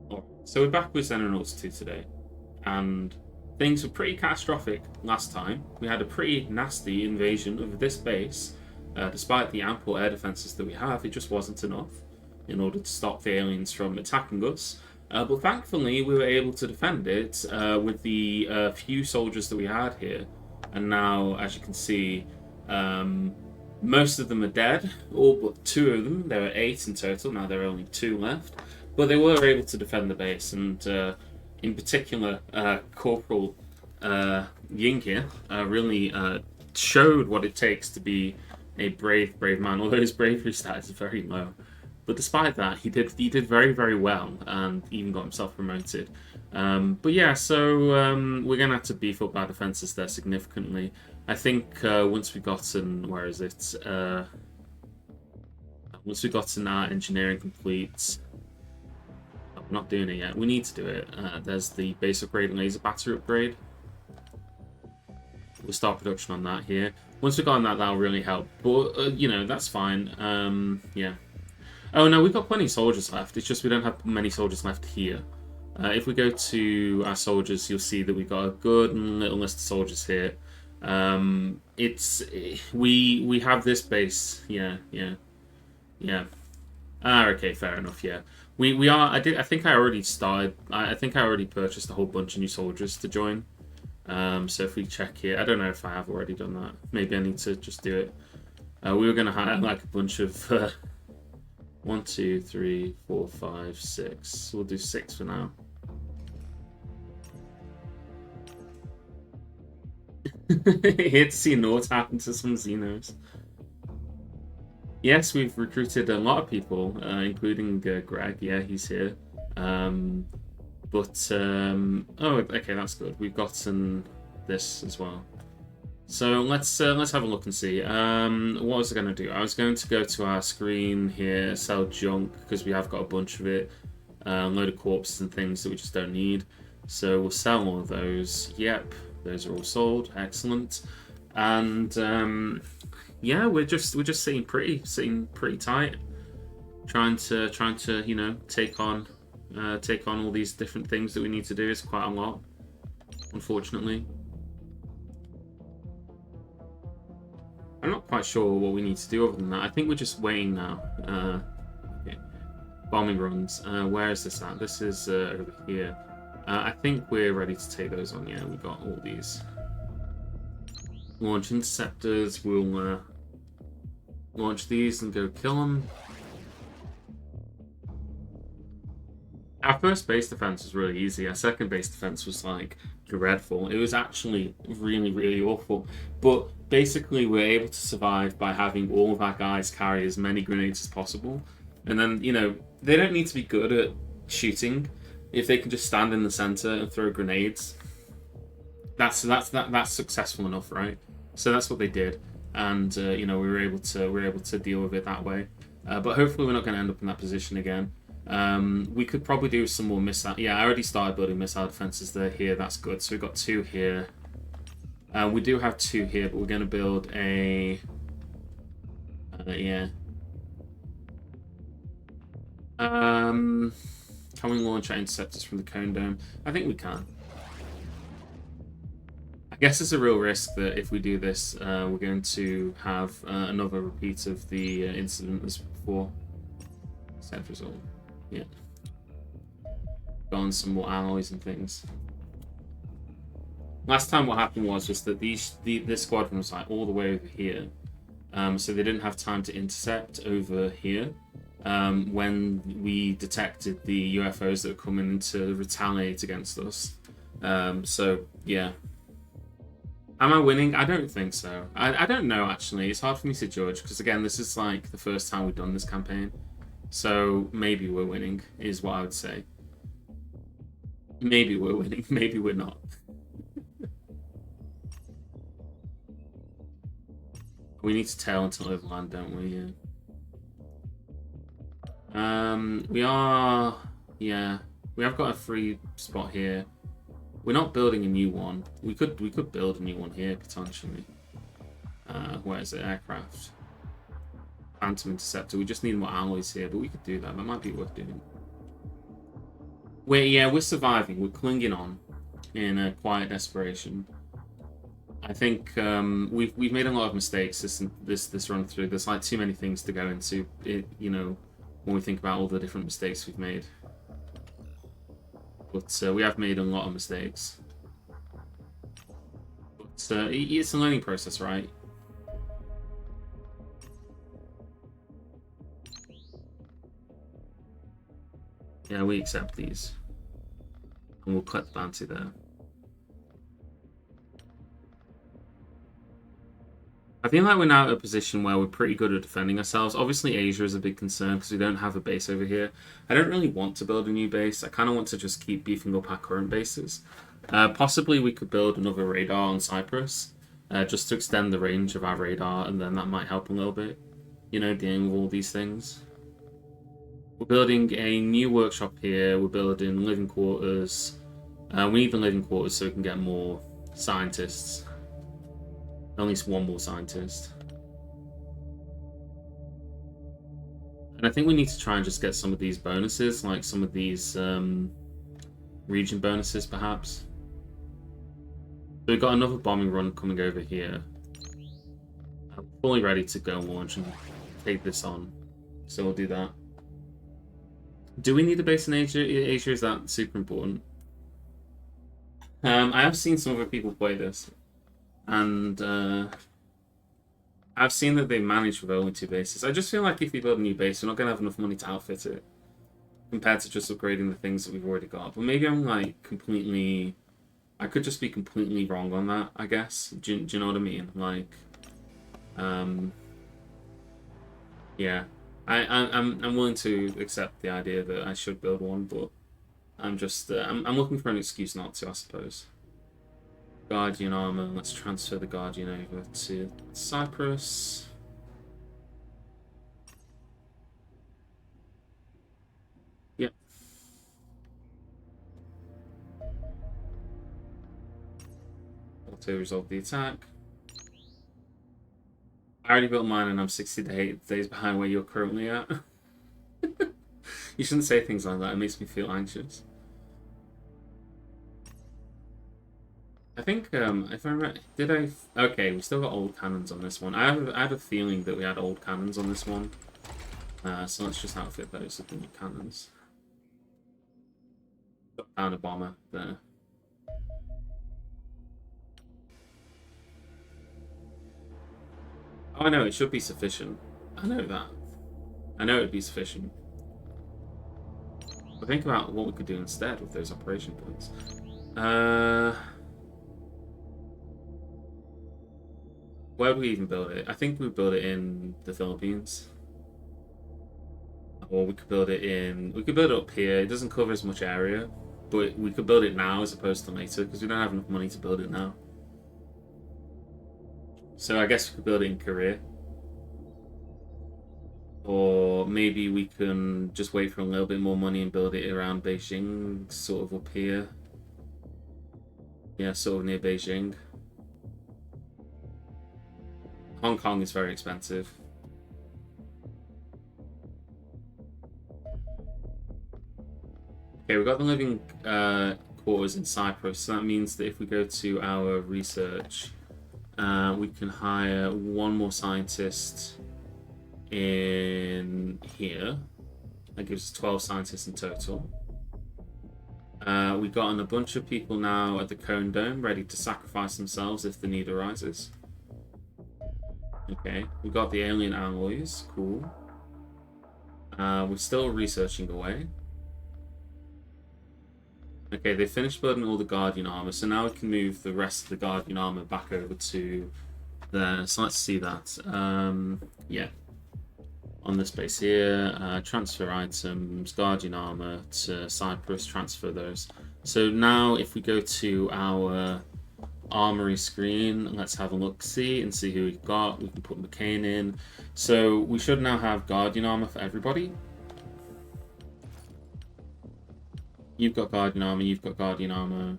Alright, so we're back with Xenonauts 2 today, and things were pretty catastrophic last time. We had a pretty nasty invasion of this base. Despite the ample air defenses that we have, it just wasn't enough in order to stop the aliens from attacking us. But thankfully, we were able to defend it with the few soldiers that we had here. And now, as you can see, most of them are dead, all but two of them. There were 8 in total, now there are only 2 left. But they were able to defend the base, and in particular, Corporal Ying here really showed what it takes to be a brave, brave man. Although his bravery stat is very low, but despite that, he did very, very well, and even got himself promoted. But yeah, so we're gonna have to beef up our defenses there significantly. I think once we've gotten once we've gotten our engineering complete. I'm not doing it yet. We need to do it. There's the base upgrade and laser battery upgrade. We'll start production on that here. Once we've gotten that, that'll really help. But, you know, that's fine. Yeah. Oh, no, we've got plenty of soldiers left. It's just we don't have many soldiers left here. If we go to our soldiers, you'll see that we've got a good little list of soldiers here. We have this base. Yeah, yeah, yeah. Okay, fair enough. Yeah, we are. I think I already started. I think I already purchased a whole bunch of new soldiers to join. So if we check here, I don't know if I have already done that. Maybe I need to just do it. We were gonna hire like a bunch of 1, 2, 3, 4, 5, 6. We'll do 6 for now. Here to see what happened to some Xenos. Yes, we've recruited a lot of people, including Greg. Yeah, he's here. Oh, okay, that's good. We've gotten this as well. So let's have a look and see. What was I going to do? I was going to go to our screen here, sell junk because we have got a bunch of it, a load of corpses and things that we just don't need. So we'll sell all of those. Yep, those are all sold. Excellent. And yeah, we're just sitting pretty tight, trying to you know take on all these different things that we need to do. It's quite a lot, unfortunately. I'm not quite sure what we need to do other than that. I think we're just waiting now. Okay. Bombing runs. Where is this at? This is over here. I think we're ready to take those on. Yeah, we got all these. Launch interceptors. We'll launch these and go kill them. Our first base defense was really easy. Our second base defense was like dreadful. It was actually really, really awful. But basically, we're able to survive by having all of our guys carry as many grenades as possible. And then, you know, they don't need to be good at shooting. If they can just stand in the center and throw grenades, that's successful enough, right? So that's what they did, and you know, we were able to deal with it that way. But hopefully, we're not going to end up in that position again. We could probably do some more missile. Yeah, I already started building missile defenses there. Here, that's good. So we've got 2 here. We do have 2 here, but we're going to build a. Yeah. Can we launch our interceptors from the cone dome? I think we can. I guess it's a real risk that if we do this, we're going to have another repeat of the incident as before. Sad result. Yeah. Got on some more alloys and things. Last time what happened was just that this squadron was like all the way over here. So they didn't have time to intercept over here. When we detected the UFOs that were coming in to retaliate against us. So, yeah. Am I winning? I don't think so. I don't know, actually. It's hard for me to judge, because, again, this is, like, the first time we've done this campaign. So, maybe we're winning, is what I would say. Maybe we're winning. Maybe we're not. We need to tail until overland, don't we? Yeah. We are, yeah, we have got a free spot here. We're not building a new one. We could build a new one here potentially. Where is it? Aircraft, Phantom Interceptor. We just need more alloys here, but we could do that. That might be worth doing. we're surviving. We're clinging on in a quiet desperation. I think we've made a lot of mistakes this run through. There's like too many things to go into it, you know, when we think about all the different mistakes we've made. But we have made a lot of mistakes. But it's a learning process, right? Yeah, we accept these. And we'll cut the bounty there. I feel like we're now at a position where we're pretty good at defending ourselves. Obviously, Asia is a big concern because we don't have a base over here. I don't really want to build a new base. I kind of want to just keep beefing up our current bases. Possibly we could build another radar on Cyprus, just to extend the range of our radar, and then that might help a little bit, you know, dealing with all these things. We're building a new workshop here. We're building living quarters. We need the living quarters so we can get more scientists. At least one more scientist. And I think we need to try and just get some of these bonuses, like some of these region bonuses, perhaps. So we've got another bombing run coming over here. I'm fully ready to go launch and take this on. So we'll do that. Do we need a base in Asia? Asia, is that super important? I have seen some other people play this. And I've seen that they manage with only 2 bases. I just feel like if you build a new base, you're not going to have enough money to outfit it. Compared to just upgrading the things that we've already got. But maybe I'm like completely... I could just be completely wrong on that, I guess. Do you know what I mean? Like... yeah. I'm willing to accept the idea that I should build one, but I'm just... I'm looking for an excuse not to, I suppose. Guardian armor. Let's transfer the Guardian over to Cyprus. Yep. Auto resolve the attack. I already built mine and I'm 60 days behind where you're currently at. You shouldn't say things like that. It makes me feel anxious. I think, if I remember, okay, we still got old cannons on this one. I had a feeling that we had old cannons on this one. So let's just outfit those with the new cannons. Found a bomber there. Oh, I know, it should be sufficient. I know that. I know it would be sufficient. But think about what we could do instead with those operation points. Where would we even build it? I think we'd build it in the Philippines. Or we could build it in... We could build it up here. It doesn't cover as much area. But we could build it now as opposed to later, because we don't have enough money to build it now. So I guess we could build it in Korea. Or maybe we can just wait for a little bit more money and build it around Beijing, sort of up here. Yeah, sort of near Beijing. Hong Kong is very expensive. Okay, we've got the living quarters in Cyprus, so that means that if we go to our research, we can hire one more scientist in here. That gives us 12 scientists in total. We've gotten a bunch of people now at the Cone Dome ready to sacrifice themselves if the need arises. Okay, we got the alien alloys, cool. We're still researching away. Okay, they finished building all the Guardian armor, so now we can move the rest of the Guardian armor back over to there. So let's see that. Yeah. On this base here, transfer items, Guardian armor to Cyprus, transfer those. So now if we go to our armory screen, let's have a look-see and see who we've got. We can put McCain in. So we should now have Guardian armor for everybody. You've got Guardian armor, you've got Guardian armor.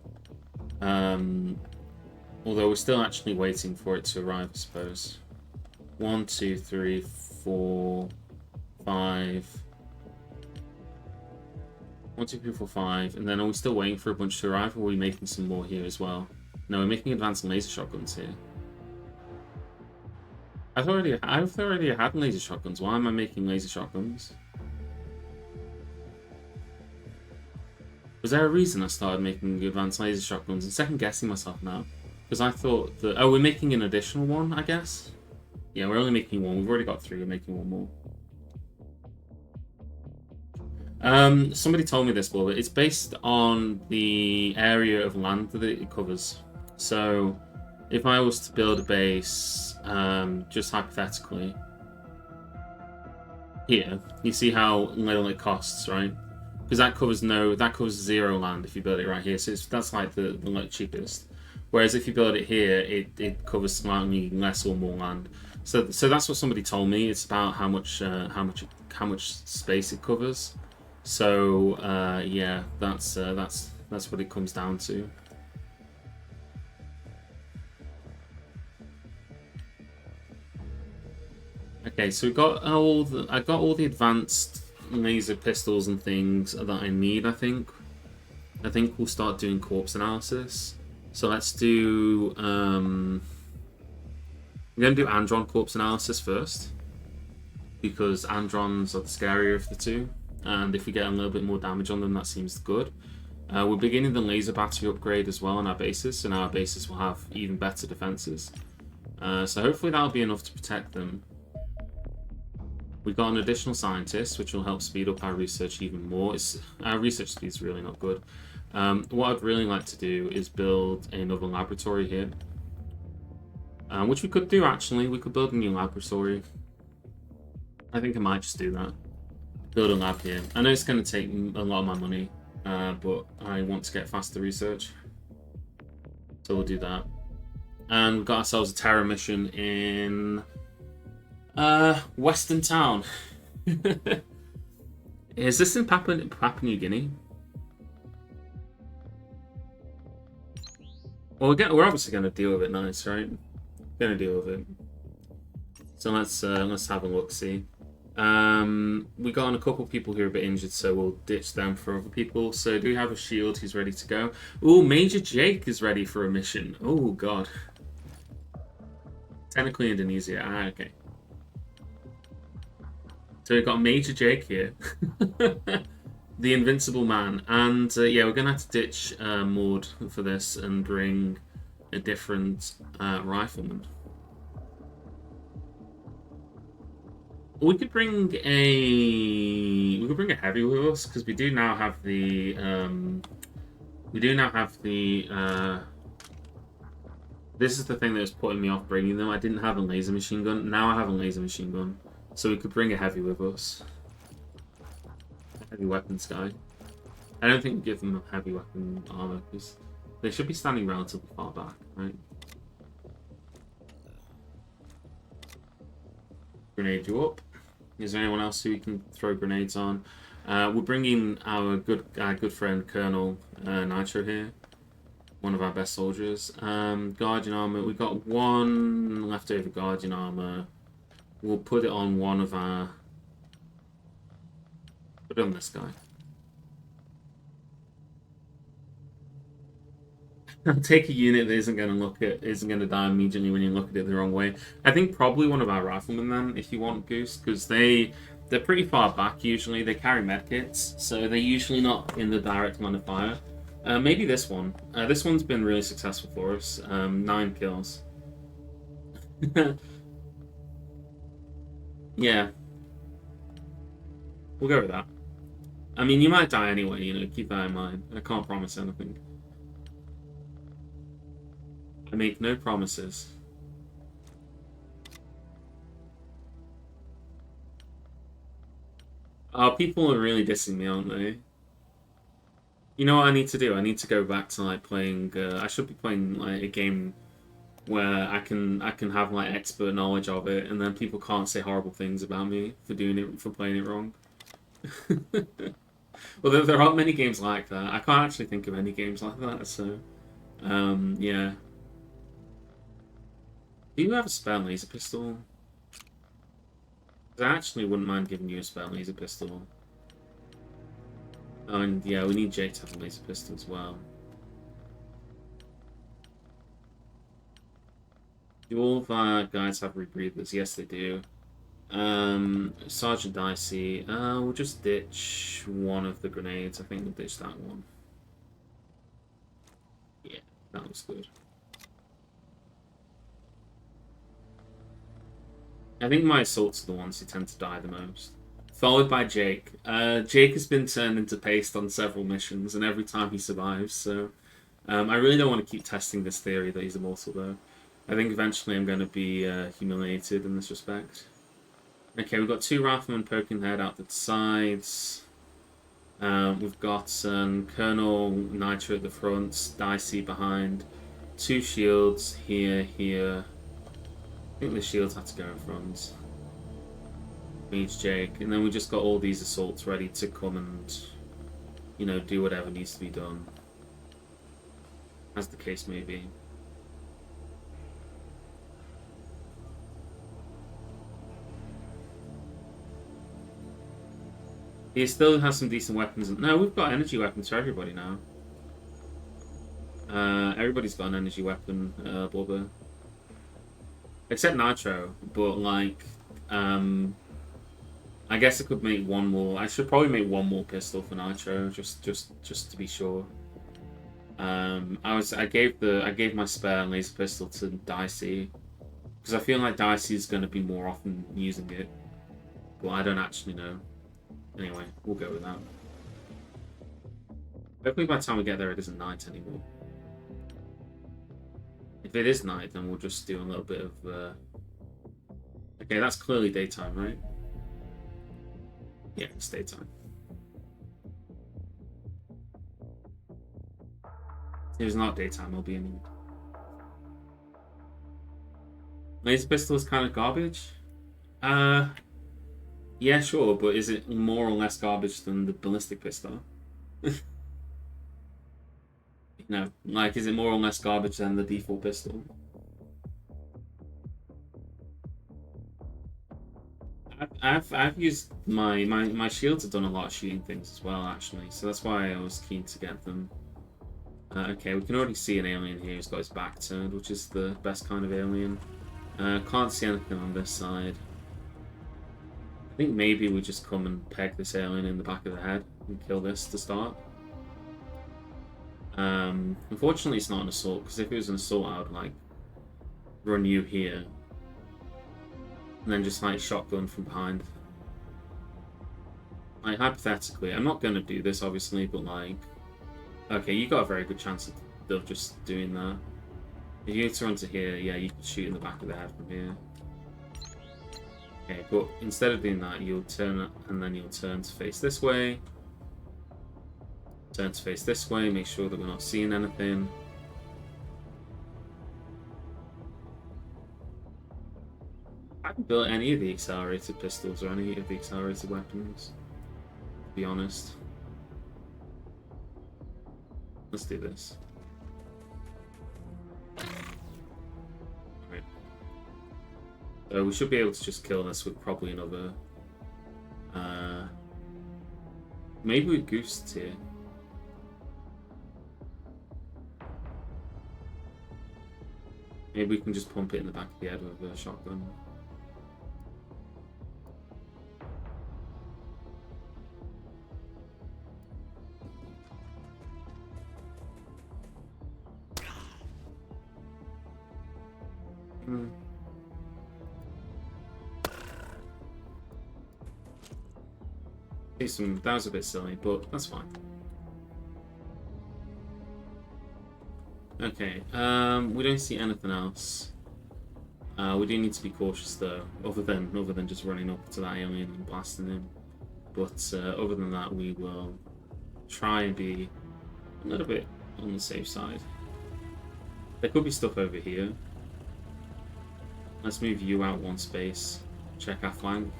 Although we're still actually waiting for it to arrive, I suppose. 1, 2, 3, 4, 5. 1, 2, 3, 4, 5. And then are we still waiting for a bunch to arrive, or are we making some more here as well? No, we're making advanced laser shotguns here. I've already had laser shotguns. Why am I making laser shotguns? Was there a reason I started making advanced laser shotguns? I'm second guessing myself now. Because I thought that... Oh, we're making an additional one, I guess? Yeah, we're only making one. We've already got 3. We're making one more. Somebody told me this, but it's based on the area of land that it covers. So, if I was to build a base, just hypothetically, here, you see how little it costs, right? Because that covers 0 land if you build it right here. So that's like the like cheapest. Whereas if you build it here, it covers slightly less or more land. So that's what somebody told me. It's about how much space it covers. So yeah, that's what it comes down to. Okay, so I got all the advanced laser pistols and things that I need. I think we'll start doing corpse analysis. So let's do I'm gonna do Andron corpse analysis first, because Androns are the scarier of the two. And if we get a little bit more damage on them, that seems good. We're beginning the laser battery upgrade as well on our bases, so now our bases will have even better defenses. So hopefully that'll be enough to protect them. We've got an additional scientist, which will help speed up our research even more. Our research speed is really not good. What I'd really like to do is build another laboratory here. Which we could do, actually. We could build a new laboratory. I think I might just do that. Build a lab here. I know it's going to take a lot of my money, but I want to get faster research. So we'll do that. And we've got ourselves a terror mission in Western Town. Is this in Papua New Guinea? Well, we're obviously going to deal with it nice, right? Going to deal with it. So let's have a look, see. We got on a couple of people who are a bit injured, so we'll ditch them for other people. So do we have a shield who's ready to go? Oh, Major Jake is ready for a mission. Oh, God. Technically Indonesia. Ah, okay. So we've got Major Jake here. The Invincible Man. And yeah, we're going to have to ditch Maud for this and bring a different rifleman. We could bring a heavy with us, because we do now have the this is the thing that was putting me off bringing them. I didn't have a laser machine gun. Now I have a laser machine gun, so we could bring a heavy with us. Heavy weapons guy. I don't think we give them a heavy weapon armor, because they should be standing relatively far back, right? Grenade you up. Is there anyone else who we can throw grenades on? We're bringing our good friend Colonel Nitro here, one of our best soldiers. Guardian armor. We've got one leftover Guardian armor. We'll put it on one of our. Put it on this guy. Take a unit that isn't going to die immediately when you look at it the wrong way. I think probably one of our riflemen then, if you want, Goose, because they're pretty far back usually. They carry medkits, so they're usually not in the direct line of fire. Maybe this one. This one's been really successful for us. 9 kills. Yeah. We'll go with that. I mean, you might die anyway, you know, keep that in mind. I can't promise anything. I make no promises. People are really dissing me, aren't they? You know what I need to do? I need to go back to like playing. I should be playing like a game where I can have like expert knowledge of it, and then people can't say horrible things about me for playing it wrong. Well, there aren't many games like that. I can't actually think of any games like that. So, yeah. Do you have a spare laser pistol? I actually wouldn't mind giving you a spare laser pistol. Oh, and yeah, we need Jake to have a laser pistol as well. Do all of our guys have rebreathers? Yes, they do. Sergeant Dicey. We'll just ditch one of the grenades. I think we'll ditch that one. Yeah, that looks good. I think my assaults are the ones who tend to die the most. Followed by Jake. Jake has been turned into paste on several missions, and every time he survives, so... I really don't want to keep testing this theory that he's immortal, though. I think eventually I'm going to be humiliated in this respect. Okay, we've got 2 riflemen poking their head out the sides. We've got Colonel Nitro at the front, Dicey behind. 2 shields here, here. I think the shields have to go in front. Meets Jake, and then we just got all these assaults ready to come and, you know, do whatever needs to be done. As the case may be. He still has some decent weapons. No, we've got energy weapons for everybody now. Everybody's got an energy weapon, Bubba. Except Nitro, but like, I guess I could make one more. I should probably make one more pistol for Nitro, just to be sure. I gave my spare laser pistol to Dicey because I feel like Dicey is going to be more often using it, but I don't actually know. Anyway, we'll go with that. Hopefully by the time we get there it isn't night anymore. If it is night, then we'll just do a little bit of... Okay, that's clearly daytime, right? Yeah, it's daytime. If it's not daytime, I'll be in... Laser pistol is kind of garbage? Yeah, sure, but is it more or less garbage than the ballistic pistol? No, like, is it more or less garbage than the default pistol? I've used my shields have done a lot of shooting things as well, actually, so that's why I was keen to get them. Okay, we can already see an alien here who's got his back turned, which is the best kind of alien. Can't see anything on this side. I think maybe we just come and peg this alien in the back of the head and kill this to start. Unfortunately, it's not an assault, because if it was an assault, I would, like, run you here. And then just, like, shotgun from behind. Like, hypothetically, I'm not going to do this, obviously, but, like... Okay, you got a very good chance of just doing that. If you need to run to here, yeah, you can shoot in the back of the head from here. Okay, but instead of doing that, you'll turn, and then you'll turn to face this way. Turn to face this way, make sure that we're not seeing anything. I haven't built any of the accelerated pistols or any of the accelerated weapons, to be honest. Let's do this. Right. So we should be able to just kill this with probably another... maybe with Goose here. Maybe we can just pump it in the back of the head with a shotgun. That was a bit silly, but that's fine. Okay, we don't see anything else. We do need to be cautious though, other than just running up to that alien and blasting him. But other than that, we will try and be a little bit on the safe side. There could be stuff over here. Let's move you out one space. Check our flank.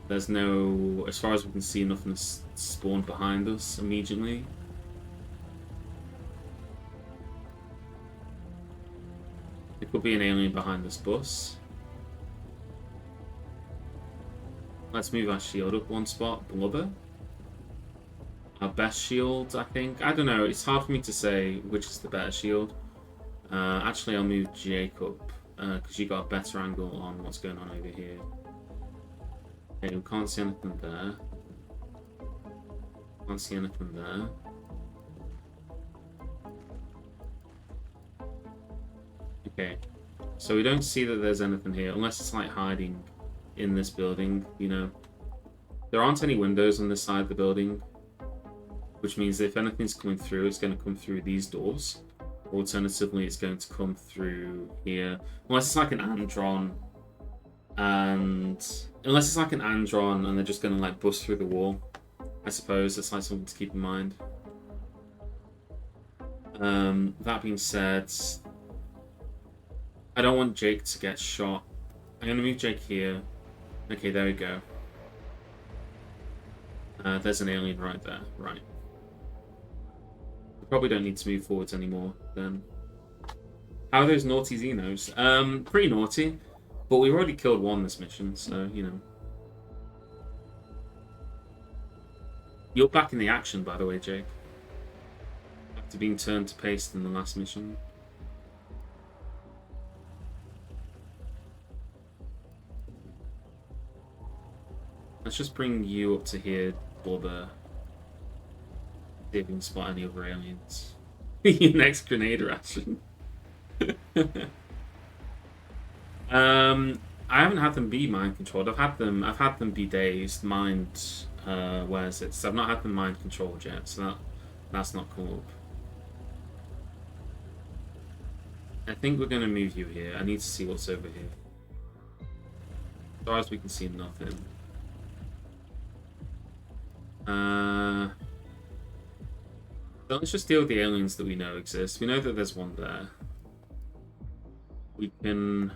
There's no, as far as we can see, nothing has spawned behind us immediately. There could be an alien behind this bus. Let's move our shield up one spot. Blubber. our best shield, I think. I don't know. It's hard for me to say which is the better shield. Actually, I'll move Jake up because you got a better angle on what's going on over here. Okay, we can't see anything there. Can't see anything there. Okay, so we don't see that there's anything here, unless it's like hiding in this building, you know. There aren't any windows on this side of the building, which means if anything's coming through, it's going to come through these doors. Alternatively, it's going to come through here. Unless it's like an Andron, and they're just going to like bust through the wall. I suppose that's like something to keep in mind. That being said, I don't want Jake to get shot. I'm going to move Jake here. Okay, there we go. There's an alien right there. Right. We probably don't need to move forwards anymore then. How are those naughty Xenos? Pretty naughty. But we've already killed one this mission, so, you know. You're back in the action, by the way, Jake. After being turned to paste in the last mission. Let's just bring you up to here, Blubber. See if we can spot any other aliens. Your next grenade ration. I haven't had them be mind controlled. I've had them be dazed, mind. Where is it? So I've not had them mind controlled yet, so that's not come up. I think we're gonna move you here. I need to see what's over here. As far as we can see, nothing. So let's just deal with the aliens that we know exist. We know that there's one there. We can...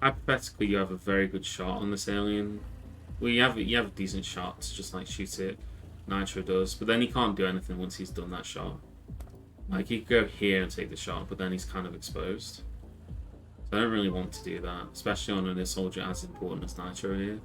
Hypothetically, you have a very good shot on this alien. Well, you have a decent shot to just like shoot it. Nitro does, but then he can't do anything once he's done that shot. Like, he could go here and take the shot, but then he's kind of exposed. So I don't really want to do that, especially on an soldier as important as Nitro here.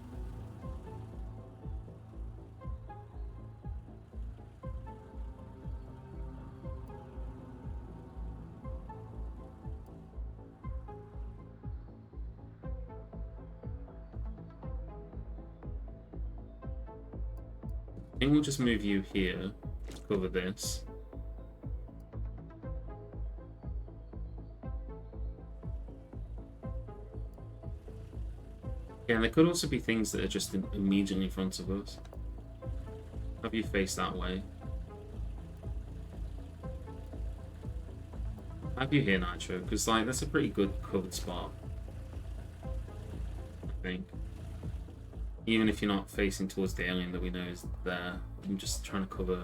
I think we'll just move you here, cover this. Yeah, and there could also be things that are just immediately in front of us. Have you face that way? Have you here, Nitro? Because like that's a pretty good covered spot, I think. Even if you're not facing towards the alien that we know is there, I'm just trying to cover.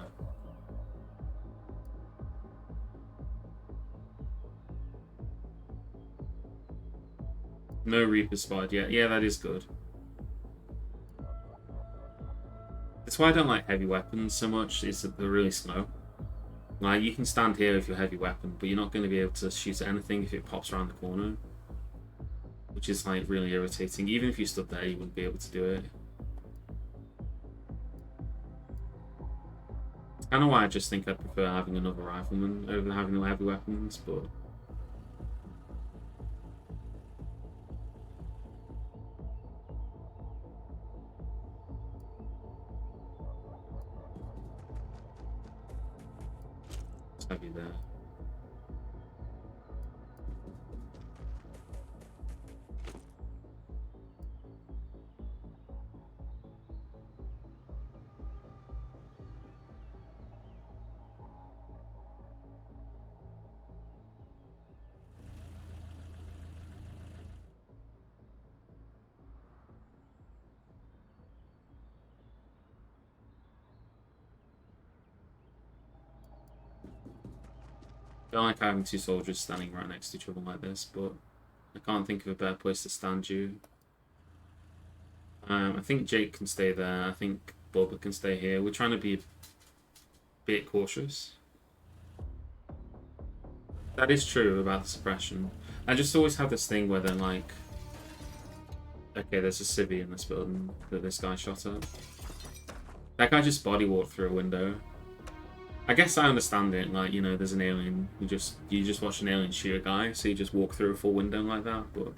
No Reaper spotted yet. Yeah, that is good. That's why I don't like heavy weapons so much, is that they're really slow. Like, you can stand here with your heavy weapon, but you're not going to be able to shoot at anything if it pops around the corner. Which is, like, really irritating. Even if you stood there, you wouldn't be able to do it. It's kind of why I just think I'd prefer having another rifleman over than having no heavy weapons, but... have you there. I don't like having two soldiers standing right next to each other like this, but I can't think of a better place to stand you. I think Jake can stay there. I think Bubba can stay here. We're trying to be a bit cautious. That is true about the suppression. I just always have this thing where they're like, okay, there's a civvy in this building that this guy shot at. That guy just body walked through a window. I guess I understand it, like, you know, there's an alien, you just watch an alien shoot a guy, so you just walk through a full window like that, but...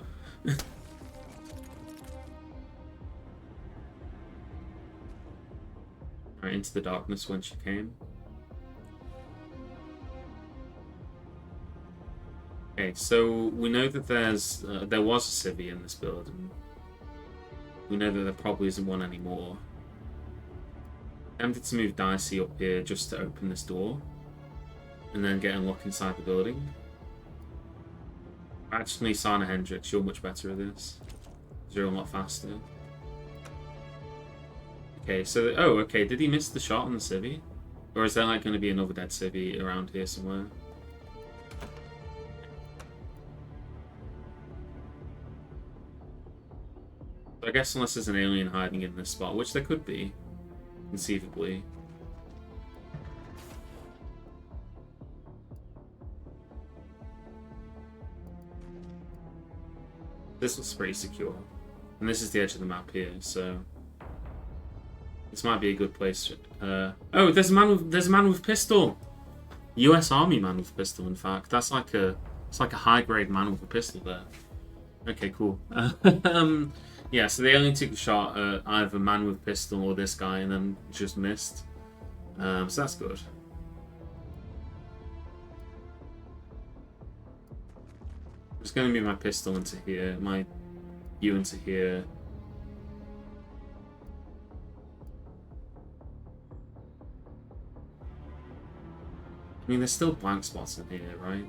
Right, into the darkness when she came. Okay, so we know that there was a civvy in this building. We know that there probably isn't one anymore. Tempted to move Dicey up here just to open this door. And then get unlocked inside the building. Actually, Sana Hendricks, you're much better at this. You're a lot faster. Okay, so... Oh, okay, did he miss the shot on the civvy? Or is there like going to be another dead civvy around here somewhere? I guess unless there's an alien hiding in this spot, which there could be, conceivably. This looks pretty secure. And this is the edge of the map here, so... This might be a good place. Oh, there's a man with pistol! US Army man with pistol, in fact. That's like a... It's like a high-grade man with a pistol there. Okay, cool. Yeah, so the alien took a shot at either man with pistol or this guy and then just missed. So that's good. It's going to be my pistol into here, my U into here. I mean, there's still blank spots in here, right?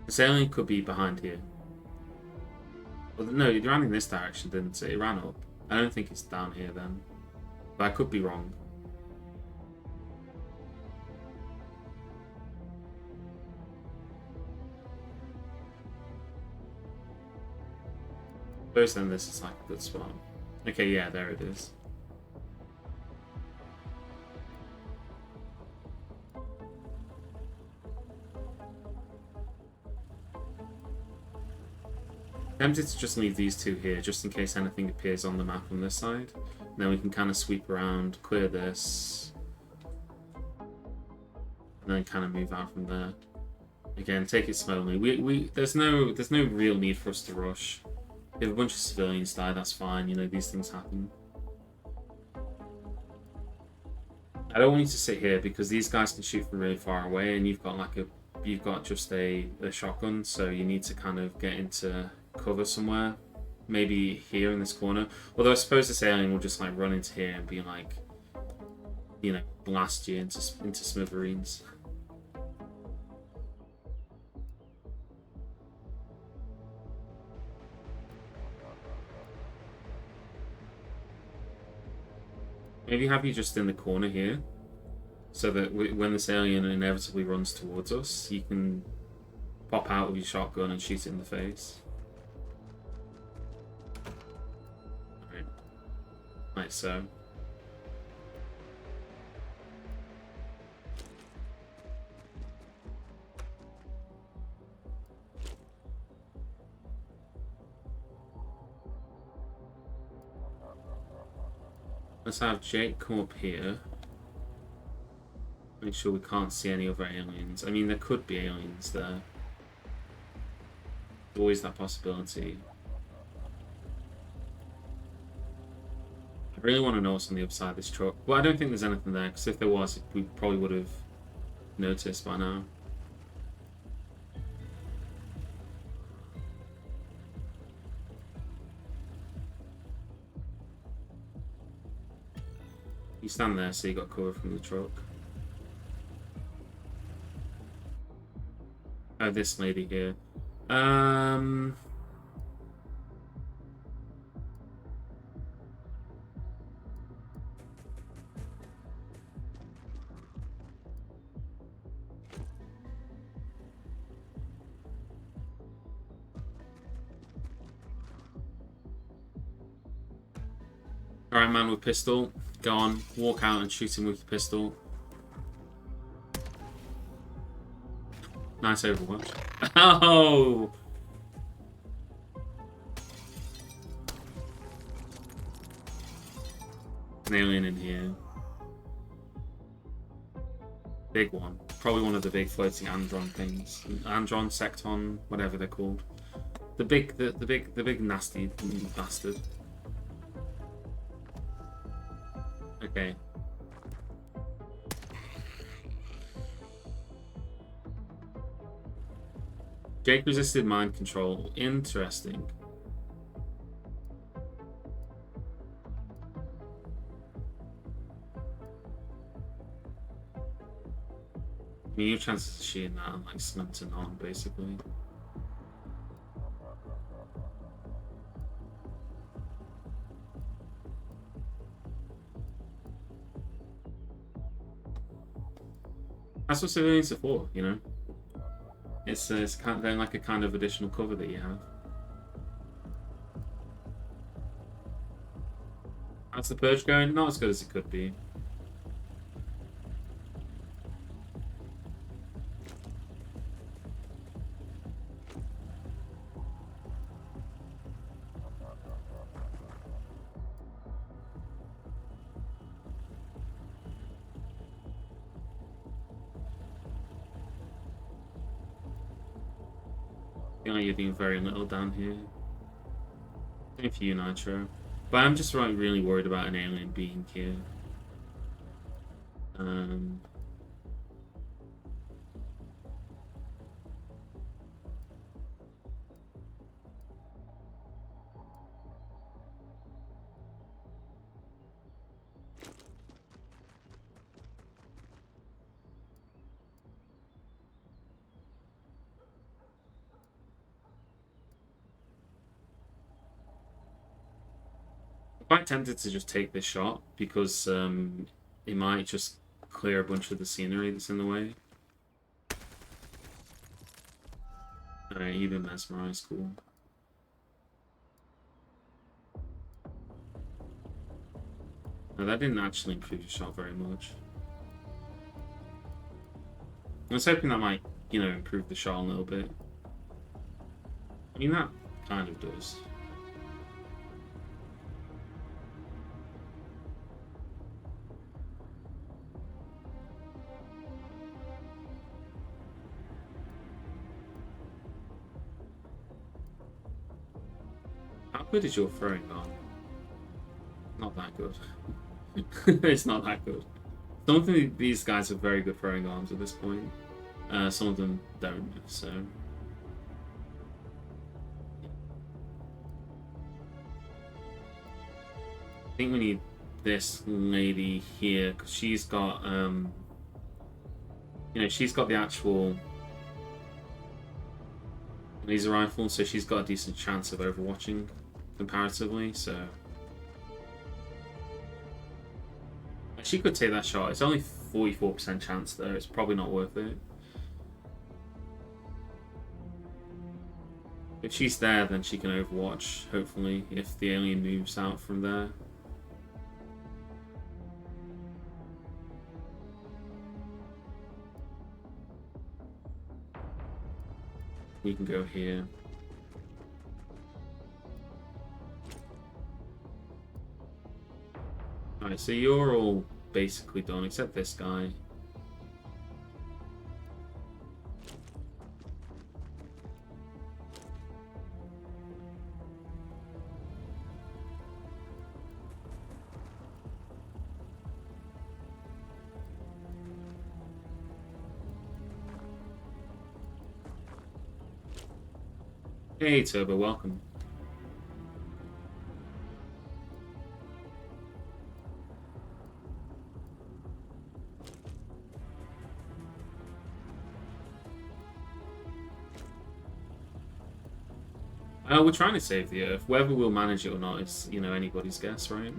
This alien could be behind here. Well, no, it ran in this direction, didn't it? It ran up. I don't think it's down here then. But I could be wrong. Suppose then this is like a good spot. Okay, yeah, there it is. Tempted to just leave these two here, just in case anything appears on the map on this side. And then we can kind of sweep around, clear this, and then kind of move out from there. Again, take it slowly. There's no real need for us to rush. If a bunch of civilians die, that's fine. You know, these things happen. I don't want you to sit here because these guys can shoot from really far away, and you've got just a shotgun, so you need to kind of get into cover somewhere, maybe here in this corner. Although I suppose this alien will just like run into here and be like, you know, blast you into smithereens. Maybe have you just in the corner here, so that when this alien inevitably runs towards us, you can pop out with your shotgun and shoot it in the face. Like so. Let's have Jake come up here. Make sure we can't see any other aliens. I mean, there could be aliens there. Always that possibility. I really want to know what's on the other side of this truck. Well, I don't think there's anything there, because if there was, we probably would have noticed by now. You stand there so you got cover from the truck. Oh, this lady here. Alright, man with pistol. Go on, walk out and shoot him with the pistol. Nice overwatch. Oh! An alien in here. Big one. Probably one of the big floating Andron things. Andron, Secton, whatever they're called. The big nasty bastard. Okay. Jake resisted mind control. Interesting. I mean, your chances of shooting that are like slim to none, basically. That's what civilians are for, you know. It's kind of then like a kind of additional cover that you have. How's the purge going? Not as good as it could be. You're doing very little down here. Same for you, Nitro. But I'm just really worried about an alien being here. Quite tempted to just take this shot because it might just clear a bunch of the scenery that's in the way. Alright, you've been mesmerized, cool. No, that didn't actually improve your shot very much. I was hoping that might, you know, improve the shot a little bit. I mean, that kind of does. How good is your throwing arm? Not that good. It's not that good. Some of these guys have very good throwing arms at this point. Some of them don't, so... I think we need this lady here, because she's got, you know, she's got the actual laser rifle, so she's got a decent chance of overwatching comparatively, so... She could take that shot. It's only 44% chance though. It's probably not worth it. If she's there, then she can overwatch, hopefully, if the alien moves out from there. We can go here. Alright, so you're all basically done, except this guy. Hey Turbo, welcome. We're trying to save the Earth. Whether we'll manage it or not is, you know, anybody's guess, right?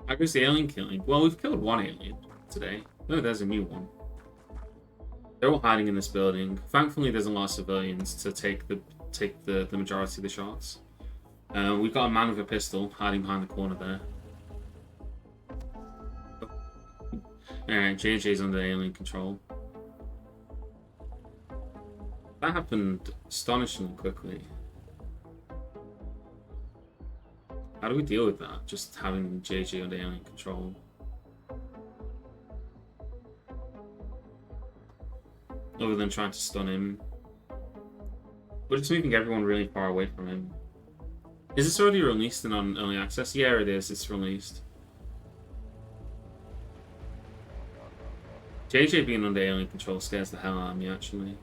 How goes the alien killing? Well, we've killed one alien today. No, there's a new one. They're all hiding in this building. Thankfully, there's a lot of civilians to take the majority of the shots. We've got a man with a pistol hiding behind the corner there. Alright, JJ's under alien control. That happened astonishingly quickly. How do we deal with that? Just having JJ under alien control. Other than trying to stun him. We're just moving everyone really far away from him. Is this already released and on early access? Yeah, it is. It's released. JJ being under alien control scares the hell out of me, actually.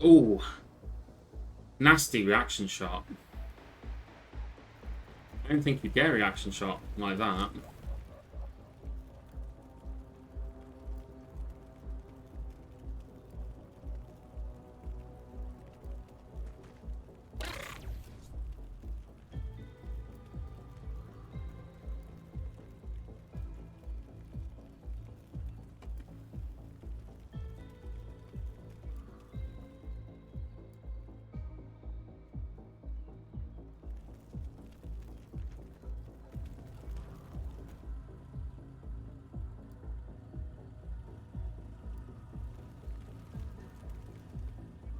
Ooh. Nasty reaction shot. I didn't think you'd get a reaction shot like that.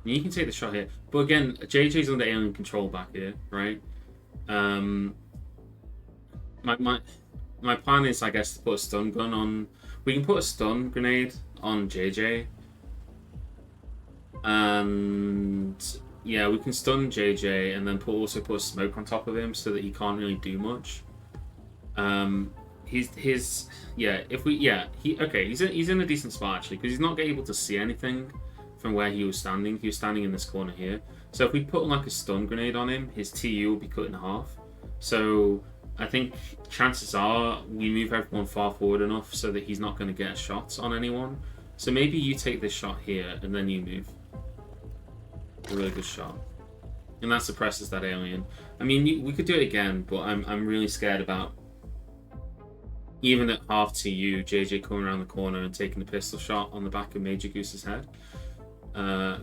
You can take the shot here. But again, JJ's under alien control back here, right? My plan is, I guess, to put a stun gun on... We can put a stun grenade on JJ. And... yeah, we can stun JJ and then also put a smoke on top of him so that he can't really do much. He's in a decent spot actually, because he's not able to see anything from where he was standing. He was standing in this corner here. So if we put like a stun grenade on him, his TU will be cut in half. So I think chances are we move everyone far forward enough so that he's not going to get a shot on anyone. So maybe you take this shot here and then you move. A really good shot. And that suppresses that alien. I mean, we could do it again, but I'm really scared about, even at half TU, JJ coming around the corner and taking a pistol shot on the back of Major Goose's head.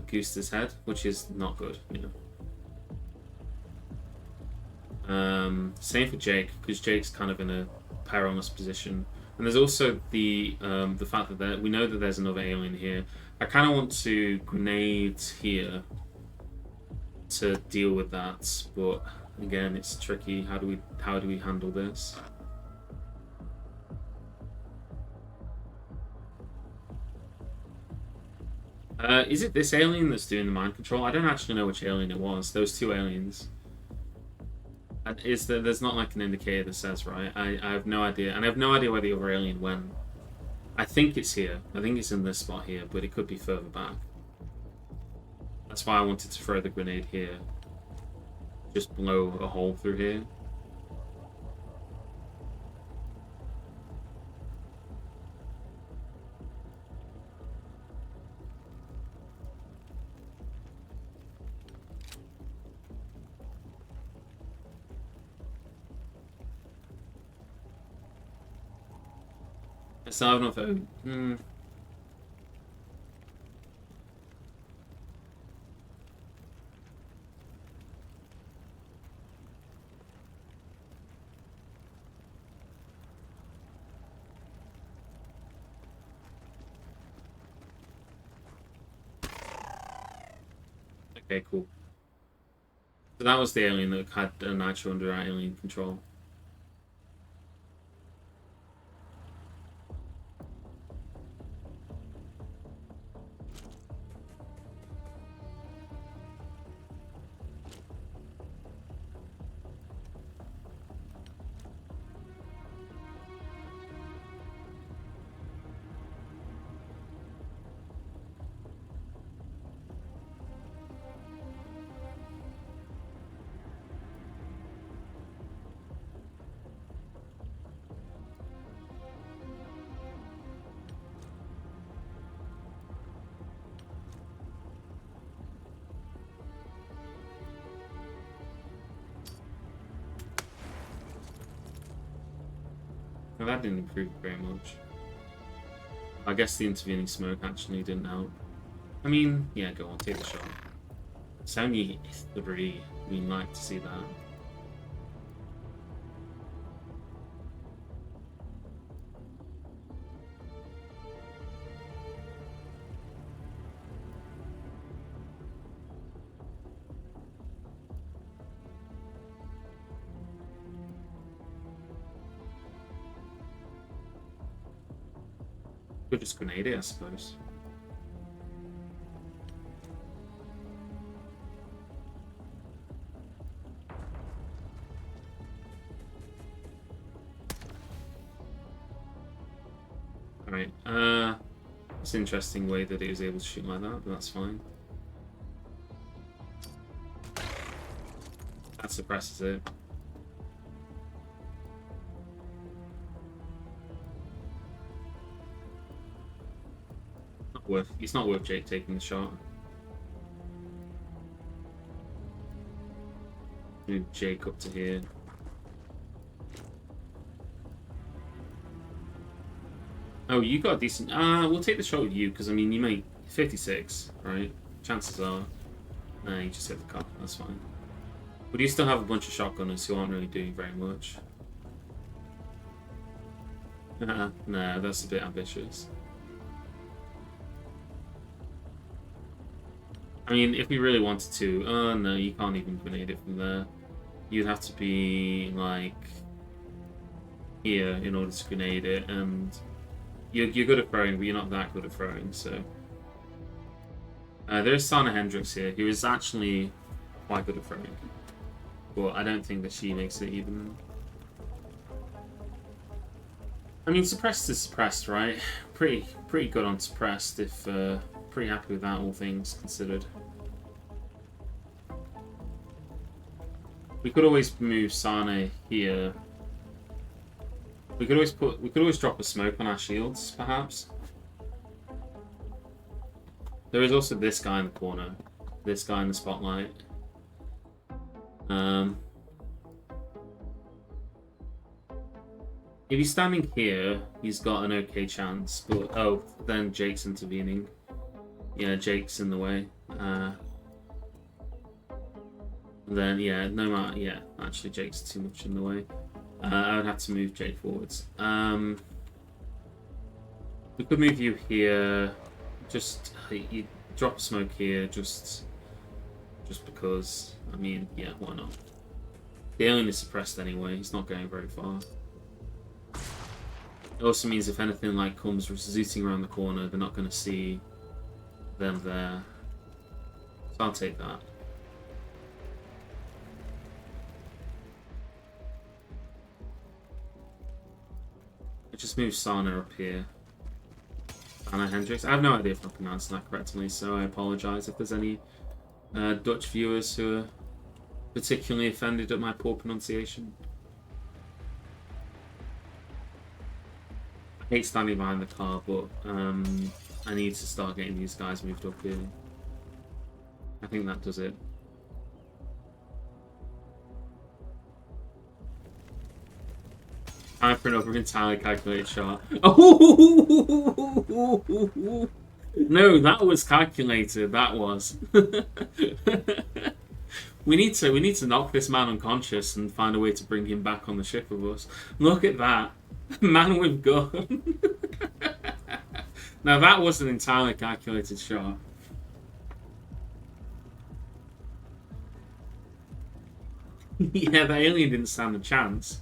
Goose's head, which is not good, you know. Same for Jake, because Jake's kind of in a perilous position. And there's also the fact that we know that there's another alien here. I kind of want to grenade here to deal with that, but again, it's tricky. How do we handle this? Is it this alien that's doing the mind control? I don't actually know which alien it was. Those two aliens. There's not like an indicator that says, right? I have no idea. And I have no idea where the other alien went. I think it's here. I think it's in this spot here, but it could be further back. That's why I wanted to throw the grenade here. Just blow a hole through here. So I don't know if okay, cool. So that was the alien that had a nitro under our alien control. Well, that didn't improve very much. I guess the intervening smoke actually didn't help. I mean, yeah, go on, take the shot. 73. We'd like to see that. Could just grenade it, I suppose. Alright, it's an interesting way that it was able to shoot like that, but that's fine. That suppresses it. It's not worth Jake taking the shot. Move Jake up to here. Oh, you got a decent. We'll take the shot with you because I mean you make 56, right? Chances are, you just hit the car. That's fine. But you still have a bunch of shotgunners who aren't really doing very much. No, that's a bit ambitious. I mean, if we really wanted to, no, you can't even grenade it from there. You'd have to be like here in order to grenade it, and you're good at throwing, but you're not that good at throwing. So there's Sana Hendricks here, who is actually quite good at throwing, but I don't think that she makes it even. I mean, suppressed is suppressed, right? Pretty good on suppressed. If pretty happy with that, all things considered. We could always move Sane here. We could always drop a smoke on our shields, perhaps. There is also this guy in the corner, this guy in the spotlight. If he's standing here, he's got an okay chance. But oh, then Jake's intervening. Yeah, Jake's in the way. Then yeah, no matter. Yeah, actually, Jake's too much in the way. I would have to move Jake forwards. We could move you here. Just you drop smoke here, just because. I mean, yeah, why not? The alien is suppressed anyway. He's not going very far. It also means if anything like comes zooting around the corner, they're not going to see them there. So I'll take that. I just move Sana up here. Anna Hendricks. I have no idea if I'm pronouncing that correctly, so I apologise if there's any Dutch viewers who are particularly offended at my poor pronunciation. I hate standing behind the car, but I need to start getting these guys moved up here. I think that does it. Time for another entirely calculated shot. Oh! No, that was calculated. That was. We need to knock this man unconscious and find a way to bring him back on the ship with us. Look at that. Man with gun. Now that was an entirely calculated shot. Yeah, the alien didn't stand a chance.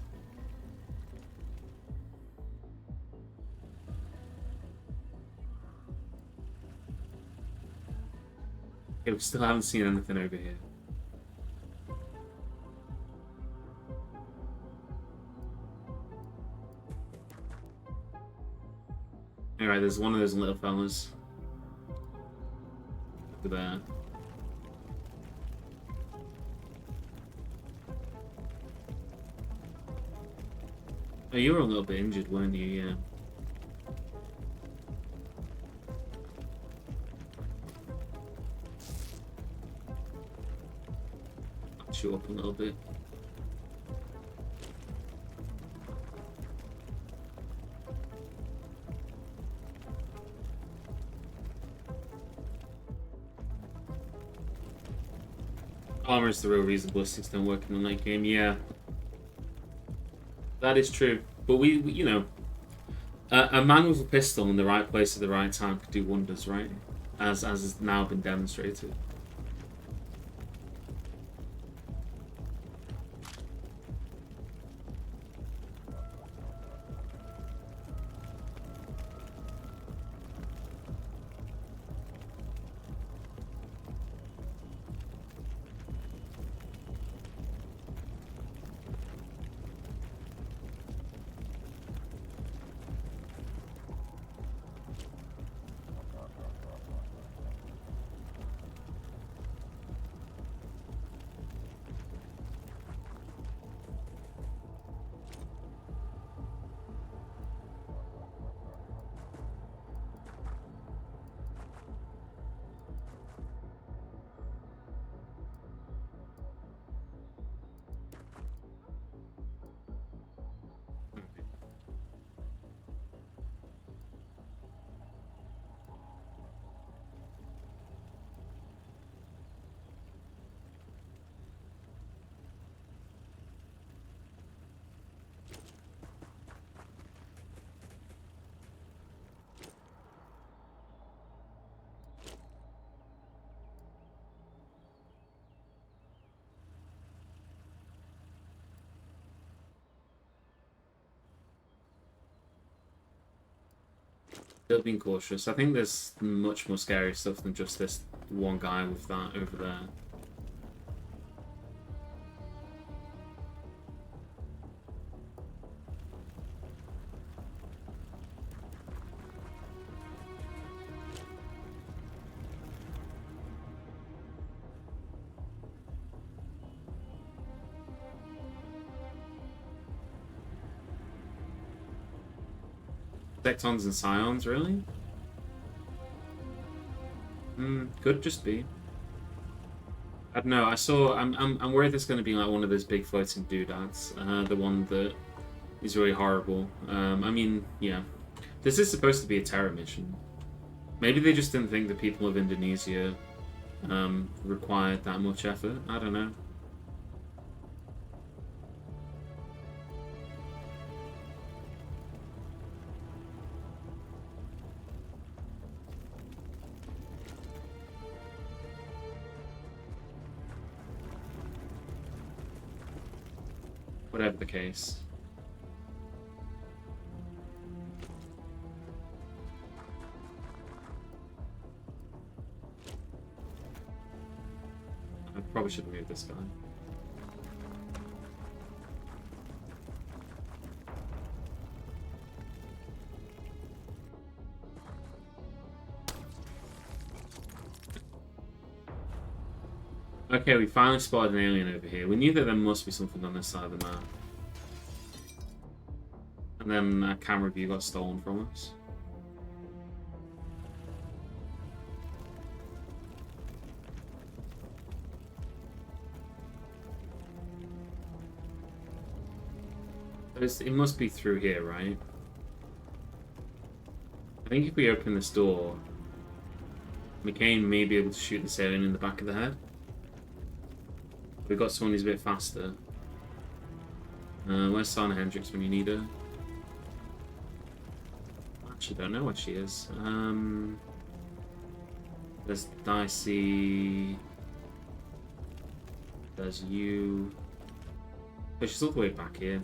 Okay, we still haven't seen anything over here. Alright, there's one of those little fellas. Over there. Oh, you were a little bit injured, weren't you? Yeah. I'll shoot up a little bit. Armor is the real reason ballistics don't work in the late game. Yeah, that is true. But we you know, a man with a pistol in the right place at the right time could do wonders, right? As has now been demonstrated. Still being cautious. I think there's much more scary stuff than just this one guy with that over there. Sectons and Scions, really? Could just be. I don't know. I'm worried there's going to be like one of those big floating doodads. The one that is really horrible. I mean, yeah. This is supposed to be a terror mission. Maybe they just didn't think the people of Indonesia required that much effort. I don't know. Whatever the case. I probably should move this guy. Okay, we finally spotted an alien over here. We knew that there must be something on this side of the map. And then a camera view got stolen from us. It must be through here, right? I think if we open this door, McCain may be able to shoot this alien in the back of the head. We've got someone who's a bit faster. Where's Sana Hendricks when you need her? Actually, don't know where she is. There's Dicey. There's you. But she's all the way back here.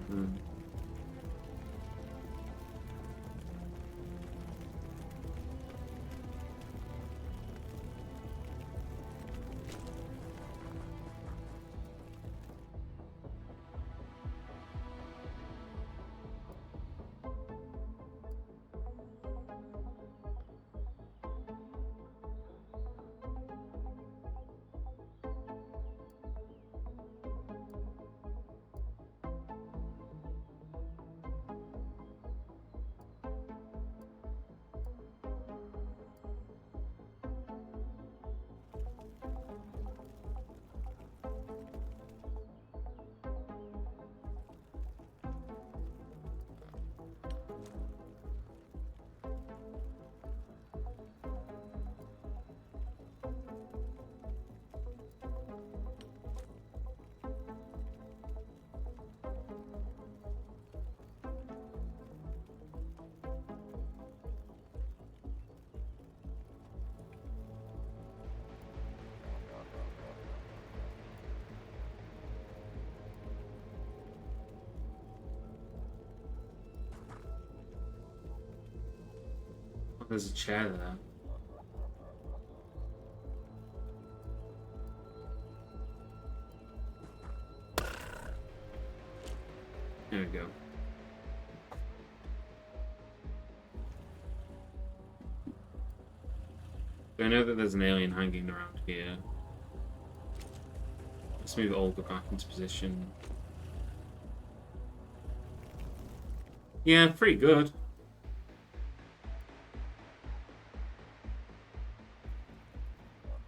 There's a chair there. There we go. So I know that there's an alien hanging around here. Let's move Olga back into position. Yeah, pretty good.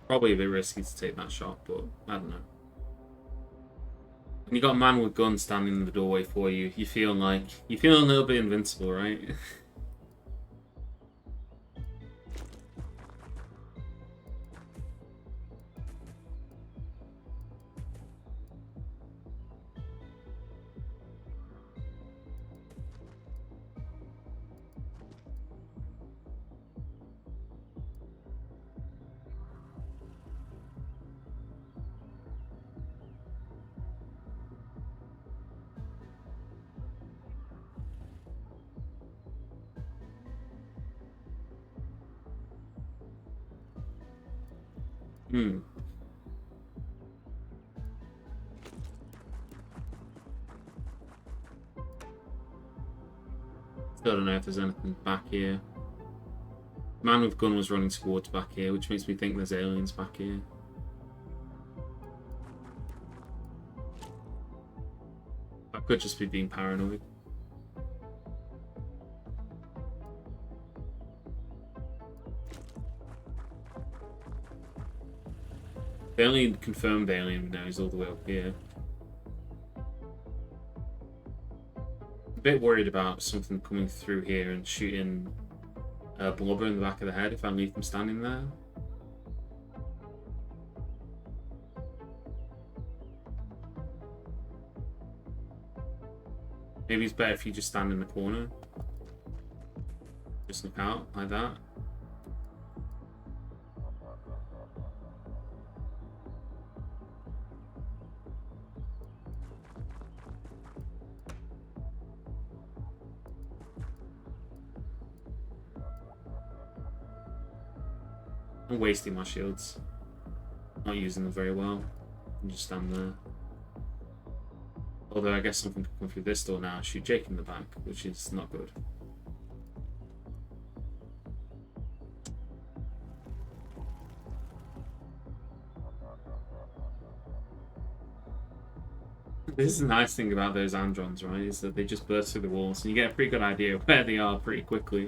Probably a bit risky to take that shot, but I don't know. When you got a man with guns standing in the doorway for you, you feel a little bit invincible, right? Hmm. Still don't know if there's anything back here. Man with gun was running towards back here, which makes me think there's aliens back here. I could just be being paranoid. The only confirmed alien now is all the way up here. A bit worried about something coming through here and shooting blubber in the back of the head if I leave them standing there. Maybe it's better if you just stand in the corner. Just look out like that. I'm wasting my shields. Not using them very well. And just stand there. Although I guess something could come through this door now and shoot Jake in the back, which is not good. This is the nice thing about those androns, right? Is that they just burst through the walls and you get a pretty good idea of where they are pretty quickly.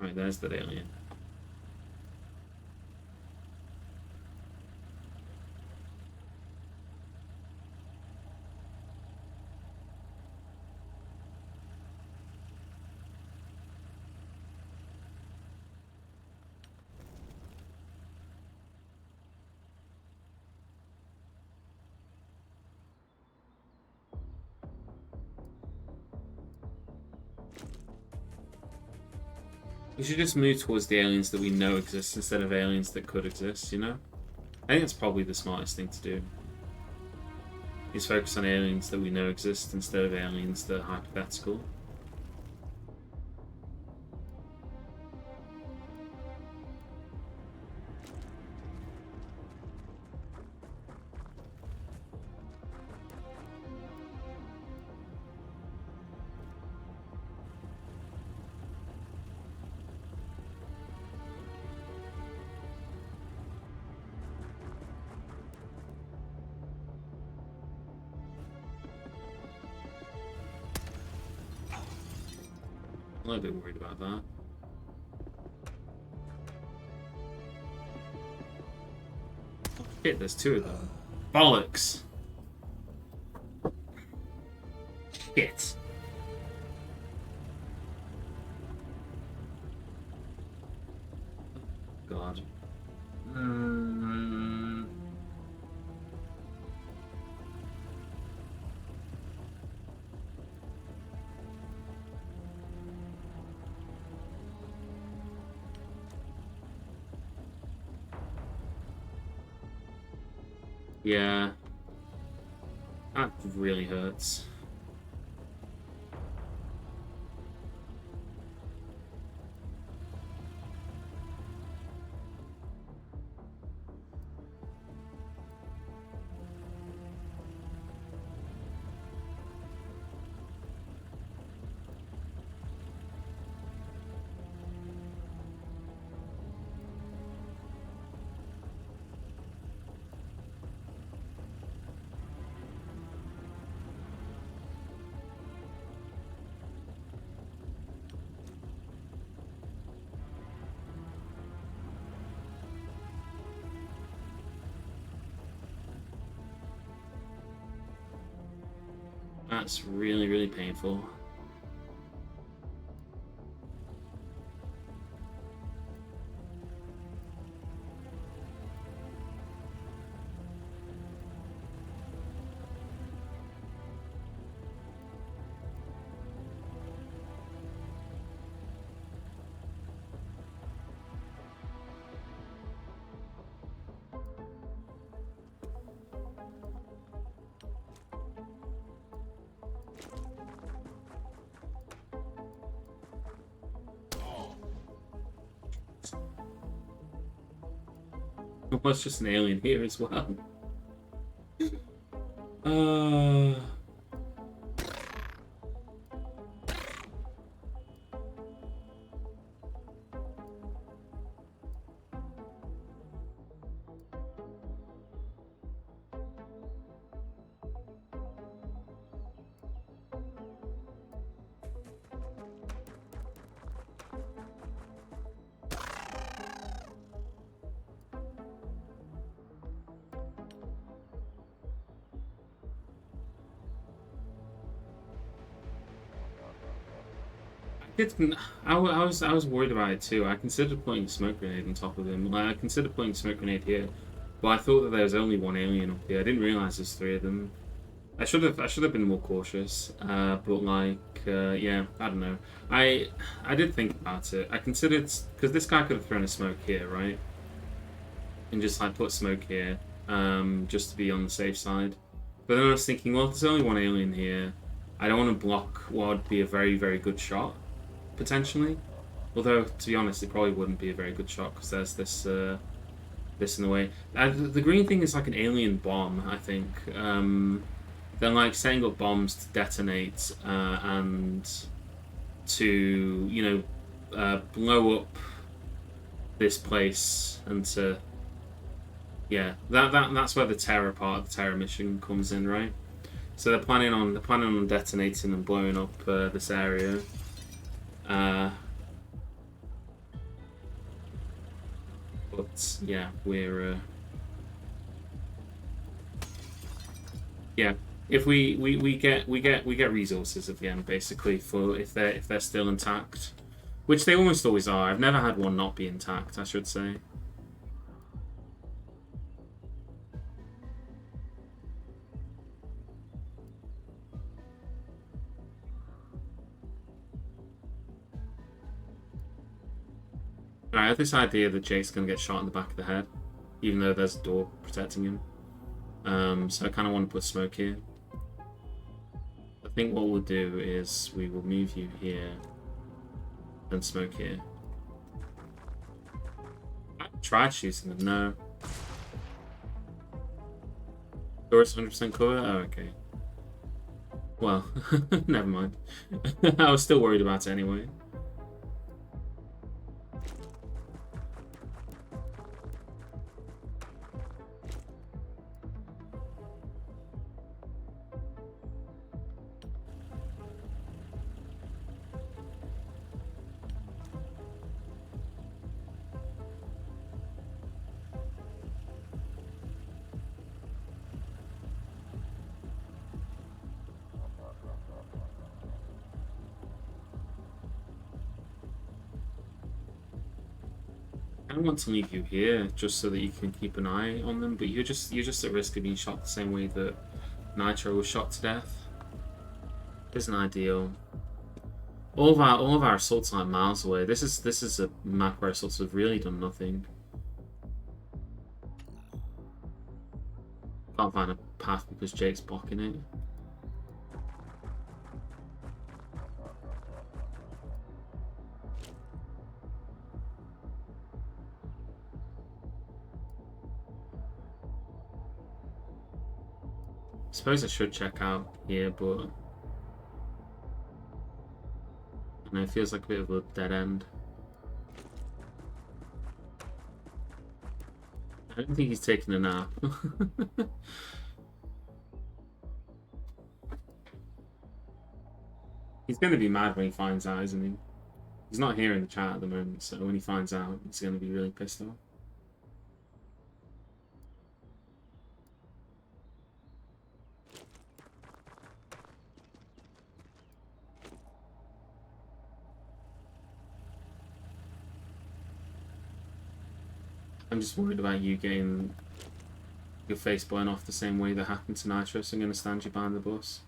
Right, there's that alien. We should just move towards the aliens that we know exist instead of aliens that could exist, you know? I think that's probably the smartest thing to do. Is focus on aliens that we know exist instead of aliens that are hypothetical. I'm a little bit worried about that. Oh, shit, there's two of them. Bollocks! Shit. God. Yeah. That really hurts. That's really, really painful. Almost just an alien here as well. Uh... I was worried about it too. I considered putting a smoke grenade on top of him. Like, I considered putting a smoke grenade here, but I thought that there was only one alien up here. I didn't realize there's three of them. I should have been more cautious. But like, yeah, I don't know. I did think about it. I considered, because this guy could have thrown a smoke here, right? And just like put smoke here, just to be on the safe side. But then I was thinking, well, if there's only one alien here, I don't want to block what would be a very, very good shot, potentially. Although, to be honest, it probably wouldn't be a very good shot because there's this in the way. The green thing is like an alien bomb, I think. They're like setting up bombs to detonate and to, you know, blow up this place and to, yeah, that's where the terror part of the terror mission comes in, right? So they're planning on detonating and blowing up this area. But yeah, we're yeah. If we get resources at the end, basically, for if they're still intact, which they almost always are. I've never had one not be intact, I should say. I have this idea that Jake's gonna get shot in the back of the head, even though there's a door protecting him. So I kind of want to put smoke here. I think what we'll do is we will move you here and smoke here. I tried shooting them, no. Door's 100% cover? Oh, okay. Well, never mind. I was still worried about it anyway. I want to leave you here just so that you can keep an eye on them, but you're just at risk of being shot the same way that Nitro was shot to death. Isn't ideal. All of our assaults are like miles away. This is a map where assaults have really done nothing. Can't find a path because Jake's blocking it. I suppose I should check out here, but I know it feels like a bit of a dead end. I don't think he's taking a nap. He's going to be mad when he finds out, isn't he? He's not here in the chat at the moment, so when he finds out, he's going to be really pissed off. I'm just worried about you getting your face blown off the same way that happened to Nitro, so I'm going to stand you behind the bus.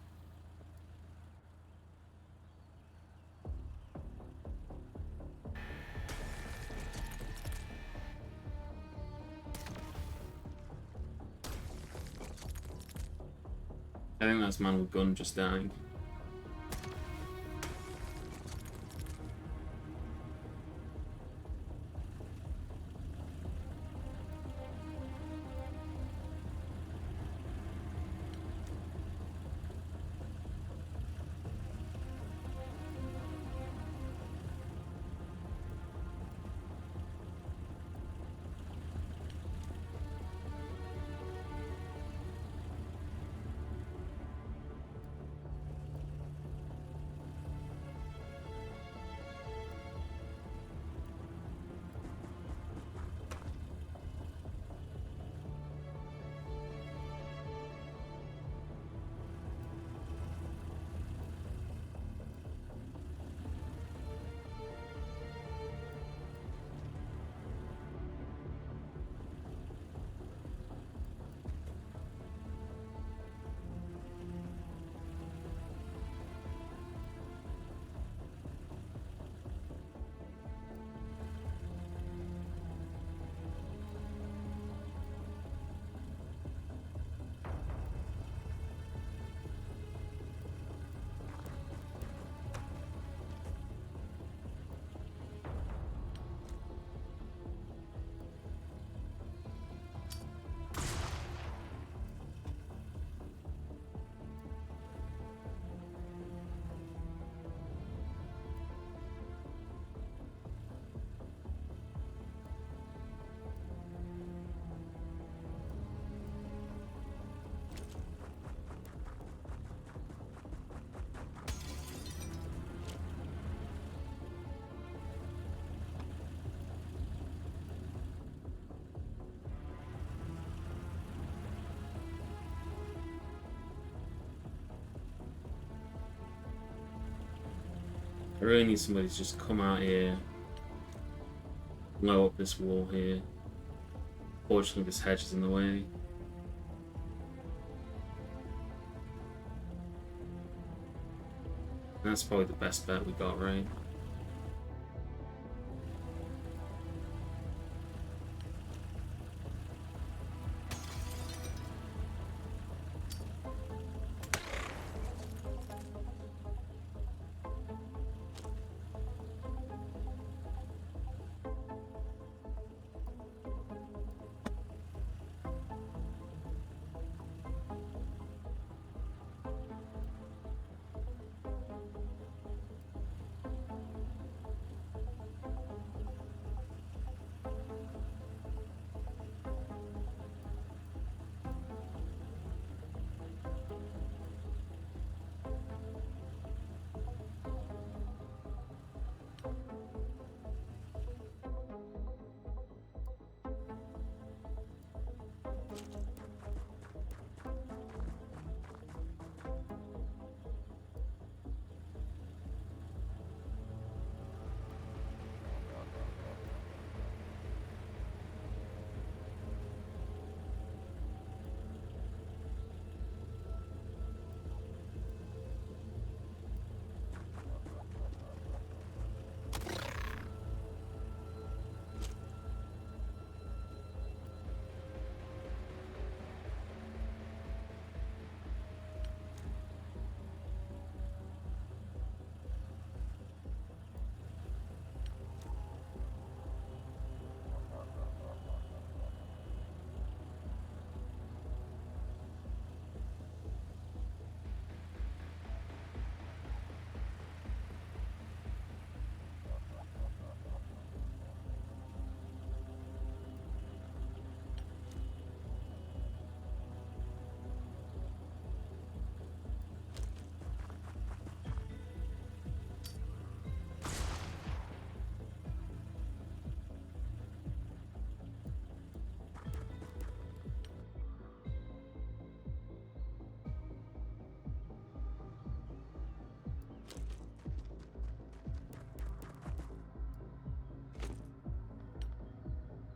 I think that's man with gun just dying. I really need somebody to just come out here, blow up this wall here. Fortunately, this hedge is in the way. That's probably the best bet we got, right?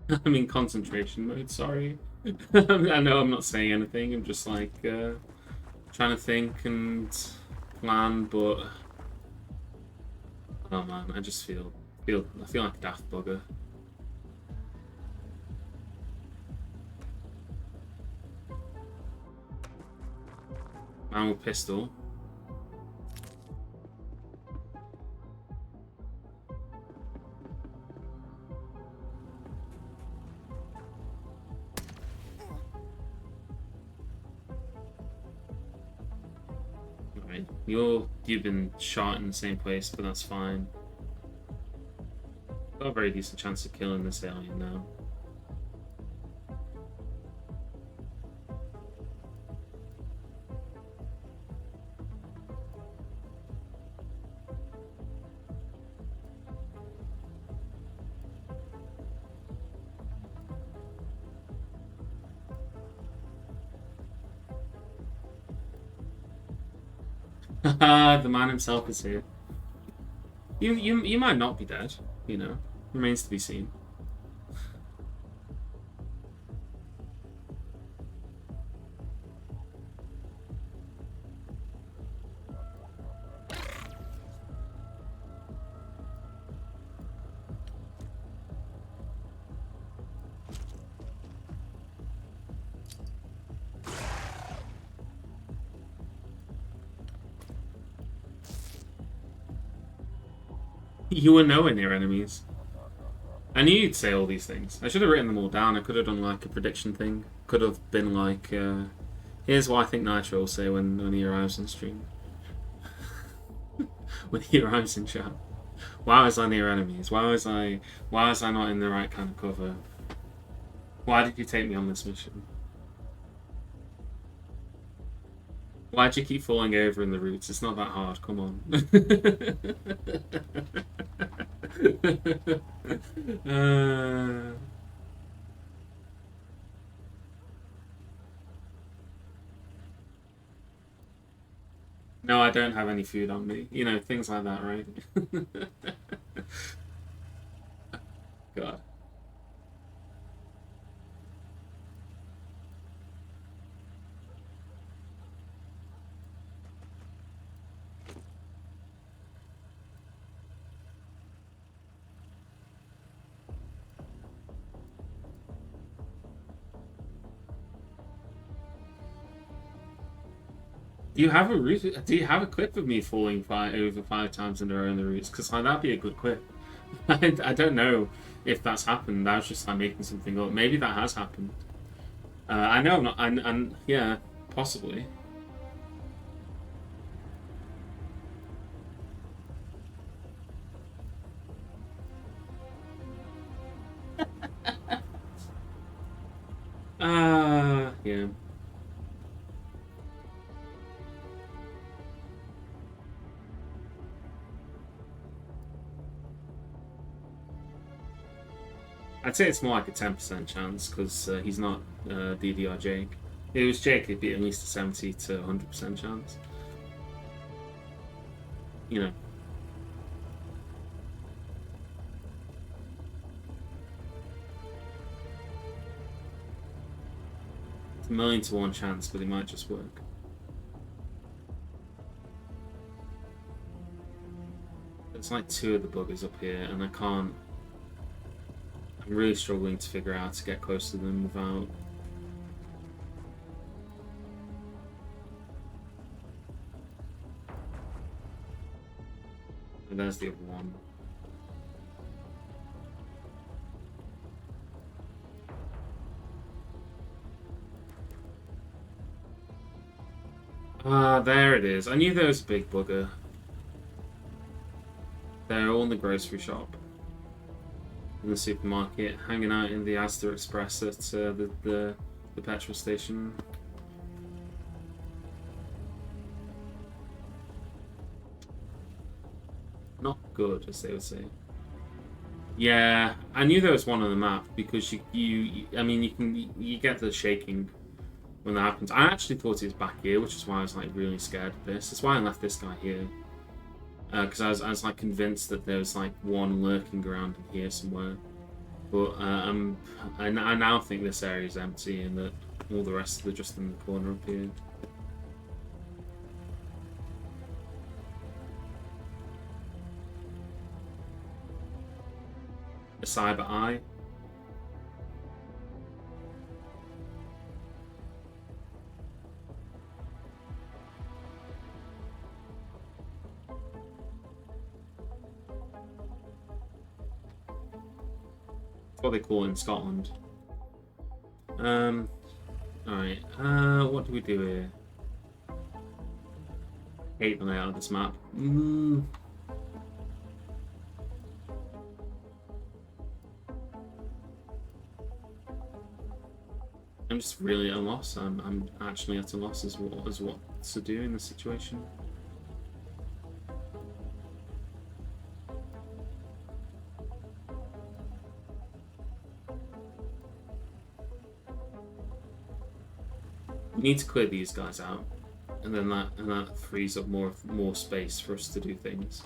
I'm in concentration mode, sorry. I know I'm not saying anything, I'm just like trying to think and plan, but oh man, I just I feel like a daft bugger. Man with pistol. Right, you've been shot in the same place, but that's fine. Got a very decent chance of killing this alien now. The man himself is here. You might not be dead, you know. Remains to be seen. You were nowhere near enemies. I knew you'd say all these things. I should have written them all down. I could have done like a prediction thing. Could have been like, here's what I think Nitro will say when he arrives on stream. When he arrives in chat. Why was I near enemies? Why was I not in the right kind of cover? Why did you take me on this mission? Why'd you keep falling over in the roots? It's not that hard, come on. No, I don't have any food on me. You know, things like that, right? God. Do you have a route? Do you have a clip of me falling over 5 times in a row in the routes? Because like, that'd be a good clip. I don't know if that's happened. I was just like making something up. Maybe that has happened. I know I'm not. And yeah, possibly. Yeah. I'd say it's more like a 10% chance because he's not DDR Jake. If it was Jake, it'd be at least a 70 to 100% chance. You know. It's a 1,000,000 to 1 chance, but it might just work. It's like 2 of the buggers up here, and I can't. I'm really struggling to figure out how to get close to them without. And there's the other one. Ah, there it is. I knew there was a big bugger. They're all in the grocery shop. In the supermarket, hanging out in the Asda Express at the petrol station. Not good, as they would say. Yeah, I knew there was one on the map because I mean, you get the shaking when that happens. I actually thought it was back here, which is why I was like really scared of this. That's why I left this guy here. Because I was like convinced that there was like one lurking around in here somewhere. But I now think this area is empty and that all the rest are just in the corner up here. A cyber eye. That's what they call it in Scotland. Alright, what do we do here? Hate the layout of this map. I'm just really at a loss. I'm actually at a loss as what to do in this situation. We need to clear these guys out, and then that frees up more space for us to do things.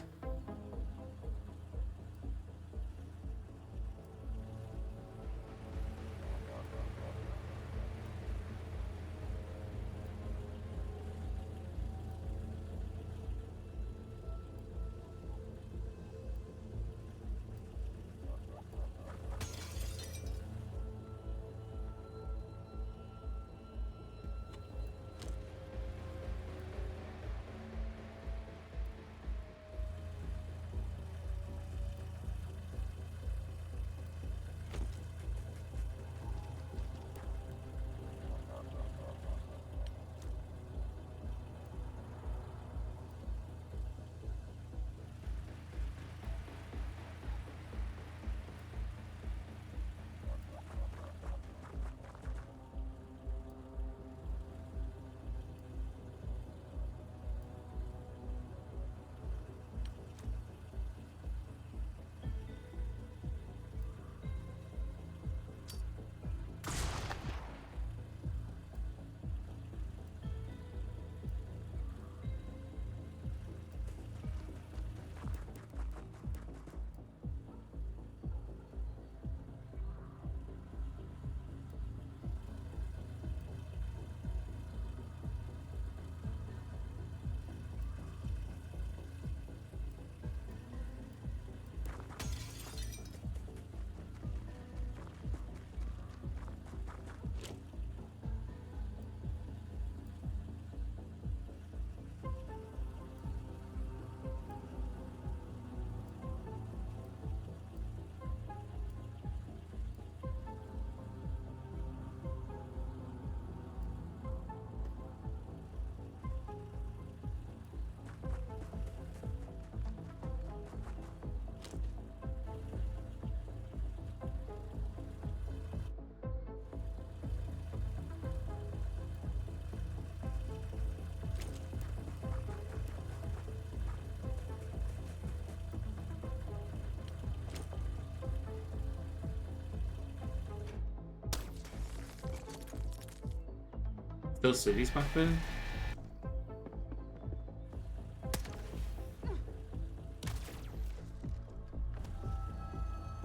Still cities back there?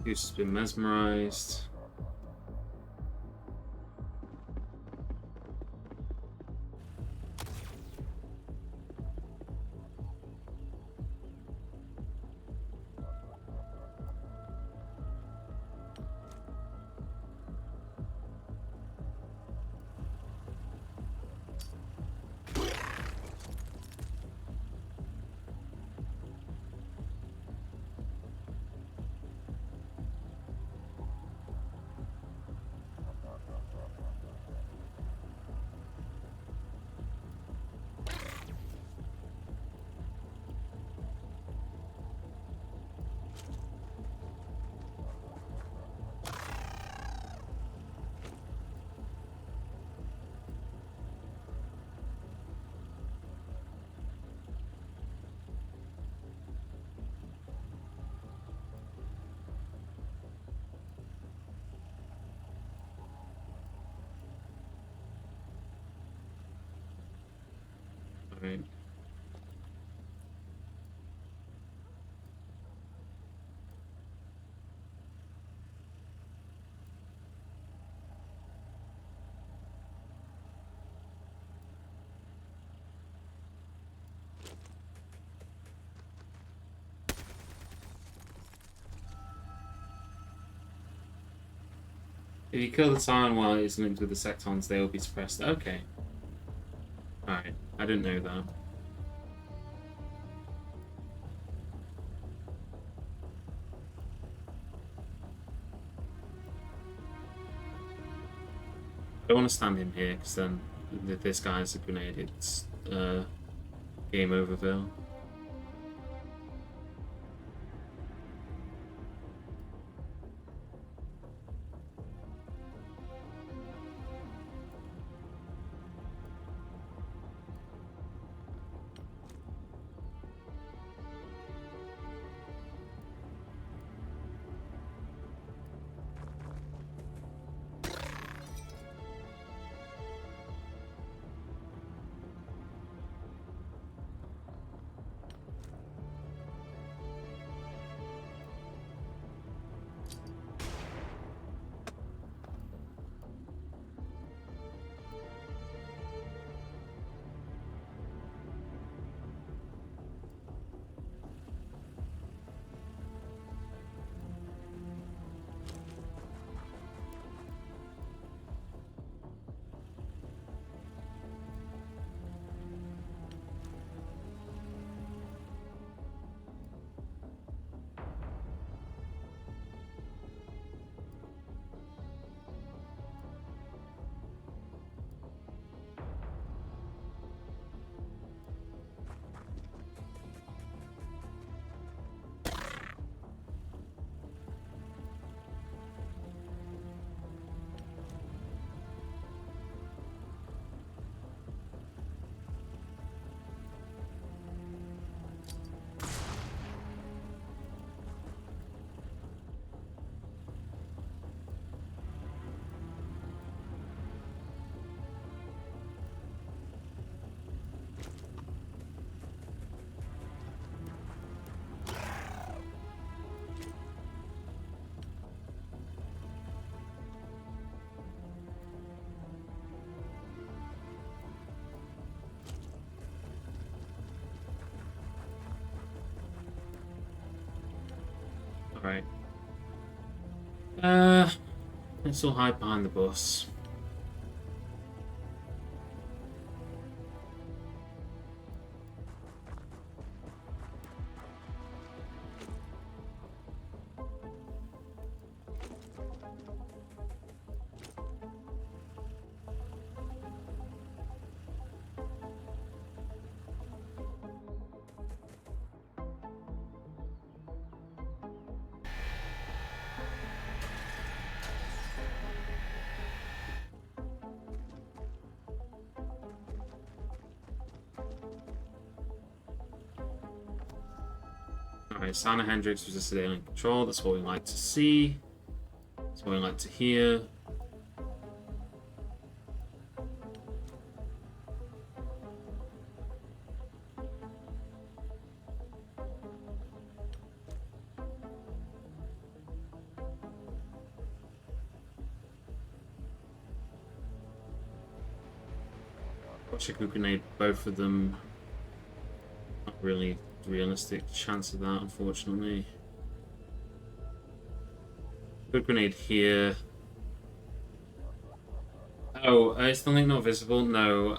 He's just been mesmerized. Right. If you kill the Titan while it's linked with the Sectons, they will be suppressed. Okay. Alright, I didn't know that. I don't want to stand in here, because then if this guy's a grenade, it's game overville. Alright. Let's all hide behind the bus. Alright, Sana Hendricks resisted alien control. That's what we like to see. That's what we like to hear. Wish I could grenade both of them. Not really realistic chance of that, unfortunately. Good grenade here. Oh, is the link not visible? No.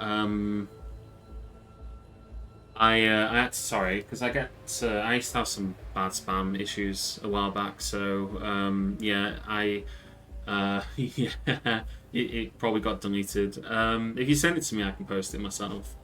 I had to, sorry, because I used to have some bad spam issues a while back, so yeah, yeah, it probably got deleted. If you send it to me, I can post it myself.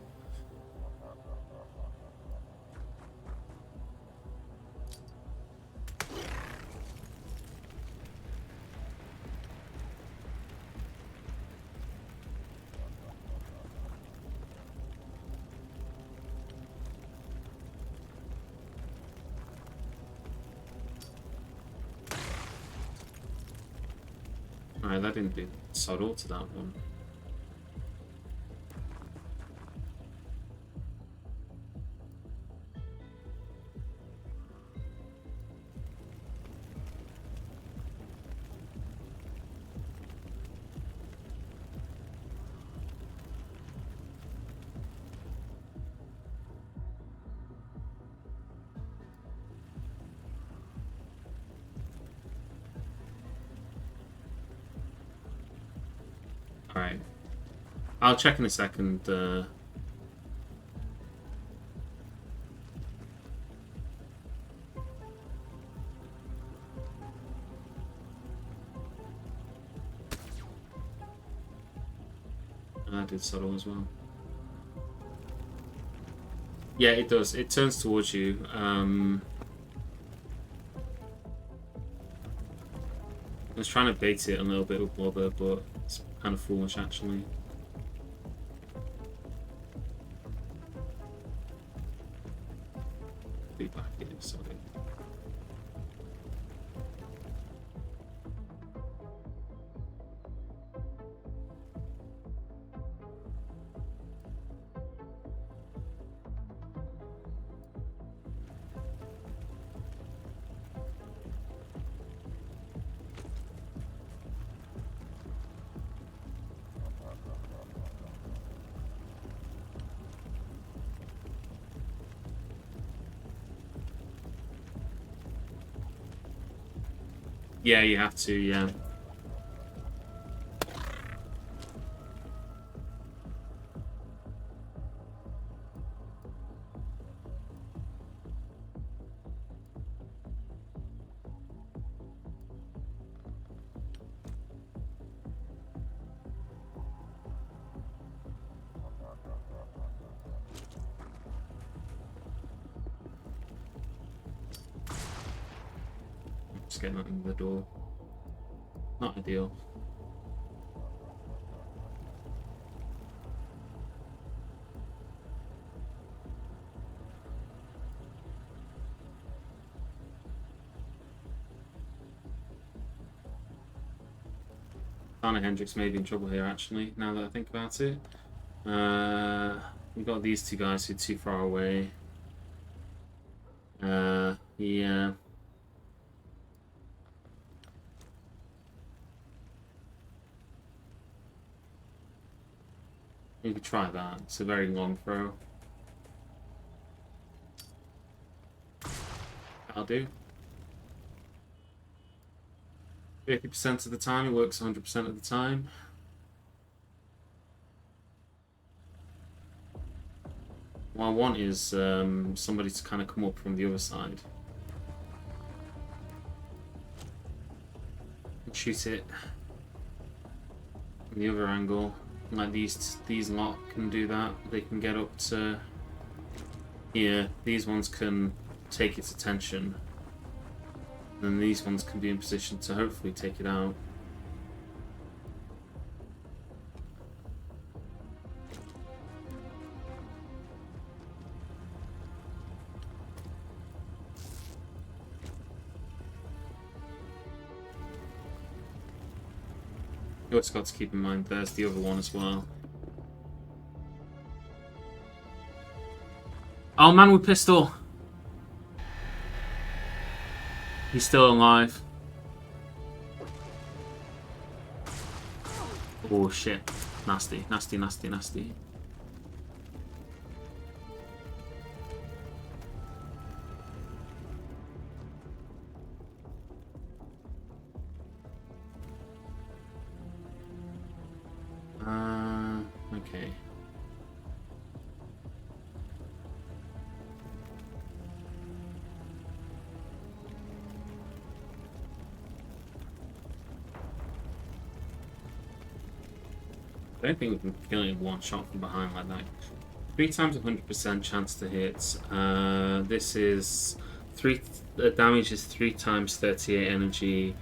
Alright, that didn't do subtle to that one. Alright. I'll check in a second. I did subtle as well. Yeah, it does. It turns towards you. I was trying to bait it a little bit with blubber, but it's kind of foolish actually. Be back here, sorry. Yeah, you have to, yeah. Just getting under the door. Not ideal. Dana Hendricks may be in trouble here actually, now that I think about it. We've got these two guys who are too far away. Yeah. You could try that. It's a very long throw. That'll do. 50% of the time, it works 100% of the time. What I want is somebody to kind of come up from the other side. And shoot it from the other angle. Like these lot can do that. They can get up to here. These ones can take its attention. And then these ones can be in position to hopefully take it out. You also got to keep in mind there's the other one as well. Oh, man with pistol! He's still alive. Oh shit. Nasty, nasty, nasty, nasty. Okay. I don't think we can kill him one shot from behind like that. 3 times 100% chance to hit. This is damage is 3 times 38 energy,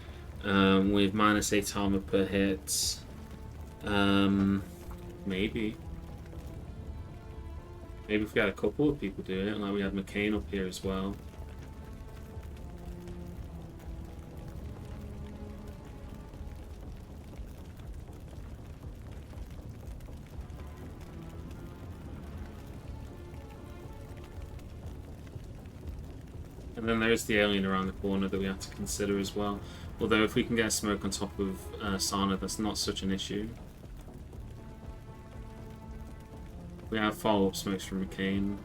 with -8 armor per hit. Maybe if we had a couple of people do it, like we had McCain up here as well. And then there's the alien around the corner that we have to consider as well. Although if we can get a smoke on top of Sana, that's not such an issue. We have follow-up smokes from McCain.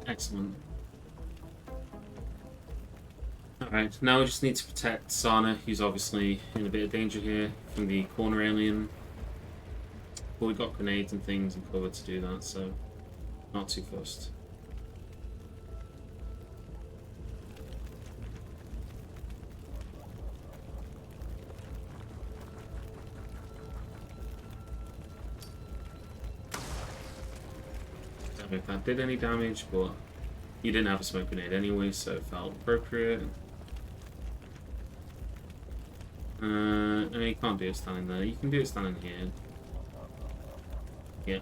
Excellent. Alright, now we just need to protect Sana, who's obviously in a bit of danger here from the corner alien. But we've got grenades and things and cover to do that, so not too fussed. Don't know if that did any damage, but you didn't have a smoke grenade anyway, so it felt appropriate. No, you can't do it standing there. You can do it standing here. Yeah.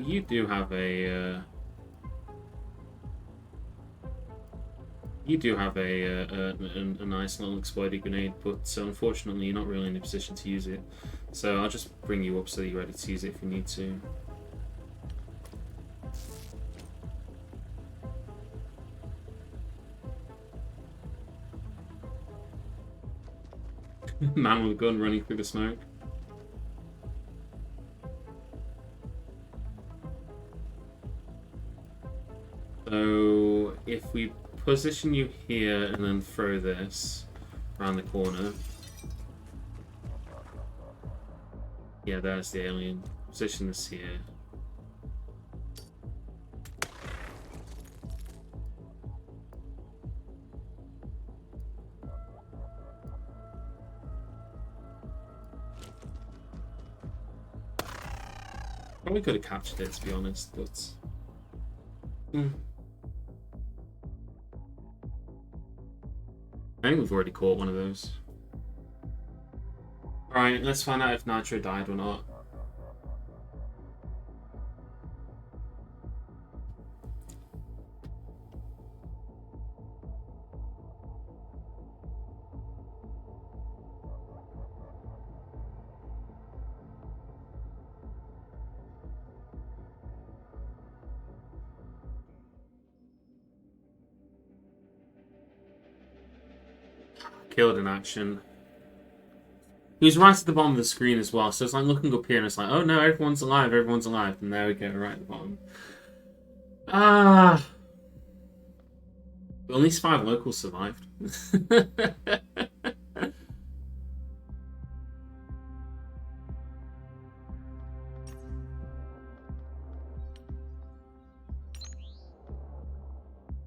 You do have a a nice little exploded grenade, but unfortunately you're not really in a position to use it. So I'll just bring you up so that you're ready to use it if you need to. Man with a gun running through the smoke. So if we position you here and then throw this around the corner. Yeah, there's the alien. Position this here. Probably could have captured it, to be honest, but... I think we've already caught one of those. Alright, let's find out if Nitro died or not. Killed in action. He was right at the bottom of the screen as well, so it's like looking up here and it's like, oh no, everyone's alive, everyone's alive. And there we go, right at the bottom. Ah. But at least 5 locals survived.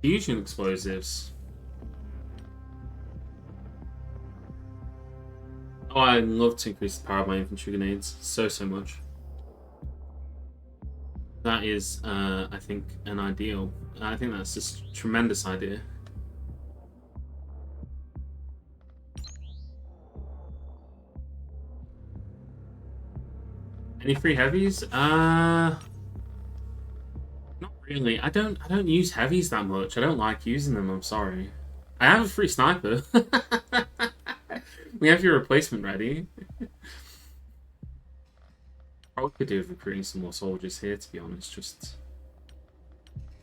Fusion explosives. Oh, I'd love to increase the power of my infantry grenades so much. That is, I think, an ideal. I think that's just a tremendous idea. Any free heavies? Not really. I don't use heavies that much. I don't like using them, I'm sorry. I have a free sniper. We have your replacement ready. Probably could do with recruiting some more soldiers here, to be honest, just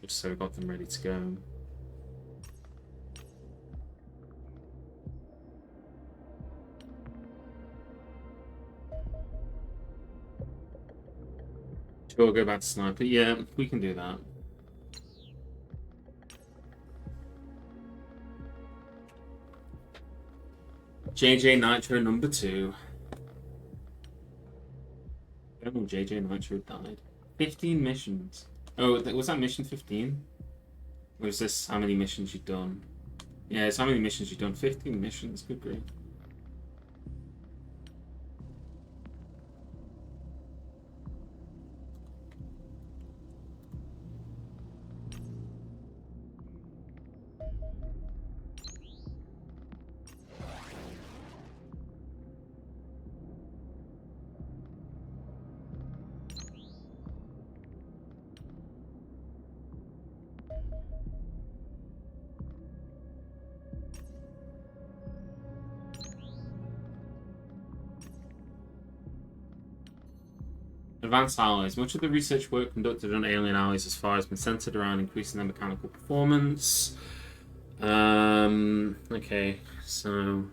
so we got them ready to go. Sure, go back to sniper. Yeah, we can do that. JJ Nitro number 2. When JJ Nitro died. 15 missions. Oh, was that mission 15? Or is this how many missions you've done? Yeah, it's how many missions you've done. 15 missions. Good grief. Advanced alloys. Much of the research work conducted on alien alloys as far has been centered around increasing their mechanical performance. Okay, so...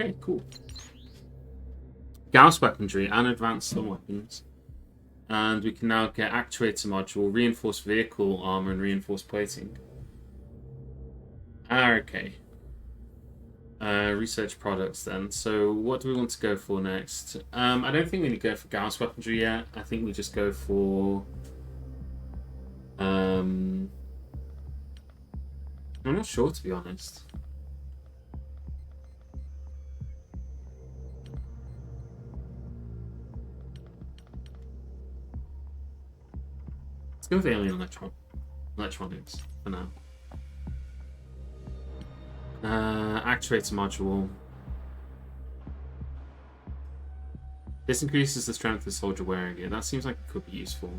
Okay, cool. Gauss weaponry and advanced stun weapons. And we can now get actuator module, reinforced vehicle armor, and reinforced plating. Okay. Research products then. So what do we want to go for next? I don't think we need to go for Gauss weaponry yet. I think we just go for... I'm not sure, to be honest. Let's go with alien electronics for now. Actuator module. This increases the strength of the soldier wearing it. That seems like it could be useful.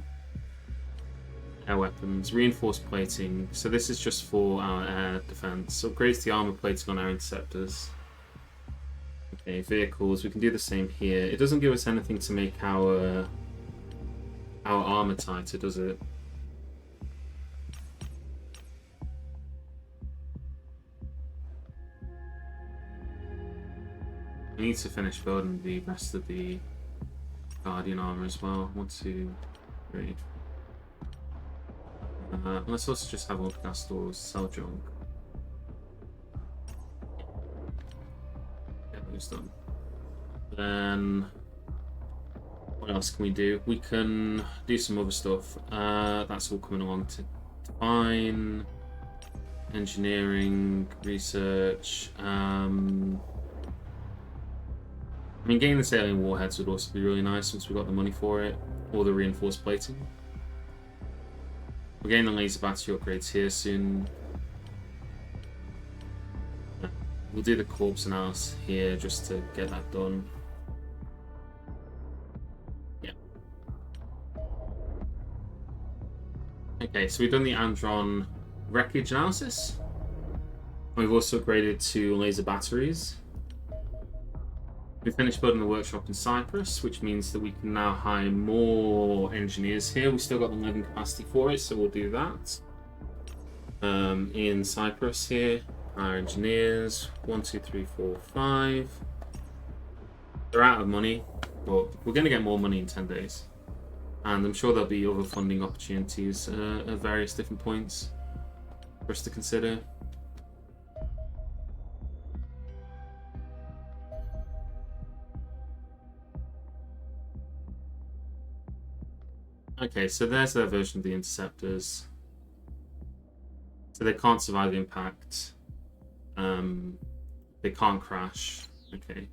Air weapons, reinforced plating. So this is just for our air defense. Upgrades the armor plating on our interceptors. Okay, vehicles. We can do the same here. It doesn't give us anything to make our armor tighter, does it? I need to finish building the rest of the Guardian armor as well. 1, 2, 3. Let's also just have a look at our stores, sell junk. Get those done. Then, what else can we do? We can do some other stuff. That's all coming along to define, engineering, research. I mean, getting this alien warheads would also be really nice once we got the money for it, or the reinforced plating. We're getting the laser battery upgrades here soon. We'll do the corpse analysis here just to get that done. Yeah. Okay, so we've done the Andron wreckage analysis. We've also upgraded to laser batteries. We finished building the workshop in Cyprus, which means that we can now hire more engineers here. We've still got the living capacity for it, so we'll do that. In Cyprus here, hire engineers. 1, 2, 3, 4, 5. They're out of money, but we're going to get more money in 10 days. And I'm sure there'll be other funding opportunities at various different points for us to consider. Okay, so there's their version of the interceptors. So they can't survive the impact. They can't crash. Okay.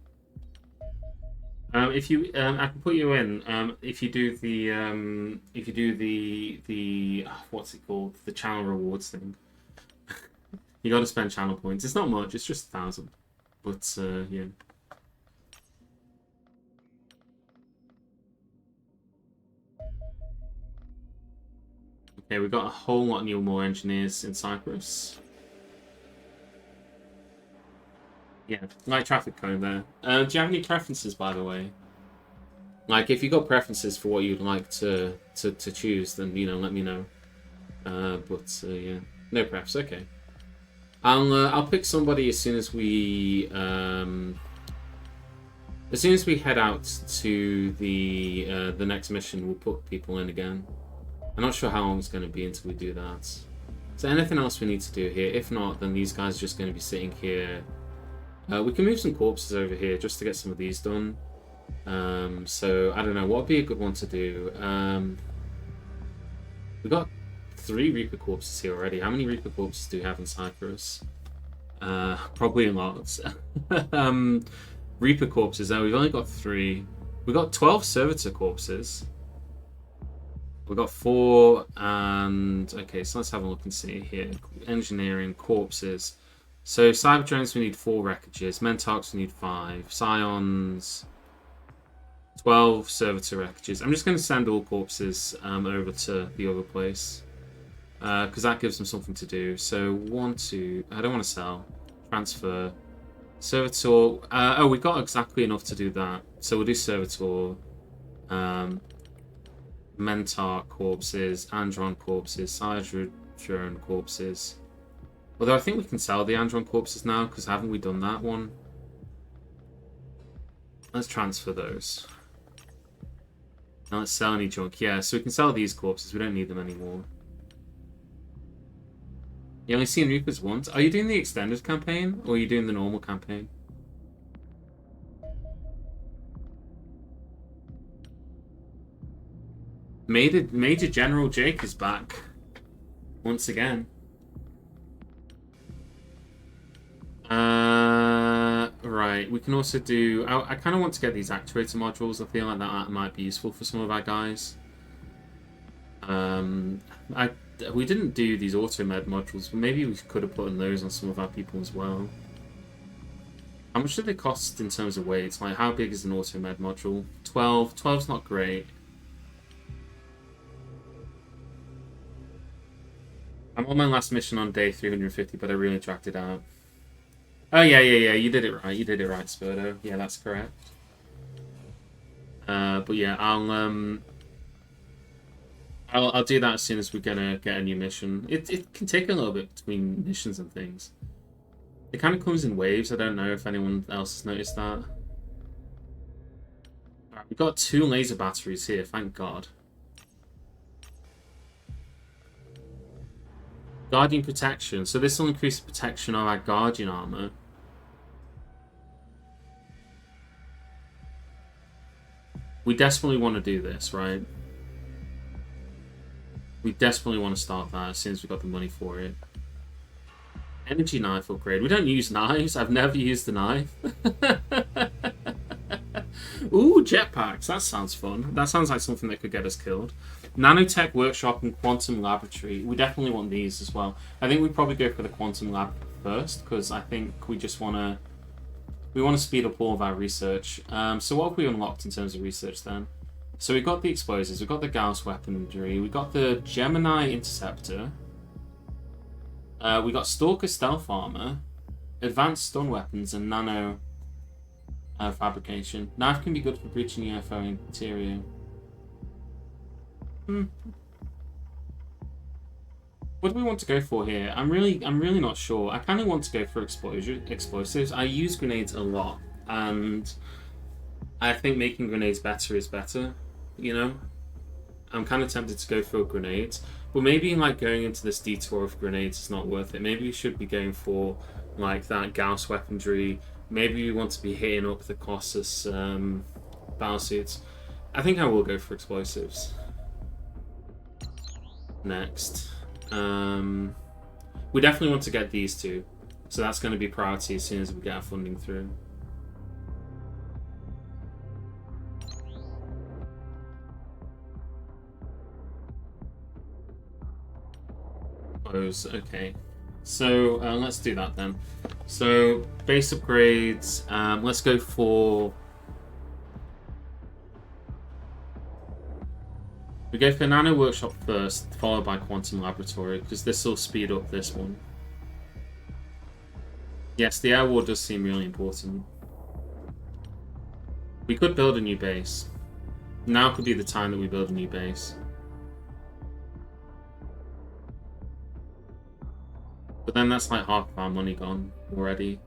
If you, I can put you in. If you do the what's it called? The channel rewards thing. You got to spend channel points. It's not much. It's just 1,000. But yeah. Okay, we've got a whole lot more engineers in Cyprus. Yeah, light traffic cone there. Do you have any preferences, by the way? Like, if you've got preferences for what you'd like to choose, then, you know, let me know. Yeah, no prefs, okay. I'll pick somebody as soon as we head out to the next mission. We'll put people in again. I'm not sure how long it's going to be until we do that. Is there anything else we need to do here? If not, then these guys are just going to be sitting here. We can move some corpses over here just to get some of these done. So I don't know what would be a good one to do. We got 3 Reaper corpses here already. How many Reaper corpses do we have in Cyprus? Probably a lot. Reaper corpses. We've only got 3. We got 12 Servitor corpses. We got 4, and okay. So let's have a look and see here. Engineering corpses. So Cybertrons we need 4 wreckages. Mentarchs we need 5. Scions. 12 Servitor wreckages. I'm just going to send all corpses over to the other place. Because that gives them something to do. So 1, 2... I don't want to sell. Transfer. Servitor... oh, we got exactly enough to do that. So we'll do Servitor. Mentarch corpses. Andron corpses. Sidron corpses. Although I think we can sell the Andron corpses now. Because haven't we done that one? Let's transfer those. Now let's sell any junk. Yeah, so we can sell these corpses. We don't need them anymore. You only seen Reapers once. Are you doing the extended campaign or are you doing the normal campaign? Major General Jake is back once again. Right. We can also do. I kind of want to get these actuator modules. I feel like that might be useful for some of our guys. We didn't do these automed modules, but maybe we could have put in those on some of our people as well. How much do they cost in terms of weight? Like, how big is an automed module? 12. 12's not great. I'm on my last mission on day 350, but I really dragged it out. Oh, yeah. You did it right. You did it right, Spurdo. Yeah, that's correct. But yeah, I'll do that as soon as we're gonna get a new mission. It can take a little bit between missions and things. It kind of comes in waves. I don't know if anyone else has noticed that. Alright, we've got 2 laser batteries here, thank God. Guardian protection. So this will increase the protection of our Guardian armor. We desperately want to do this, right? We desperately want to start that as soon as we got the money for it. Energy knife upgrade. We don't use knives. I've never used a knife. Ooh, jetpacks. That sounds fun. That sounds like something that could get us killed. Nanotech workshop and quantum laboratory. We definitely want these as well. I think we'd probably go for the quantum lab first because I think we just want to... We want to speed up all of our research. So what have we unlocked in terms of research then? So we got the explosives, we got the Gauss weaponry, we got the Gemini interceptor, we got Stalker stealth armor, advanced stun weapons, and nano fabrication. Knife can be good for breaching UFO interior. What do we want to go for here? I'm really not sure. I kind of want to go for explosives. I use grenades a lot, and I think making grenades better is better. You know, I'm kind of tempted to go for grenades, but maybe like going into this detour of grenades is not worth it. Maybe we should be going for like that Gauss weaponry. Maybe we want to be hitting up the Colossus battlesuits. I think I will go for explosives next. We definitely want to get these 2, so that's going to be priority as soon as we get our funding through. Okay, so let's do that then. So base upgrades, let's go for... We go for Nano Workshop first, followed by Quantum Laboratory, because this will speed up this one. Yes, the air war does seem really important. We could build a new base. Now could be the time that we build a new base. But then that's like half of our money gone already.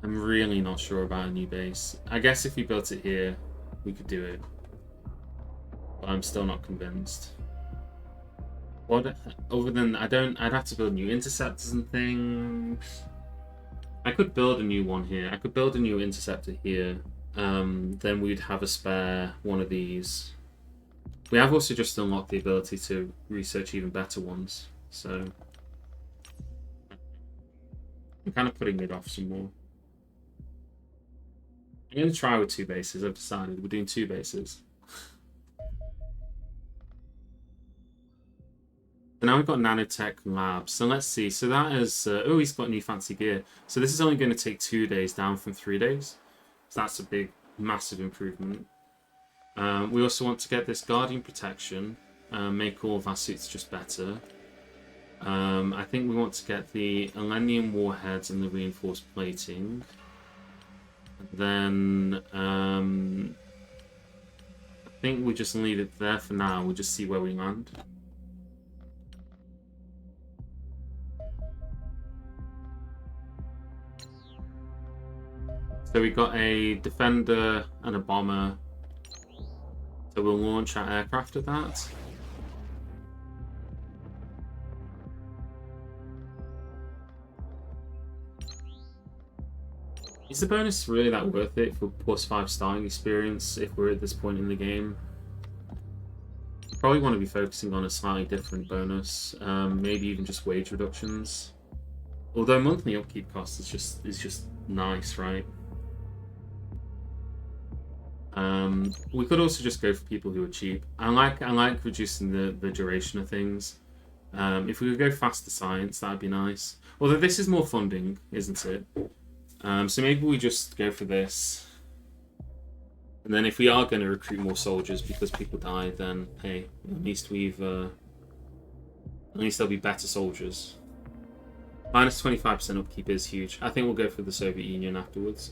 I'm really not sure about a new base. I guess if we built it here, we could do it. But I'm still not convinced. What other than I'd have to build new interceptors and things. I could build a new one here. I could build a new interceptor here. Then we'd have a spare one of these. We have also just unlocked the ability to research even better ones. So I'm kind of putting it off some more. I'm going to try with 2 bases. I've decided we're doing 2 bases. So now we've got Nanotech Labs. So let's see. So that is... oh, he's got new fancy gear. So this is only going to take 2 days down from 3 days. So that's a big, massive improvement. We also want to get this Guardian Protection. Make all of our suits just better. I think we want to get the Elenium Warheads and the Reinforced Plating. And then... I think we just leave it there for now. We'll just see where we land. So we got a Defender and a Bomber. So we'll launch our aircraft at that. Is the bonus really that worth it for +5 starting experience if we're at this point in the game? Probably want to be focusing on a slightly different bonus. Maybe even just wage reductions. Although monthly upkeep cost is just nice, right? We could also just go for people who are cheap. I like reducing the duration of things. If we could go faster science, that'd be nice. Although this is more funding, isn't it? So maybe we just go for this. And then if we are going to recruit more soldiers because people die, then hey, at least there'll be better soldiers. Minus 25% upkeep is huge. I think we'll go for the Soviet Union afterwards.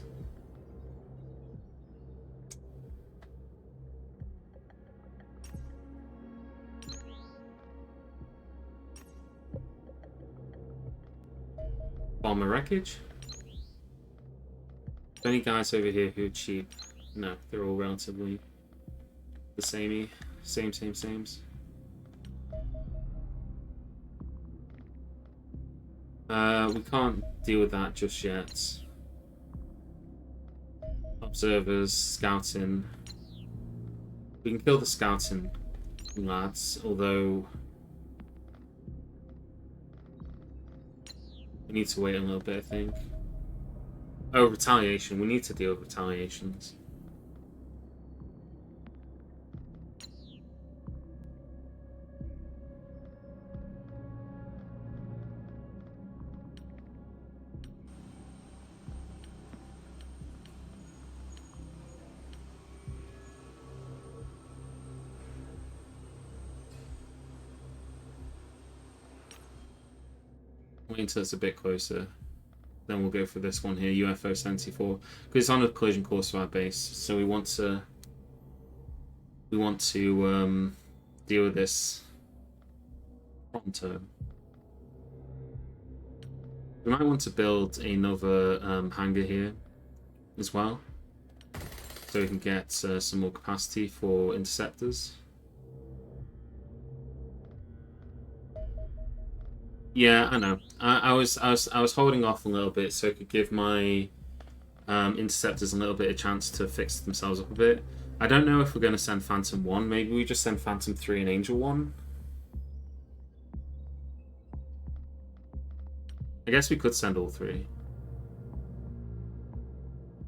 Bomber wreckage. Any guys over here who are cheap? No, they're all relatively the samey. Sames. We can't deal with that just yet. Observers, scouting. We can kill the scouting lads, although we need to wait a little bit, I think. Oh, retaliation. We need to deal with retaliations. Wait until it's a bit closer. Then we'll go for this one here, UFO 74, because it's on a collision course to our base. So we want to deal with this pronto. We might want to build another hangar here as well, so we can get some more capacity for interceptors. Yeah, I know. I was holding off a little bit so I could give my interceptors a little bit of chance to fix themselves up a bit. I don't know if we're going to send Phantom 1. Maybe we just send Phantom 3 and Angel 1. I guess we could send all 3.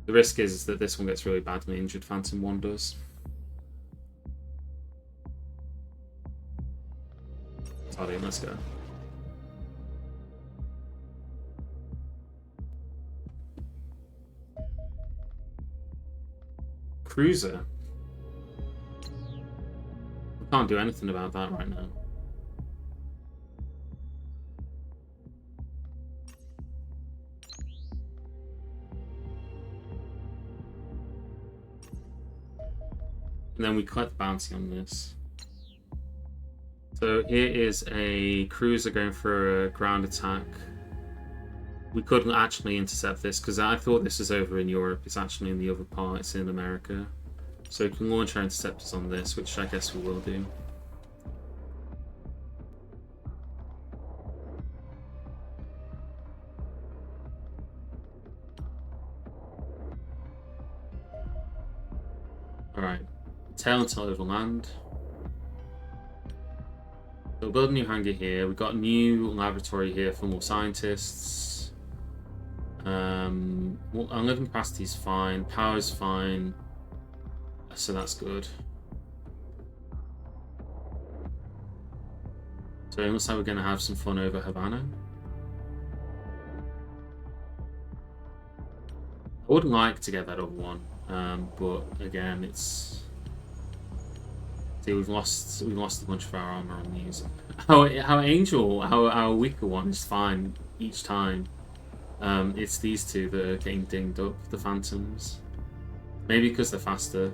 The risk is that this one gets really badly injured. Phantom 1 does. Sorry, let's go. Cruiser. We can't do anything about that right now. And then we collect the bounty on this. So here is a cruiser going for a ground attack. We couldn't actually intercept this because I thought this was over in Europe. It's actually in the other part. It's in America. So we can launch our interceptors on this, which I guess we will do. Alright. Tail until overland. So we'll build a new hangar here. We've got a new laboratory here for more scientists. Well, our living capacity is fine. Power's fine. So that's good. So it looks like we're going to have some fun over Havana. I would like to get that other one, but again, it's... See, we've lost a bunch of our armor on these. Our Angel, our weaker one, is fine each time. It's these two that are getting dinged up, the Phantoms. Maybe because they're faster.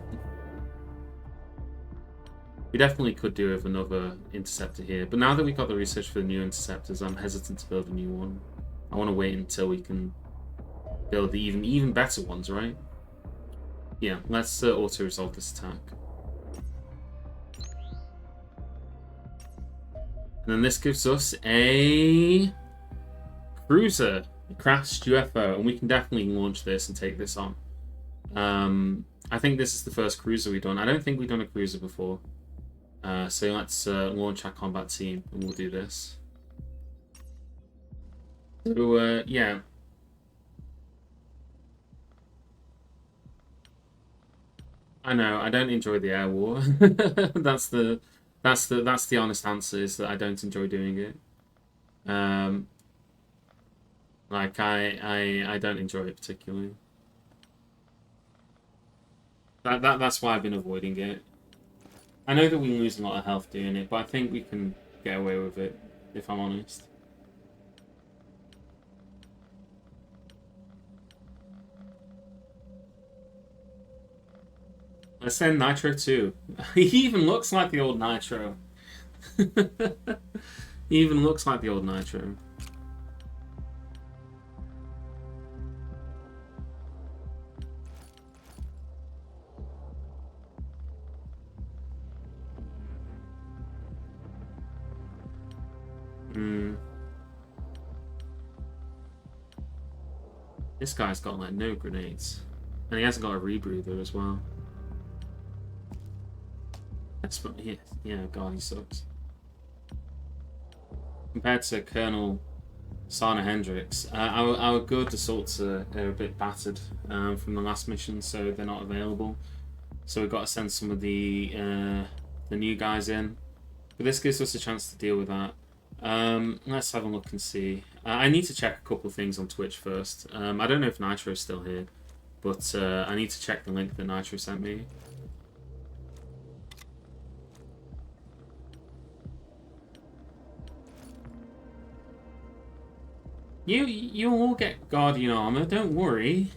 We definitely could do with another interceptor here, but now that we've got the research for the new interceptors, I'm hesitant to build a new one. I want to wait until we can build the even better ones, right? Yeah, let's auto-resolve this attack. And then this gives us a cruiser, a crashed UFO, and we can definitely launch this and take this on. I think this is the first cruiser we've done. I don't think we've done a cruiser before. So let's launch our combat team and we'll do this. So yeah. I know, I don't enjoy the air war. that's the honest answer, is that I don't enjoy doing it. Like I don't enjoy it particularly. That's why I've been avoiding it. I know that we lose a lot of health doing it, but I think we can get away with it, if I'm honest. Let's send Nitro too. He even looks like the old Nitro. He even looks like the old Nitro. This guy's got like no grenades. And he hasn't got a rebreather as well. That's yeah, God, he sucks. Compared to Colonel Sana Hendricks, our good assaults are a bit battered from the last mission, so they're not available. So we've got to send some of the new guys in. But this gives us a chance to deal with that. Let's have a look and see. I need to check a couple of things on Twitch first. I don't know if Nitro's still here, but I need to check the link that Nitro sent me. You'll all get Guardian armor, don't worry.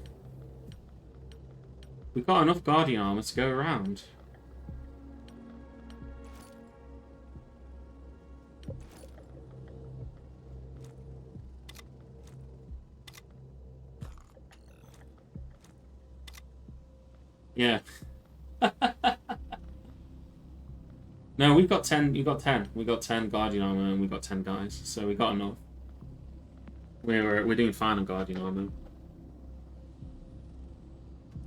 We've got enough Guardian armor to go around. Yeah. No, we've got 10. You've got 10. We got 10 Guardian armor and we got 10 guys, so we got enough. We're doing fine on Guardian armor.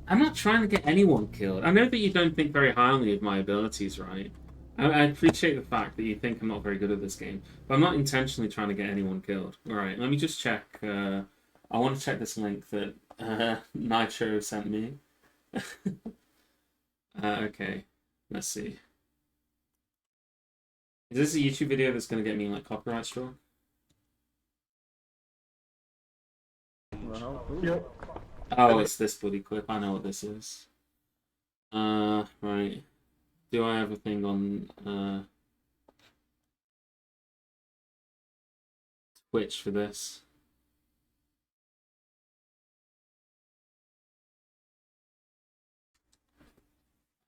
I'm not trying to get anyone killed. I know that you don't think very highly of my abilities, right? I appreciate the fact that you think I'm not very good at this game, but I'm not intentionally trying to get anyone killed. All right, let me just check. I want to check this link that Nitro sent me. Okay, let's see. Is this a YouTube video that's going to get me like copyright struck? Yep. Oh, it's this bloody clip. I know what this is. Right. Do I have a thing on Twitch for this?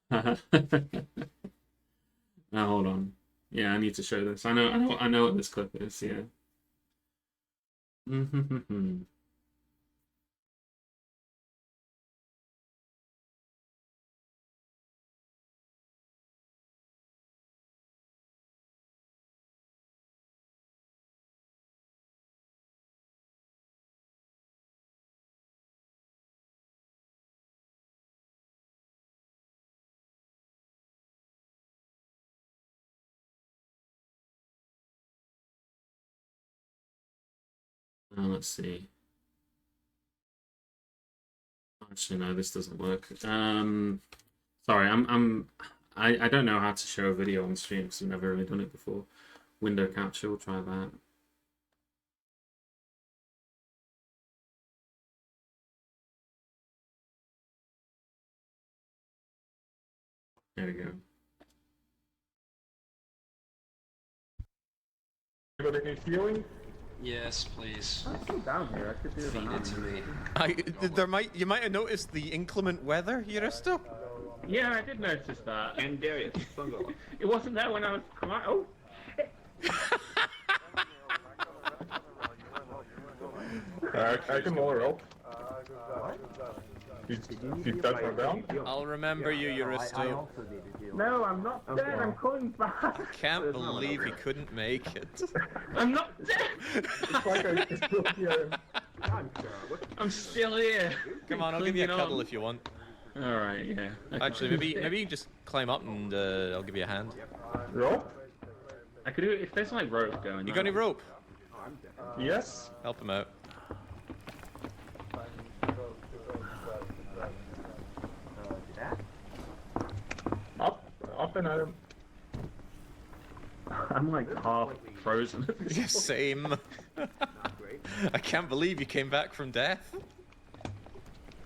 Now hold on. Yeah, I need to show this. I know what this clip is. Yeah. Let's see. Actually, no, this doesn't work. Sorry, I don't know how to show a video on stream because I've never really done it before. Window capture, we'll try that. There we go. You got any feeling? Yes, please. I'm down here. I could do Feed it to me. You might have noticed the inclement weather, Euristo. Yeah, I did notice that. And Darius, It wasn't there when I was coming. Oh. I can lower up. He's dead from down. I'll remember you, Euristo. No, I'm not dead. I'm coming back. I can't believe he couldn't make it. I'm not dead. It's like I can still hear him. I'm still here. Come on, I'll give you a cuddle if you want. All right, yeah. Okay. Actually, maybe you can just climb up and I'll give you a hand. Rope? I could do it if there's like rope going. You got any rope? Yes. Help him out. Up and at him. I'm like half frozen. Yeah, same. I can't believe you came back from death.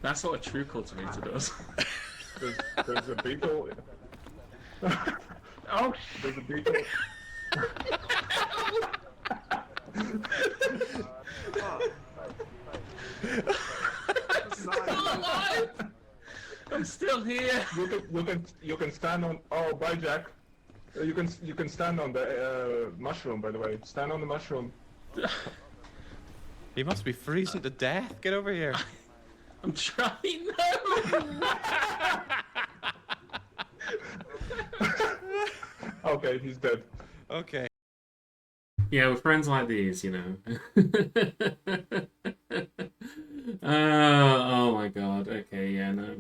That's what a true cultivator does. There's a beetle. Oh, There's a beetle. I'm still here. You can stand on. Oh, bye, Jack. You can stand on the mushroom. By the way, stand on the mushroom. He must be freezing to death. Get over here. I'm trying. No. Okay, he's dead. Okay. Yeah, with friends like these, you know. Oh my god. Okay, yeah, no.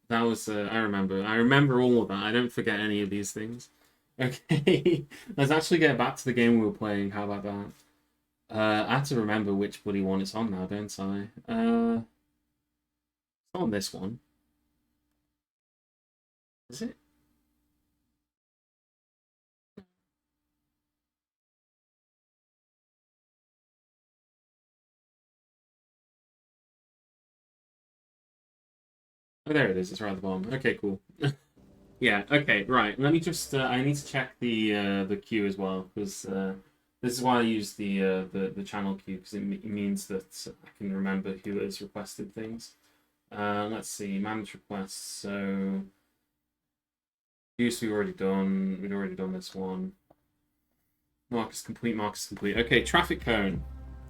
That was, I remember all of that. I don't forget any of these things. Okay, let's actually get back to the game we were playing. How about that? I have to remember which bloody one it's on now, don't I? It's not on this one. Is it? Oh, there it is. It's right at the bottom. Okay, cool. Yeah. Okay. Right. Let me just. I need to check the queue as well because this is why I use the channel queue because it means that I can remember who has requested things. Let's see. Manage requests. So use we've already done. We'd already done this one. Marcus complete. Marcus complete. Okay. Traffic cone.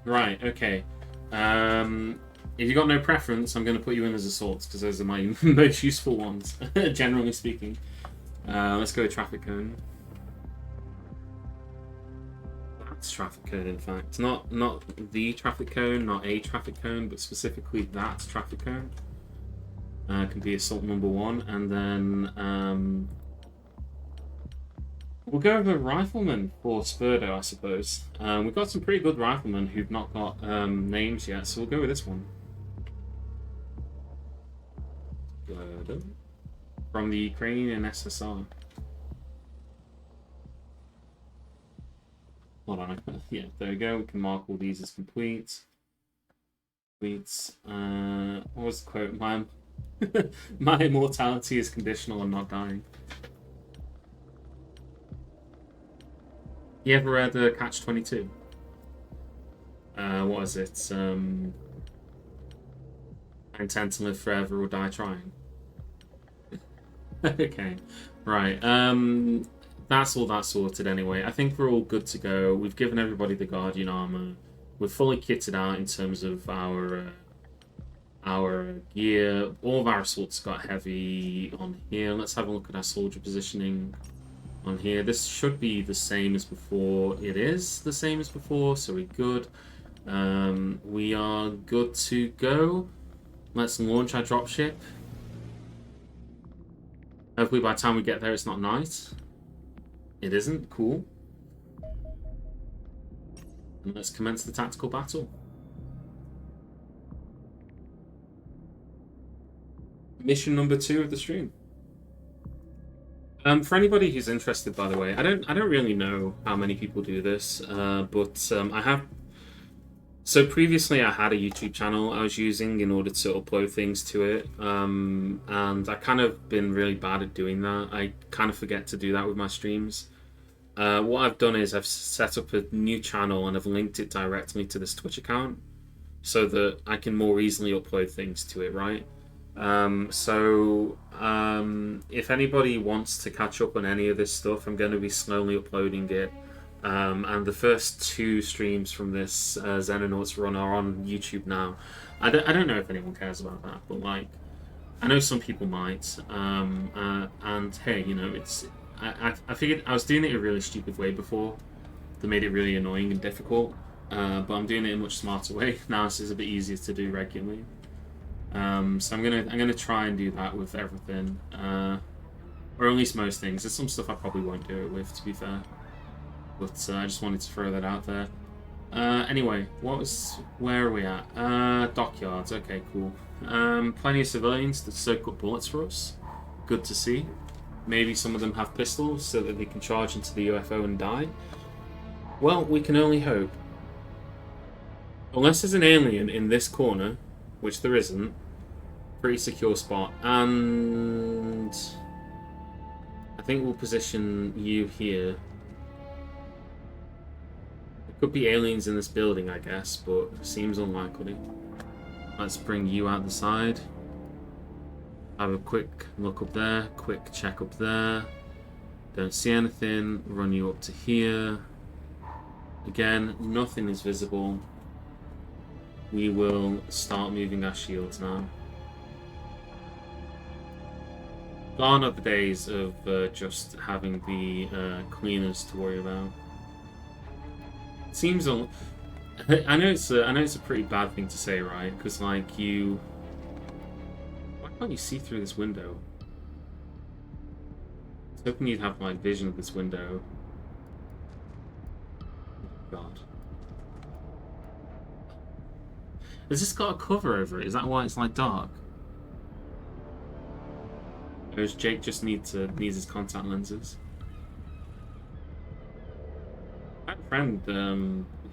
Right. Okay. If you've got no preference, I'm going to put you in as assaults because those are my most useful ones, generally speaking. Let's go with traffic cone. That's traffic cone, in fact. Not the traffic cone, not a traffic cone, but specifically that traffic cone. Can be assault number 1, and then we'll go with a rifleman for Spurdo, I suppose. We've got some pretty good riflemen who've not got names yet, so we'll go with this one. From the Ukrainian SSR. Hold on, yeah, there we go. We can mark all these as complete. What was the quote? My immortality is conditional on not dying. You ever read Catch-22? What is it? I intend to live forever or die trying. Okay, right. that's all that sorted anyway. I think we're all good to go. We've given everybody the Guardian armor. We're fully kitted out in terms of our gear. All of our assaults got heavy on here. Let's have a look at our soldier positioning on here. This should be the same as before. It is the same as before, so we're good. We are good to go. Let's launch our dropship. Hopefully by the time we get there it's not night. It isn't. Cool. And let's commence the tactical battle. Mission number 2 of the stream. For anybody who's interested, by the way, I don't really know how many people do this, but I have. So previously, I had a YouTube channel I was using in order to upload things to it, and I kind of been really bad at doing that. I kind of forget to do that with my streams. What I've done is I've set up a new channel and I've linked it directly to this Twitch account, so that I can more easily upload things to it. Right. If anybody wants to catch up on any of this stuff, I'm going to be slowly uploading it. And the first 2 streams from this Xenonauts run are on YouTube now. I don't know if anyone cares about that, but like, I know some people might. And hey, you know, it's I figured I was doing it a really stupid way before that made it really annoying and difficult. But I'm doing it in a much smarter way now, so it's a bit easier to do regularly. So I'm gonna try and do that with everything, or at least most things. There's some stuff I probably won't do it with, to be fair. But I just wanted to throw that out there. Anyway, where are we at? Dockyards. Okay, cool. Plenty of civilians that soak up bullets for us. Good to see. Maybe some of them have pistols so that they can charge into the UFO and die. Well, we can only hope. Unless there's an alien in this corner, which there isn't. Pretty secure spot. And I think we'll position you here. There could be aliens in this building, I guess, but it seems unlikely. Let's bring you out the side. Have a quick look up there, quick check up there. Don't see anything. Run you up to here. Again, nothing is visible. We will start moving our shields now. Gone are the days of just having the cleaners to worry about. It seems I know it's a pretty bad thing to say, right? Because like why can't you see through this window? I was hoping you'd have like vision of this window. God. Has this got a cover over it? Is that why it's like dark? Or does Jake just needs his contact lenses? I had a friend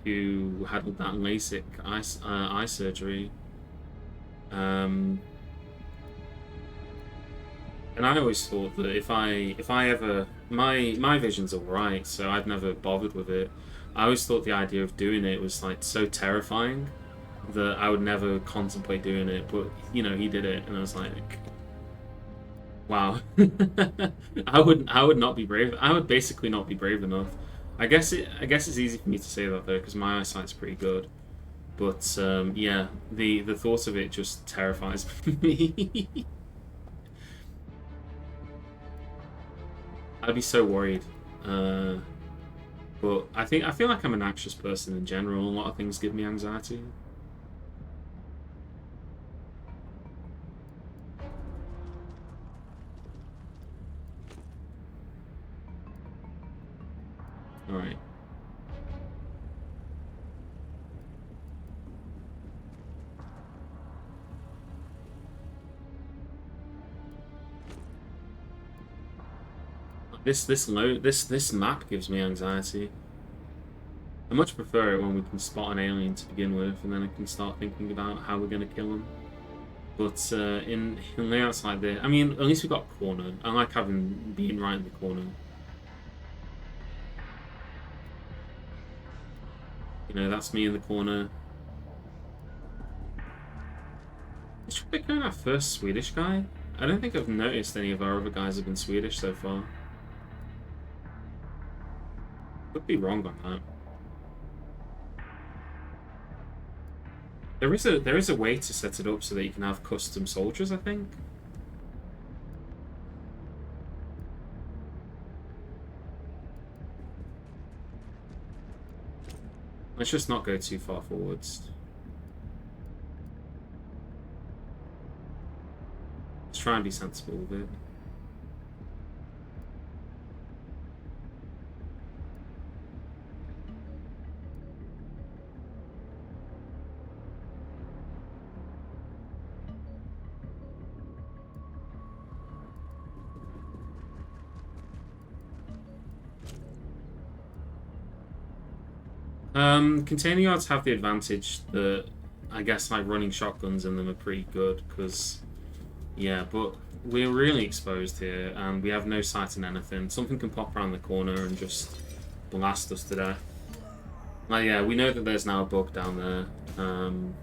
who had that LASIK eye surgery. And I always thought that if I ever my vision's alright, so I've never bothered with it. I always thought the idea of doing it was like so terrifying that I would never contemplate doing it, but you know, he did it and I was like, wow. I would not be brave. I would basically not be brave enough. I guess it's easy for me to say that though, because my eyesight's pretty good. But yeah, the thought of it just terrifies me. I'd be so worried. But I feel like I'm an anxious person in general. A lot of things give me anxiety. All right. This map gives me anxiety. I much prefer it when we can spot an alien to begin with, and then I can start thinking about how we're gonna kill them. But in layouts like this, I mean, at least we got a corner. I like being right in the corner. You know, that's me in the corner. Should we pick our first Swedish guy? I don't think I've noticed any of our other guys have been Swedish so far. Could be wrong on that. There is a way to set it up so that you can have custom soldiers, I think. Let's just not go too far forwards. Let's try and be sensible with it. Container yards have the advantage that I guess like running shotguns in them are pretty good because, yeah, but we're really exposed here and we have no sight in anything. Something can pop around the corner and just blast us to death. Like, yeah, we know that there's now a bug down there.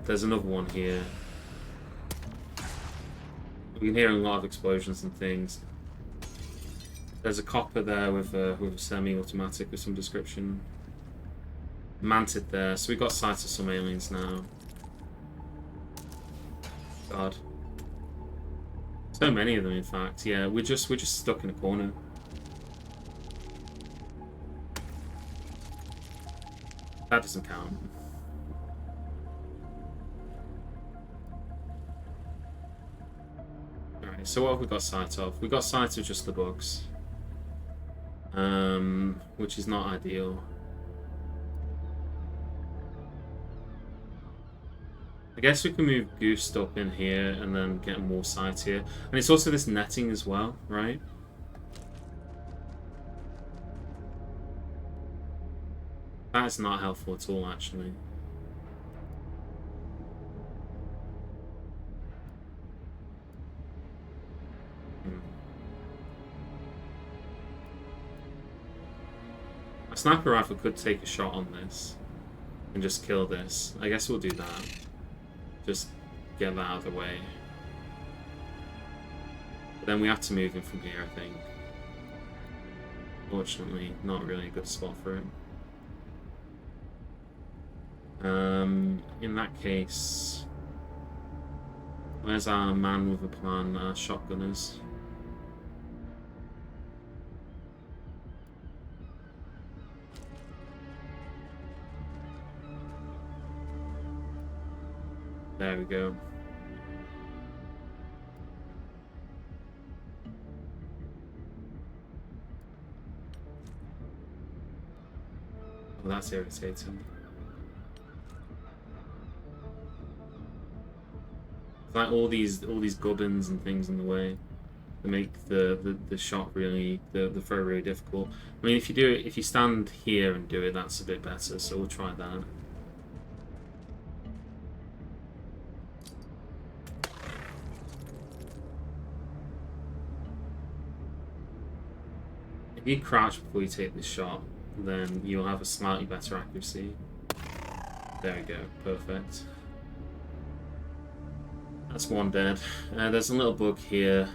There's another one here. We can hear a lot of explosions and things. There's a copper there with a semi-automatic of some description. Mantid there, so we got sight of some aliens now. God. So many of them, in fact. Yeah, we're just stuck in a corner. That doesn't count. Alright, so what have we got sight of? We got sight of just the bugs. Which is not ideal. I guess we can move Goose up in here and then get more sight here. And it's also this netting as well, right? That is not helpful at all, actually. A sniper rifle could take a shot on this and just kill this. I guess we'll do that. Just get that out of the way. But then we have to move him from here, I think. Fortunately, not really a good spot for him. In that case, where's our man with a plan, our shotgunners? There we go. Well, that's irritating. It's like all these gubbins and things in the way that make the shot really the throw really difficult. I mean, if you stand here and do it, that's a bit better. So we'll try that. If you crouch before you take this shot, then you'll have a slightly better accuracy. There we go, perfect. That's one dead. There's a little bug here,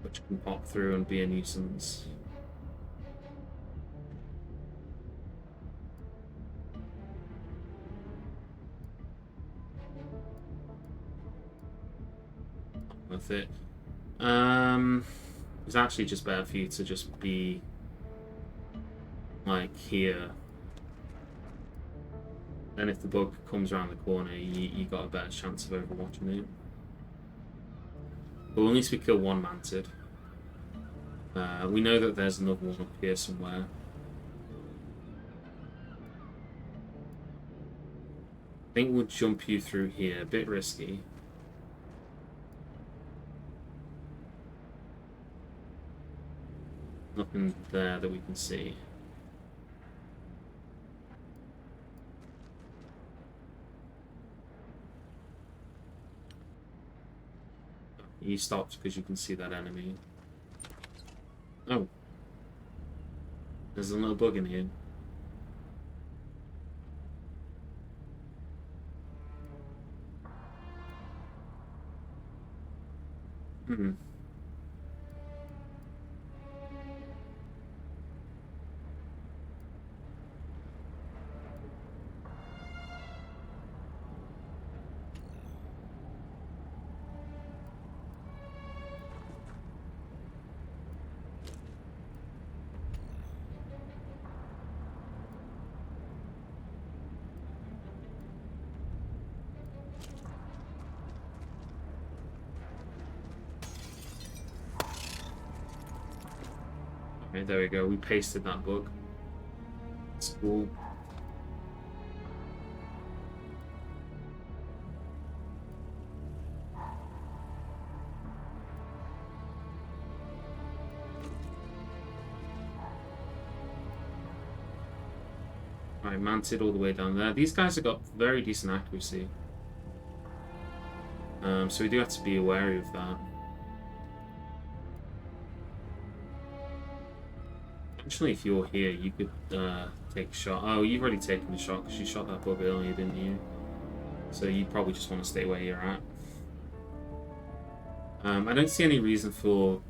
which can pop through and be a nuisance. Worth it. It's actually just better for you to just be like here. Then if the bug comes around the corner, you got a better chance of overwatching it. But at least we kill one mantid. We know that there's another one up here somewhere. I think we'll jump you through here. A bit risky. Nothing there that we can see. You stopped because you can see that enemy. Oh. There's a little bug in here. Okay, there we go. We pasted that bug. It's cool. Alright, manted all the way down there. These guys have got very decent accuracy. So we do have to be wary of that. Actually, if you're here, you could take a shot. Oh, you've already taken a shot because you shot that bug earlier, didn't you? So you probably just want to stay where you're at. I don't see any reason for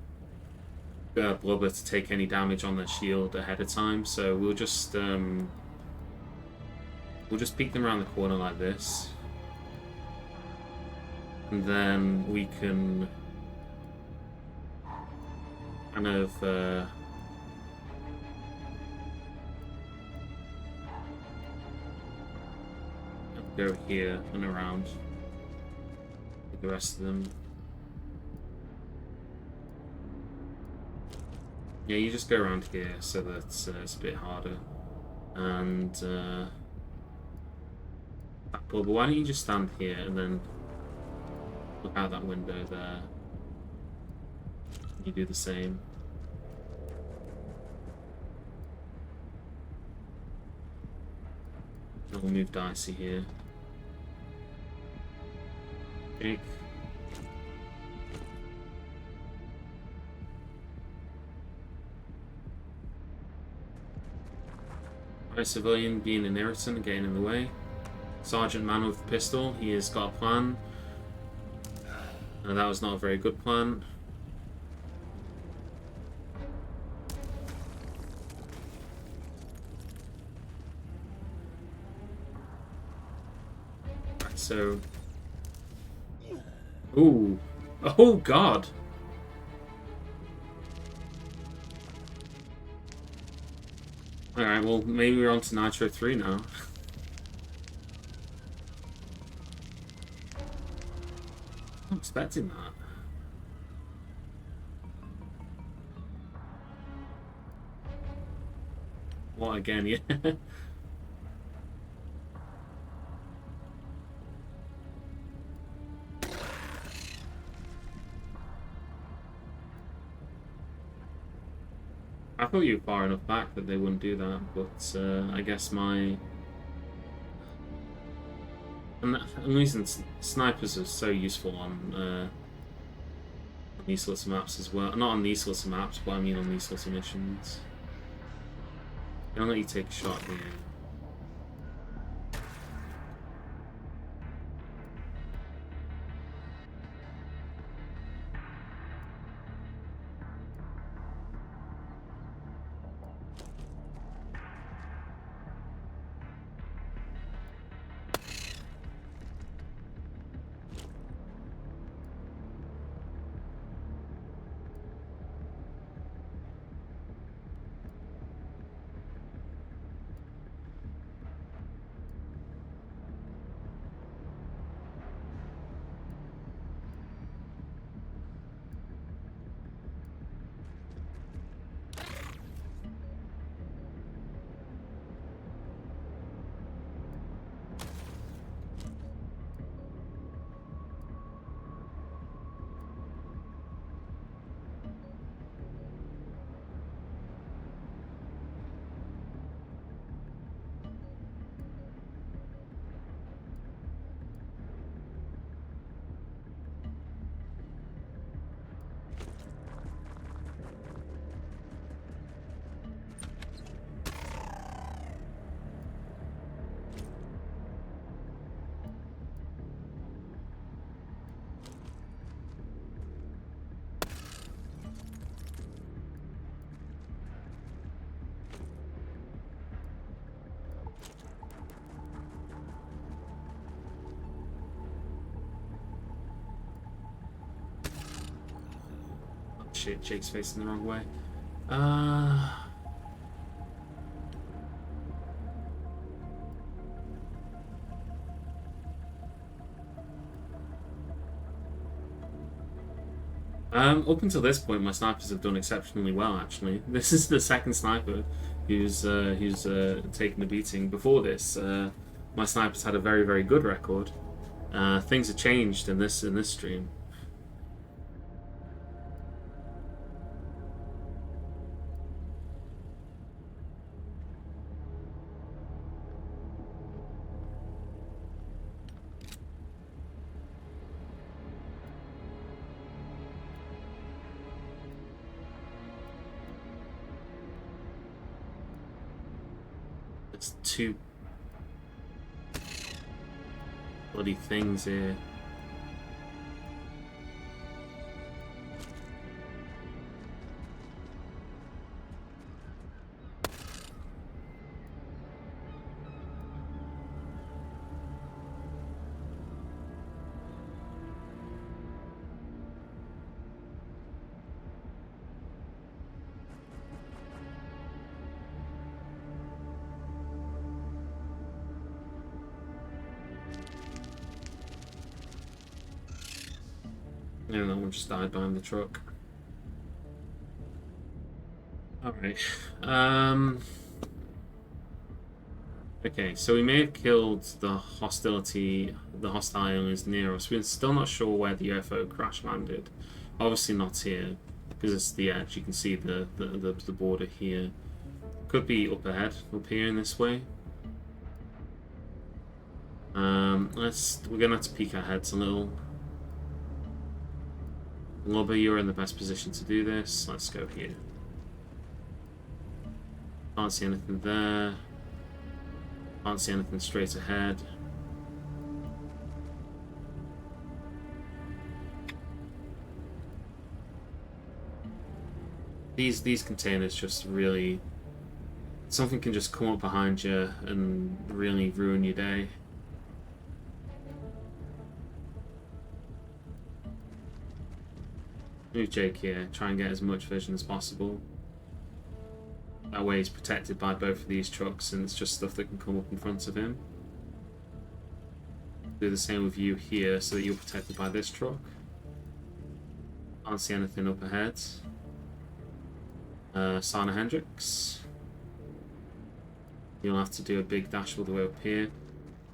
Blubber to take any damage on their shield ahead of time, so we'll just peek them around the corner like this, and then we can kind of go here and around with the rest of them. Yeah, you just go around here so that it's a bit harder. And but why don't you just stand here and then look out that window there? You do the same. And we'll move Dicey here. Okay. Alright, civilian being an irritant, getting in the way. Sergeant man with the pistol, he has got a plan. That was not a very good plan. Right, so... Ooh. Oh god! Alright, well, maybe we're on to Nitro 3 now. I'm expecting that. What again, yeah? I thought you were far enough back that they wouldn't do that, but I guess my... And the reason snipers are so useful on these sorts of maps as well. Not on these sorts of maps, but I mean on these sorts of missions. I'll let you take a shot here. Shit, Jake's facing the wrong way. Up until this point, my snipers have done exceptionally well. Actually, this is the second sniper who's taken the beating. Before this, my snipers had a very good record. Things have changed in this stream. There's two bloody things here. Yeah, that one just died behind the truck. Alright. Okay, so we may have killed the hostile is near us. We're still not sure where the UFO crash landed. Obviously not here, because it's the edge. You can see the border here. Could be up ahead, up here in this way. We're gonna have to peek our heads a little. Lobby, you're in the best position to do this. Let's go here. Can't see anything there. Can't see anything straight ahead. These containers just really... Something can just come up behind you and really ruin your day. Move Jake here, try and get as much vision as possible. That way he's protected by both of these trucks and it's just stuff that can come up in front of him. Do the same with you here so that you're protected by this truck. Can't see anything up ahead. Sana Hendricks. You'll have to do a big dash all the way up here.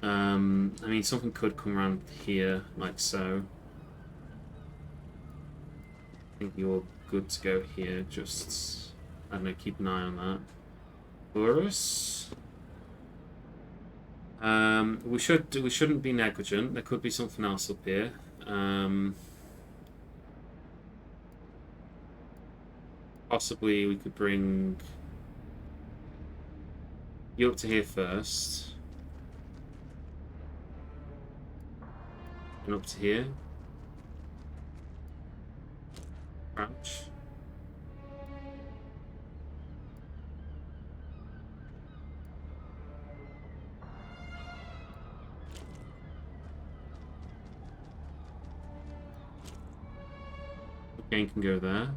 I mean, something could come around here, like so. I think you're good to go here, just, I don't know, keep an eye on that. Horus. We shouldn't be negligent. There could be something else up here. Possibly we could bring you up to here first. And up to here. Crouch. Again, can go there.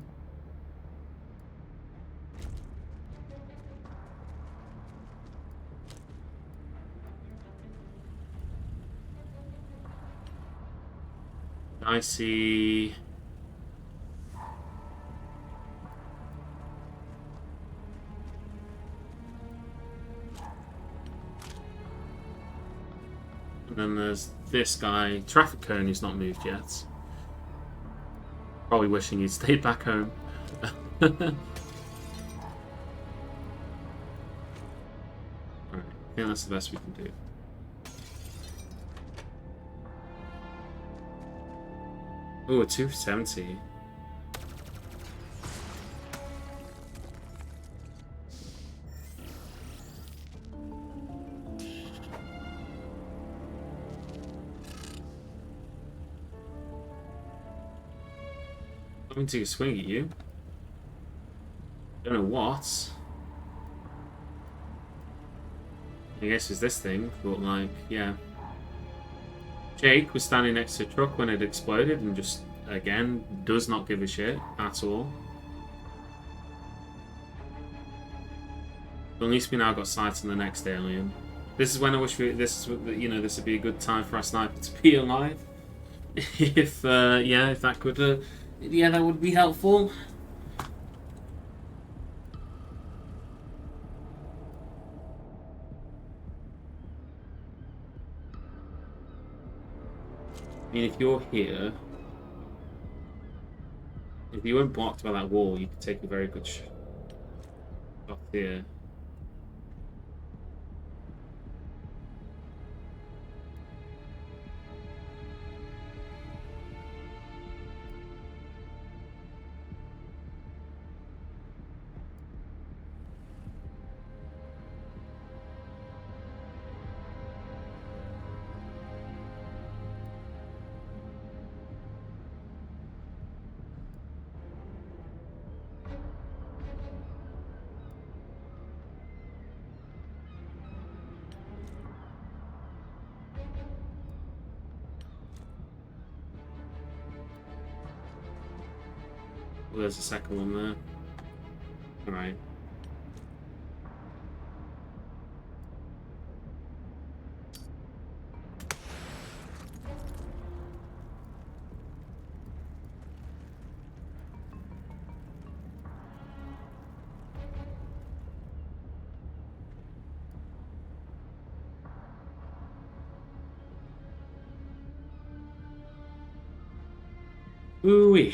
I see. And then there's this guy, traffic cone, who's not moved yet. Probably wishing he'd stayed back home. Alright, I think that's the best we can do. Oh, a 270. I'm going to take a swing at you. Don't know what. I guess it's this thing, but like, yeah. Jake was standing next to a truck when it exploded and just, again, does not give a shit at all. But at least we now got sight on the next alien. This is when I wish this would be a good time for our sniper to be alive. If that could Yeah, that would be helpful. I mean, if you're here, if you weren't blocked by that wall, you could take a very good shot here. Well, there's a second one there. Alright. Ooh-wee.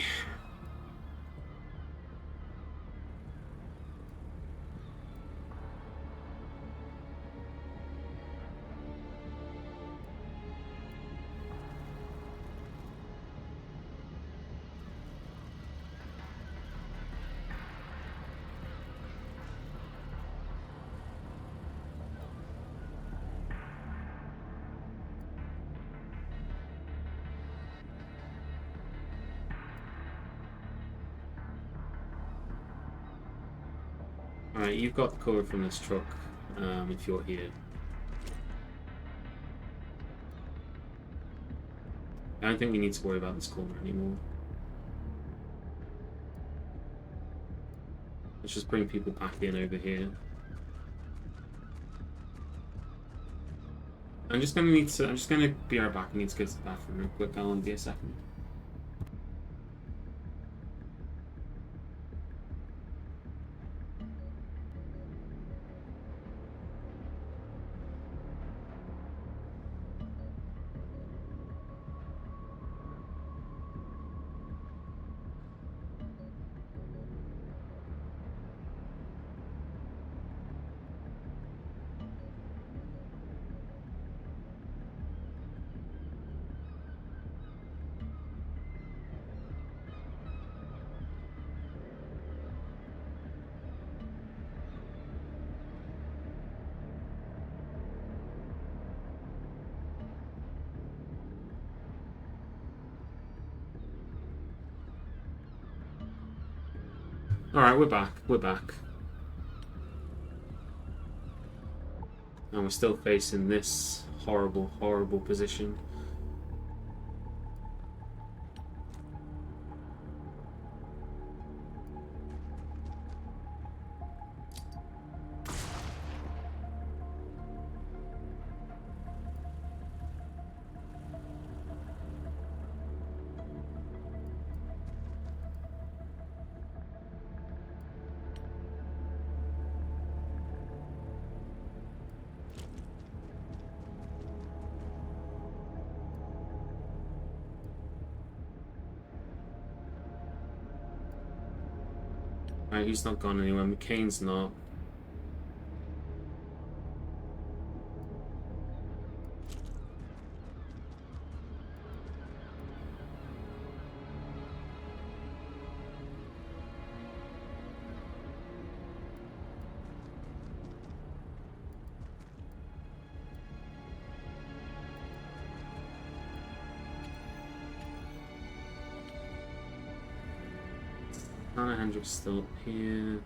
Alright, you've got the cover from this truck, if you're here. I don't think we need to worry about this corner anymore. Let's just bring people back in over here. I'm just gonna be right back. I need to go to the bathroom real quick. I'll only be a second. Alright, we're back. We're back. And we're still facing this horrible, horrible position. Right, he's not gone anywhere. McCain's not. Hendrik's still up here.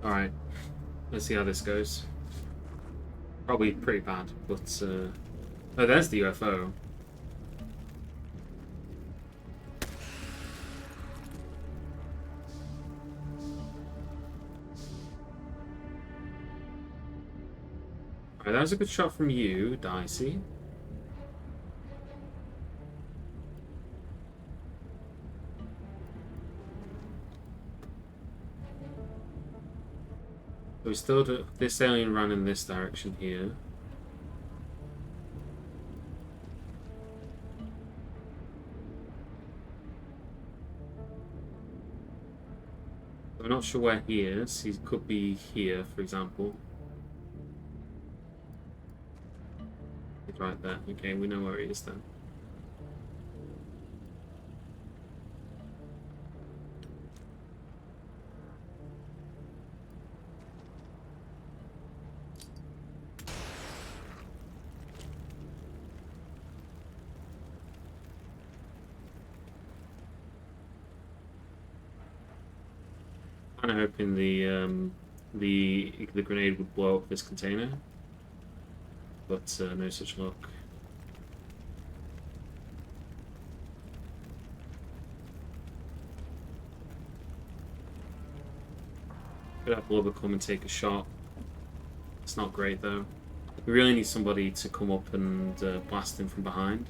Alright, let's see how this goes. Probably pretty bad, but oh, there's the UFO. Alright, that was a good shot from you, Dicey. We still do this alien ran in this direction here. We're not sure where he is. He could be here, for example. He's right there. Okay, we know where he is then. Kind of hoping the grenade would blow up this container, but no such luck. Could have Blubber come and take a shot. It's not great though. We really need somebody to come up and blast him from behind.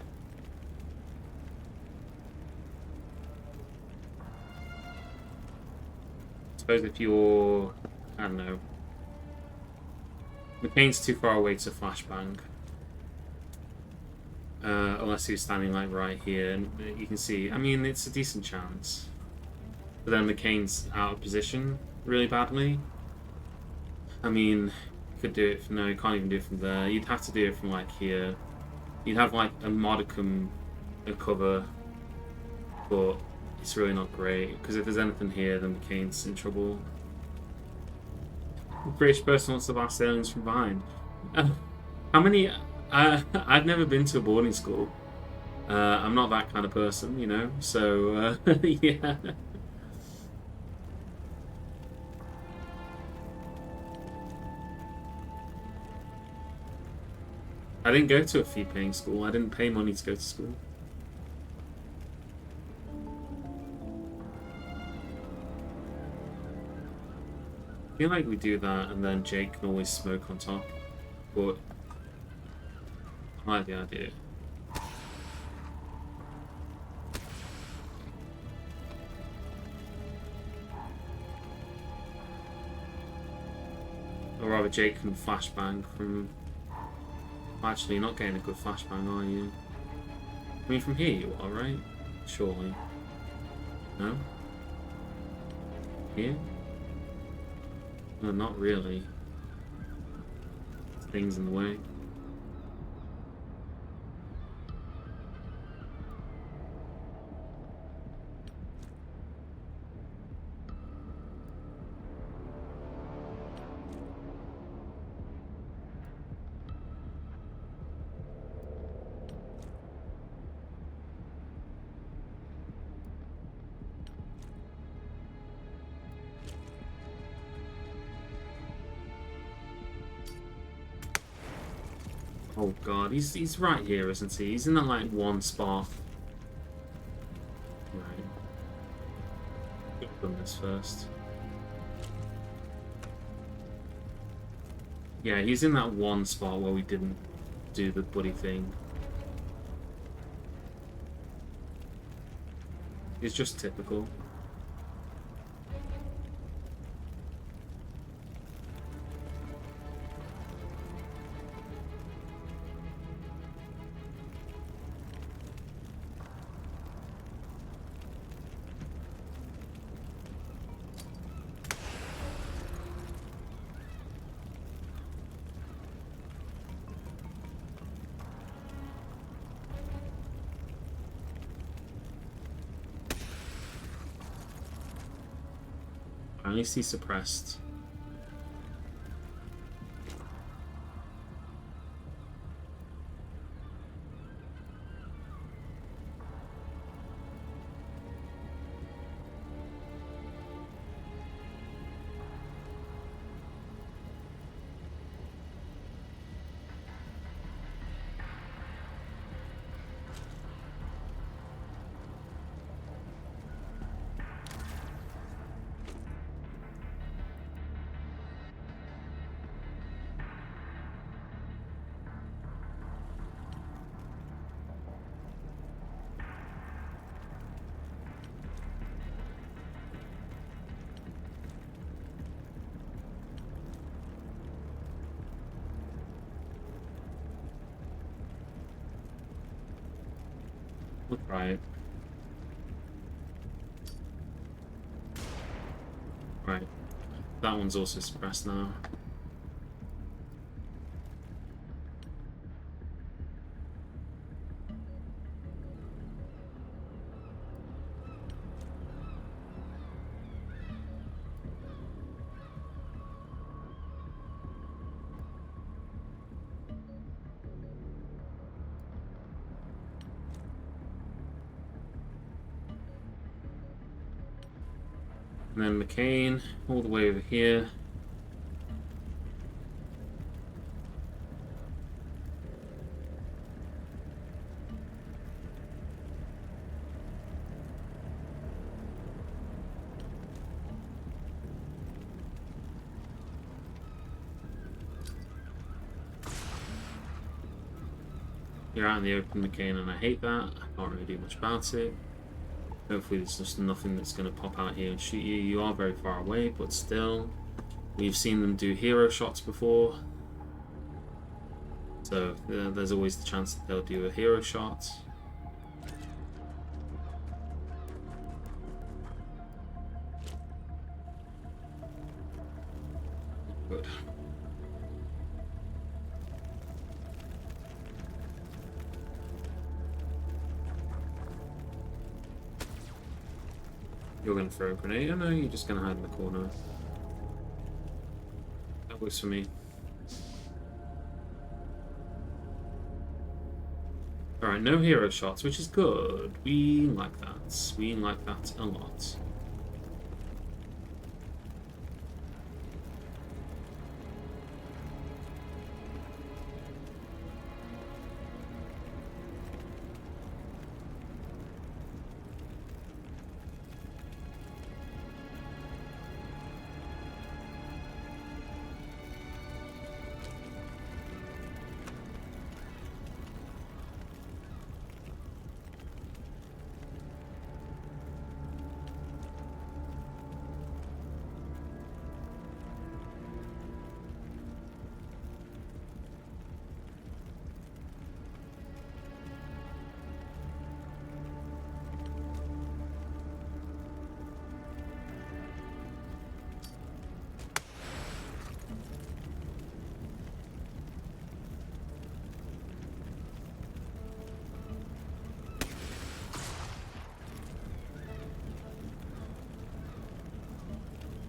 Suppose if you're, I don't know, McCain's too far away to flashbang. Unless he was standing like right here, and you can see. I mean, it's a decent chance. But then McCain's out of position really badly. I mean, you could do it. No, you can't even do it from there. You'd have to do it from like here. You'd have like a modicum of cover, but it's really not great, because if there's anything here, then McCain's in trouble. British person wants to blast aliens from behind. How many? I've never been to a boarding school. I'm not that kind of person, you know. So yeah. I didn't go to a fee-paying school. I didn't pay money to go to school. I feel like we do that, and then Jake can always smoke on top. But I like the idea. Or rather, Jake can flashbang from. Actually, you're not getting a good flashbang, are you? I mean, from here you are, right? Surely. No? Here? No, not really. Things in the way. Oh god, he's right here, isn't he? He's in that like one spot. Right. Could have done this first. Yeah, he's in that one spot where we didn't do the bloody thing. It's just typical. At least he's suppressed. We'll try it. Right. That one's also suppressed now. And then McCain, all the way over here. You're out in the open, McCain, and I hate that. I can't really do much about it. Hopefully there's just nothing that's going to pop out here and shoot you. You are very far away, but still. We've seen them do hero shots before. So there's always the chance that they'll do a hero shot. Good. You're going to throw a grenade? Oh no, you're just going to hide in the corner. That works for me. Alright, no hero shots, which is good. We like that. We like that a lot.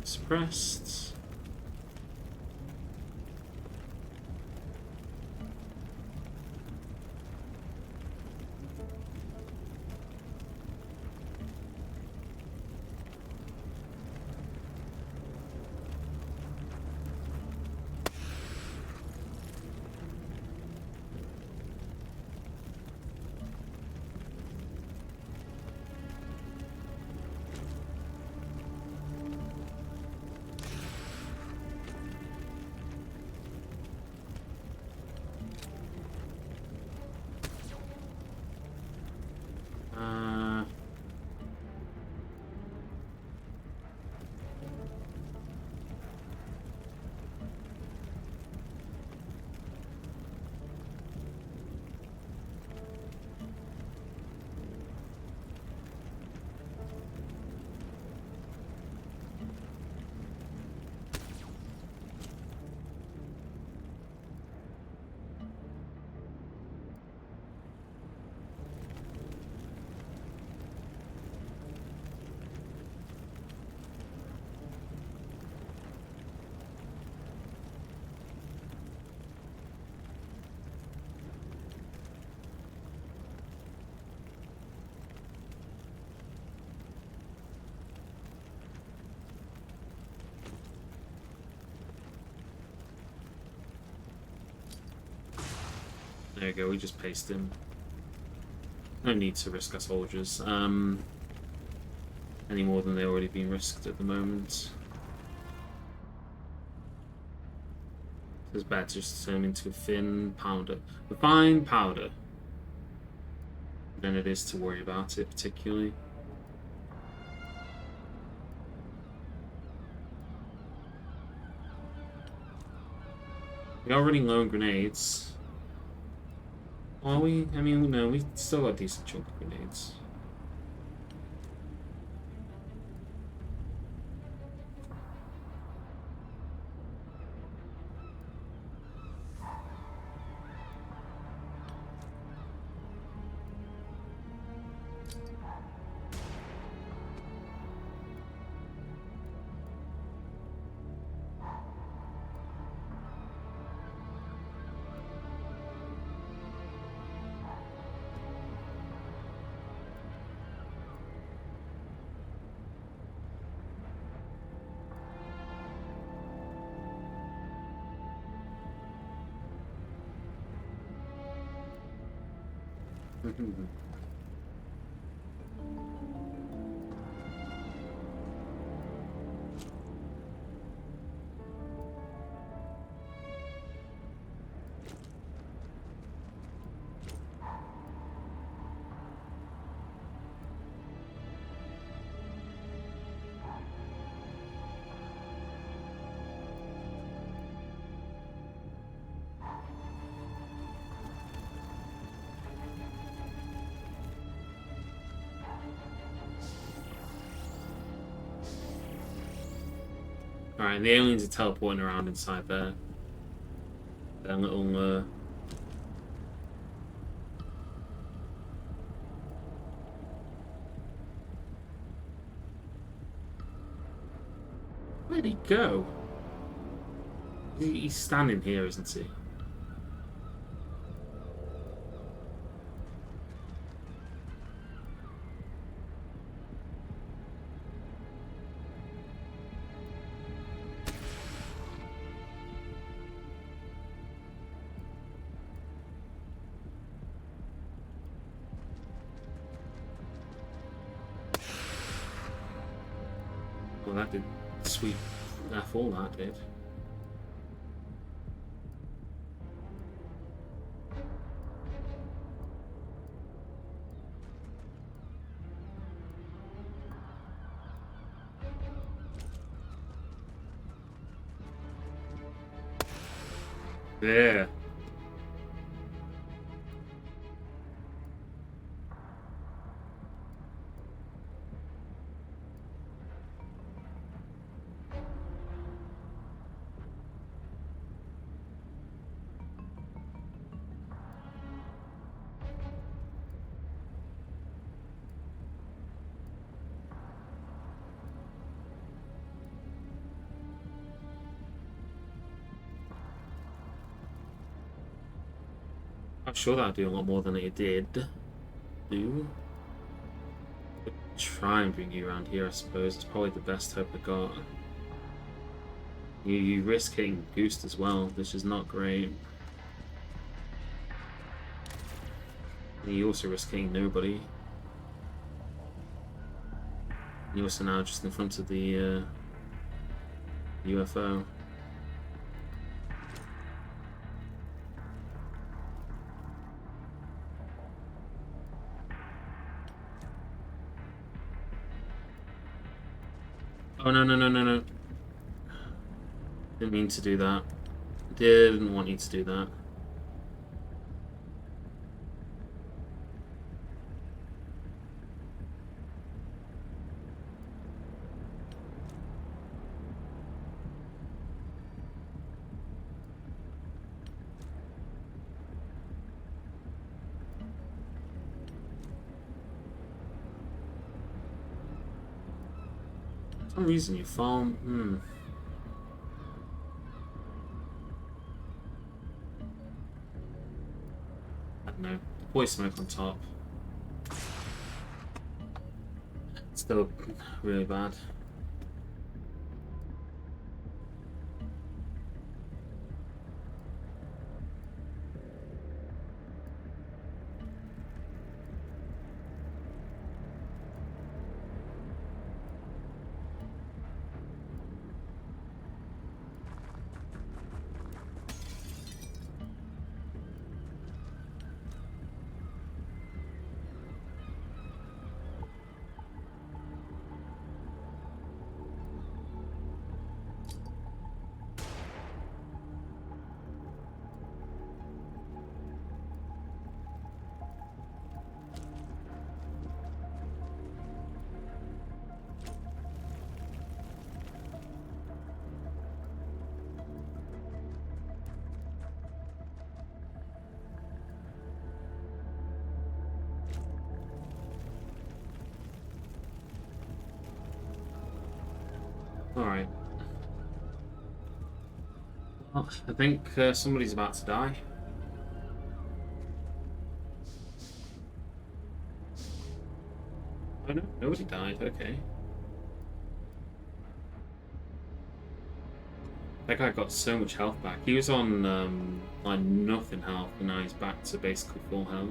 Suppressed. There you go, we just paced him. No need to risk our soldiers, any more than they've already been risked at the moment. It's better to just turn him into a thin powder. A fine powder. Than it is to worry about it particularly. We are running low on grenades. Are we? I mean, no, we still got decent chunk of grenades. Alright, the aliens are teleporting around inside their little where'd he go? He's standing here, isn't he? Well, that did sweep F all that did. Yeah. I'm sure that'll do a lot more than it did. Do. Try and bring you around here, I suppose. It's probably the best hope I got. You risk hitting Goose as well, which is not great. And you also risk hitting nobody. You're also now just in front of the UFO. Oh, no, no, no, no, no. Didn't mean to do that. Didn't want you to do that. For some reason you found... I don't know. Boy smoke on top. Still really bad. Alright. Well, I think somebody's about to die. Oh no, nobody died, okay. That guy got so much health back. He was on like nothing health, and now he's back to basically full health.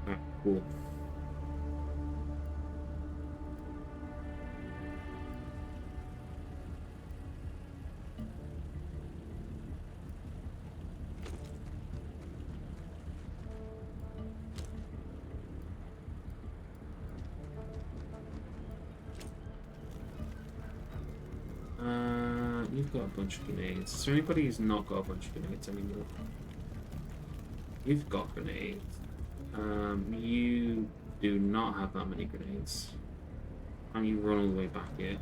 Ah, cool. You've got a bunch of grenades. Is there anybody who's not got a bunch of grenades anymore? You've got grenades. You do not have that many grenades. And you run all the way back here.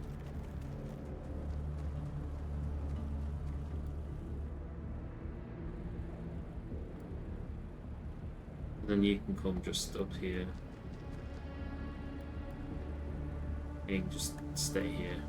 Then you can come just up here. And you can just stay here.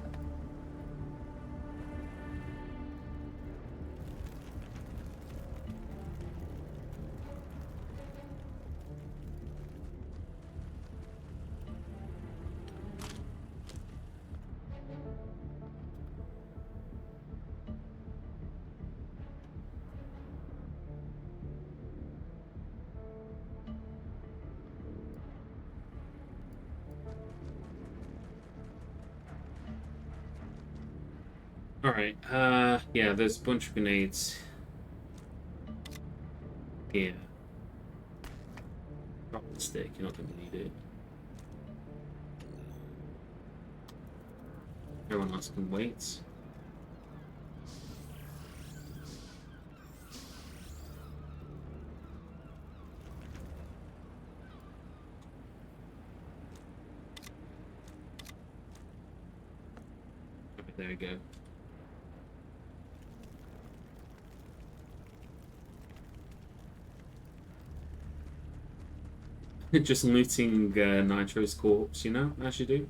Alright, yeah, there's a bunch of grenades here. Drop the stick, you're not going to need it. Everyone else can wait. Okay, there we go. Just looting Nitro's corpse, you know, as you do.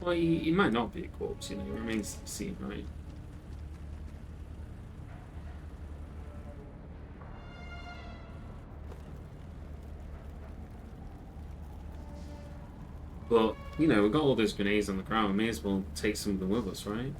Well, he might not be a corpse, you know, it remains to be seen, right? But, you know, we've got all those grenades on the ground, we may as well take some of them with us, right?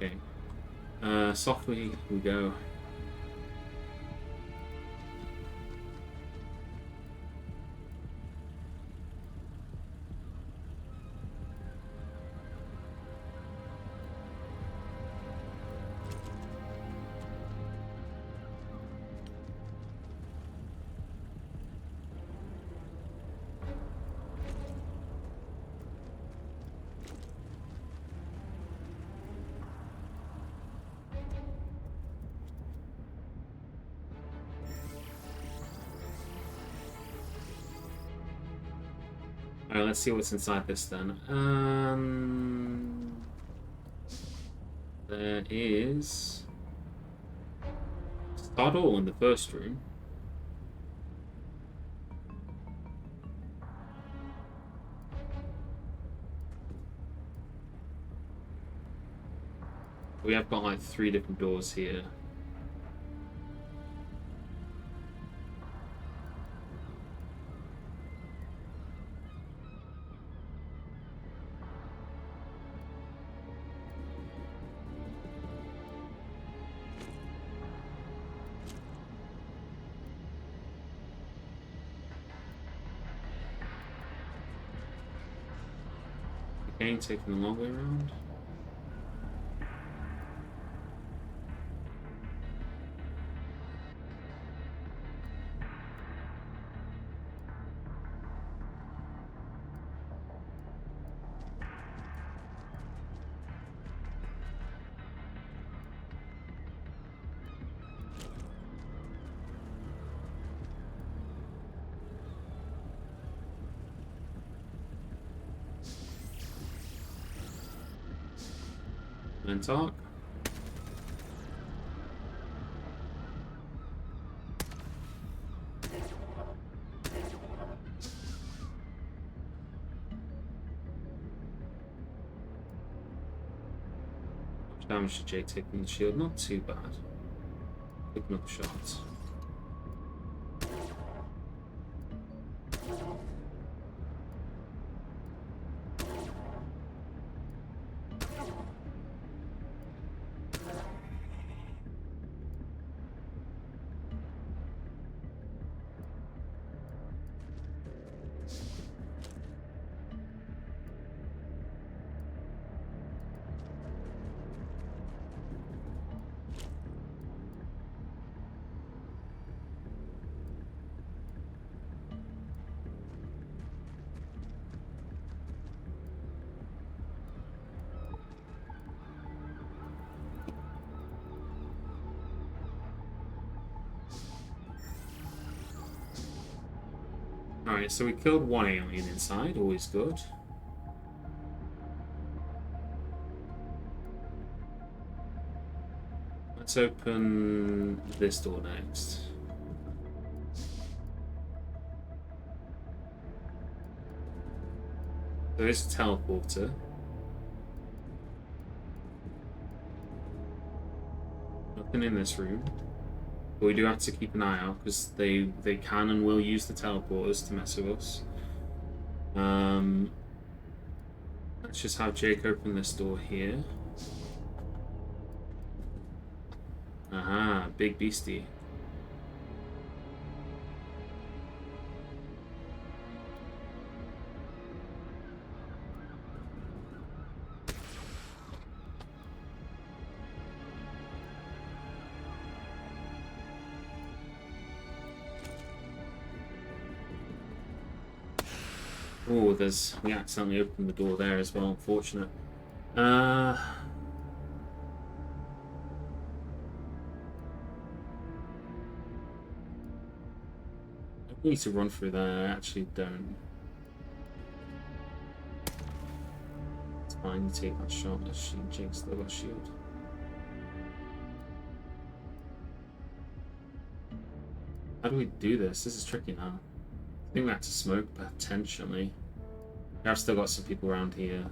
Okay. Softly we go. Alright, let's see what's inside this then. There is Stardoll in the first room. We have got like 3 different doors here. Again, taking the long way around. And talk. Much damage to Jake taking the shield, not too bad. Picking up shots. Alright, so we killed one alien inside, always good. Let's open this door next. There is a teleporter. Nothing in this room. But we do have to keep an eye out because they can and will use the teleporters to mess with us. Let's just have Jake open this door here. Aha, big beastie. Oh, we accidentally opened the door there as well, unfortunate. I need to run through there, I actually don't. It's fine, you take that shot, Jake's still got a shield. How do we do this? This is tricky now. I think we have to smoke, potentially. I've still got some people around here.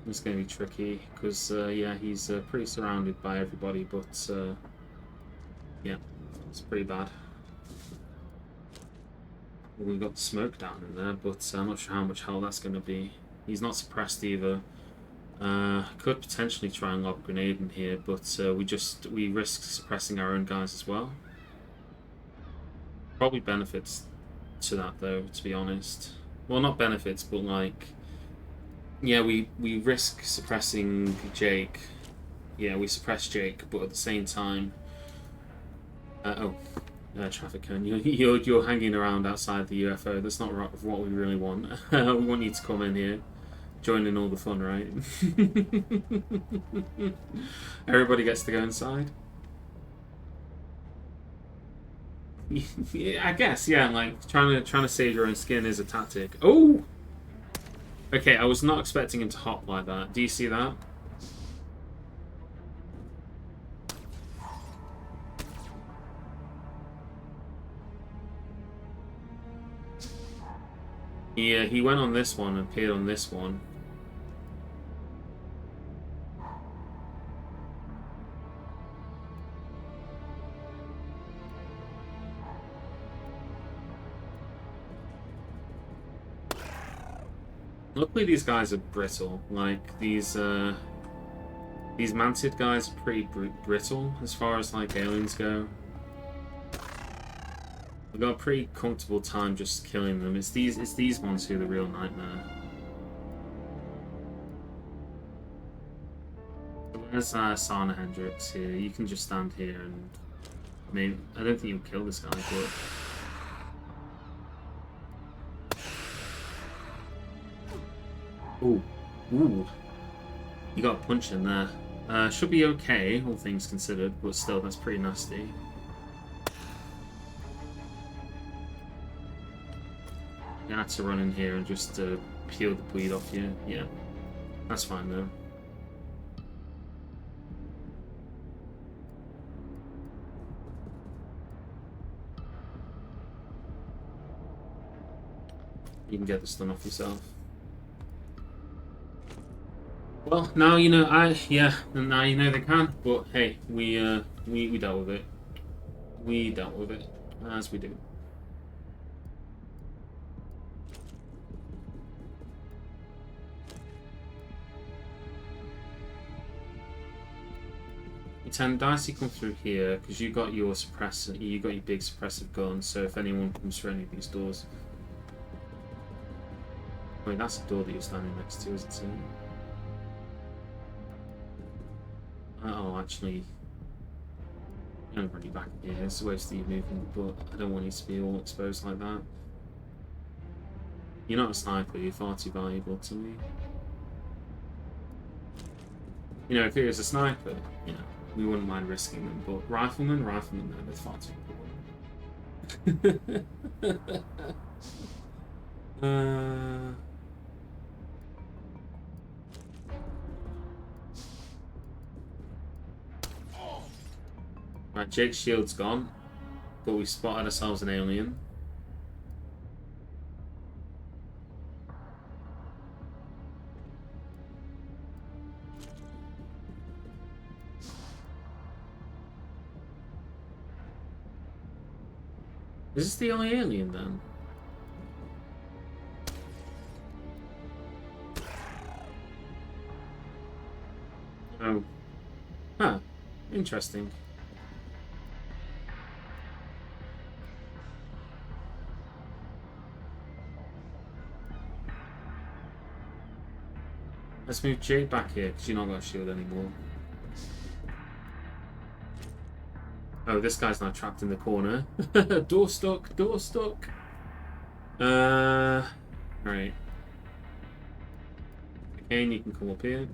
It's going to be tricky because, yeah, he's pretty surrounded by everybody, but, yeah, it's pretty bad. We've got the smoke down in there, but I'm not sure how much hell that's going to be. He's not suppressed either. Could potentially try and lob a grenade in here, but we risk suppressing our own guys as well. Probably benefits to that though, to be honest. Well, not benefits, but like, yeah, we risk suppressing Jake. Yeah, we suppress Jake, but at the same time, traffic cone. You're hanging around outside the UFO. That's not what we really want. We want you to come in here, join in all the fun, right? Everybody gets to go inside. Yeah, I guess, yeah. Like trying to save your own skin is a tactic. Oh, okay. I was not expecting him to hop like that. Do you see that? Yeah, he went on this one and appeared on this one. Luckily, these guys are brittle. Like these mantid guys are pretty brittle as far as like aliens go. We've got a pretty comfortable time just killing them. It's these ones who are the real nightmare. There's Sana Hendricks here. You can just stand here and maybe I don't think you'll kill this guy, but ooh, ooh, you got a punch in there. Should be okay, all things considered, but still, that's pretty nasty. You had to run in here and just peel the bleed off you. Yeah, that's fine though. You can get the stun off yourself. Well, now you know now you know they can. But hey, we dealt with it. We dealt with it as we do. Dicey come through here because you got your suppressor. You got your big suppressive gun. So if anyone comes through any of these doors, wait, that's a door that you're standing next to, isn't it? Oh, actually, I'm gonna bring you back here. It's a waste of your movement, but I don't want you to be all exposed like that. You're not a sniper. You're far too valuable to me. You know, if he was a sniper, you know, we wouldn't mind risking them. But riflemen, no, they're far too important. Right, Jake's shield's gone, but we spotted ourselves an alien. Is this the only alien then? Oh. Huh. Interesting. Let's move Jake back here, because you're not got a shield anymore. Oh, this guy's now trapped in the corner. Door stuck, door stuck. Right. Again, you can come up here.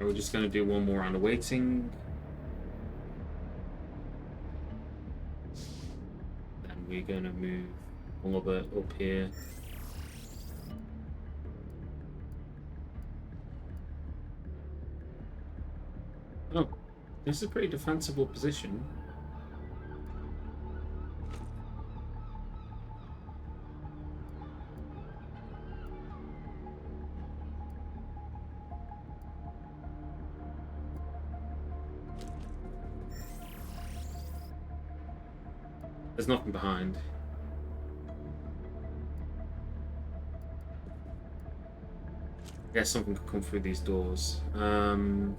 Are we just going to do one more round of waiting? Then we're going to move a little bit up here. Oh, this is a pretty defensible position. There's nothing behind. I guess something could come through these doors. That's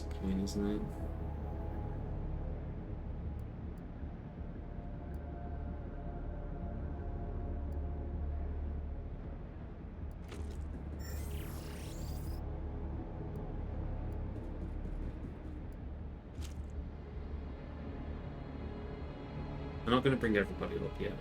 a point, isn't it? I'm not going to bring everybody up yet.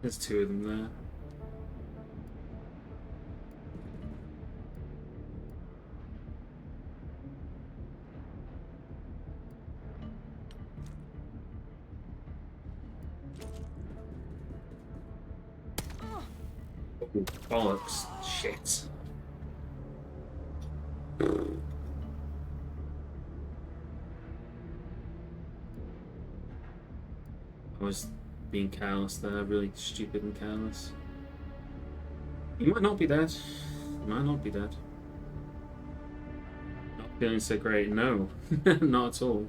There's two of them there. Oh, bollocks. Shit. I was being careless there, really stupid and careless. You might not be dead. You might not be dead. Not feeling so great. No, not at all.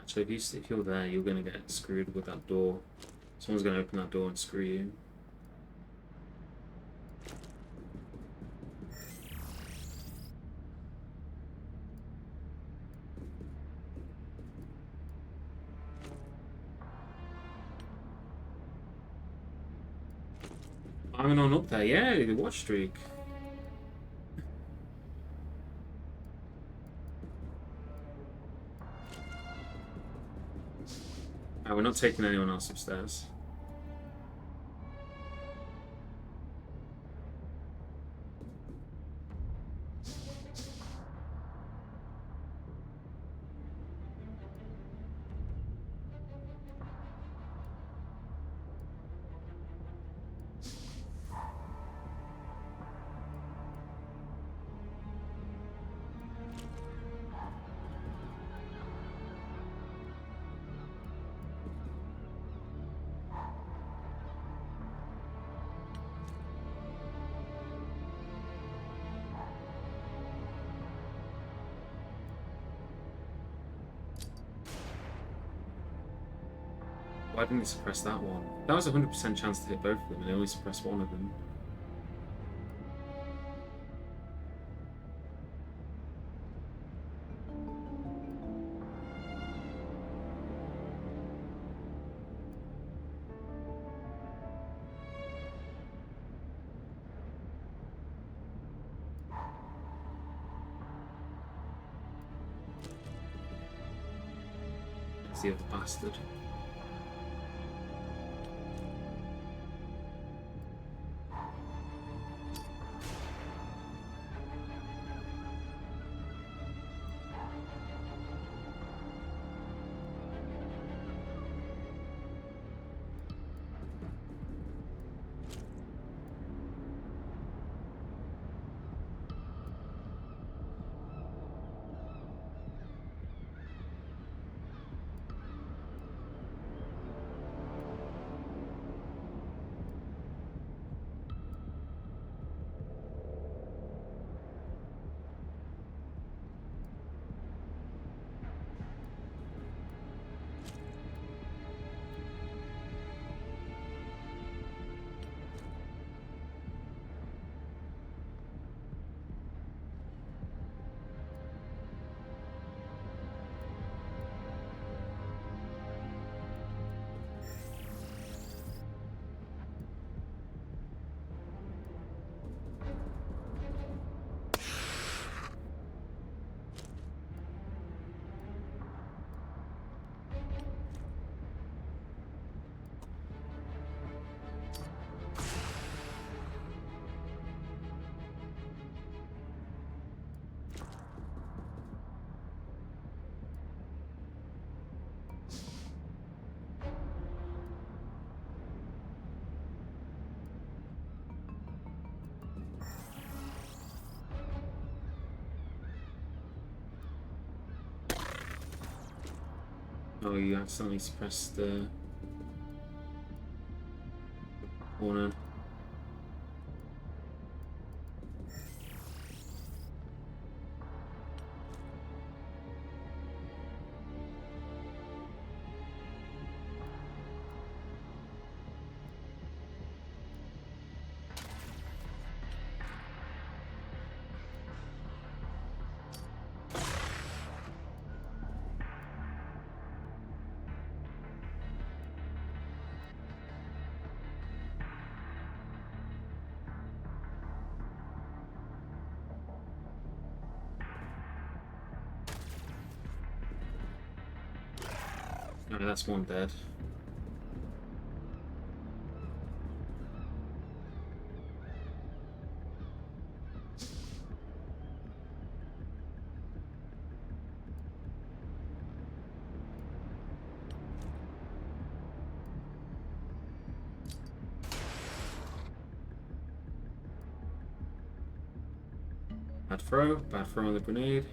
So if you're there, you're going to get screwed with that door. Someone's going to open that door and screw you. Climbing on up there, yeah, the watch streak. We're not taking anyone else upstairs. Why didn't he suppress that one? That was a 100% chance to hit both of them, and he only suppressed one of them. Lazy of a bastard. Oh, you accidentally suppressed the corner. Alright, that's one dead. Bad throw on the grenade.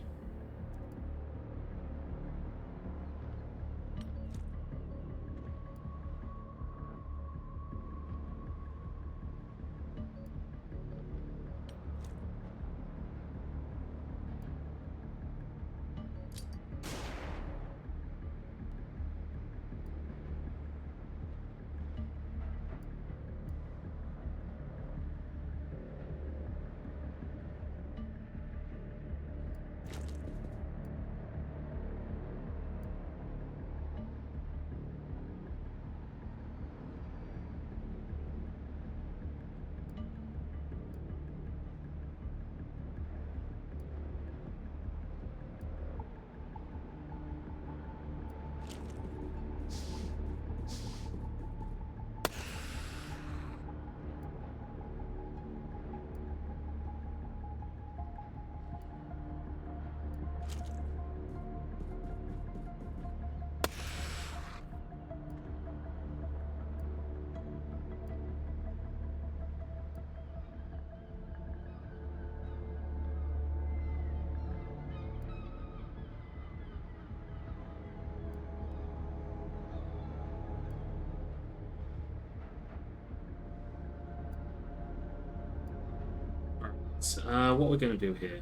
What we're going to do here.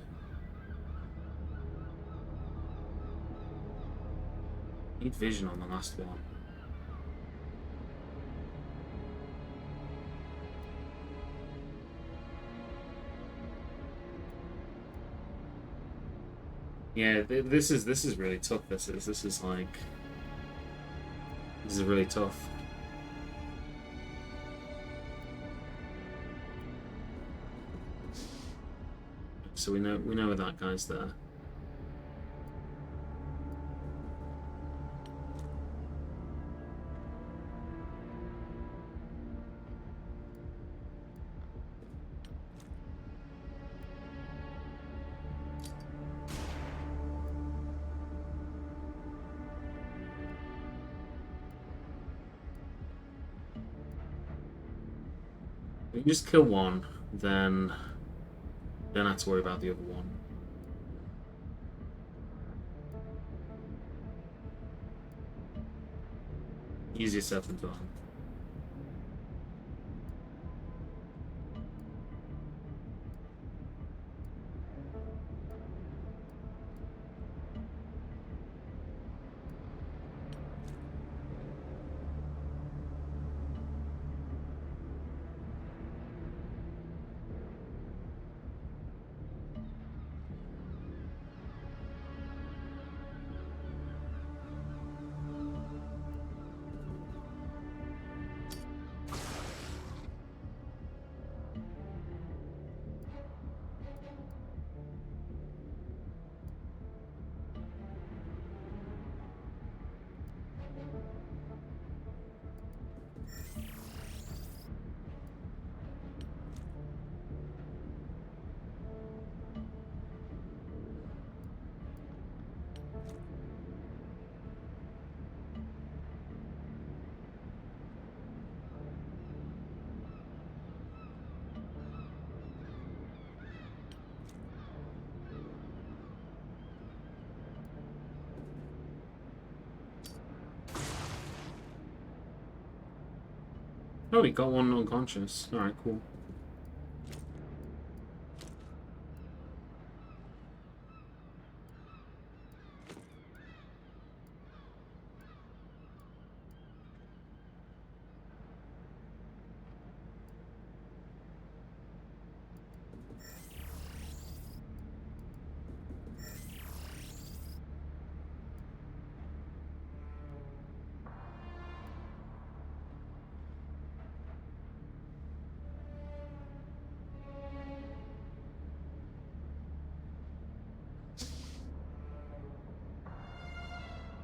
Need vision on the last one. Yeah, this is really tough. This is really tough. So we know that guy's there. we can just kill one, then don't have to worry about the other one. Easier said than done. Oh, he got one unconscious. Alright, cool.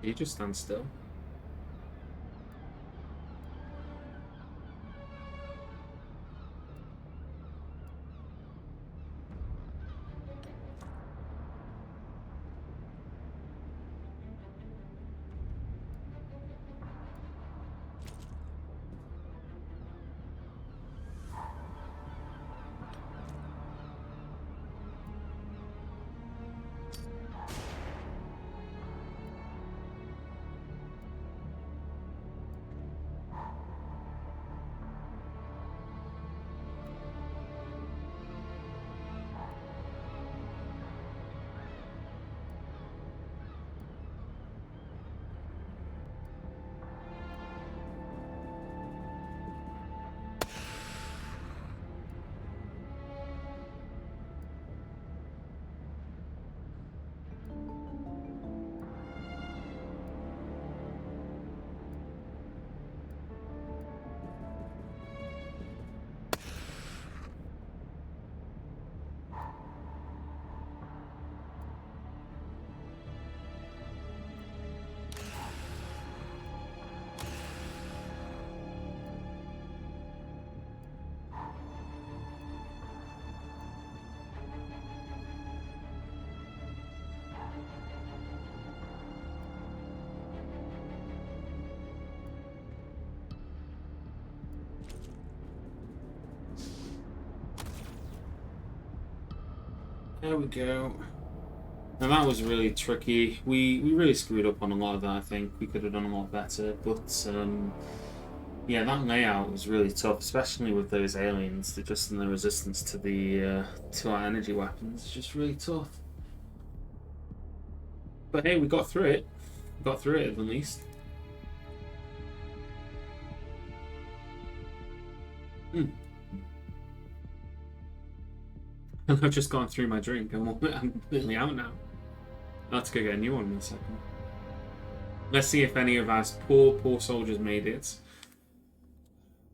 Did he just stand still? There we go. Now that was really tricky. We really screwed up on a lot of that, I think. We could have done a lot better. But yeah, that layout was really tough, especially with those aliens. They're just in the resistance to the to our energy weapons. It's just really tough. But hey, we got through it. We got through it at the least. I've just gone through my drink. I'm completely out now. Let's go get a new one in a second. Let's see if any of us poor soldiers made it.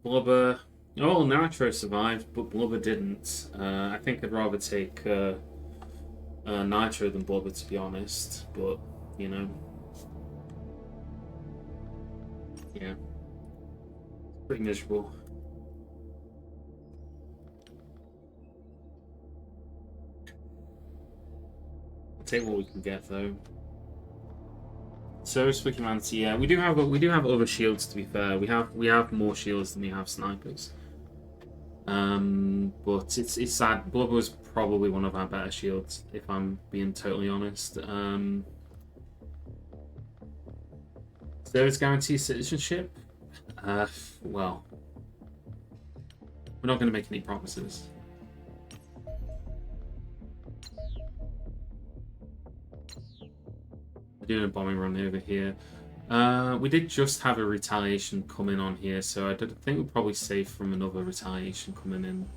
Blubber. Oh, Nitro survived, but Blubber didn't. I think I'd rather take Nitro than Blubber, to be honest. But, you know. Yeah. Pretty miserable. Take what we can get though. So Spooky Mantis, yeah, we do have other shields. To be fair, we have more shields than we have snipers. But it's sad. Blood was probably one of our better shields, if I'm being totally honest. Service guarantee citizenship? Well, we're not going to make any promises. We're doing a bombing run over here. We did just have a retaliation coming on here, so I think we're probably safe from another retaliation coming in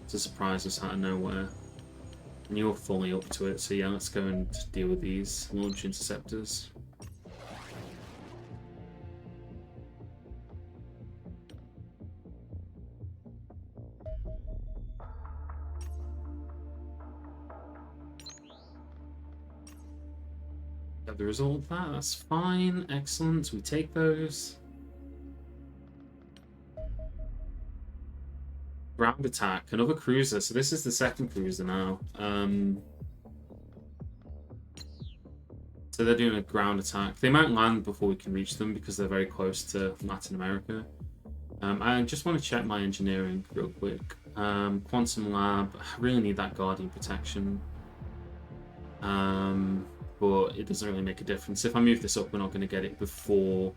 to surprise us out of nowhere. And you're fully up to it, so yeah, let's go and deal with these launch interceptors. Have the result of that, that's fine, excellent, we take those. Ground attack, another cruiser, so this is the second cruiser now. So they're doing a ground attack. They might land before we can reach them because they're very close to Latin America. I just want to check my engineering real quick. Quantum Lab, I really need that Guardian protection. But it doesn't really make a difference. If I move this up, we're not going to get it before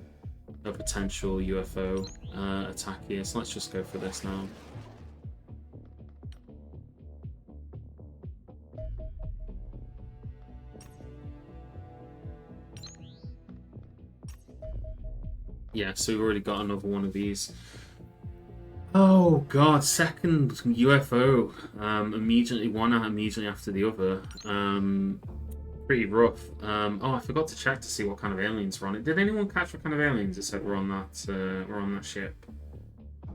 a potential UFO attack here. So let's just go for this now. Yeah, so we've already got another one of these. Oh god, second UFO. Immediately, one immediately after the other. Pretty rough. Oh, I forgot to check to see what kind of aliens were on it. Did anyone catch what kind of aliens it said were on that ship?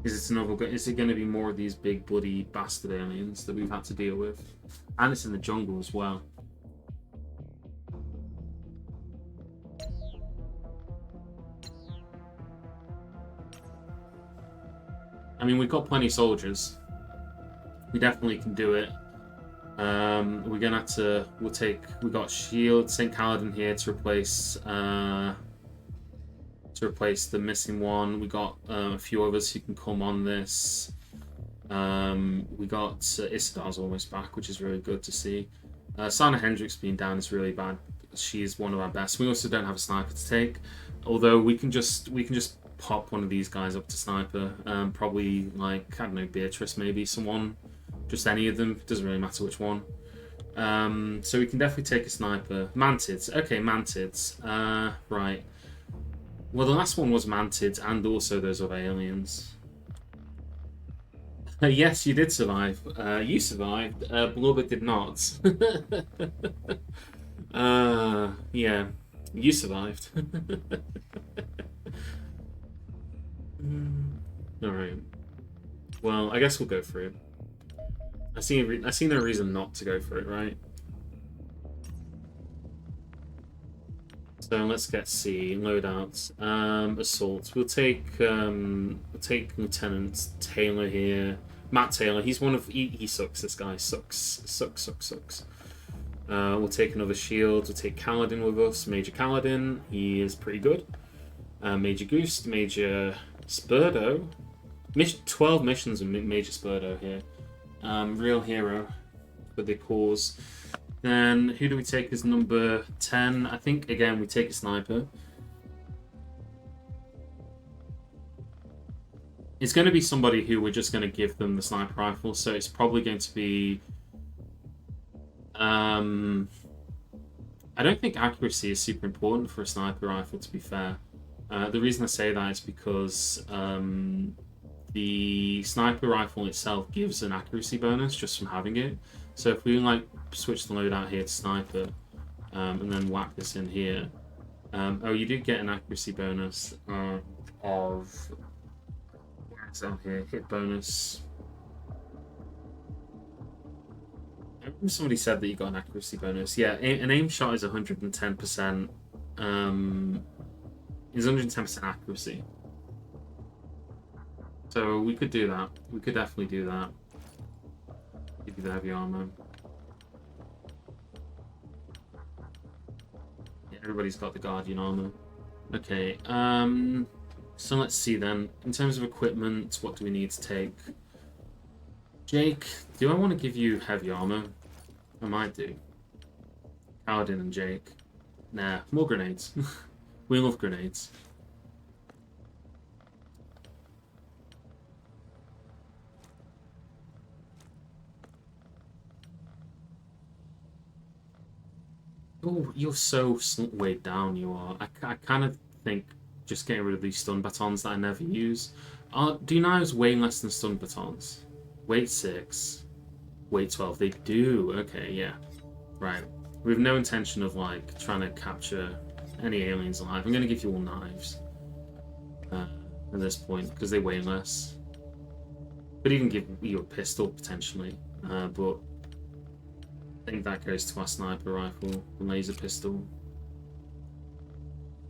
Is it going to be more of these big bloody bastard aliens that we've had to deal with? And it's in the jungle as well. I mean, we've got plenty of soldiers. We definitely can do it. We're gonna have to. We got Shield, St. Kaladin here to replace the missing one. We got a few others who can come on this. We got Isidar's almost back, which is really good to see. Sana Hendricks being down is really bad. She's one of our best. We also don't have a sniper to take, although we can just pop one of these guys up to sniper. Probably like, I don't know, Beatrice maybe, someone. Just any of them, doesn't really matter which one. So we can definitely take a sniper. Mantids, okay, Mantids. Right. Well, the last one was Mantids and also those other aliens. Yes, you did survive. You survived. Blubber did not. Yeah, you survived. Alright. Well, I guess we'll go for it. I see no reason not to go for it, right? So let's get C loadouts. Assault. We'll take Lieutenant Taylor here. Matt Taylor. He's one of he sucks. This guy sucks. We'll take another shield. We'll take Kaladin with us. Major Kaladin. He is pretty good. Major Goose. Major Spurdo. 12 missions with Major Spurdo here. Real hero for the cause. Then who do we take as number 10? I think again we take a sniper. It's going to be somebody who we're just going to give them the sniper rifle, so it's probably going to be I don't think accuracy is super important for a sniper rifle, to be fair. The reason I say that is because the sniper rifle itself gives an accuracy bonus just from having it. So if we like switch the loadout here to sniper, and then whack this in here, oh, you do get an accuracy bonus of, where is that here? Hit bonus. I remember somebody said that you got an accuracy bonus. Yeah, an aim shot is 110%. Is 110% accuracy. So we could do that. We could definitely do that. Give you the heavy armor. Yeah, everybody's got the Guardian armor. Okay, so let's see then. In terms of equipment, what do we need to take? Jake, do I want to give you heavy armor? I might do. Paladin and Jake. Nah, more grenades. We love grenades. Oh, you're so weighed down, you are. I kind of think just getting rid of these stun batons that I never use. Do knives weigh less than stun batons? Weight 6. Weight 12. They do. Okay, yeah. Right. We have no intention of, like, trying to capture any aliens alive. I'm going to give you all knives at this point, because they weigh less. Could even give you a pistol, potentially. But I think that goes to our sniper rifle, the laser pistol.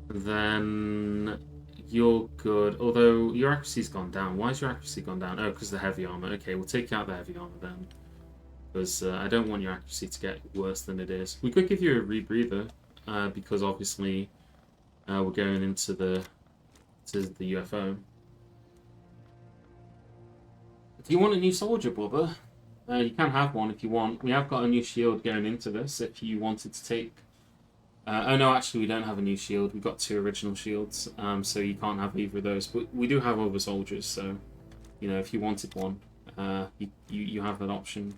Then you're good, although your accuracy's gone down. Why has your accuracy gone down? Oh, because of the heavy armor. Okay, we'll take out the heavy armor then. Because I don't want your accuracy to get worse than it is. We could give you a rebreather, because obviously we're going into the UFO. Do you want a new soldier, Bubba? You can have one if you want. We have got a new shield going into this if you wanted to take... oh no, actually we don't have a new shield. We've got 2 original shields, so you can't have either of those. But we do have other soldiers, so you know, if you wanted one, you have that option.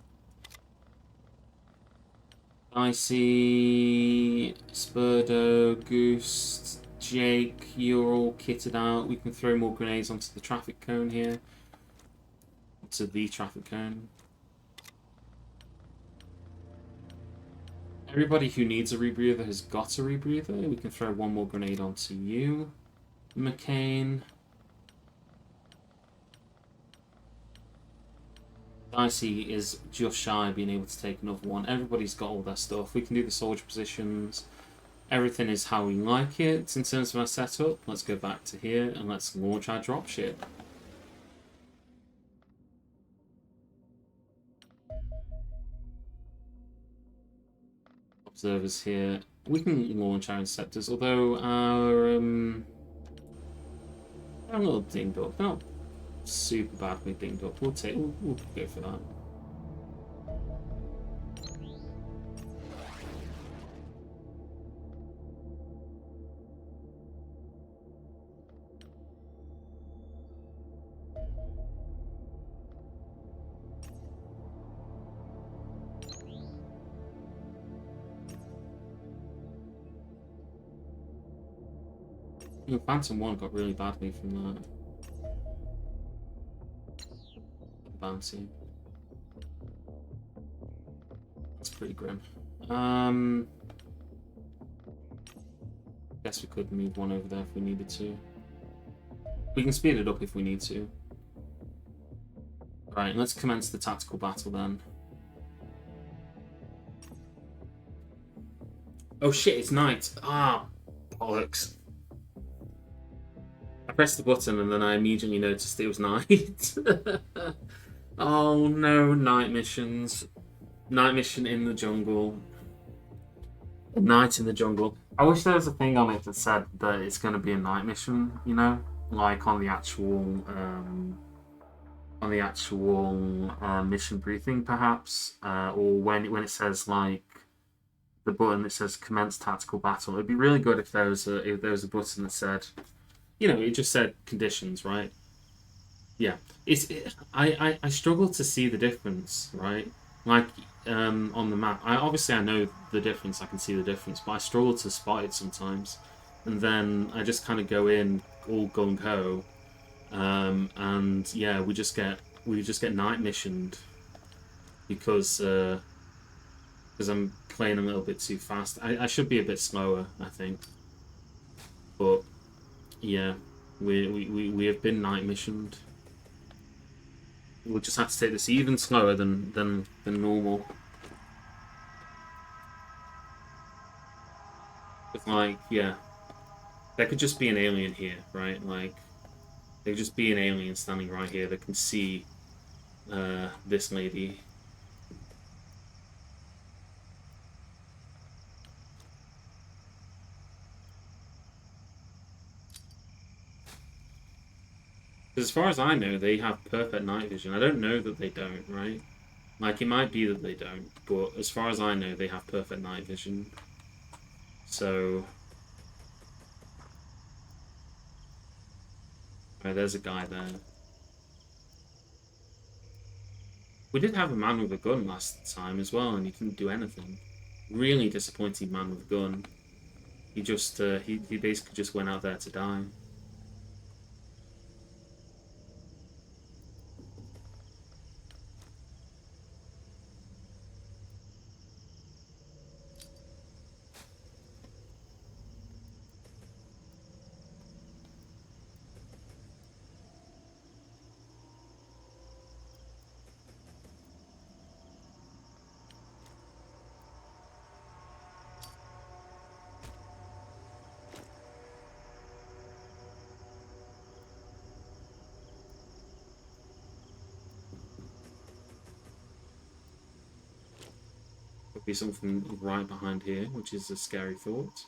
I see Spurdo, Goose, Jake, you're all kitted out. We can throw more grenades onto the traffic cone here. To the traffic cone. Everybody who needs a rebreather has got a rebreather. We can throw one more grenade onto you, McCain. Dicey is just shy of being able to take another one. Everybody's got all their stuff. We can do the soldier positions. Everything is how we like it in terms of our setup. Let's go back to here and let's launch our dropship. Observers here. We can launch our Inceptors, although our they're a little dinged up. They're not super badly dinged up. We'll go for that. Phantom 1 got really badly from that. Bouncy. That's pretty grim. Guess we could move one over there if we needed to. We can speed it up if we need to. Right, let's commence the tactical battle then. Oh shit, it's night. Ah, bollocks. I pressed the button and then I immediately noticed it was night. Oh no, night missions. Night mission in the jungle. Night in the jungle. I wish there was a thing on it that said that it's going to be a night mission, you know? Like on the actual mission briefing perhaps. Or when it says like the button that says commence tactical battle. It'd be really good if there was a button that said, you know, it just said conditions, right? Yeah, I struggle to see the difference, right? Like on the map, I know the difference. I can see the difference, but I struggle to spot it sometimes. And then I just kind of go in all gung ho, and yeah, we just get night missioned because I'm playing a little bit too fast. I should be a bit slower, I think, but yeah, we have been night missioned. We'll just have to take this even slower than normal. With like, yeah, there could just be an alien here, right? Like, there could just be an alien standing right here that can see this lady. As far as I know, they have perfect night vision. I don't know that they don't, right? Like, it might be that they don't, but as far as I know, they have perfect night vision. So... Right, there's a guy there. We did have a man with a gun last time as well, and he didn't do anything. Really disappointing man with a gun. He just, he basically just went out there to die. Could be something right behind here, which is a scary thought.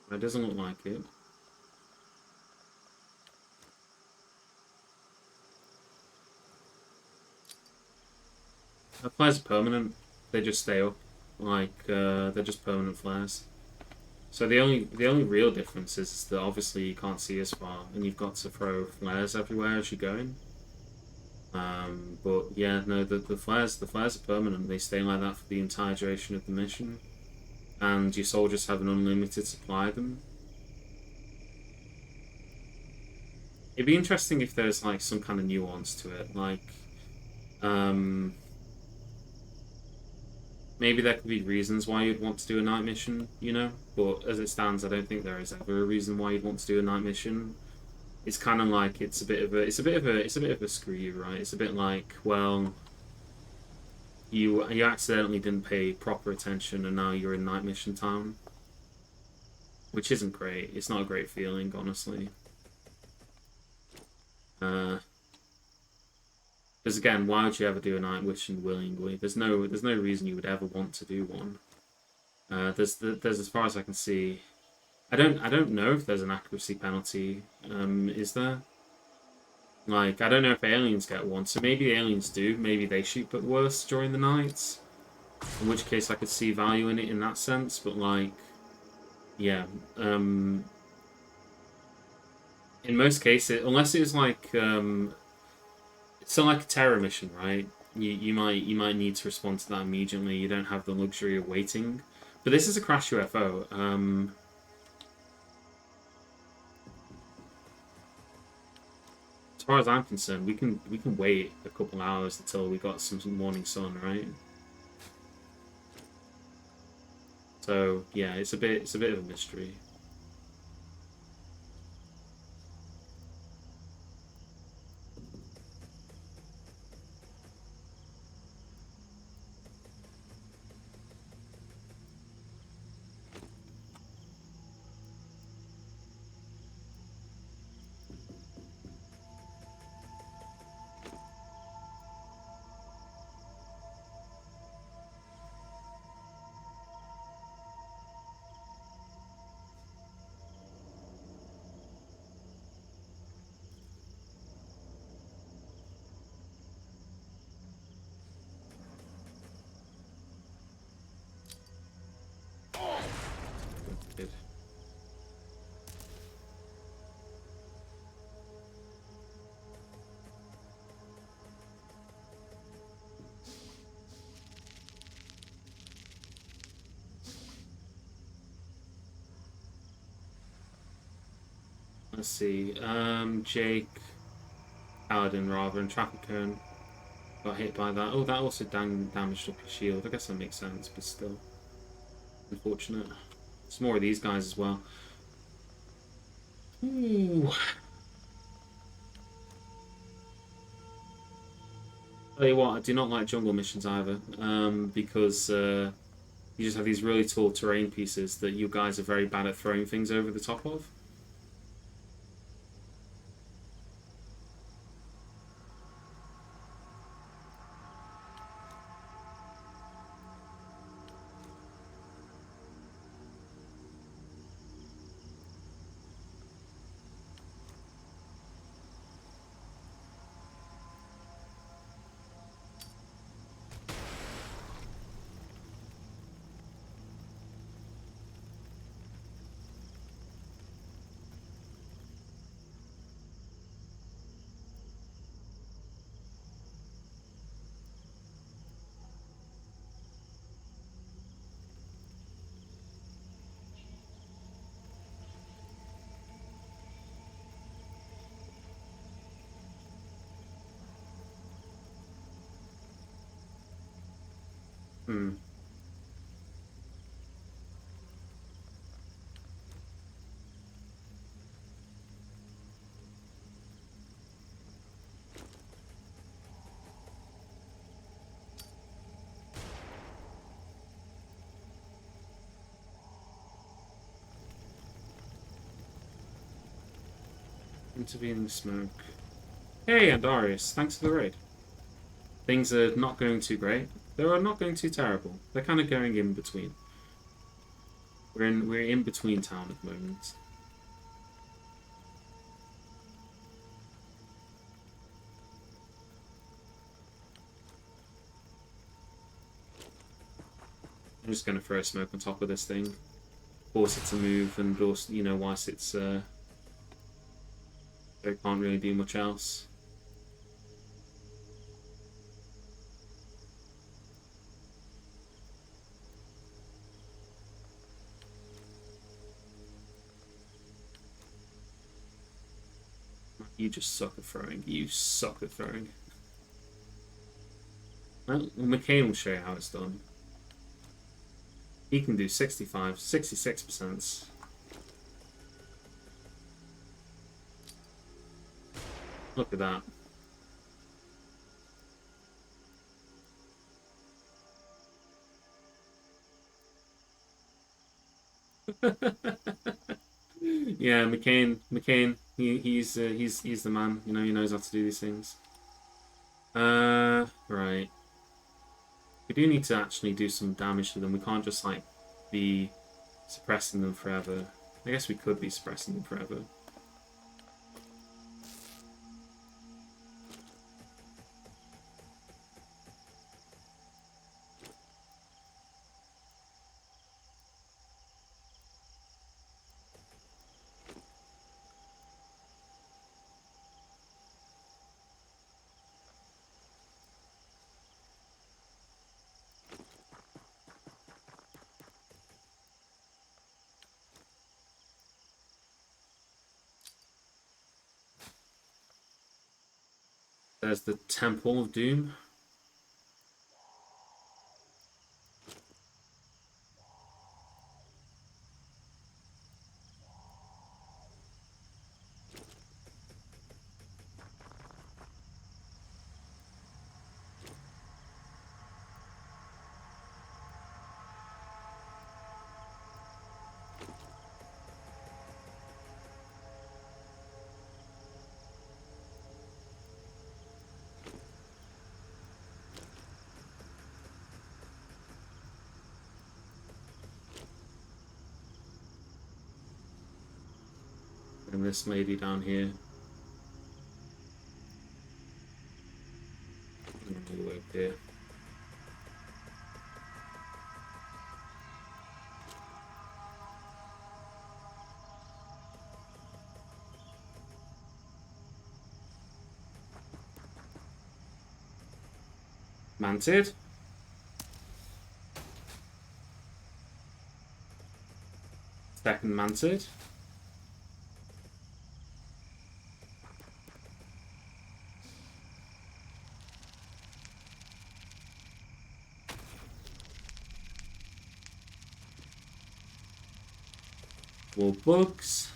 It doesn't look like it. The flares are permanent. They just stay up. Like, they're just permanent flares. So the only real difference is that obviously you can't see as far, and you've got to throw flares everywhere as you're going. But yeah, no, the flares are permanent. They stay like that for the entire duration of the mission, and your soldiers have an unlimited supply of them. It'd be interesting if there's like some kind of nuance to it, like, maybe there could be reasons why you'd want to do a night mission, you know. But as it stands, I don't think there is ever a reason why you'd want to do a night mission. It's kind of like it's a bit of a screw you, right? It's a bit like, well, you accidentally didn't pay proper attention, and now you're in night mission town, which isn't great. It's not a great feeling, honestly. Because again, why would you ever do a night mission willingly? There's no reason you would ever want to do one. There's as far as I can see, I don't know if there's an accuracy penalty. Is there? Like, I don't know if aliens get one. So maybe aliens do. Maybe they shoot but worse during the nights. In which case, I could see value in it in that sense. But like, yeah. In most cases, unless it was like so like a terror mission, right? You might need to respond to that immediately. You don't have the luxury of waiting. But this is a crash UFO. As far as I'm concerned, we can wait a couple hours until we got some morning sun, right? So yeah, it's a bit of a mystery. Good. Let's see. Jake, Paladin rather, and Traffic Cone got hit by that. Oh, that also damaged up your shield. I guess that makes sense, but still. Unfortunate. There's more of these guys as well. Ooh. Tell you what, I do not like jungle missions either, because you just have these really tall terrain pieces that you guys are very bad at throwing things over the top of. Hmm. Intervening smoke. Hey, Andarius, thanks for the raid. Things are not going too great. They're not going too terrible. They're kind of going in between. We're in between town at the moment. I'm just going to throw smoke on top of this thing, force it to move, and also, you know, whilst it's they can't really do much else. You just suck at throwing. You suck at throwing. Well, McCain will show you how it's done. He can do 65, 66%. Look at that. Yeah, McCain, he's the man. You know, he knows how to do these things. Right. We do need to actually do some damage to them. We can't just like be suppressing them forever. I guess we could be suppressing them forever. There's the Temple of Doom. And this lady down here. All the way up there. Manted. Second manted. More bugs.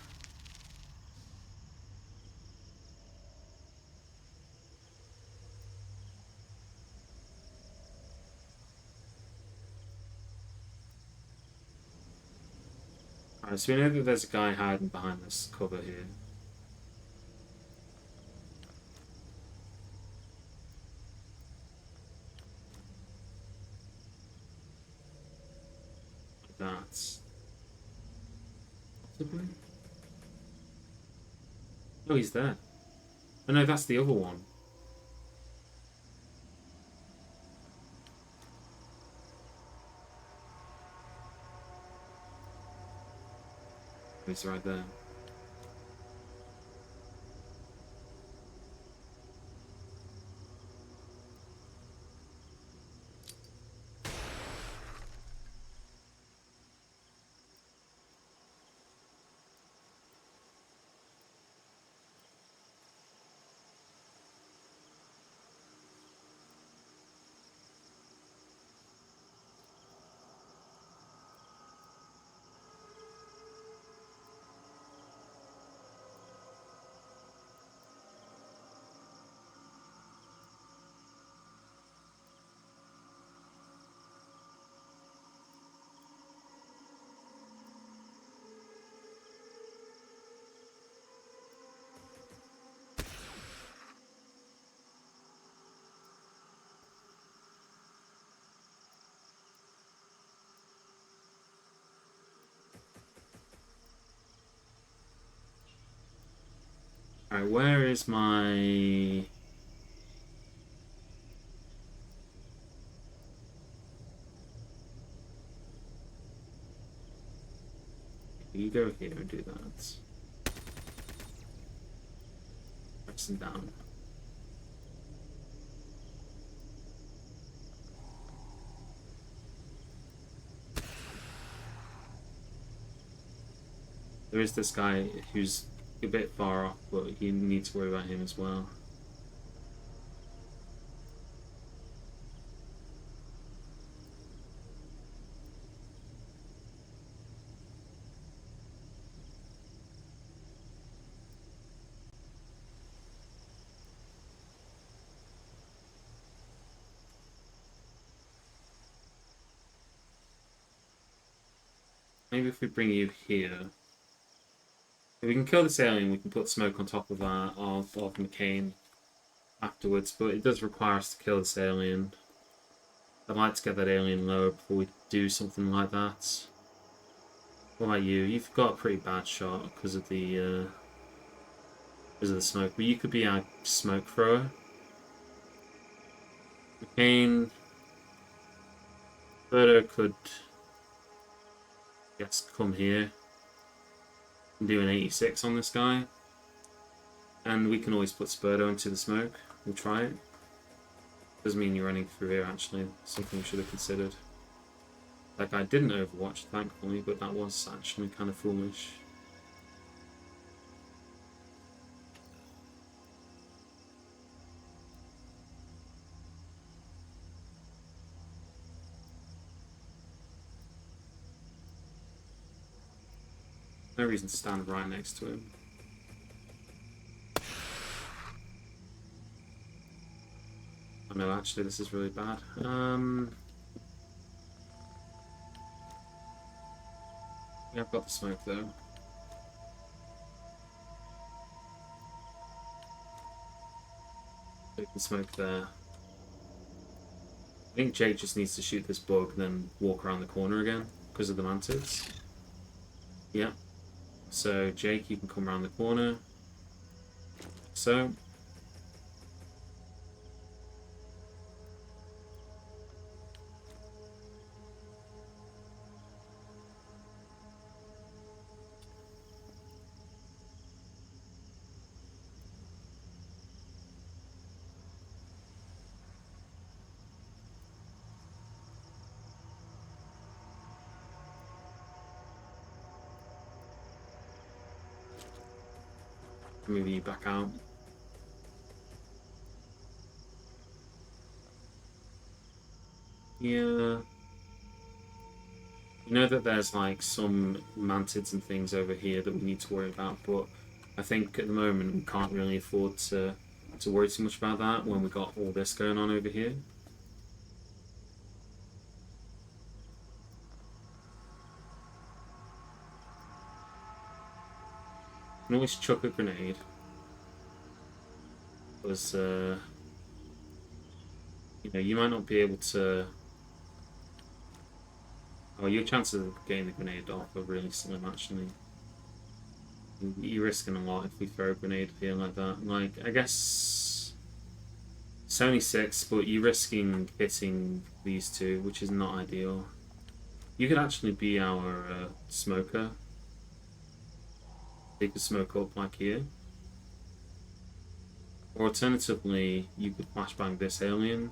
Alright, so we know that there's a guy hiding behind this cover here. That's possibly. Oh, he's there. Oh no, that's the other one. He's right there. Alright, where is my... You go here and do that. Pressing down. There is this guy who's a bit far off, but you need to worry about him as well. Maybe if we bring you here. If we can kill this alien, we can put smoke on top of that, of McCain afterwards, but it does require us to kill this alien. I'd like to get that alien lower before we do something like that. What about you? You've got a pretty bad shot because of the smoke, but you could be our smoke thrower. McCain... Birdo could... I guess come here and do an 86 on this guy, and we can always put Spurdo into the smoke. We'll try it. Doesn't mean you're running through here, actually. Something we should have considered. That guy didn't overwatch, thankfully, but that was actually kind of foolish. No reason to stand right next to him. Oh no, actually this is really bad. Yeah, I've got the smoke though. We can smoke there. I think Jake just needs to shoot this bug, then walk around the corner again because of the mantids. Yeah. So Jake, you can come around the corner. So. Move you back out. Yeah. You know that there's like some mantids and things over here that we need to worry about, but I think at the moment we can't really afford to worry too much about that when we got all this going on over here. You can always chuck a grenade. Because, you know, you might not be able to... Oh, your chances of getting the grenade off are really slim, actually. You're risking a lot if we throw a grenade here like that. Like, I guess... 76, but you're risking hitting these two, which is not ideal. You could actually be our smoker. You could smoke up like here. Or alternatively, you could flashbang this alien.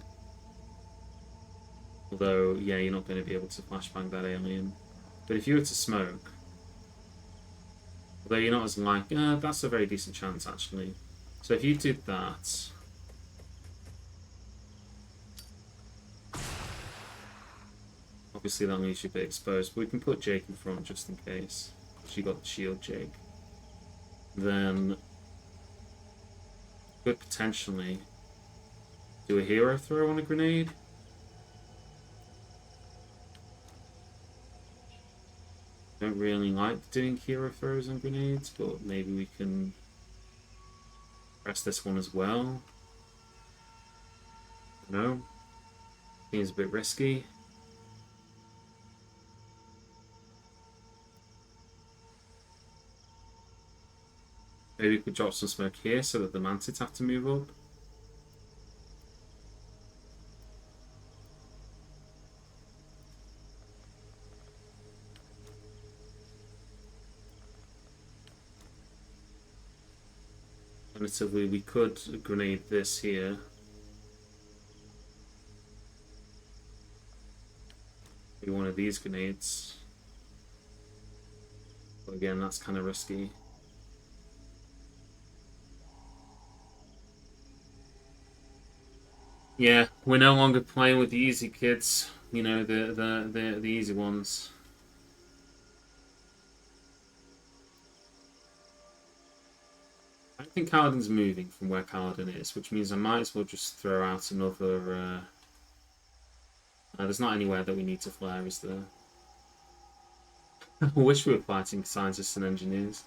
Although, yeah, you're not going to be able to flashbang that alien. But if you were to smoke... Although you're not as likely... that's a very decent chance, actually. So if you did that... Obviously that leaves you a bit exposed, but we can put Jake in front just in case. Because you got the shield, Jake. Then... could potentially do a hero throw on a grenade. Don't really like doing hero throws on grenades, but maybe we can press this one as well. No, seems a bit risky. Maybe we could drop some smoke here so that the mantids have to move up. Alternatively, we could grenade this here. Maybe one of these grenades. But again, that's kind of risky. Yeah, we're no longer playing with the easy kids. You know, the easy ones. I don't think Kaladin's moving from where Kaladin is, which means I might as well just throw out another... there's not anywhere that we need to flare, is there? I wish we were fighting scientists and engineers.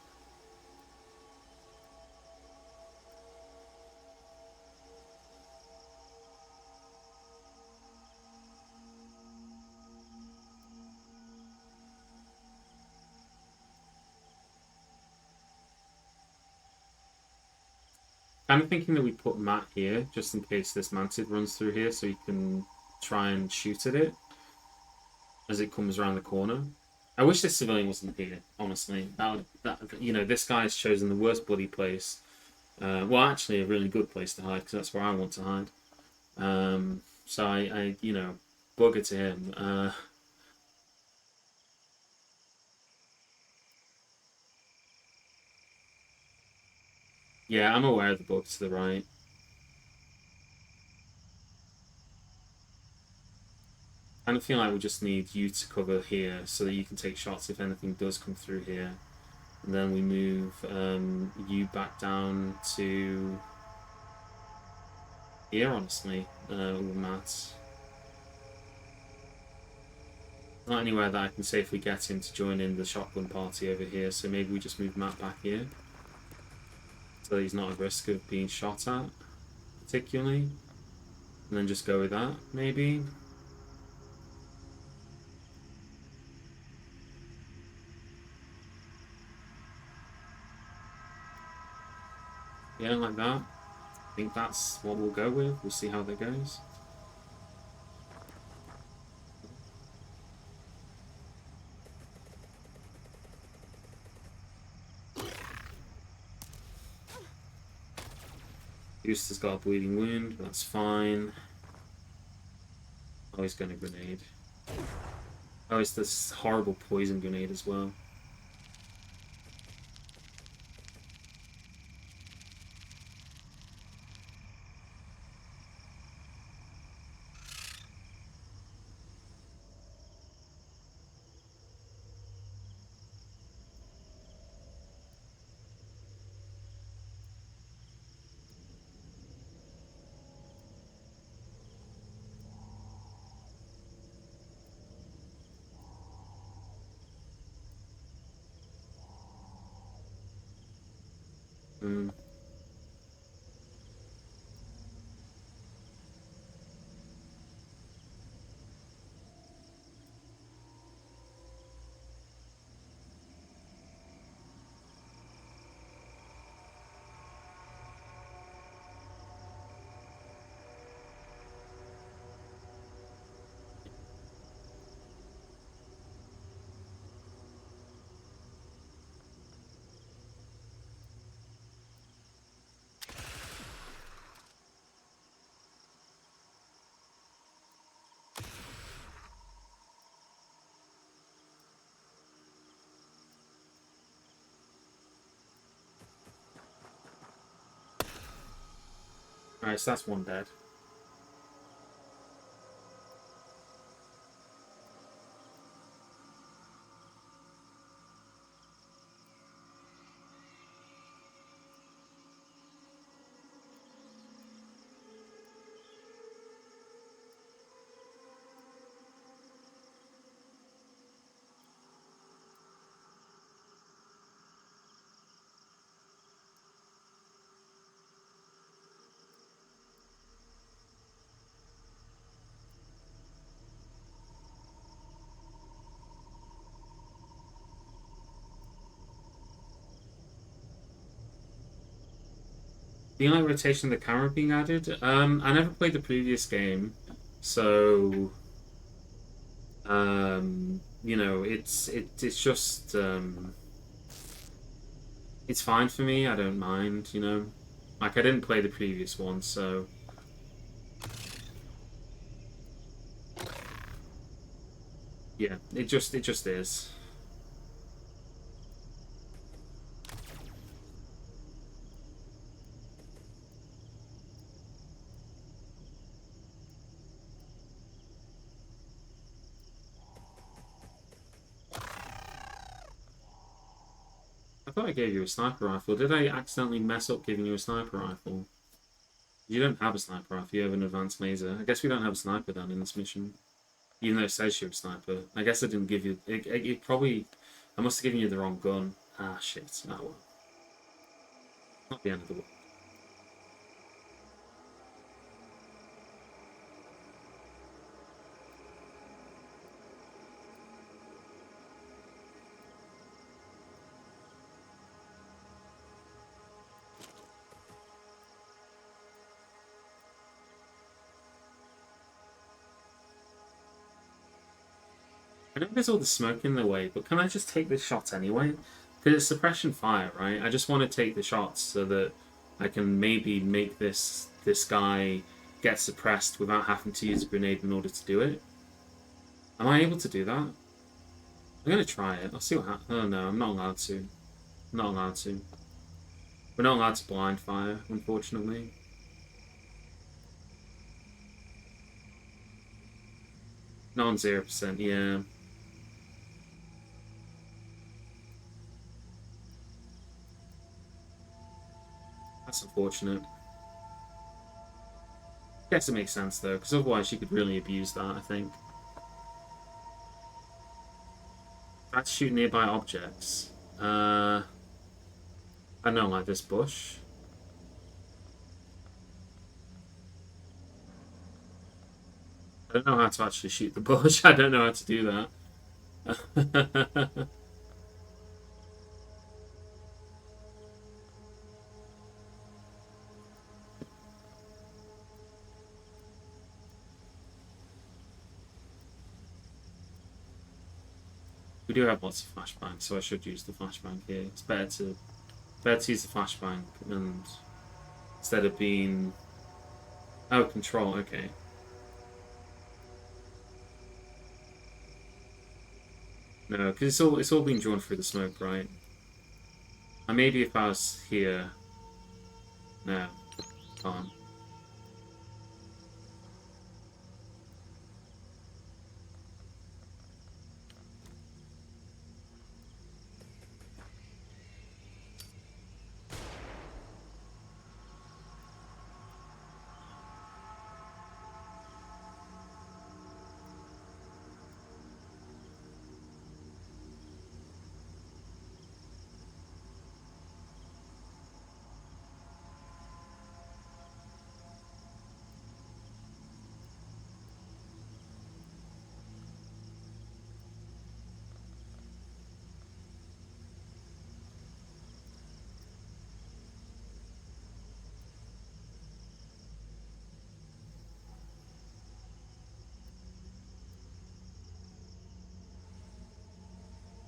I'm thinking that we put Matt here, just in case this mantid runs through here, so he can try and shoot at it as it comes around the corner. I wish this civilian wasn't here, honestly. You know, this guy's chosen the worst bloody place. Well, actually, a really good place to hide, because that's where I want to hide. So I, you know, bugger to him. Yeah, I'm aware of the bug to the right. I kind of feel like we just need you to cover here so that you can take shots if anything does come through here. And then we move you back down to here, honestly, with Matt. Not anywhere that I can safely get him to join in the shotgun party over here, so maybe we just move Matt back here. So he's not at risk of being shot at, particularly. And then just go with that, maybe. Yeah, like that. I think that's what we'll go with. We'll see how that goes. Eustace got a bleeding wound, but that's fine. Oh, he's got a grenade. Oh, it's this horrible poison grenade as well. Mm. Alright, so that's one dead. Do you like rotation of the camera being added? I never played the previous game, so you know, it's just it's fine for me. I don't mind, you know. Like I didn't play the previous one, so yeah, it just is. I thought I gave you a sniper rifle. Did I accidentally mess up giving you a sniper rifle? You don't have a sniper rifle, you have an advanced laser. I guess we don't have a sniper then in this mission. Even though it says you're a sniper. I guess I didn't give you... It probably... I must have given you the wrong gun. Ah, shit. Ah, well. Not the end of the world. I know there's all the smoke in the way, but can I just take this shot anyway? Because it's suppression fire, right? I just want to take the shots so that I can maybe make this guy get suppressed without having to use a grenade in order to do it. Am I able to do that? I'm going to try it. I'll see what happens. Oh no, I'm not allowed to. I'm not allowed to. We're not allowed to blind fire, unfortunately. Not on 0%, yeah. That's unfortunate. Guess it makes sense though, because otherwise you could really abuse that, I think. Try to shoot nearby objects. I don't know, like this bush. I don't know how to actually shoot the bush. I don't know how to do that. We do have lots of flashbangs, so I should use the flashbang here. It's better to use the flashbang and instead of being control. Okay. No, because it's all being drawn through the smoke, right? And maybe if I was here, no, can't.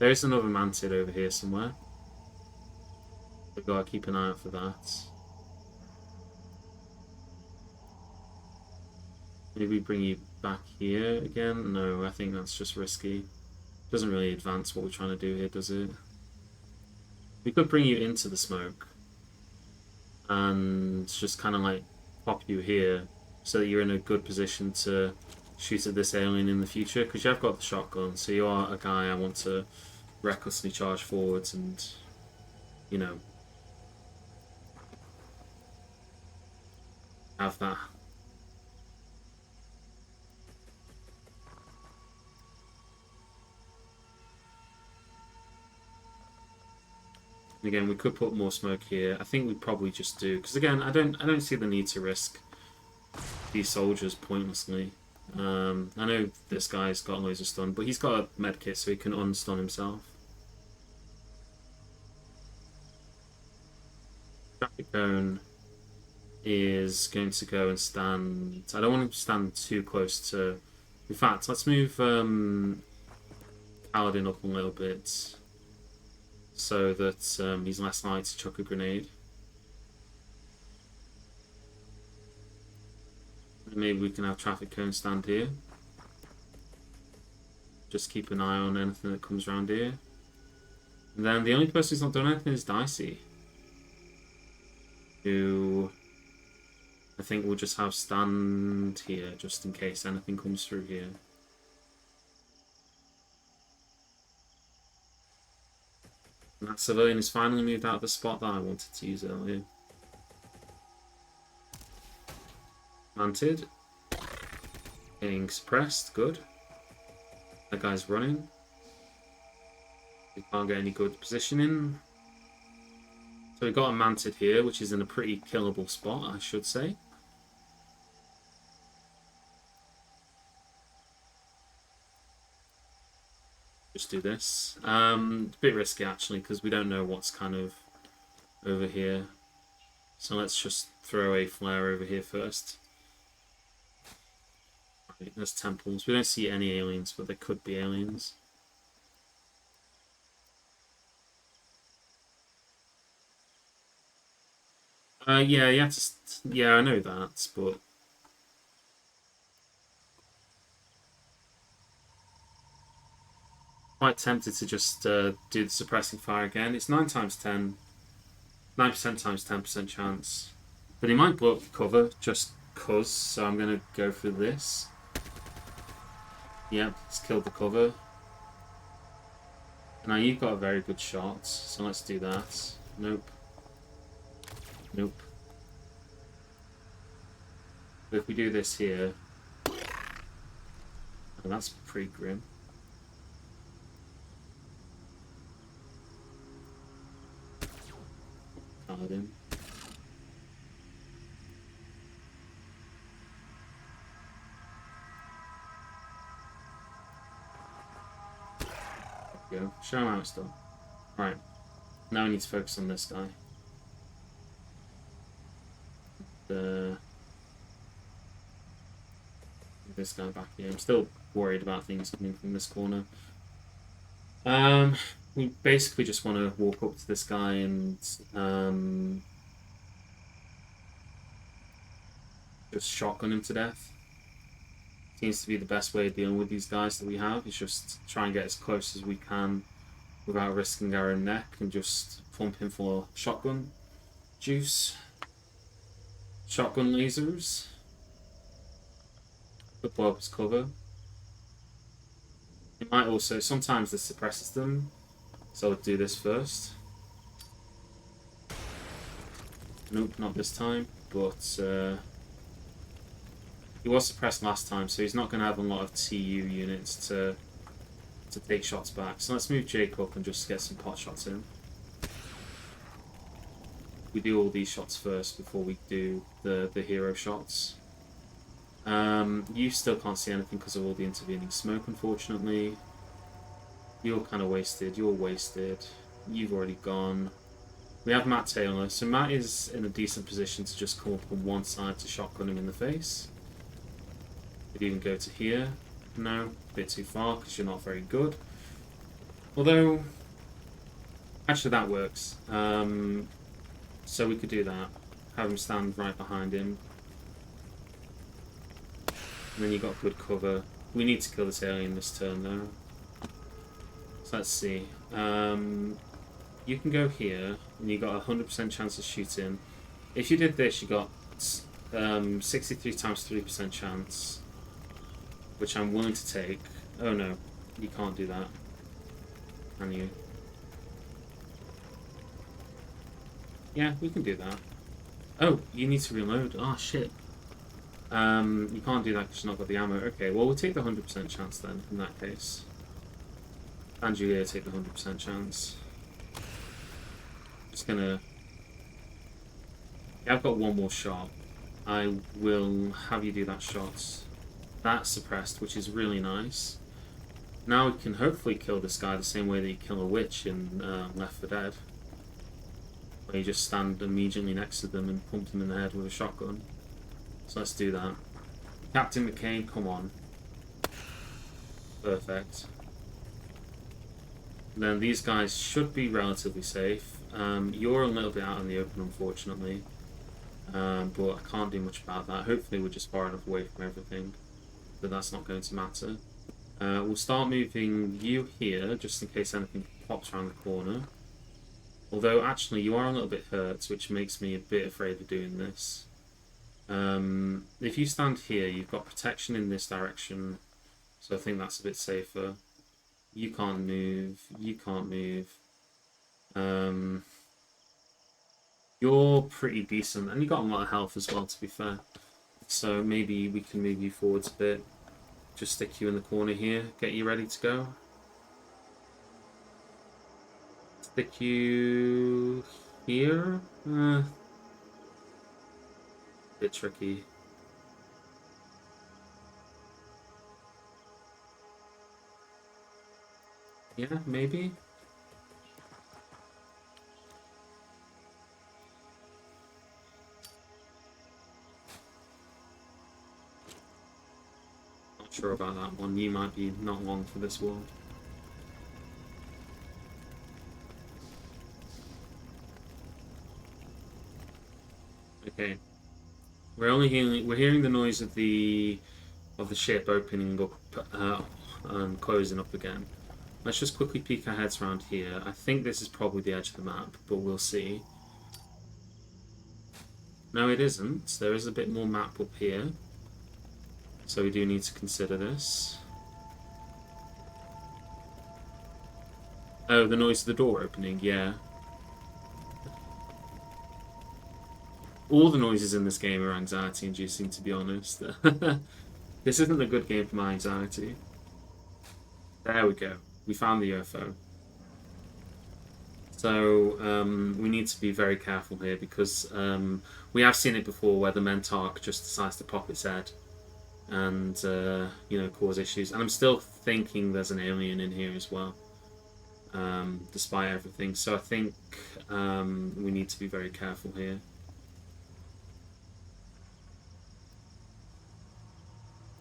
There's another mantid over here somewhere. We've got to keep an eye out for that. Maybe bring you back here again? No, I think that's just risky. Doesn't really advance what we're trying to do here, does it? We could bring you into the smoke and just kind of like pop you here so that you're in a good position to shoot at this alien in the future, because you have got the shotgun, so you are a guy I want to recklessly charge forwards and, you know, have that. Again, we could put more smoke here. I think we probably just do, because again, I don't see the need to risk these soldiers pointlessly. I know this guy's got loads of stun, but he's got a medkit, so he can unstun himself. Traffic cone is going to go and stand. I don't want him to stand too close to. In fact, let's move Paladin up a little bit, so that he's less likely to chuck a grenade. Maybe we can have traffic cone stand here. Just keep an eye on anything that comes around here. And then the only person who's not done anything is Dicey, who I think we'll just have stand here just in case anything comes through here. And that civilian has finally moved out of the spot that I wanted to use earlier. Mantid. Getting suppressed, good. That guy's running. We can't get any good positioning. So we've got a mantid here, which is in a pretty killable spot, I should say. Just do this. It's a bit risky actually, because we don't know what's kind of over here. So let's just throw a flare over here first. Right, there's temples. We don't see any aliens, but there could be aliens. Yeah, you have to. Yeah, I know that, but quite tempted to just do the suppressing fire again. It's 9 times 10, 9% times 10% chance, but he might blow up the cover just cause. So I'm gonna go for this. Yep, it's killed the cover. Now you've got a very good shot, so let's do that. Nope. Nope. But if we do this here, oh, that's pretty grim. Paladin. There we go. Show him how it's done. Right. Now we need to focus on this guy. This guy back here. I'm still worried about things coming from this corner. We basically just want to walk up to this guy and just shotgun him to death. Seems to be the best way of dealing with these guys that we have, is just try and get as close as we can without risking our own neck and just pump him full of shotgun juice. Shotgun lasers. Could blow up his cover. It might also, sometimes this suppresses them, so I'll do this first. Nope, not this time, but he was suppressed last time, so he's not going to have a lot of TU units to take shots back. So let's move Jake up and just get some pot shots in. We do all these shots first before we do the hero shots. You still can't see anything because of all the intervening smoke, unfortunately. You're kind of wasted. You're wasted. You've already gone. We have Matt Taylor. So Matt is in a decent position to just come up on one side to shotgun him in the face. Could even go to here. No, a bit too far because you're not very good. Although, actually that works. So we could do that. Have him stand right behind him. And then you got good cover. We need to kill this alien this turn though. So let's see. You can go here, and you got a 100% chance of shooting. If you did this, you got 63 times 3% chance, which I'm willing to take. Oh no, you can't do that. Can you? Yeah, we can do that. Oh, you need to reload. Oh shit. You can't do that because you've not got the ammo. Okay, well we'll take the 100% chance then, in that case. And Julia take the 100% chance. Just gonna... Yeah, I've got one more shot. I will have you do that shot. That's suppressed, which is really nice. Now we can hopefully kill this guy the same way that you kill a witch in Left 4 Dead. Where you just stand immediately next to them and pump them in the head with a shotgun. So let's do that. Captain McCain, come on. Perfect. Then these guys should be relatively safe. You're a little bit out in the open, unfortunately. But I can't do much about that. Hopefully we're just far enough away from everything that that's not going to matter. We'll start moving you here, just in case anything pops around the corner. Although, actually, you are a little bit hurt, which makes me a bit afraid of doing this. If you stand here, you've got protection in this direction, so I think that's a bit safer. You can't move. You can't move. You're pretty decent, and you got a lot of health as well, to be fair. So maybe we can move you forwards a bit. Just stick you in the corner here, get you ready to go. Stick you here. Bit tricky. Yeah, maybe. Not sure about that one. You might be not long for this world. Okay. We're hearing the noise of the ship opening up and closing up again. Let's just quickly peek our heads around here. I think this is probably the edge of the map, but we'll see. No, it isn't. There is a bit more map up here. So we do need to consider this. Oh, the noise of the door opening, yeah. All the noises in this game are anxiety-inducing, to be honest. This isn't a good game for my anxiety. There we go. We found the UFO. So, we need to be very careful here because we have seen it before where the Mentarch just decides to pop its head and, you know, cause issues. And I'm still thinking there's an alien in here as well, despite everything. So I think we need to be very careful here.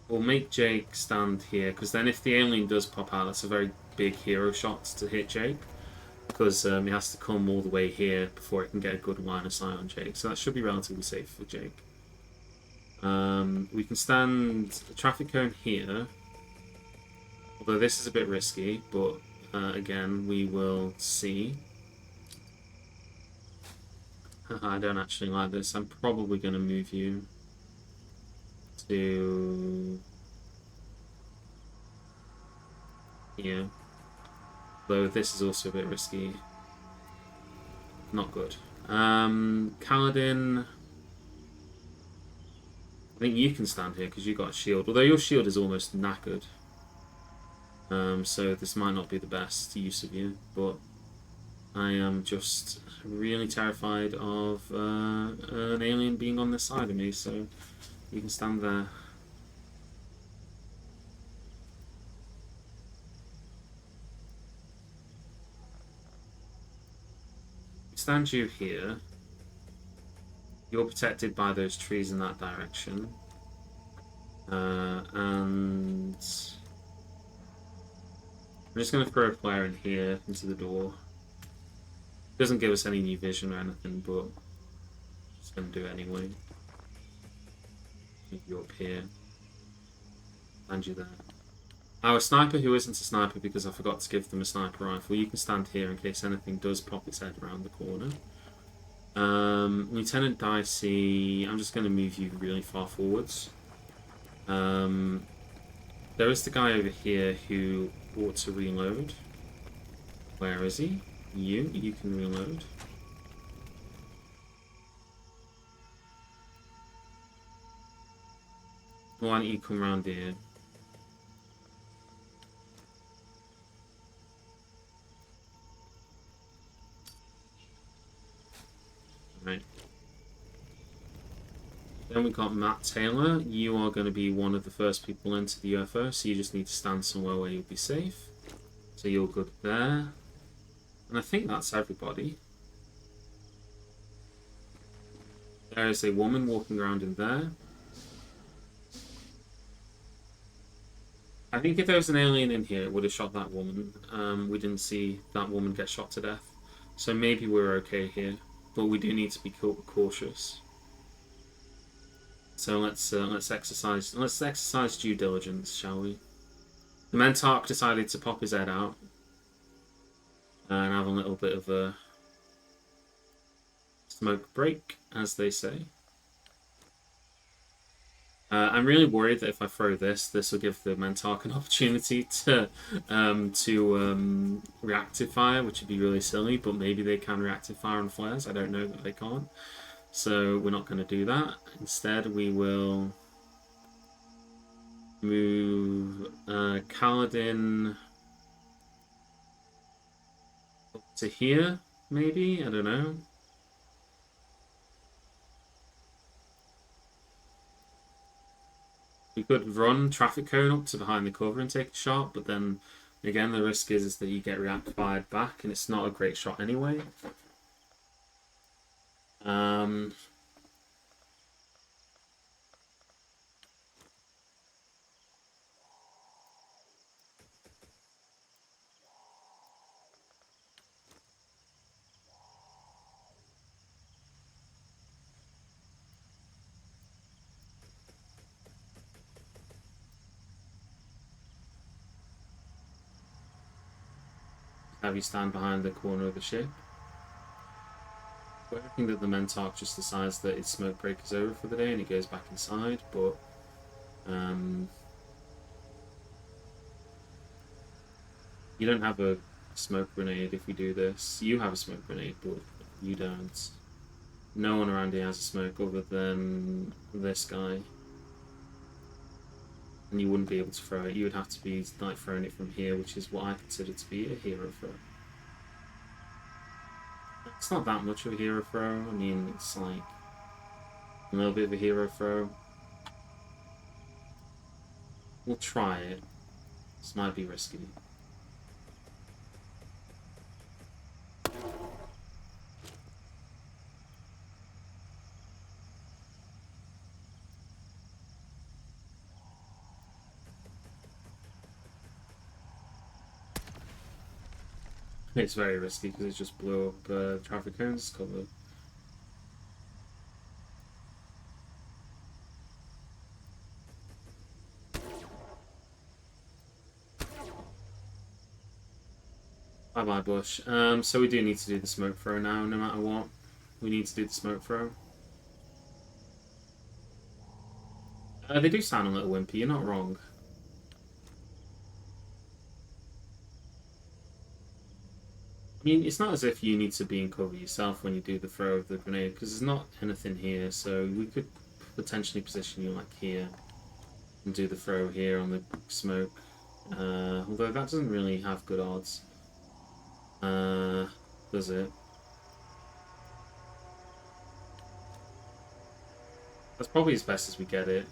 We'll make Jake stand here, because then if the alien does pop out, that's a very big hero shot to hit Jake. Because he has to come all the way here before it can get a good line of sight on Jake. So that should be relatively safe for Jake. We can stand a traffic cone here. Although this is a bit risky, but again, we will see. I don't actually like this. I'm probably going to move you to here. Though this is also a bit risky. Not good. Kaladin, I think you can stand here because you got a shield. Although your shield is almost knackered. So this might not be the best use of you, but I am just really terrified of an alien being on this side of me, so you can stand there. Stand you here. You're protected by those trees in that direction. And I'm just going to throw a flare in here into the door. Doesn't give us any new vision or anything, but just going to do it anyway. Move you up here. Land you there. Our sniper, who isn't a sniper because I forgot to give them a sniper rifle, you can stand here in case anything does pop its head around the corner. Lieutenant Dicey, I'm just going to move you really far forwards. There is the guy over here who ought to reload. Where is he? You can reload. Why don't you come around here? Right. Then we got Matt Taylor. You are going to be one of the first people into the UFO, so you just need to stand somewhere where you'll be safe. So you're good there. And I think that's everybody. There is a woman walking around in there. I think if there was an alien in here, it would have shot that woman. We didn't see that woman get shot to death. So maybe we're okay here. But we do need to be cautious. So let's exercise due diligence, shall we? The Mentarch decided to pop his head out and have a little bit of a smoke break, as they say. I'm really worried that if I throw this will give the Mentarch an opportunity to reactive fire, which would be really silly, but maybe they can reactive fire on flares. I don't know that they can't. So we're not going to do that. Instead, we will move Kaladin up to here, maybe? I don't know. We could run traffic cone up to behind the cover and take a shot, but then again the risk is that you get react fired back, and it's not a great shot anyway. Have you stand behind the corner of the ship. We're hoping that the Mentarch just decides that its smoke break is over for the day and he goes back inside, but you don't have a smoke grenade if we do this. You have a smoke grenade, but you don't. No one around here has a smoke other than this guy. And you wouldn't be able to throw it. You would have to be like throwing it from here, which is what I consider to be a hero throw. It's not that much of a hero throw. I mean, it's like a little bit of a hero throw. We'll try it. This might be risky. It's very risky because it just blew up traffic cones cover. Bye bye bush. So we do need to do the smoke throw now, no matter what. We need to do the smoke throw. They do sound a little wimpy, you're not wrong. I mean, it's not as if you need to be in cover yourself when you do the throw of the grenade, because there's not anything here, so we could potentially position you like here and do the throw here on the smoke. Although that doesn't really have good odds. Does it? That's probably as best as we get it.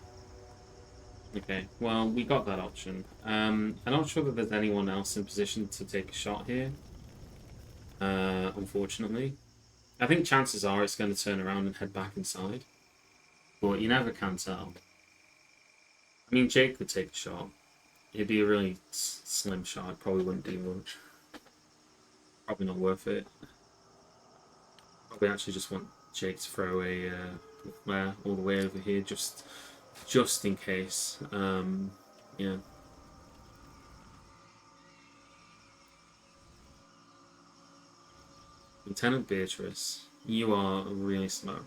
Okay, well, we got that option. I'm not sure that there's anyone else in position to take a shot here. Unfortunately. I think chances are it's going to turn around and head back inside. But you never can tell. I mean, Jake could take a shot. it'd be a really slim shot. It probably wouldn't do much. Probably not worth it. Probably actually just want Jake to throw a flare all the way over here, just in case. Yeah. Lieutenant Beatrice, you are really slow.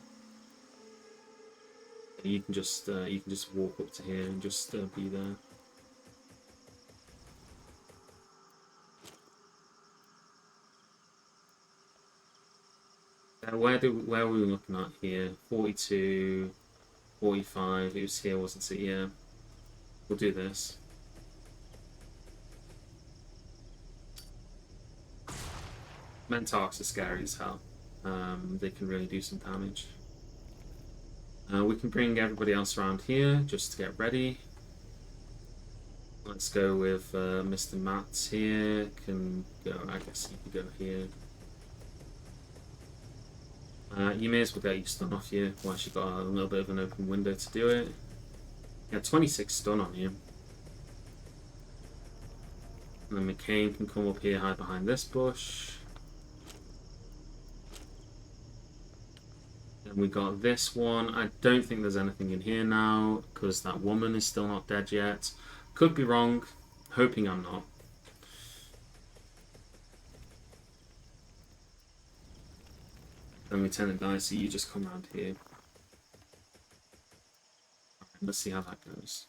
You can just walk up to here and just be there. Where were we looking at here? 42, 45. It was here, wasn't it? Yeah. We'll do this. Mentarks are scary as hell. They can really do some damage. We can bring everybody else around here just to get ready. Let's go with Mr. Mats here. Can go. I guess you can go here. You may as well get your stun off you whilst you've got a little bit of an open window to do it. Yeah, 26 stun on you. And then McCain can come up here, hide behind this bush. And we got this one. I don't think there's anything in here now because that woman is still not dead yet. Could be wrong. Hoping I'm not. And Lieutenant Dicey, you just come around here. Alright, let's see how that goes.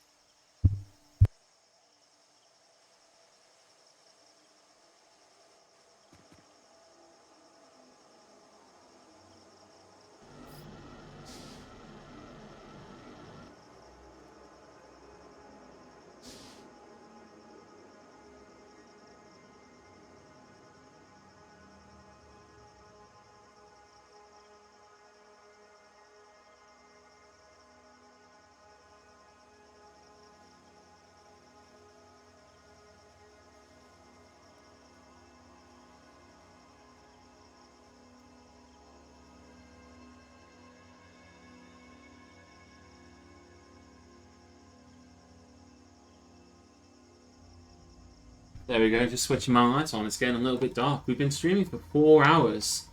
There we go, just switching my lights on. It's getting a little bit dark. We've been streaming for 4 hours.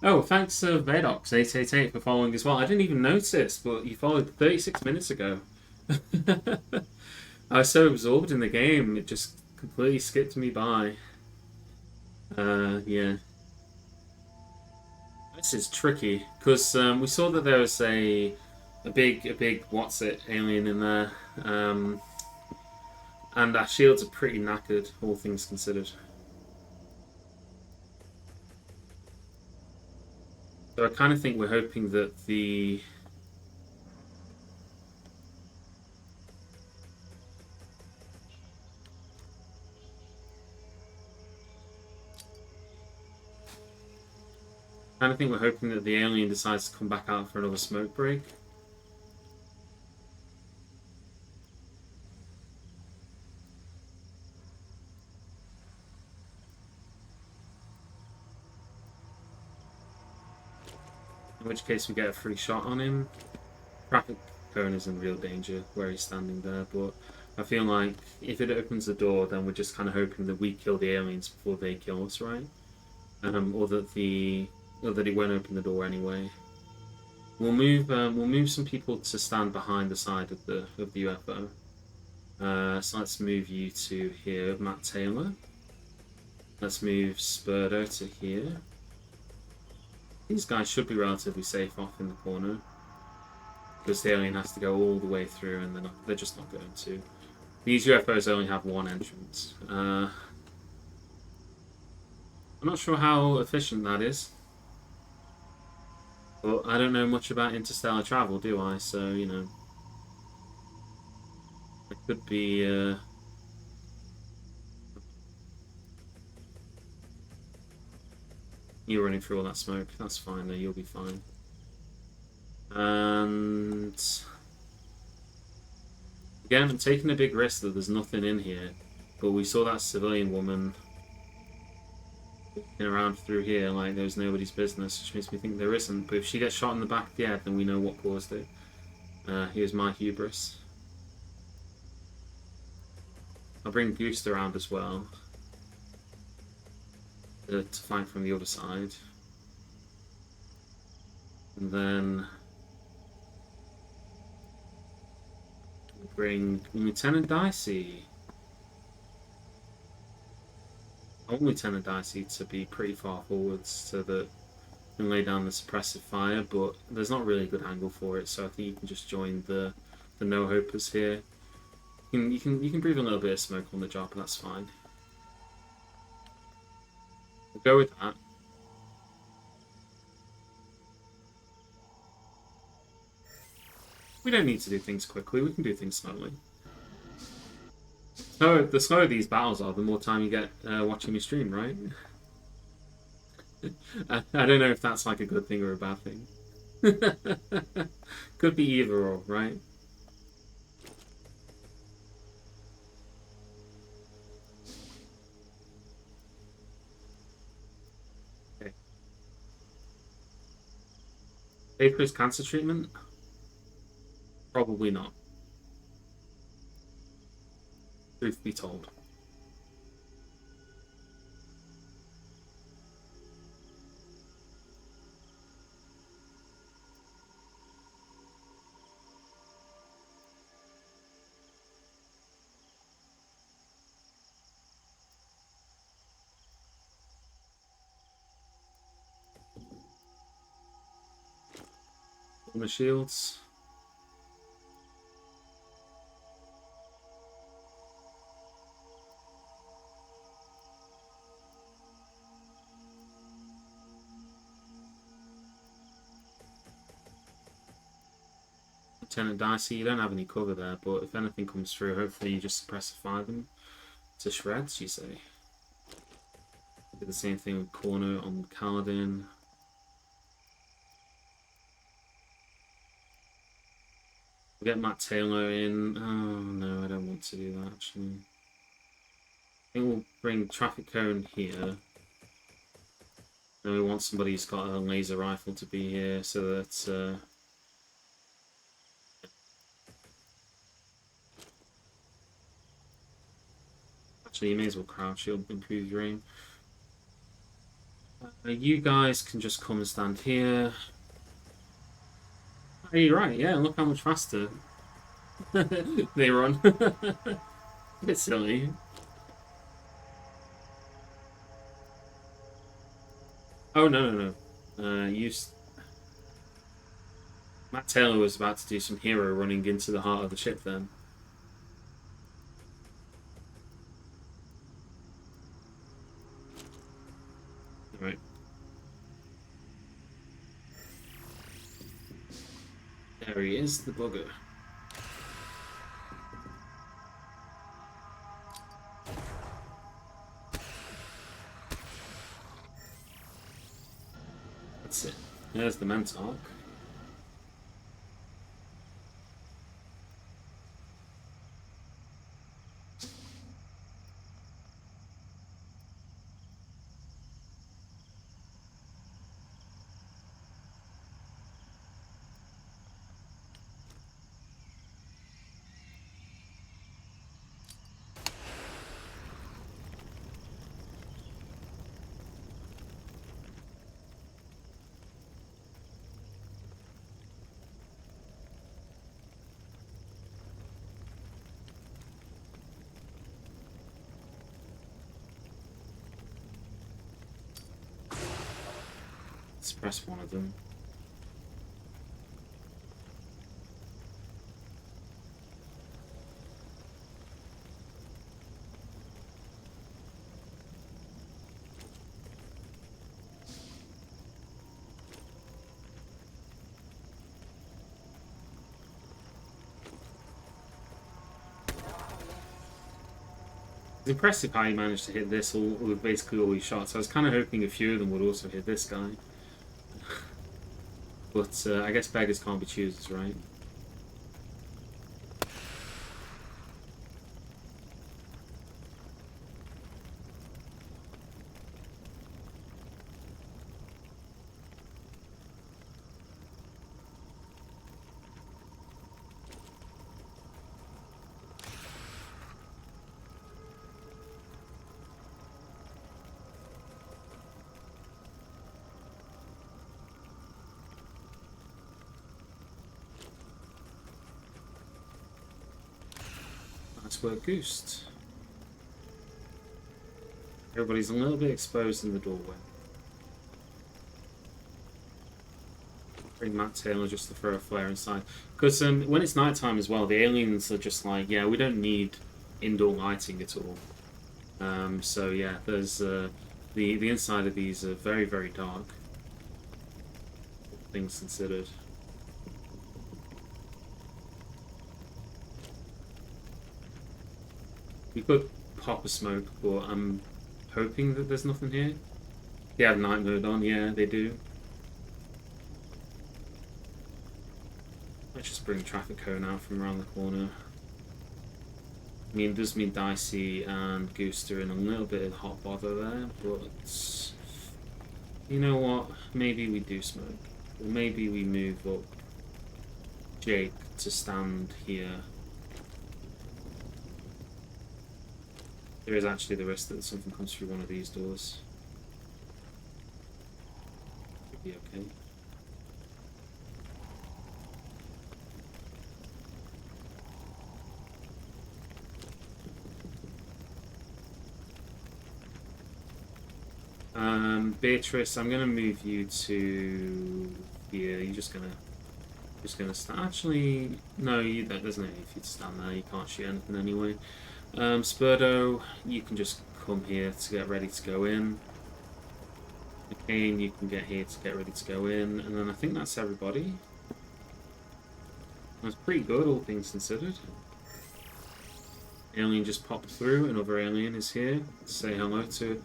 Oh, thanks Vedox888 for following as well. I didn't even notice, but you followed 36 minutes ago. I was so absorbed in the game, it just completely skipped me by. Yeah. This is tricky, because we saw that there was a big alien in there. And our shields are pretty knackered, all things considered. So I kind of think we're hoping that the... the alien decides to come back out for another smoke break. In which case we get a free shot on him. Traffic cone is in real danger where he's standing there, but I feel like if it opens the door, then we're just kind of hoping that we kill the aliens before they kill us, right? Or that it won't open the door anyway. We'll move some people to stand behind the side of the UFO. So let's move you to here, Matt Taylor. Let's move Spurdo to here. These guys should be relatively safe off in the corner. Because the alien has to go all the way through and they're just not going to. These UFOs only have one entrance. I'm not sure how efficient that is. But I don't know much about interstellar travel, do I? So, you know. It could be... You're running through all that smoke. That's fine though, you'll be fine. And... Again, I'm taking a big risk that there's nothing in here. But we saw that civilian woman walking around through here like there was nobody's business, which makes me think there isn't. But if she gets shot in the back of the head, then we know what caused it. Here's my hubris. I'll bring Goose around as well. To fight from the other side. And then bring Lieutenant Dicey. I want Lieutenant Dicey to be pretty far forwards so that we can lay down the suppressive fire, but there's not really a good angle for it, so I think you can just join the no-hopers here. You can breathe a little bit of smoke on the job, but that's fine. We'll go with that. We don't need to do things quickly, we can do things slowly. So, the slower these battles are, the more time you get watching me stream, right? I don't know if that's like a good thing or a bad thing. Could be either or, right? Okay. Pay for his cancer treatment? Probably not. Truth be told. On the shields. Lieutenant Dicey, you don't have any cover there, but if anything comes through, hopefully you just suppressify them to shreds, you say. Do the same thing with Corner on Kaladin. We'll get Matt Taylor in. Oh no, I don't want to do that actually. I think we'll bring Traffic Cone here. And we want somebody who's got a laser rifle to be here so that actually, you may as well crouch, it'll improve your aim. You guys can just come and stand here. Oh, you're right, yeah, look how much faster they run. A bit silly. Oh, no. Matt Taylor was about to do some hero running into the heart of the ship then. Right. There he is, the bugger. That's it. There's the Mentark. Suppress one of them. It's impressive how he managed to hit this all with basically all his shots. I was kind of hoping a few of them would also hit this guy. But I guess beggars can't be choosers, right? That's where Goose. Everybody's a little bit exposed in the doorway. Bring Matt Taylor just to throw a flare inside. Because when it's nighttime as well, the aliens are just like, yeah, we don't need indoor lighting at all. So yeah, there's the inside of these are very, very dark. Things considered. We could pop a smoke, but I'm hoping that there's nothing here. They have night mode on, yeah, they do. Let's just bring traffic cone out from around the corner. I mean, it does mean Dicey and Gooster in a little bit of hot bother there, but you know what? Maybe we do smoke. Or maybe we move up Jake to stand here. There is actually the risk that something comes through one of these doors. Should be okay. Beatrice, I'm gonna move you to here. You're just gonna stand. Actually, no, you don't. There's no need for you to stand there. You can't shoot anything anyway. Spurdo, you can just come here to get ready to go in. McCain, you can get here to get ready to go in, and then I think that's everybody. That's pretty good, all things considered. Alien just popped through. Another alien is here. Say hello to.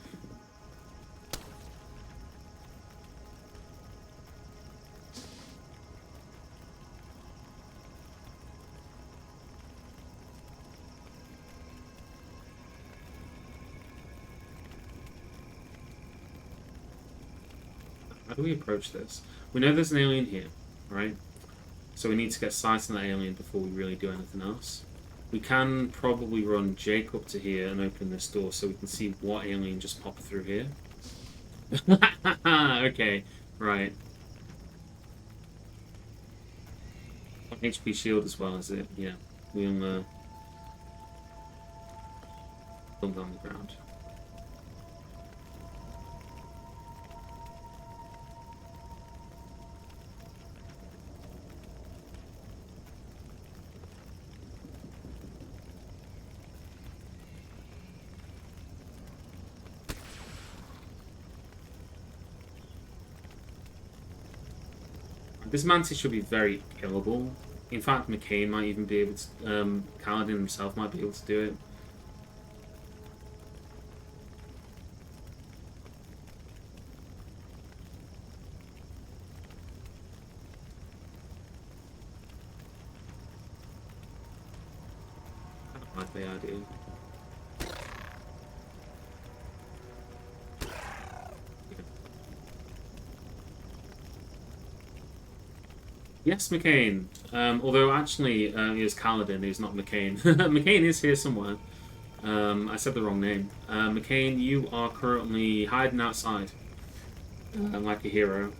How do we approach this? We know there's an alien here, right? So we need to get sight on that alien before we really do anything else. We can probably run Jake up to here and open this door so we can see what alien just popped through here. Okay, right. HP shield as well, is it? Yeah. We'll bump on the ground. This Mantis should be very killable. In fact, McCain might even be able to... Kaladin himself might be able to do it. I don't like the idea. Yes, McCain. Although actually, it's Kaladin who's not McCain. McCain is here somewhere. I said the wrong name. McCain, you are currently hiding outside, like a hero.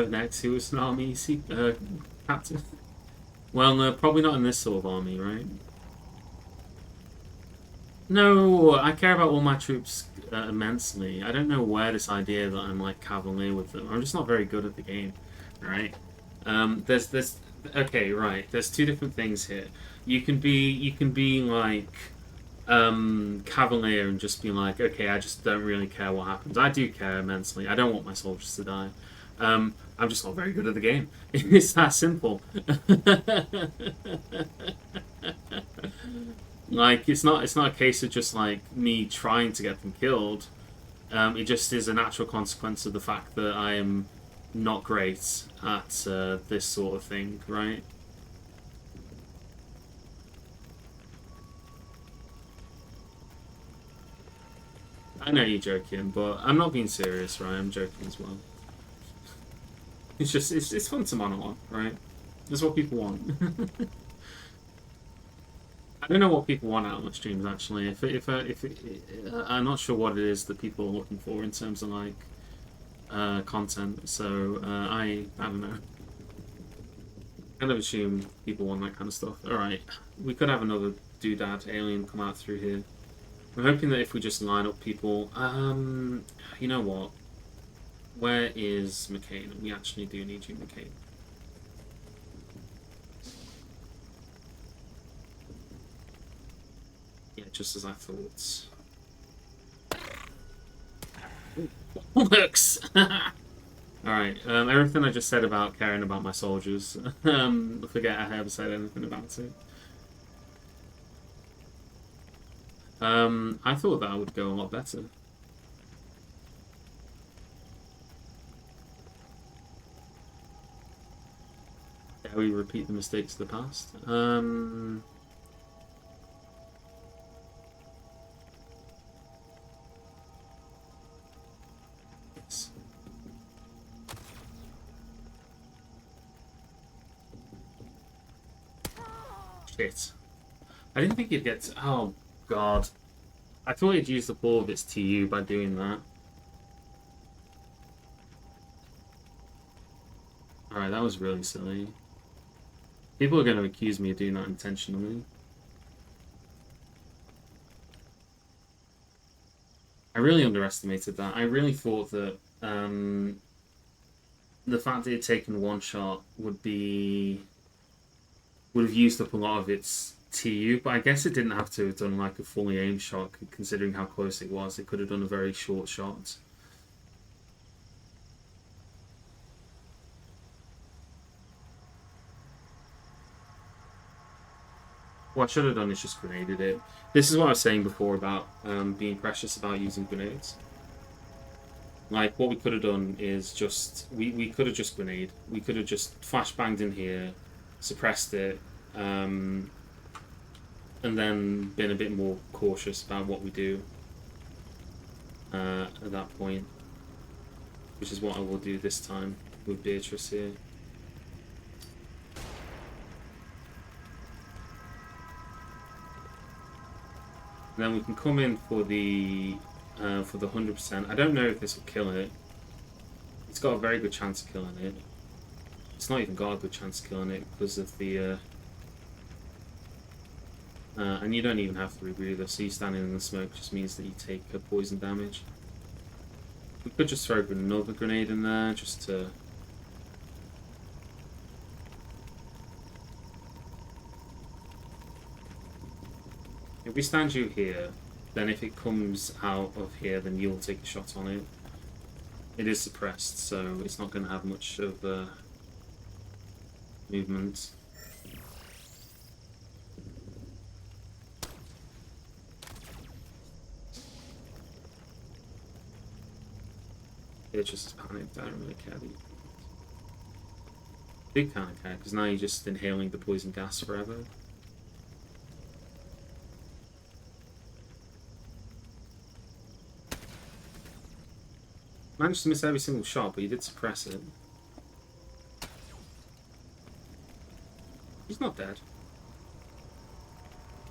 Next, who was an army captain? Well, probably not in this sort of army, right? No, I care about all my troops immensely. I don't know where this idea that I'm like cavalier with them. I'm just not very good at the game, right? Okay, right. There's two different things here. You can be like cavalier and just be like, okay, I just don't really care what happens. I do care immensely. I don't want my soldiers to die. I'm just not very good at the game. It's that simple. Like it's not a case of just like me trying to get them killed. It just is a natural consequence of the fact that I am not great at this sort of thing, right? I know you're joking, but I'm not being serious, right? I'm joking as well. It's just, it's fun to mono-on, right? That's what people want. I don't know what people want out of my streams, actually. I'm not sure what it is that people are looking for in terms of, like, content, so I don't know. I kind of assume people want that kind of stuff. Alright, we could have another doodad alien come out through here. I'm hoping that if we just line up people... you know what? Where is McCain? We actually do need you, McCain. Yeah, just as I thought. Works! Alright, everything I just said about caring about my soldiers, forget I ever said anything about it. I thought that would go a lot better. Dare we repeat the mistakes of the past? Yes. Shit. I didn't think you'd get to... Oh, God. I thought he'd use the ball of its TU by doing that. Alright, that was really silly. People are going to accuse me of doing that intentionally. I really underestimated that. I really thought that the fact that it had taken one shot would have used up a lot of its TU, but I guess it didn't have to have done like a fully aimed shot, considering how close it was. It could have done a very short shot. What I should have done is just grenaded it. This is what I was saying before about being precious about using grenades. Like, what we could have done is just... We could have just grenade. We could have just flashbanged in here, suppressed it, and then been a bit more cautious about what we do at that point. Which is what I will do this time with Beatrice here. Then we can come in for the 100%. I don't know if this will kill it. It's got a very good chance of killing it. It's not even got a good chance of killing it because of the... and you don't even have to rebreather, so you standing in the smoke just means that you take poison damage. We could just throw another grenade in there just to... If we stand you here, then if it comes out of here, then you'll take a shot on it. It is suppressed, so it's not going to have much of movement. It's just panicked. I don't really care. Big kind of care, because now you're just inhaling the poison gas forever. Managed to miss every single shot, but he did suppress it. She's not dead.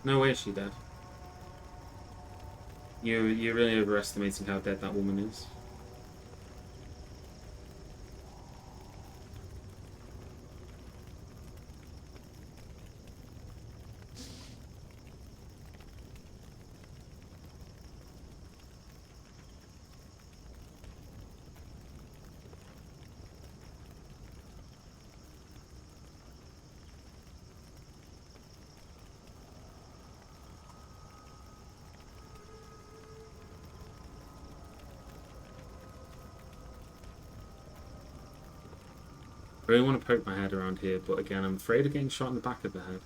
No way is she dead. You're really overestimating how dead that woman is. I really want to poke my head around here, but again, I'm afraid of getting shot in the back of the head.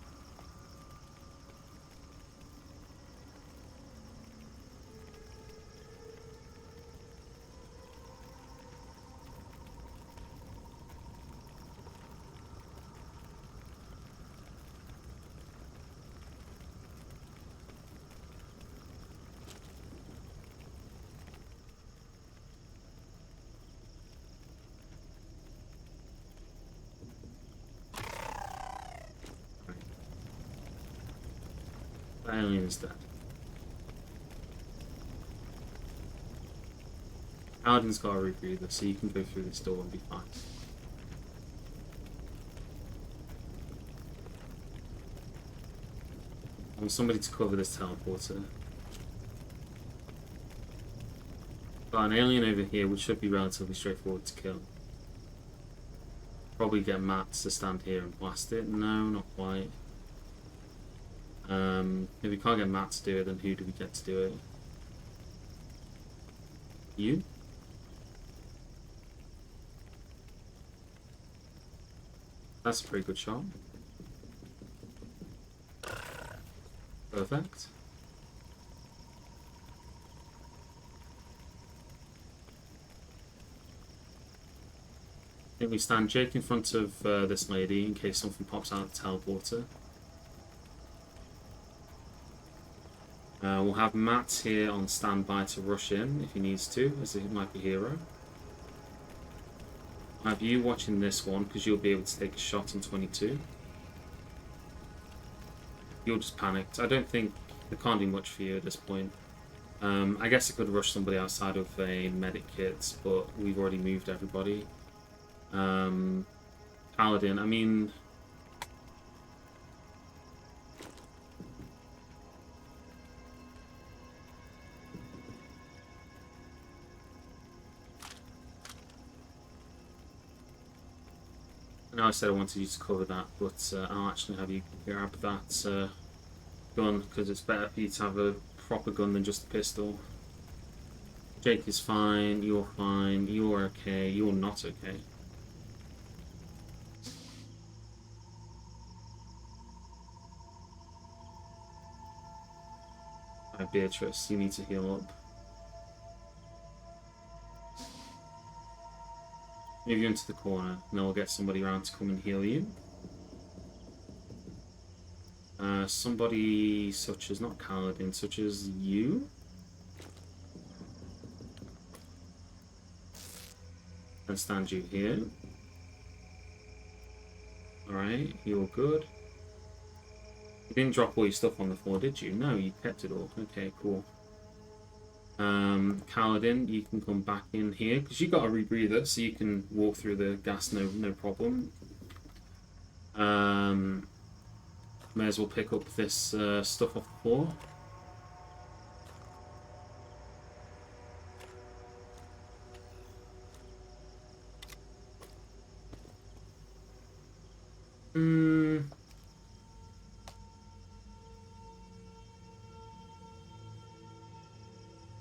That alien is dead. Paladin's got a rebreather, so you can go through this door and be fine. I want somebody to cover this teleporter. Got an alien over here, which should be relatively straightforward to kill. Probably get Matt to stand here and blast it. No, not quite. If we can't get Matt to do it, then who do we get to do it? You? That's a pretty good shot. Perfect. I think we stand Jake in front of this lady in case something pops out of the teleporter. We'll have Matt here on standby to rush in if he needs to, as he might be hero. I'll have you watching this one because you'll be able to take a shot on 22. You're just panicked. I don't think they can't do much for you at this point. I guess I could rush somebody outside of a medic kit, but we've already moved everybody. Paladin, I mean... I know I said I wanted you to cover that, but I'll actually have you grab that gun, because it's better for you to have a proper gun than just a pistol. Jake is fine, you're okay, you're not okay. Alright, Beatrice, you need to heal up. Move you into the corner, and then we'll get somebody around to come and heal you. Somebody such as, not Kaladin, such as you? And stand you here. Alright, you're good. You didn't drop all your stuff on the floor, did you? No, you kept it all. Okay, cool. Kaladin, you can come back in here because you got a rebreather, so you can walk through the gas no problem. May as well pick up this stuff off the floor.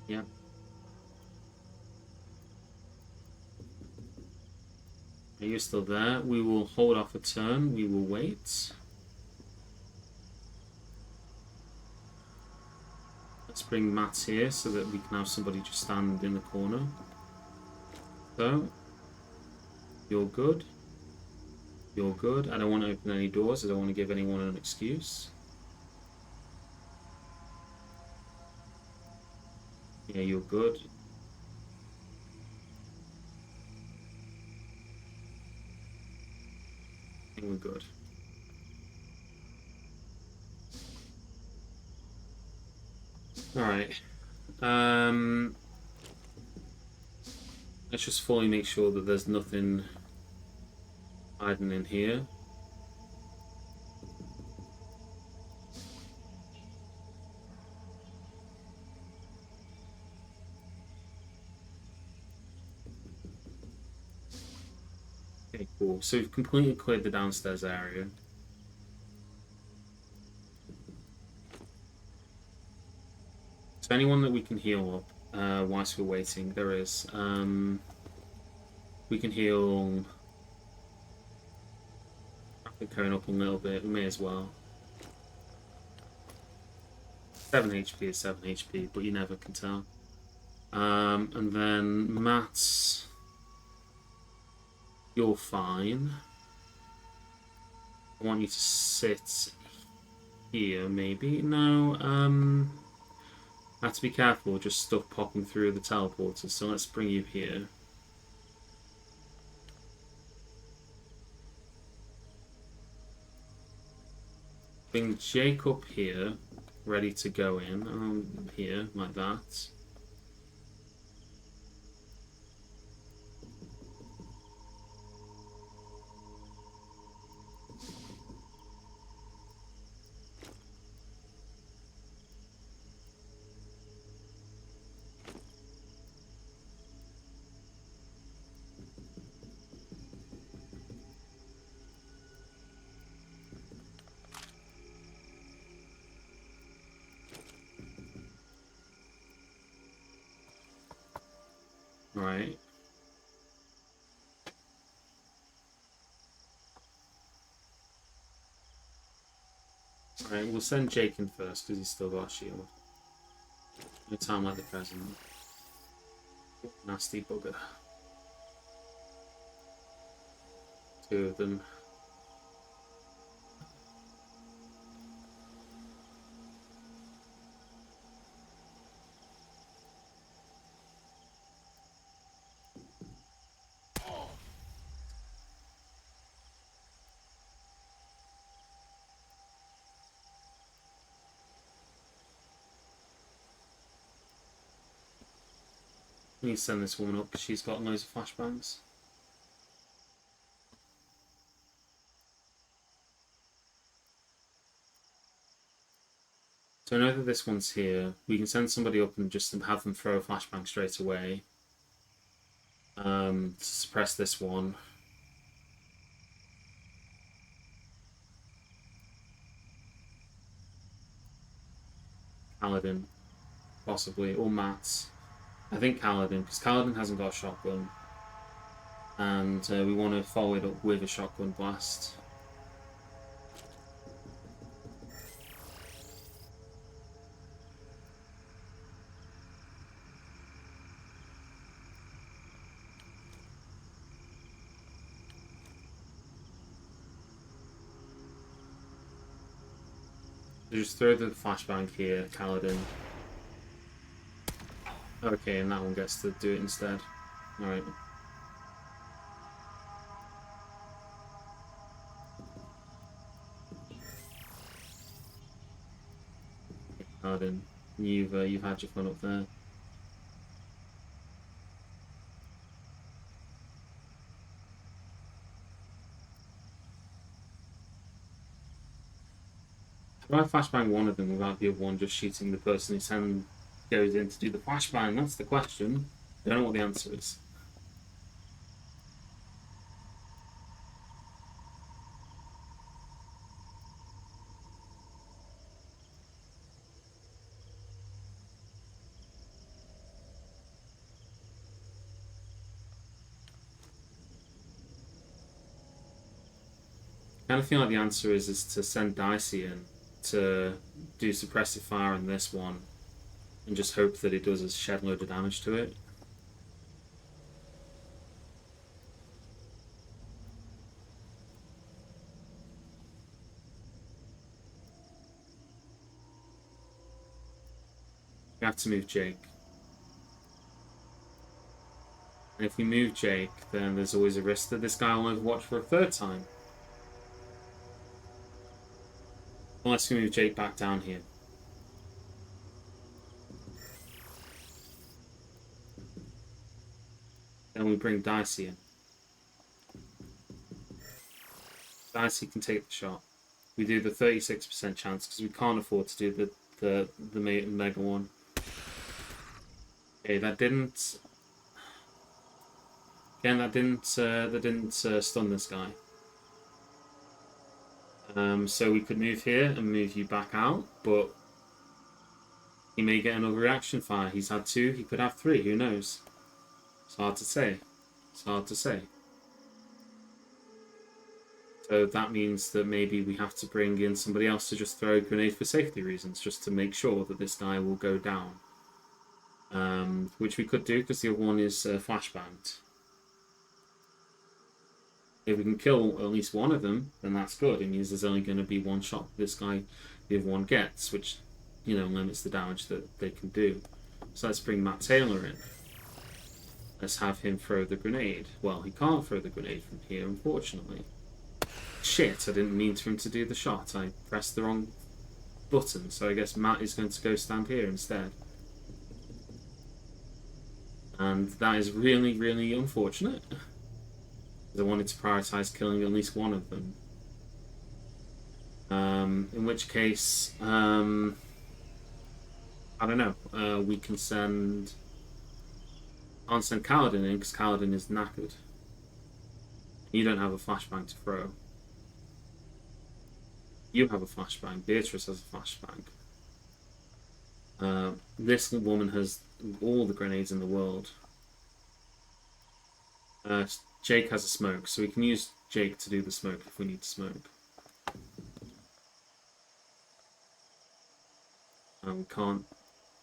Yeah. Are you still there? We will hold off a turn. We will wait. Let's bring Matt here so that we can have somebody just stand in the corner. So, you're good. You're good. I don't want to open any doors. I don't want to give anyone an excuse. Yeah, you're good. I think we're good. Alright. Let's just fully make sure that there's nothing hiding in here. Okay, cool. So we've completely cleared the downstairs area. So anyone that we can heal up whilst we're waiting, there is. We can heal traffic cone up a little bit, we may as well. 7 HP is 7 HP, but you never can tell. And then Matt's... You're fine. I want you to sit here, maybe? No, have to be careful, just stuff popping through the teleporters, so let's bring you here. Bring Jake up here. ready to go in here, like that. Right. Alright, we'll send Jake in first because he's still got a shield. No time like the present. Nasty bugger. Two of them. I need to send this woman up because she's got loads of flashbangs. So I know that this one's here. We can send somebody up and just have them throw a flashbang straight away. To suppress this one. Paladin, possibly, or Matt. I think Paladin, because Paladin hasn't got a shotgun. And we want to follow it up with a shotgun blast. So just throw the flashbang here, Paladin. Okay, and that one gets to do it instead. Alright. Paladin, you've had your fun up there. If I flashbang one of them without the other one just shooting the person whose hand goes in to do the flashbang? That's the question. I don't know what the answer is. I kind of feel like the answer is to send Dicey in to do suppressive fire on this one and just hope that it does a shed load of damage to it. We have to move Jake. And if we move Jake, then there's always a risk that this guy will overwatch for a third time. Unless we move Jake back down here. Then we bring Dicey in. Dicey can take the shot. We do the 36% chance because we can't afford to do the mega one. Okay, that didn't. Again, that didn't stun this guy. So we could move here and move you back out, but he may get another reaction fire. He's had 2, he could have 3, who knows? It's hard to say. It's hard to say. So that means that maybe we have to bring in somebody else to just throw a grenade for safety reasons, just to make sure that this guy will go down. Which we could do because the other one is flashbanged. If we can kill at least one of them, then that's good. It means there's only going to be one shot this guy, the other one gets, which, you know, limits the damage that they can do. So let's bring Matt Taylor in. Let's have him throw the grenade. Well, he can't throw the grenade from here, unfortunately. Shit, I didn't mean for him to do the shot. I pressed the wrong button, so I guess Matt is going to go stand here instead. And that is really, really unfortunate. I wanted to prioritize killing at least one of them. In which case, I don't know. We can send. I'll send Kaladin in because Kaladin is knackered. You don't have a flashbang to throw. You have a flashbang. Beatrice has a flashbang. This woman has all the grenades in the world. Jake has a smoke, so we can use Jake to do the smoke if we need to smoke. We can't.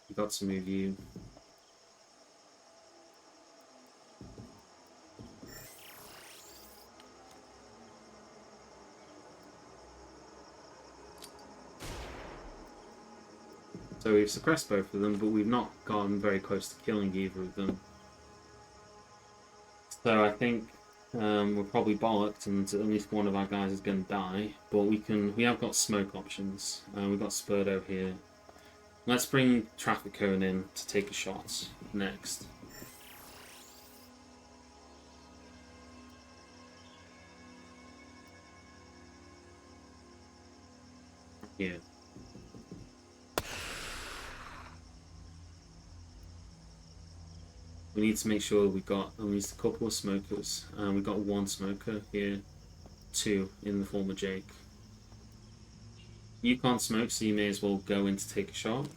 We got to move you. So we've suppressed both of them, but we've not gotten very close to killing either of them. So I think we're probably bollocked, and at least one of our guys is going to die. But we have got smoke options. We've got Spurdo here. Let's bring Traffic Cone in to take a shot next. Here. We need to make sure we got at least a couple of smokers. We've got one smoker here, two in the form of Jake. You can't smoke, so you may as well go in to take a shot.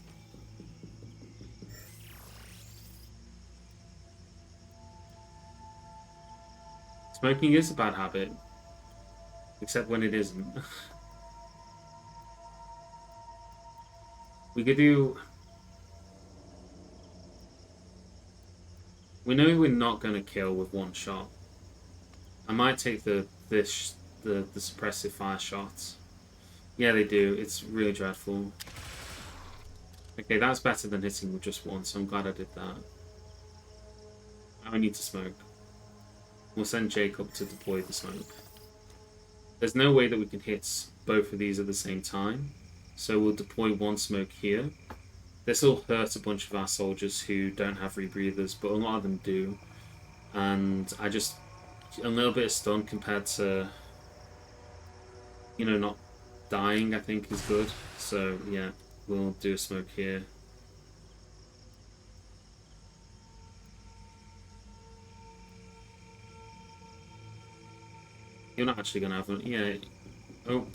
Smoking is a bad habit, except when it isn't. We could do... We know we're not going to kill with one shot. I might take the suppressive fire shots. Yeah, they do. It's really dreadful. Okay, that's better than hitting with just one, so I'm glad I did that. Now I need to smoke. We'll send Jake up to deploy the smoke. There's no way that we can hit both of these at the same time, so we'll deploy one smoke here. This will hurt a bunch of our soldiers who don't have rebreathers, but a lot of them do. And a little bit of stun compared to, not dying, I think is good. So yeah, we'll do a smoke here. You're not actually gonna have one. Yeah. Oh.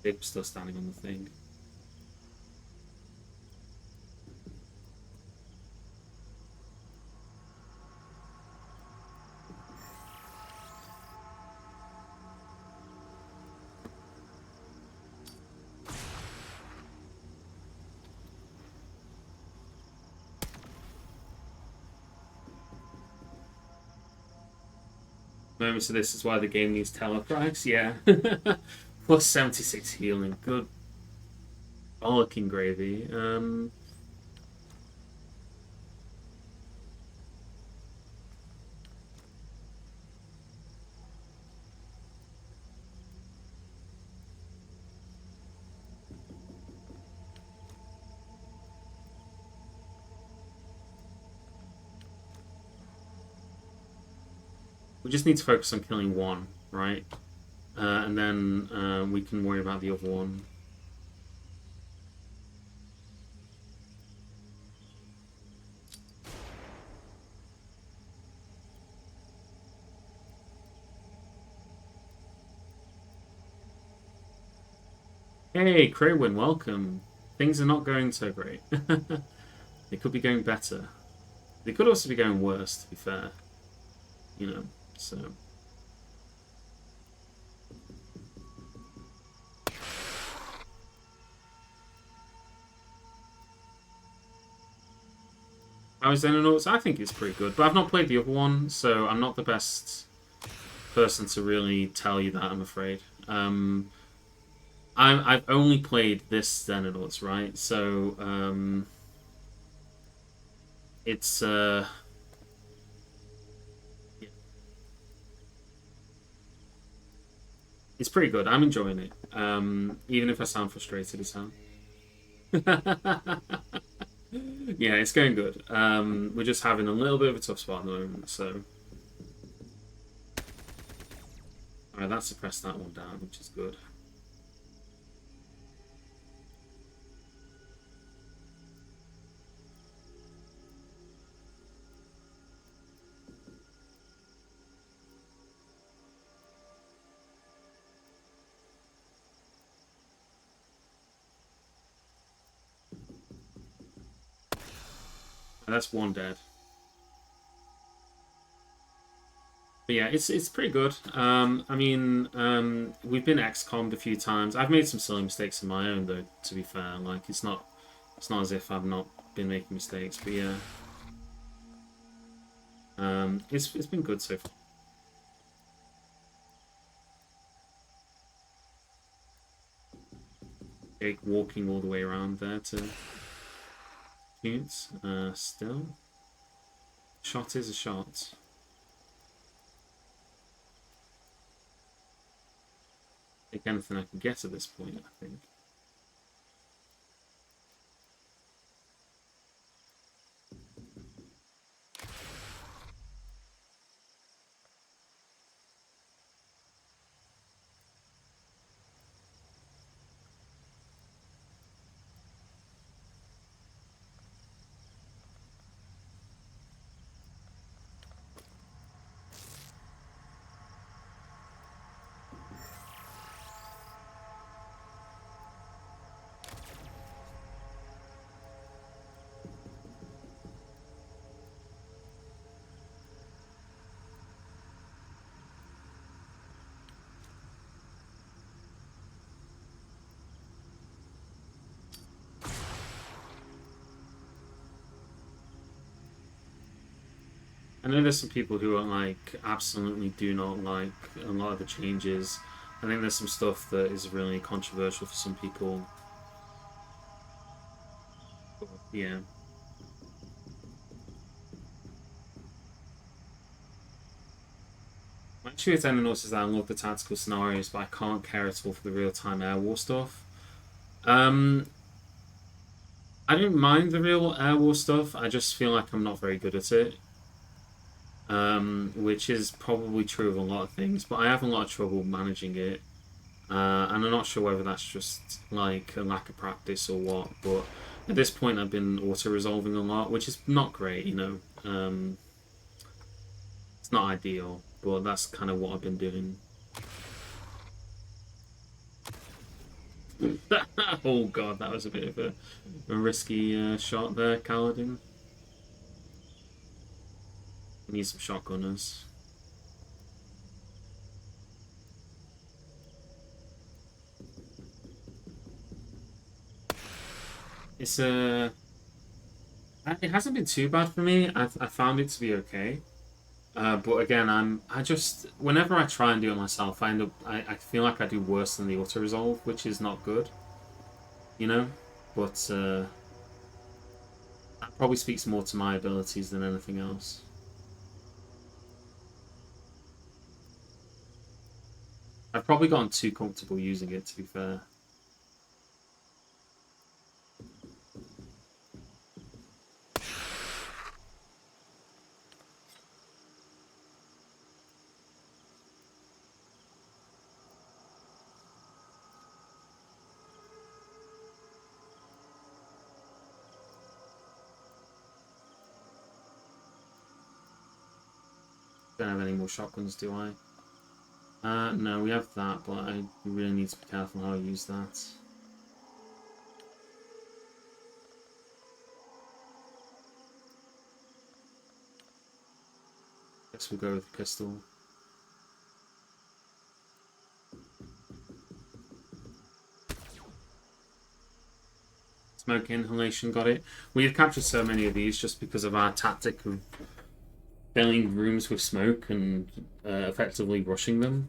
They're still standing on the thing. So this is why the game needs teleprice, yeah. Plus 76 healing, good bollocking gravy. We just need to focus on killing one, right? And then we can worry about the other one. Hey, Craywin, welcome. Things are not going so great. They could be going better. They could also be going worse, to be fair. So... How is Xenonauts? I think it's pretty good, but I've not played the other one, so I'm not the best person to really tell you that, I'm afraid. I've only played this Xenonauts, right? So, it's, yeah. It's pretty good. I'm enjoying it. Even if I sound frustrated as hell. Yeah, it's going good. We're just having a little bit of a tough spot at the moment, so. Alright, that suppressed that one down, which is good. That's one dead. But yeah, it's pretty good. I mean, we've been XCOM'd a few times. I've made some silly mistakes of my own, though. To be fair, like it's not as if I've not been making mistakes. But yeah, it's been good so far. Jake walking all the way around there to shoot. Still, shot is a shot. Take anything I can get at this point, I think. I know there's some people who are like absolutely do not like a lot of the changes. I think there's some stuff that is really controversial for some people. But, yeah. My issue with Xenonauts is that I love the tactical scenarios, but I can't care at all for the real-time air war stuff. I don't mind the real air war stuff, I just feel like I'm not very good at it. Which is probably true of a lot of things, but I have a lot of trouble managing it. And I'm not sure whether that's just like a lack of practice or what, but at this point I've been auto-resolving a lot, which is not great, you know. It's not ideal, but that's kind of what I've been doing. Oh god, that was a bit of a risky shot there, Kaladin. Need some shotgunners. It's it hasn't been too bad for me. I found it to be okay. But again, I just whenever I try and do it myself, I feel like I do worse than the auto resolve, which is not good. You know, but that probably speaks more to my abilities than anything else. I've probably gotten too comfortable using it, to be fair. Don't have any more shotguns, do I? No, we have that, but I really need to be careful how I use that. Guess we'll go with the pistol. Smoke inhalation, got it. We have captured so many of these just because of our tactic of filling rooms with smoke and effectively rushing them.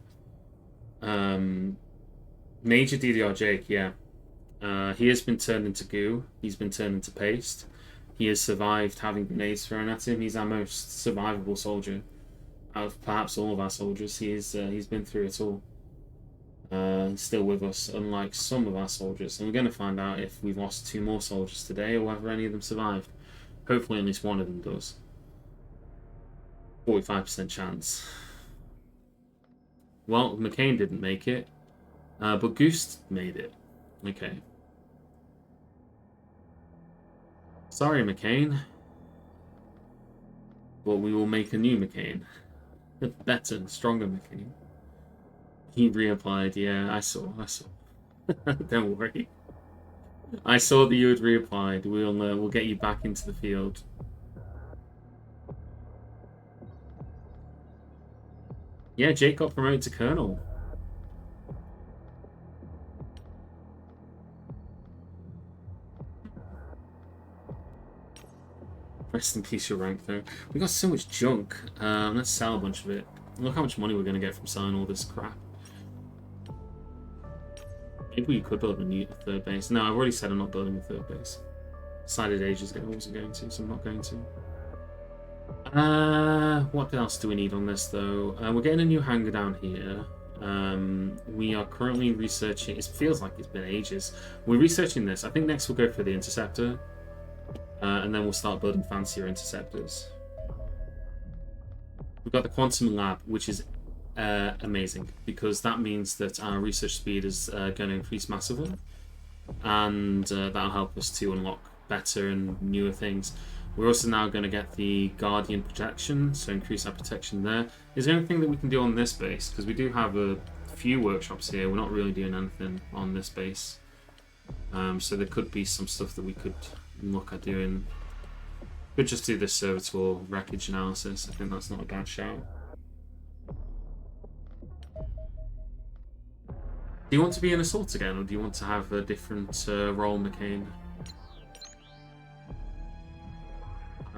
Major DDR Jake, yeah. He has been turned into goo. He's been turned into paste. He has survived having grenades thrown at him. He's our most survivable soldier out of perhaps all of our soldiers. He's been through it all. still with us, unlike some of our soldiers. And we're going to find out if we've lost 2 more soldiers today or whether any of them survived. Hopefully at least one of them does. 45% chance. Well, McCain didn't make it, but Goose made it. Okay. Sorry, McCain. But we will make a new McCain. A better, stronger McCain. He reapplied, yeah, I saw. Don't worry. I saw that you had reapplied. We'll get you back into the field. Yeah, Jake got promoted to Colonel. Rest in peace, your rank, though. We got so much junk. Let's sell a bunch of it. Look how much money we're going to get from selling all this crap. Maybe we could build a new 3rd base. No, I've already said I'm not building a 3rd base. Decided ages ago I wasn't going to, so I'm not going to. What else do we need on this, though? We're getting a new hangar down here. We are currently researching... It feels like it's been ages. We're researching this. I think next we'll go for the interceptor. And then we'll start building fancier interceptors. We've got the quantum lab, which is amazing, because that means that our research speed is going to increase massively. And that'll help us to unlock better and newer things. We're also now going to get the Guardian protection, so increase our protection there. Is there anything that we can do on this base? Because we do have a few workshops here. We're not really doing anything on this base. So there could be some stuff that we could look at doing. Could just do this servitor wreckage analysis. I think that's not a bad shout. Do you want to be an assault again, or do you want to have a different role, McCain?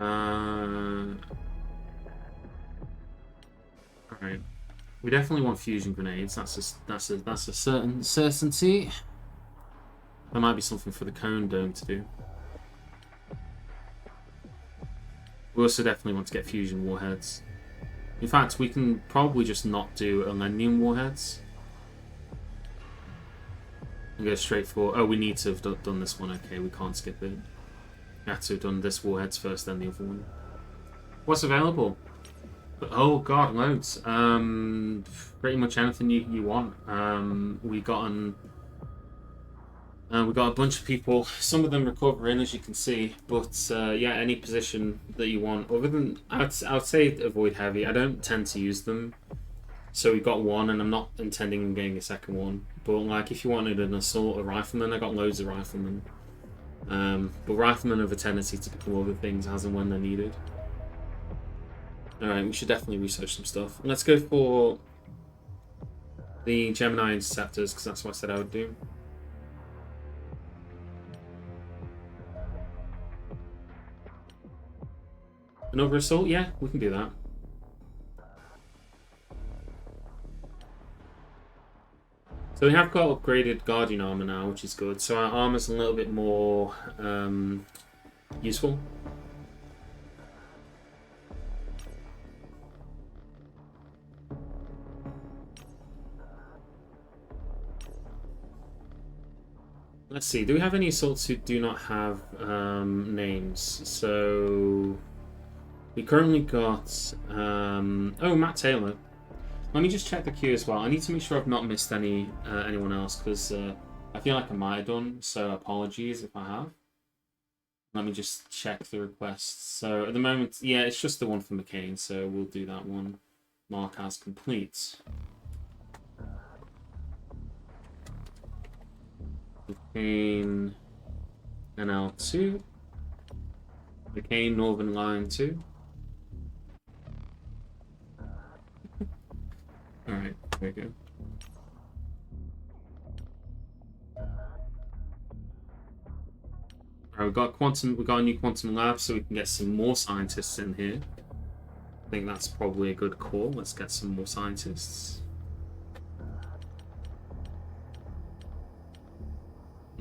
Alright. We definitely want fusion grenades. That's a certain certainty. There might be something for the cone dome to do. We also definitely want to get fusion warheads. In fact, we can probably just not do Elenium warheads. And go straight for... Oh, we need to have done this one. Okay, we can't skip it. We have to have done this warheads first, then the other one. What's available? Oh god, loads. Pretty much anything you want. We got a bunch of people. Some of them recovering, as you can see. But yeah, any position that you want. Other than I would say avoid heavy. I don't tend to use them. So we got one, and I'm not intending on getting a second one. But like, if you wanted an assault or rifleman, I got loads of riflemen. But riflemen have a tendency to become other things as and when they're needed. Alright, we should definitely research some stuff. Let's go for the Gemini interceptors, because that's what I said I would do. Another assault? Yeah, we can do that. So we have got upgraded Guardian armor now, which is good. So our armor's a little bit more useful. Let's see, do we have any assaults who do not have names? So we currently got oh, Matt Taylor. Let me just check the queue as well. I need to make sure I've not missed anyone else, because I feel like I might have done, so apologies if I have. Let me just check the requests. So at the moment, yeah, it's just the one for McCain, so we'll do that one. Mark as complete. McCain NL2. McCain Northern Line 2. Alright, there we go. Alright, we got a new quantum lab, so we can get some more scientists in here. I think that's probably a good call. Let's get some more scientists.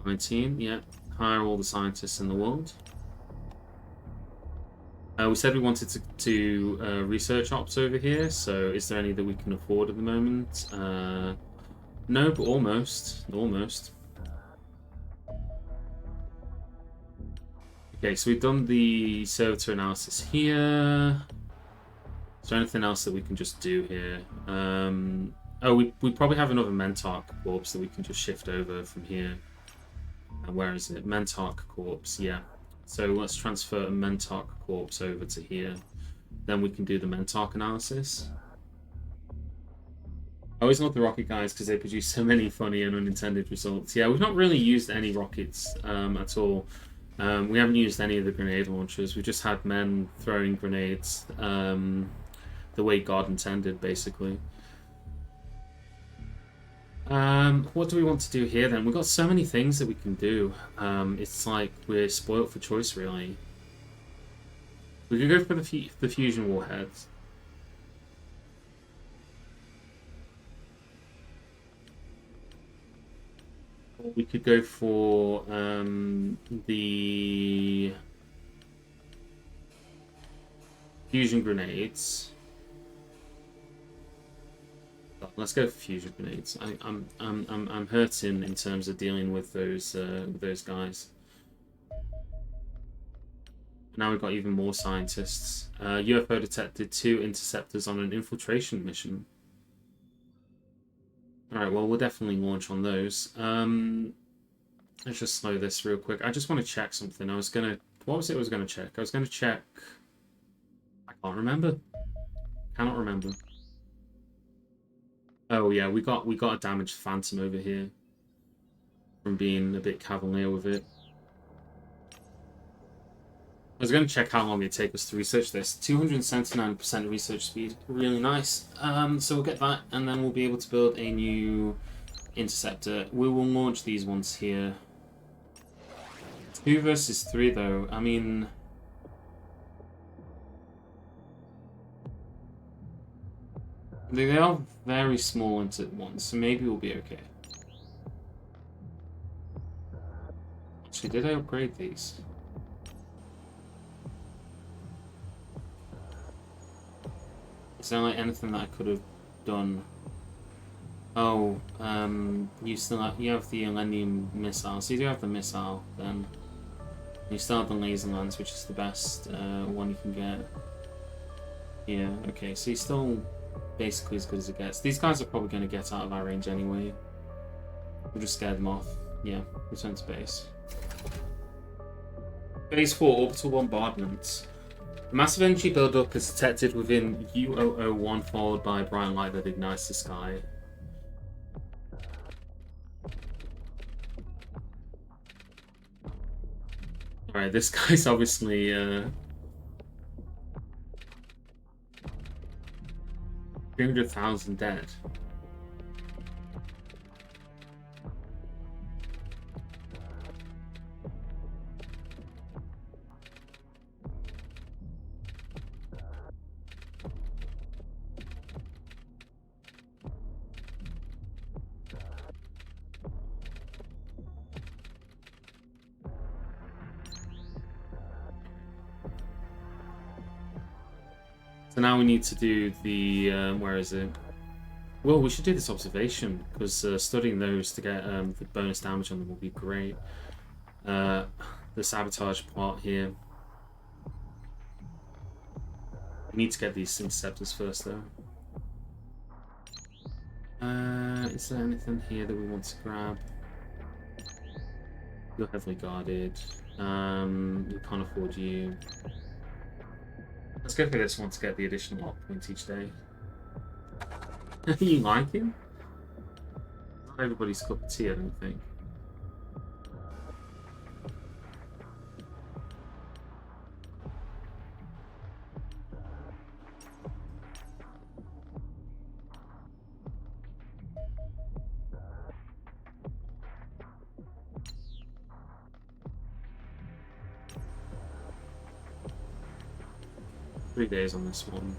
19, yeah. Hire all the scientists in the world. We said we wanted to research ops over here, so is there any that we can afford at the moment? No, but almost. Almost. Okay, so we've done the servitor analysis here. Is there anything else that we can just do here? Oh, we probably have another Mentarch corpse that we can just shift over from here. And where is it? Mentarch corpse, yeah. So let's transfer a Mentarch corpse over to here. Then we can do the Mentarch analysis. I always love the rocket guys because they produce so many funny and unintended results. Yeah, we've not really used any rockets at all. We haven't used any of the grenade launchers. We just had men throwing grenades the way God intended, basically. What do we want to do here then? We've got so many things that we can do. It's like we're spoilt for choice, really. We could go for the fusion warheads. Or we could go for the fusion grenades. Let's go for fusion grenades. I'm hurting in terms of dealing with those guys. Now we've got even more scientists. UFO detected 2 interceptors on an infiltration mission. Alright, well, we'll definitely launch on those. Let's just slow this real quick. I just want to check something. What was it I was going to check? I was going to check... I can't remember. Cannot remember. Oh yeah, we got a damaged Phantom over here. From being a bit cavalier with it. I was going to check how long it take us to research this. 279% research speed. Really nice. So we'll get that, and then we'll be able to build a new interceptor. We will launch these ones here. 2 versus 3, though. I mean... They are very small into ones, so maybe we'll be okay. Actually, did I upgrade these? Is there like anything that I could have done? Oh, you have the Millennium missile, so you do have the missile. Then you still have the laser lance, which is the best one you can get. Yeah, okay, so you're still basically as good as it gets. These guys are probably going to get out of our range anyway. We'll just scare them off. Yeah, return to base. Phase 4 orbital bombardment. A massive energy buildup is detected within U001, followed by a bright light that ignites the sky. Alright, this guy's obviously 300,000 dead. So now we need to do the, where is it? Well, we should do this observation, because studying those to get the bonus damage on them will be great. The sabotage plot here. We need to get these interceptors first, though. Is there anything here that we want to grab? You're heavily guarded. We can't afford you. Let's go for this one to get the additional lock points each day. You like him? Not everybody's cup of tea, I don't think. Three days on this one.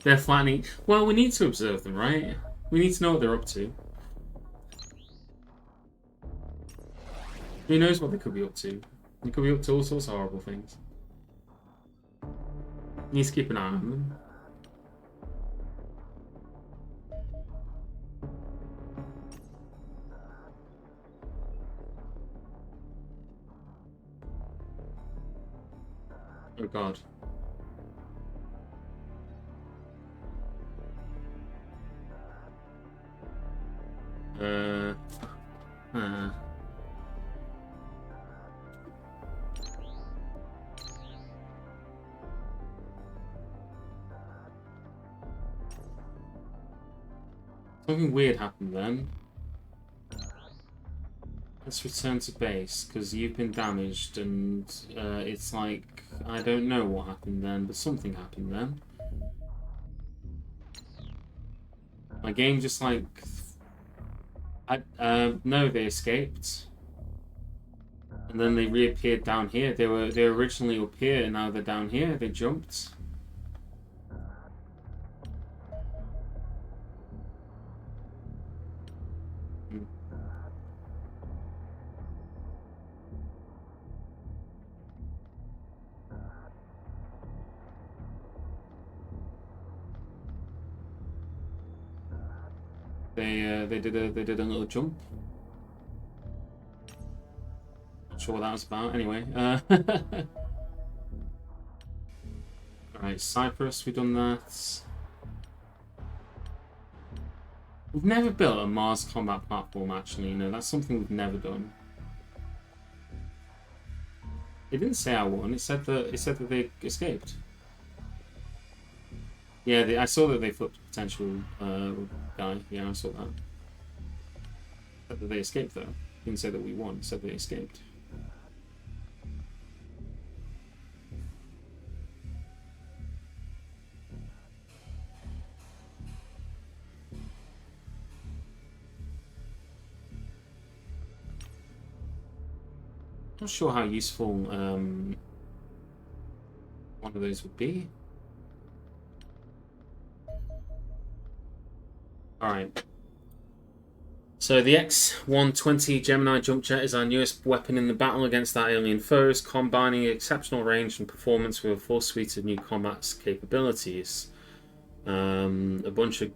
They're flattening. Well, we need to observe them, right? We need to know what they're up to. Who knows what they could be up to? They could be up to all sorts of horrible things. Need to keep an eye on them. Oh god. Uh. Something weird happened then. Let's return to base, because you've been damaged, and it's like, I don't know what happened then, but something happened then. My game just like... no, they escaped. And then they reappeared down here. They were originally up here, and now they're down here. They jumped. They did a little jump. Not sure what that was about. Anyway, alright, Cyprus. We've done that. We've never built a Mars combat platform. Actually, no, that's something we've never done. It didn't say I won. It said that they escaped. Yeah, I saw that they flipped a potential guy. Yeah, I saw that. Said that they escaped, though. It didn't say that we won. It said they escaped. Not sure how useful one of those would be. Alright. So the X-120 Gemini jump jet is our newest weapon in the battle against our alien foes, combining exceptional range and performance with a full suite of new combat capabilities. A bunch of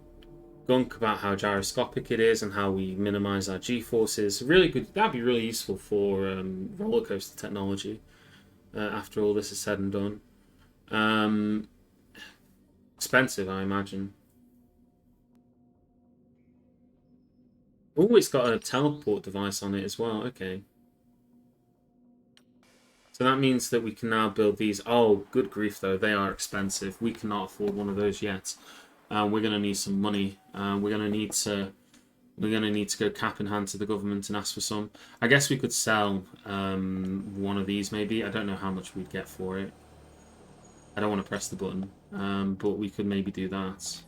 gunk about how gyroscopic it is and how we minimize our G-forces. Really good. That'd be really useful for roller coaster technology. After all this is said and done, expensive, I imagine. Oh, it's got a teleport device on it as well. Okay. So that means that we can now build these. Oh, good grief, though. They are expensive. We cannot afford one of those yet. We're going to need some money. We're going to need to go cap in hand to the government and ask for some. I guess we could sell one of these, maybe. I don't know how much we'd get for it. I don't want to press the button. But we could maybe do that.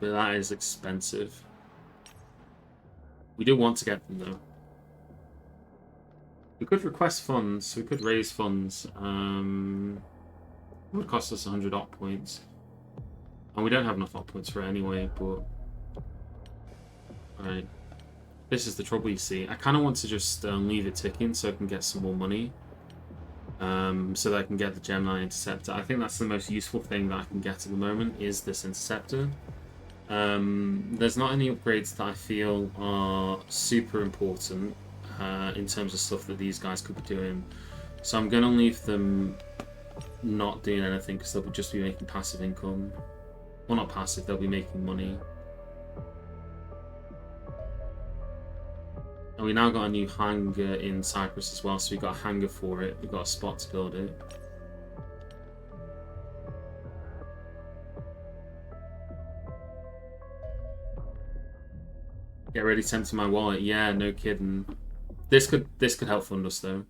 But that is expensive. We do want to get them, though. We could request funds. We could raise funds. It would cost us 100 op points. And we don't have enough op points for it anyway, but... Alright. This is the trouble, you see. I kind of want to just leave it ticking so I can get some more money. So that I can get the Gemini Interceptor. I think that's the most useful thing that I can get at the moment, is this Interceptor. There's not any upgrades that I feel are super important in terms of stuff that these guys could be doing. So I'm going to leave them not doing anything because they'll just be making passive income. Well, not passive, they'll be making money. And we now got a new hangar in Cyprus as well, so we've got a hangar for it. We've got a spot to build it. Get ready to empty my wallet. Yeah, no kidding. This could help fund us though.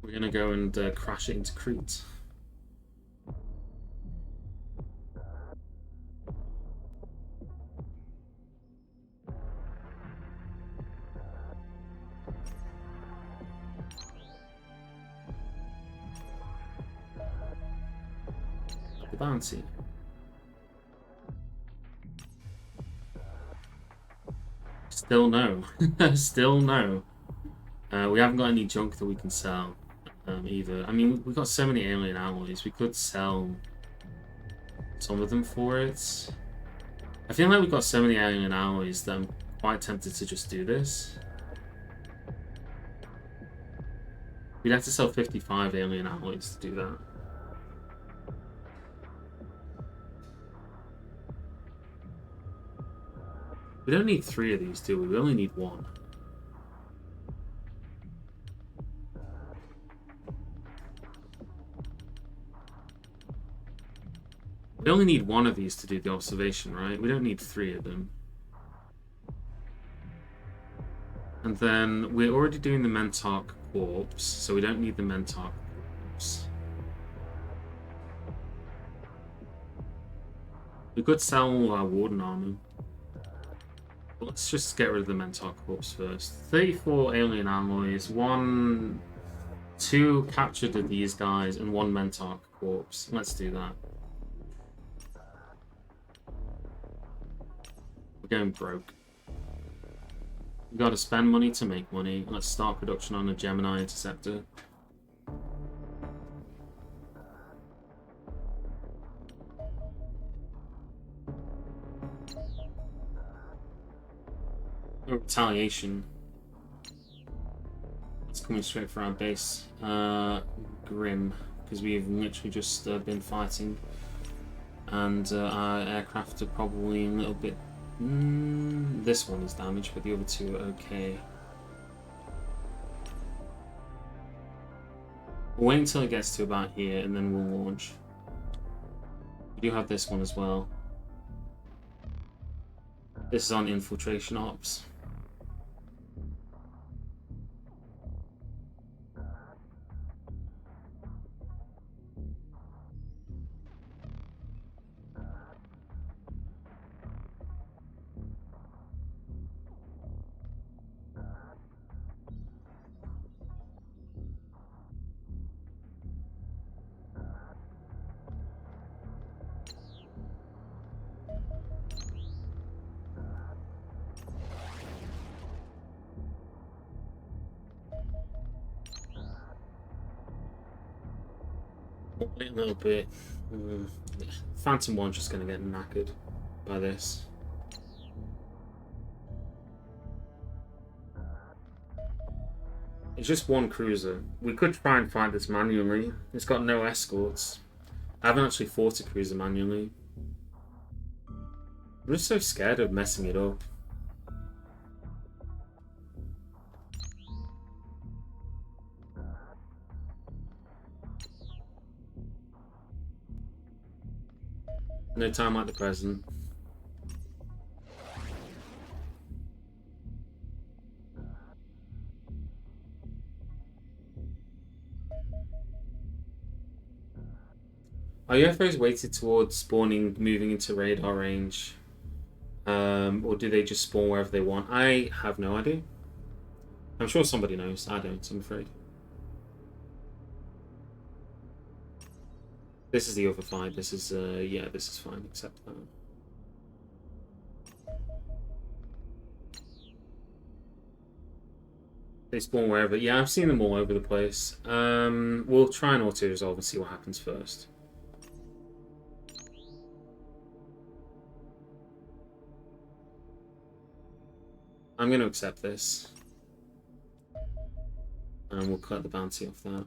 We're gonna go and crash it into Crete. The bounty. Still no. Still no. We haven't got any junk that we can sell either. I mean, we've got so many alien alloys. We could sell some of them for it. I feel like we've got so many alien alloys that I'm quite tempted to just do this. We'd have to sell 55 alien alloys to do that. We don't need 3 of these, do we? We only need 1. We only need 1 of these to do the observation, right? We don't need 3 of them. And then we're already doing the Mentarch corpse, so we don't need the Mentarch corpse. We could sell all our Warden armor. But let's just get rid of the Mentarch corpse first. 34 alien alloys, 2 captured of these guys, and 1 Mentarch corpse. Let's do that. We're going broke. We gotta spend money to make money. Let's start production on a Gemini Interceptor. No retaliation. It's coming straight for our base. Grim, because we've literally just been fighting. And our aircraft are probably a little bit... this one is damaged, but the other 2 are okay. We'll wait until it gets to about here, and then we'll launch. We do have this one as well. This is on infiltration ops. A little bit. Phantom 1's just going to get knackered by this. It's just 1 cruiser. We could try and fight this manually. It's got no escorts. I haven't actually fought a cruiser manually. I'm just so scared of messing it up. No time like the present. Are UFOs weighted towards spawning, moving into radar range? Or do they just spawn wherever they want? I have no idea. I'm sure somebody knows. I don't, I'm afraid. This is the other fight. This is, yeah, this is fine, except that. They spawn wherever. Yeah, I've seen them all over the place. We'll try and auto-resolve and see what happens first. I'm going to accept this. And we'll cut the bounty off that.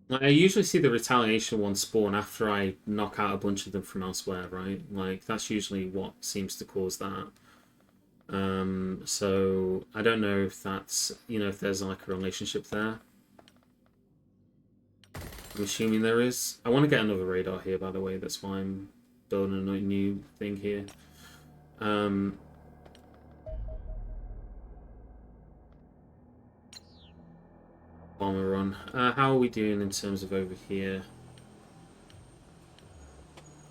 I usually see the retaliation one spawn after I knock out a bunch of them from elsewhere, right? Like, that's usually what seems to cause that. So, I don't know if that's, you know, if there's like a relationship there. I'm assuming there is. I want to get another radar here, by the way. That's why I'm building a new thing here. bomber run. How are we doing in terms of over here?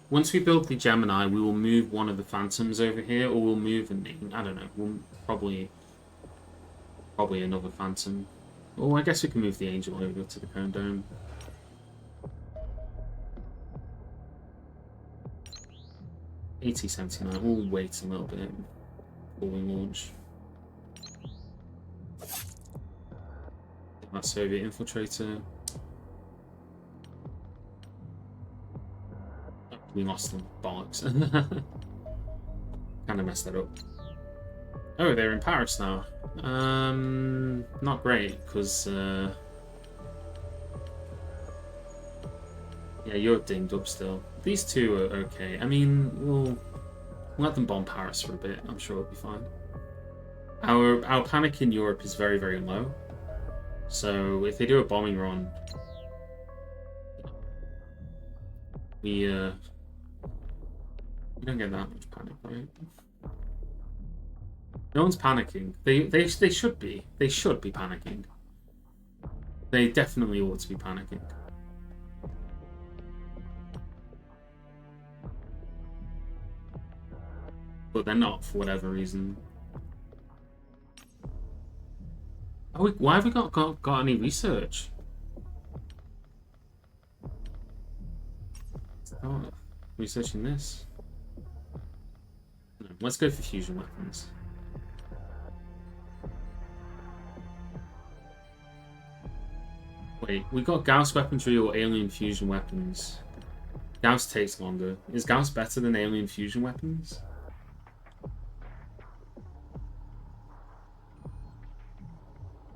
Once we build the Gemini, we will move one of the Phantoms over here, or we'll move I don't know. We'll probably another Phantom. Oh, I guess we can move the Angel over to the Cone Dome. AT-79. We'll wait a little bit before we launch. That Soviet infiltrator. We lost them. Bollocks. Kind of messed that up. Oh, they're in Paris now. Not great, because yeah, you're dinged up still. These two are okay. I mean, we'll let them bomb Paris for a bit. I'm sure it'll be fine. Our panic in Europe is very, very low. So if they do a bombing run, we don't get that much panic, right? No one's panicking. They should be. They should be panicking. They definitely ought to be panicking. But they're not for whatever reason. Why have we got any research? Oh, researching this. No, let's go for fusion weapons. Wait, we got Gauss weaponry or alien fusion weapons. Gauss takes longer. Is Gauss better than alien fusion weapons?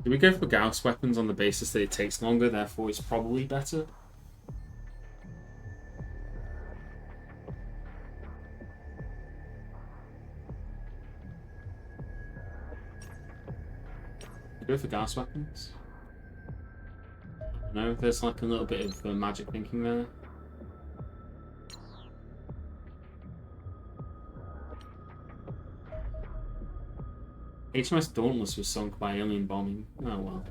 Do we go for Gauss weapons on the basis that it takes longer, therefore it's probably better? Go for Gauss weapons? No, there's like a little bit of magic thinking there. HMS Dauntless was sunk by alien bombing. Oh well.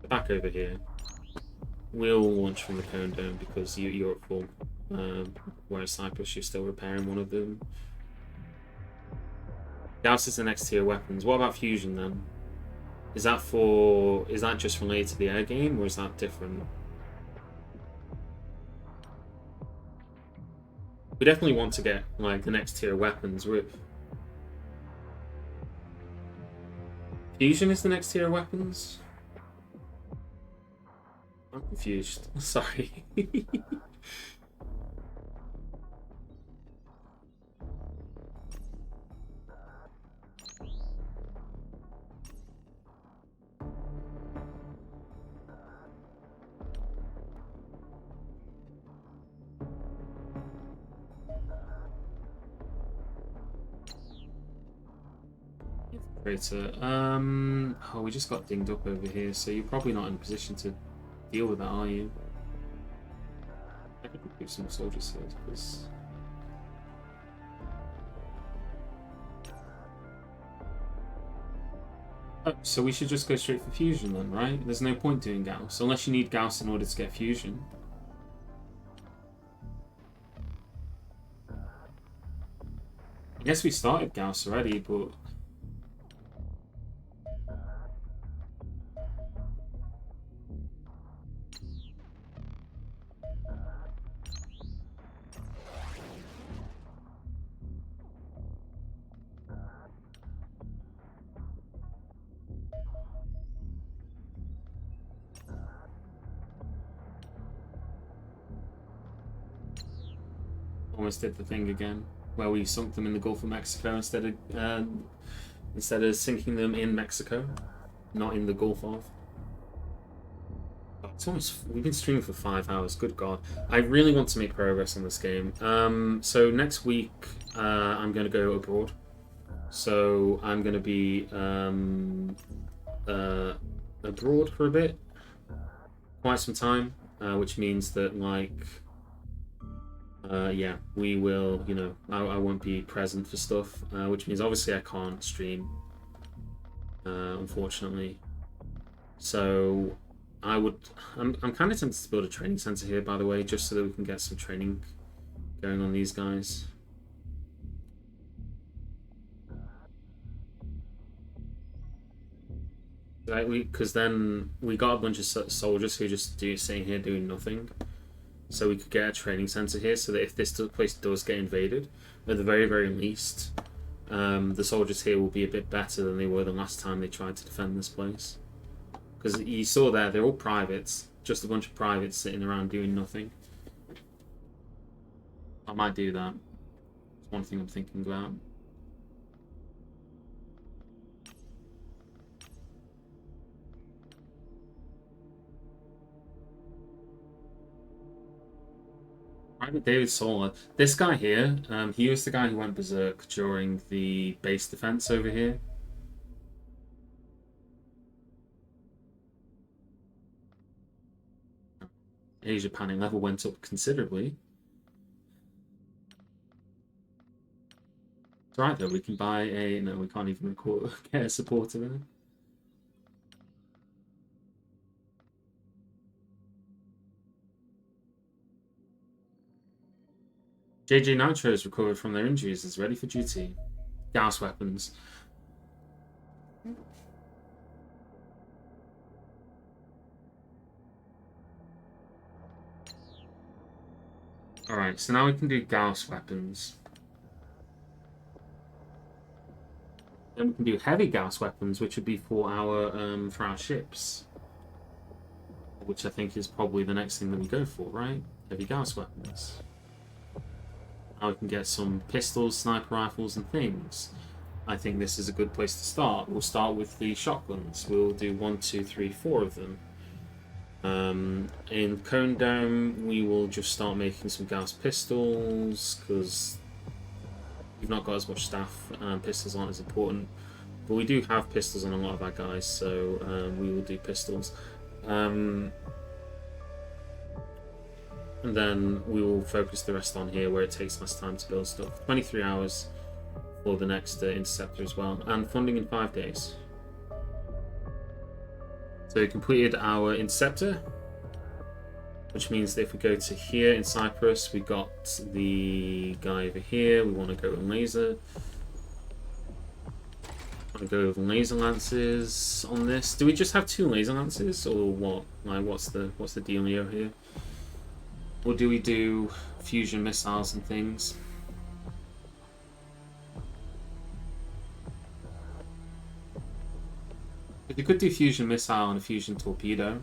Back over here. We'll launch from the Cone Dome because you're at full. Whereas Cyprus, you're still repairing one of them. Gauss is the next tier weapons. What about fusion then? Is that just related to the air game, or is that different? We definitely want to get like the next tier weapons. Fusion is the next tier weapons? I'm confused. Sorry. Crater. Oh, we just got dinged up over here, so you're probably not in a position to deal with that, are you? I could recruit some soldiers here, because... Oh, so we should just go straight for fusion then, right? There's no point doing Gauss, unless you need Gauss in order to get fusion. I guess we started Gauss already, but... Almost did the thing again, where we sunk them in the Gulf of Mexico instead of sinking them in Mexico, not in the Gulf of. We've been streaming for 5 hours. Good God, I really want to make progress on this game. So next week I'm going to go abroad. So I'm going to be abroad for a bit, quite some time, which means that like. Yeah, we will, you know, I won't be present for stuff, which means obviously I can't stream, unfortunately. So I'm kind of tempted to build a training center here, by the way, just so that we can get some training going on these guys. Right, because then we got a bunch of soldiers who just sitting here doing nothing. So we could get a training center here, so that if this place does get invaded, at the very, very least, the soldiers here will be a bit better than they were the last time they tried to defend this place. Because you saw there, they're all privates, just a bunch of privates sitting around doing nothing. I might do that. It's one thing I'm thinking about. Private David Solar. This guy here, he was the guy who went berserk during the base defense over here. Asia panic level went up considerably. It's alright though, we can buy a... No, we can't even get a supporter there. JJ Nitro has recovered from their injuries, is ready for duty. Gauss weapons. Alright, so now we can do Gauss weapons. Then we can do heavy Gauss weapons, which would be for our ships. Which I think is probably the next thing that we go for, right? Heavy Gauss weapons. Now we can get some pistols, sniper rifles, and things. I think this is a good place to start. We'll start with the shotguns. We'll do 1, 2, 3, 4 of them. In Cone Dome, we will just start making some Gauss pistols, because we've not got as much staff, and pistols aren't as important. But we do have pistols on a lot of our guys, so we will do pistols. And then we will focus the rest on here, where it takes less time to build stuff. 23 hours for the next interceptor as well, and funding in 5 days. So we completed our interceptor, which means that if we go to here in Cyprus, we got the guy over here. We want to go with laser. I want to go with laser lances on this. Do we just have 2 laser lances, or what? Like, what's the dealio here? Or do we do fusion missiles and things? If you could do fusion missile and a fusion torpedo.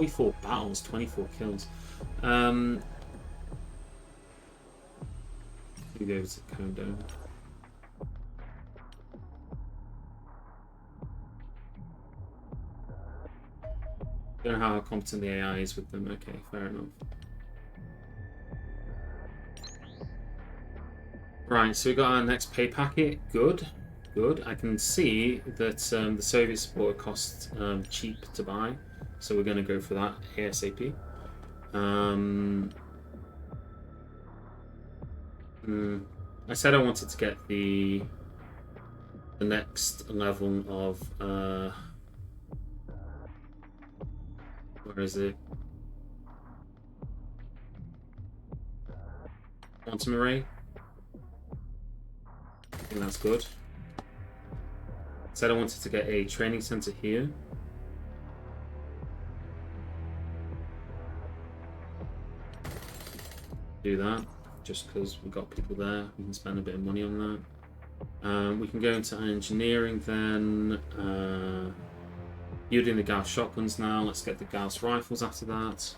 Four battles, 24 kills. We go over to Cone Dome. Don't know how competent the AI is with them. Okay, fair enough. Right, so we got our next pay packet. Good, good. I can see that the Soviet support costs cheap to buy, so we're going to go for that ASAP. I said I wanted to get the next level of where is it? Quantum array. I think that's good. Said I wanted to get a training center here. Do that just because we've got people there. We can spend a bit of money on that. We can go into engineering then. You're doing the Gauss shotguns now. Let's get the Gauss rifles after that.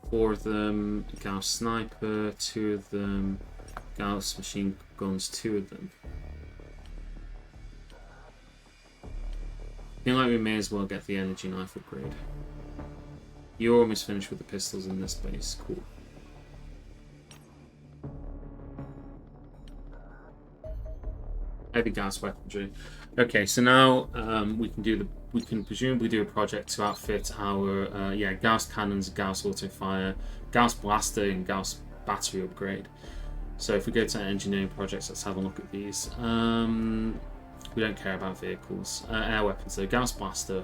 4 of them. Gauss sniper, 2 of them. Gauss machine guns, 2 of them. I feel like we may as well get the energy knife upgrade. You're almost finished with the pistols in this base. Cool. heavy gas weaponry. Okay, so now we can presumably do a project to outfit our Gauss cannons, Gauss auto fire, Gauss blaster, and Gauss battery upgrade. So if we go to engineering projects, let's have a look at these. We don't care about vehicles, air weapons. So Gauss blaster.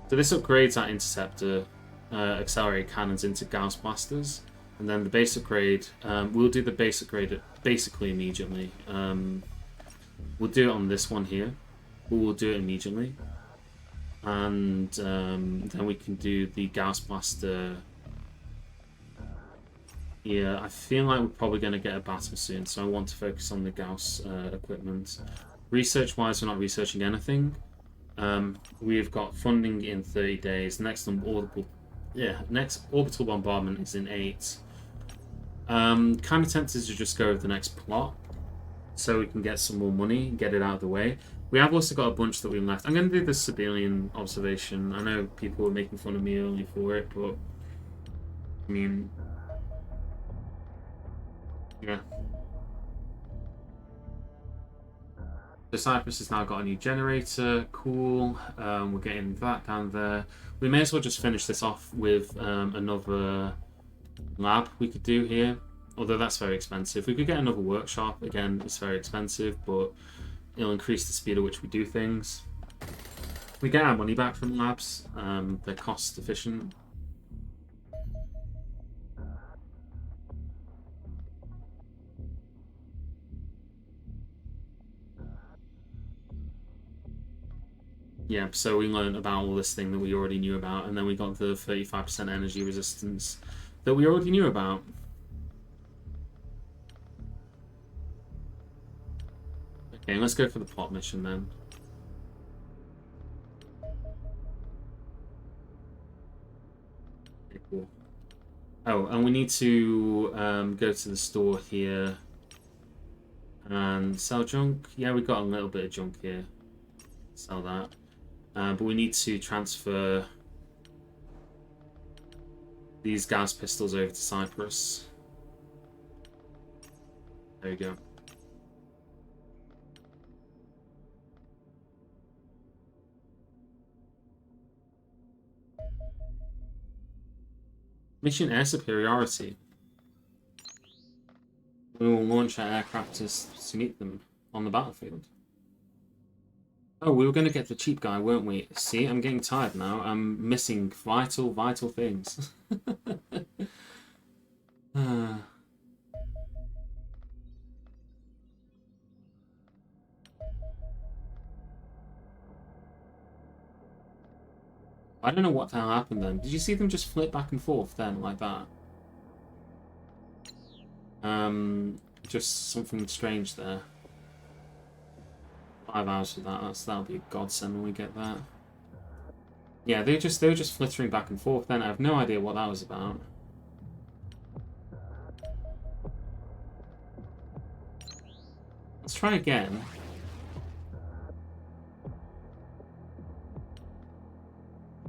So this upgrades our interceptor, accelerated cannons into Gauss blasters. And then the base upgrade, we'll do the base upgrade basically immediately. We'll do it on this one here. We'll do it immediately. And then we can do the Gauss blaster. Yeah, I feel like we're probably going to get a battle soon, so I want to focus on the Gauss equipment. Research-wise, we're not researching anything. We've got funding in 30 days. Next orbital bombardment is in 8. Kind of tempted to just go with the next plot so we can get some more money and get it out of the way. We have also got a bunch that we left. I'm going to do the civilian observation. I know people were making fun of me earlier for it, but I mean, yeah. So Cyprus has now got a new generator. Cool. We're getting that down there. We may as well just finish this off with another lab we could do here, although that's very expensive. We could get another workshop. Again, it's very expensive, but it'll increase the speed at which we do things. We get our money back from labs. They're cost efficient. Yeah, so we learned about all this thing that we already knew about, and then we got the 35% energy resistance that we already knew about. Okay, let's go for the plot mission then. Okay, cool. Oh, and we need to go to the store here and sell junk. Yeah, we got a little bit of junk here. Sell that. But we need to transfer these gas pistols over to Cyprus. There you go. Mission air superiority. We will launch our aircraft to meet them on the battlefield. Oh, we were going to get the cheap guy, weren't we? See, I'm getting tired now. I'm missing vital things. I don't know what the hell happened then. Did you see them just flip back and forth then, like that? Just something strange there. 5 hours for that. That'll be a godsend when we get that. Yeah, they were just flittering back and forth then. I have no idea what that was about. Let's try again.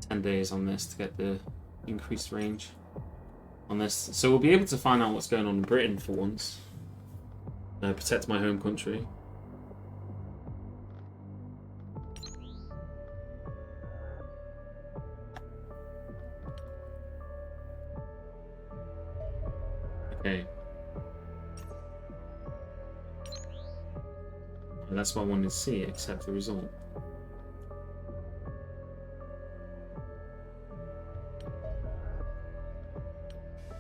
$10 days on this to get the increased range on this. So we'll be able to find out what's going on in Britain for once. Protect my home country. Okay. And that's what I wanted to see, accept the result.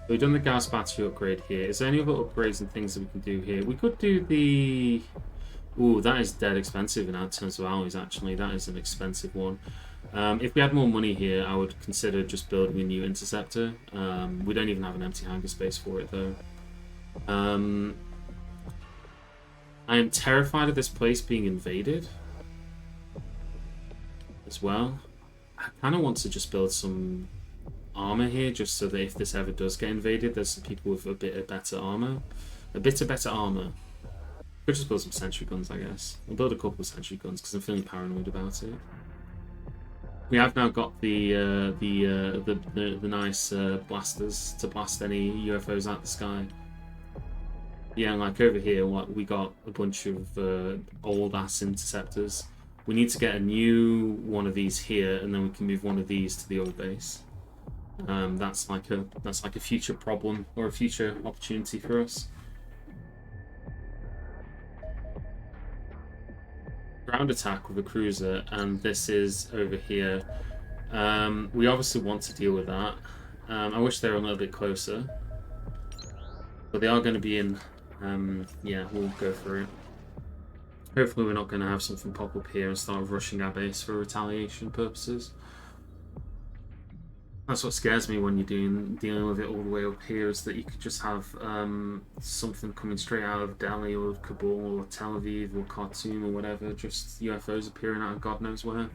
We've done the gas battery upgrade here. Is there any other upgrades and things that we can do here? We could do the... Ooh, that is dead expensive in our terms of alloys, actually. That is an expensive one. If we had more money here, I would consider just building a new interceptor. We don't even have an empty hangar space for it, though. I am terrified of this place being invaded as well. I kind of want to just build some armor here, just so that if this ever does get invaded, there's some people with a bit of better armor. Could just build some sentry guns, I guess. I'll build a couple of sentry guns because I'm feeling paranoid about it. We have now got the nice blasters to blast any UFOs out the sky. Yeah, like over here, what we got a bunch of old ass interceptors. We need to get a new one of these here, and then we can move one of these to the old base. That's like a future problem or a future opportunity for us. Ground attack with a cruiser, and this is over here. We obviously want to deal with that. I wish they were a little bit closer, but they are going to be in. Yeah, we'll go for it. Hopefully we're not going to have something pop up here and start rushing our base for retaliation purposes. That's what scares me when you're dealing with it all the way up here, is that you could just have something coming straight out of Delhi or Kabul or Tel Aviv or Khartoum or whatever, just UFOs appearing out of God knows where.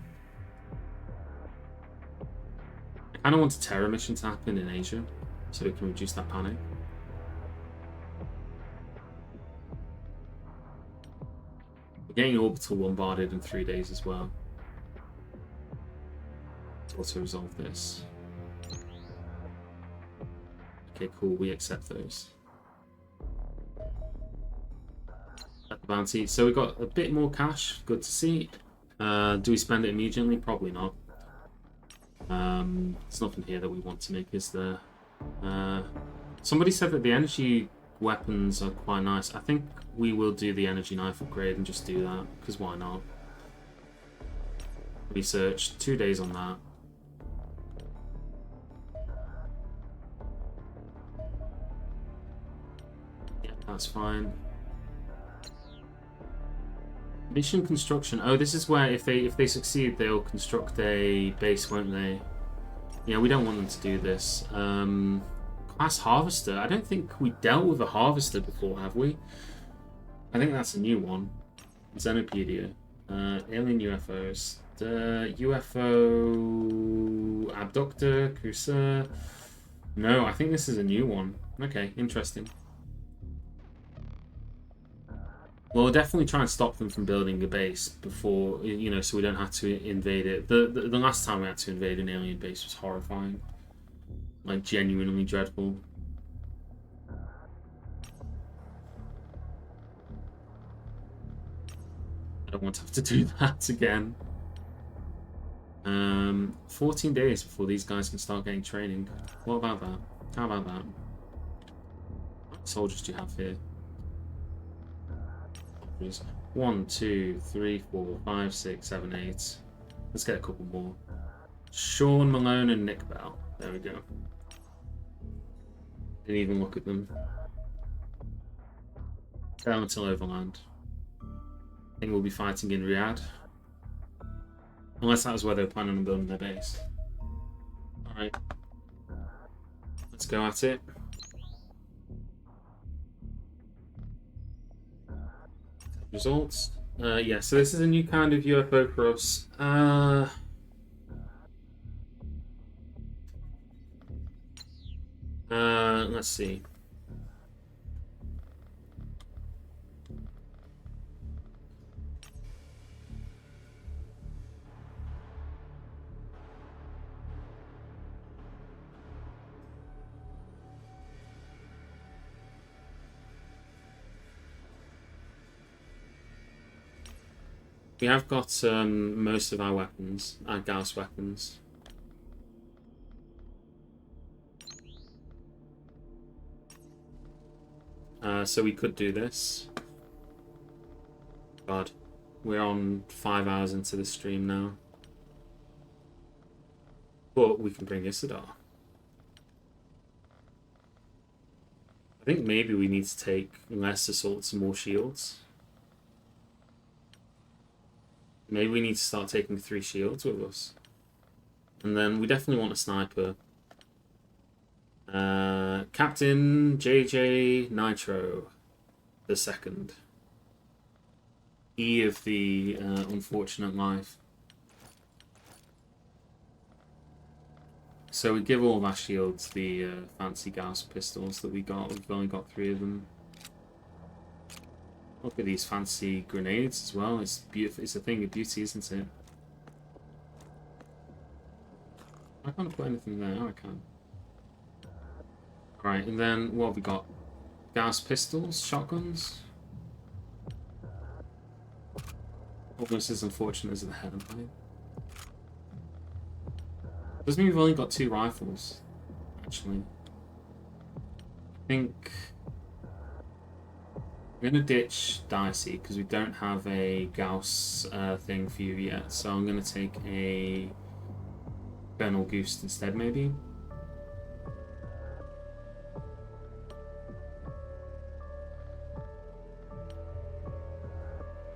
I kind of want a terror mission to happen in Asia so we can reduce that panic. We're getting orbital bombarded in 3 days as well. Let's also resolve this. Okay, cool, we accept those. At the bounty. So we got a bit more cash, good to see. Do we spend it immediately? Probably not. There's nothing here that we want to make, is there? Somebody said that the energy weapons are quite nice. I think we will do the energy knife upgrade and just do that, because why not? Research, 2 days on that. Yeah, that's fine. Mission construction. Oh, this is where if they succeed, they'll construct a base, won't they? Yeah, we don't want them to do this. Class harvester. I don't think we dealt with a harvester before, have we? I think that's a new one. Xenopedia. Alien UFOs. The UFO abductor, cruiser. No, I think this is a new one. Okay, interesting. Well, we'll definitely try and stop them from building a base before, you know, so we don't have to invade it. The last time we had to invade an alien base was horrifying. Like, genuinely dreadful. I don't want to have to do that again. 14 days before these guys can start getting training. What about that? How about that? What soldiers do you have here? 1, 2, 3, 4, 5, 6, 7, 8. Let's get a couple more. Sean Malone and Nick Bell. There we go. Didn't even look at them. Down until Overland. I think we'll be fighting in Riyadh. Unless that was where they were planning on building their base. Alright. Let's go at it. Results. Yeah, so this is a new kind of UFO for us. Let's see. We have got most of our weapons, our Gauss weapons. So we could do this. God, we're on 5 hours into the stream now. But we can bring Isidar. I think maybe we need to take less assaults and more shields. Maybe we need to start taking 3 shields with us. And then we definitely want a sniper. Captain JJ Nitro the second. E of the unfortunate life. So we give all of our shields the fancy Gauss pistols that we got. We've only got 3 of them. Look at these fancy grenades as well. It's beautiful. It's a thing of beauty, isn't it? I can't put anything there. Oh, I can. Right, and then what have we got? Gas pistols, shotguns. Almost as unfortunate as the headline. Doesn't mean we've only got 2 rifles, actually. I think I'm gonna ditch Dicey because we don't have a Gauss thing for you yet, so I'm gonna take a Colonel Goose instead, maybe.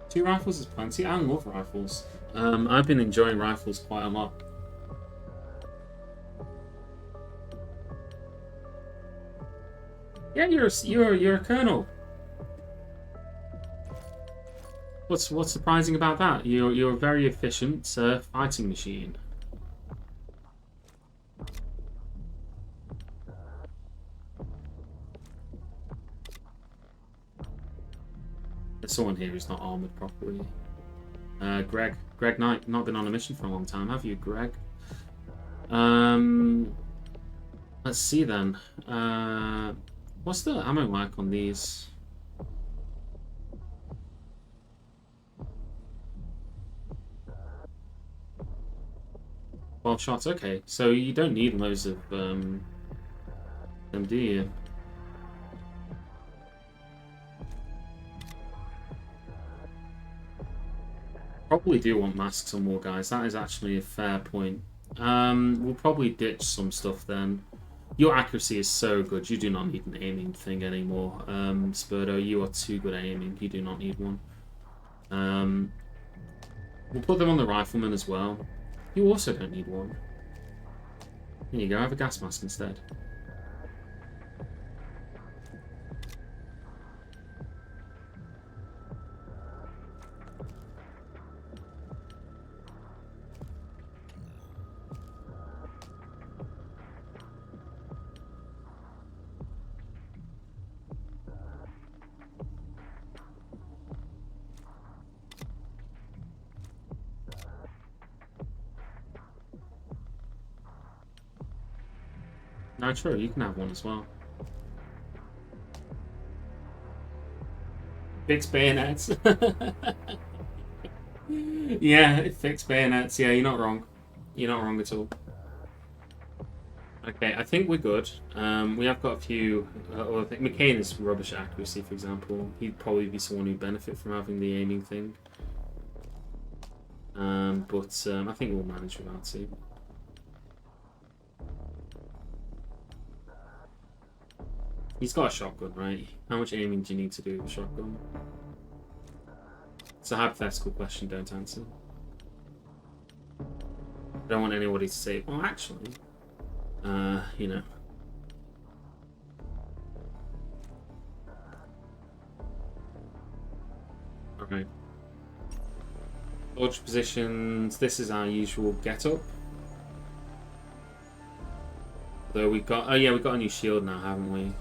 Two rifles is plenty. I love rifles. I've been enjoying rifles quite a lot. Yeah, you're a colonel. What's surprising about that? You're a very efficient fighting machine. There's someone here who's not armored properly. Greg Knight, not been on a mission for a long time, have you, Greg? Let's see then. What's the ammo mark on these? Well, shots. Okay, so you don't need loads of them, do you? Probably do want masks on more guys. That is actually a fair point. We'll probably ditch some stuff then. Your accuracy is so good. You do not need an aiming thing anymore. Spurdo, you are too good at aiming. You do not need one. We'll put them on the rifleman as well. You also don't need one. Here you go. Have a gas mask instead. No, true, you can have one as well. Fixed bayonets. Yeah, fixed bayonets. Yeah, you're not wrong. You're not wrong at all. Okay, I think we're good. We have got a few. I think McCain is rubbish accuracy, for example. He'd probably be someone who'd benefit from having the aiming thing. But I think we'll manage without it. He's got a shotgun, right? How much aiming do you need to do with a shotgun? It's a hypothetical question, don't answer. I don't want anybody to say, well, actually, you know. Alright. Dodge positions, this is our usual get-up. Though we've got, oh yeah, we've got a new shield now, haven't we?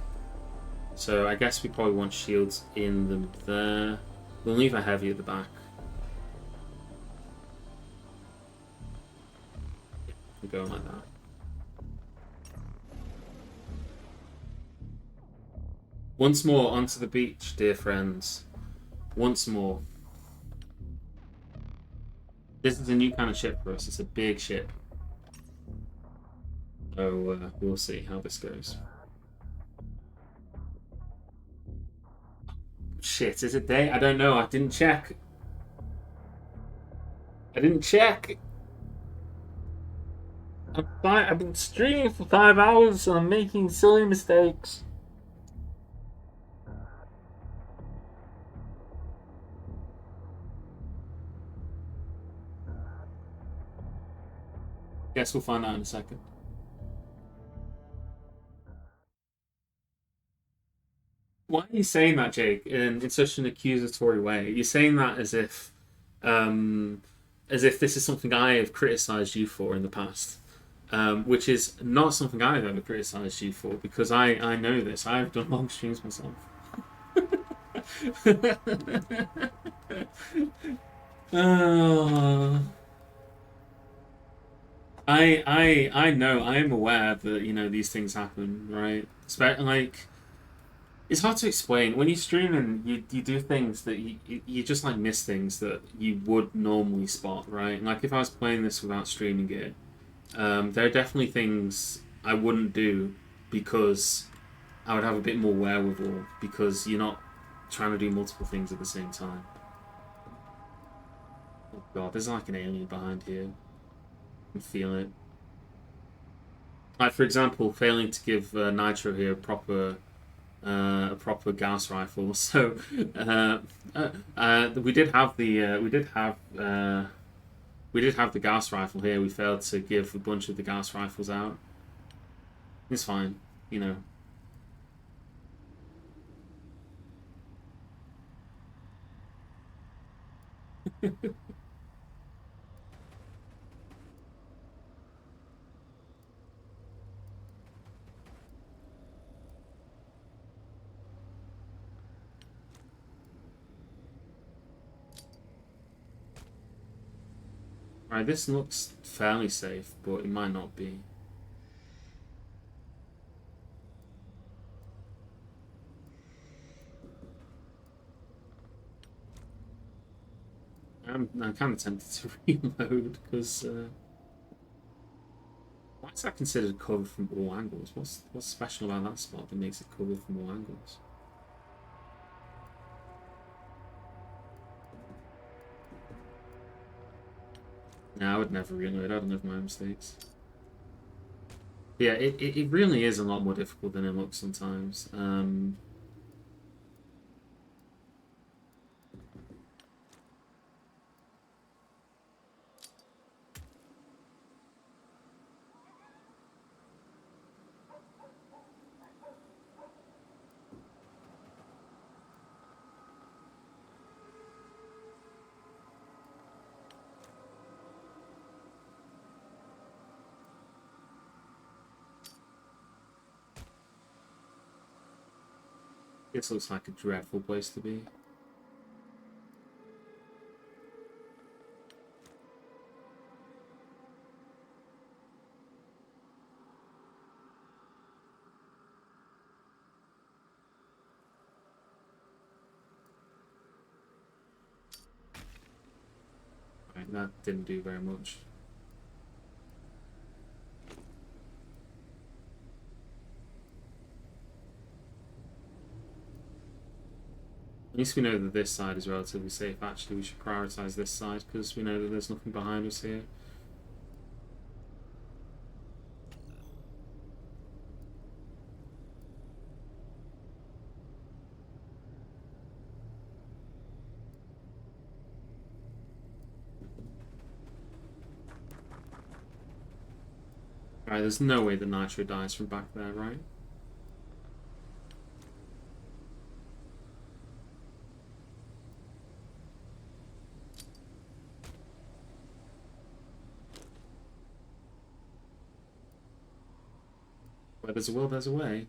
So I guess we probably want shields in them there. We'll leave a heavy at the back. We'll go like that. Once more onto the beach, dear friends. Once more. This is a new kind of ship for us. It's a big ship. So we'll see how this goes. Shit, is it day? I don't know. I didn't check. I didn't check. I've been streaming for 5 hours and I'm making silly mistakes. Guess we'll find out in a second. Why are you saying that, Jake, in such an accusatory way? You're saying that as if this is something I have criticised you for in the past, which is not something I've ever criticised you for, because I know this. I've done long streams myself. I know, I am aware that, you know, these things happen, right? Like, It's hard to explain. When you stream and you do things that you just like miss things that you would normally spot, right? Like if I was playing this without streaming it, there are definitely things I wouldn't do because I would have a bit more wherewithal because you're not trying to do multiple things at the same time. Oh god, there's like an alien behind here. I can feel it. Like for example, failing to give Nitro here a proper Gauss rifle. So we did have the we did have the Gauss rifle here. We failed to give a bunch of the Gauss rifles out. It's fine, you know. Right, this looks fairly safe, but it might not be. I'm kind of tempted to reload because why is that considered covered from all angles? What's special about that spot that makes it covered from all angles? No, I would never reload. I'd live my mistakes. Yeah, it really is a lot more difficult than it looks sometimes. This looks like a dreadful place to be. Right, that didn't do very much. At least we know that this side is relatively safe. Actually, we should prioritize this side because we know that there's nothing behind us here. Right, there's no way that Nitro dies from back there, right? Where there's a will, there's a way.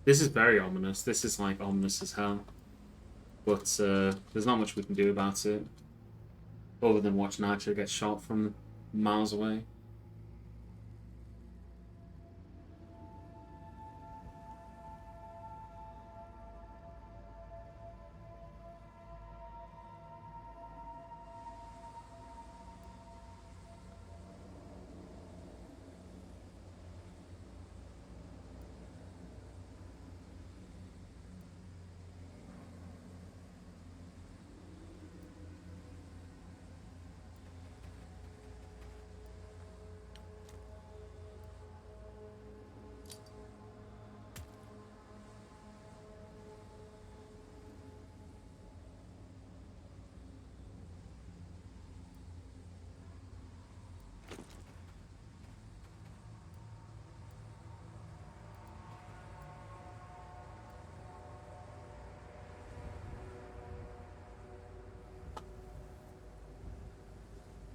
This is very ominous. This is like ominous as hell. But there's not much we can do about it. Other than watch Nitro get shot from miles away.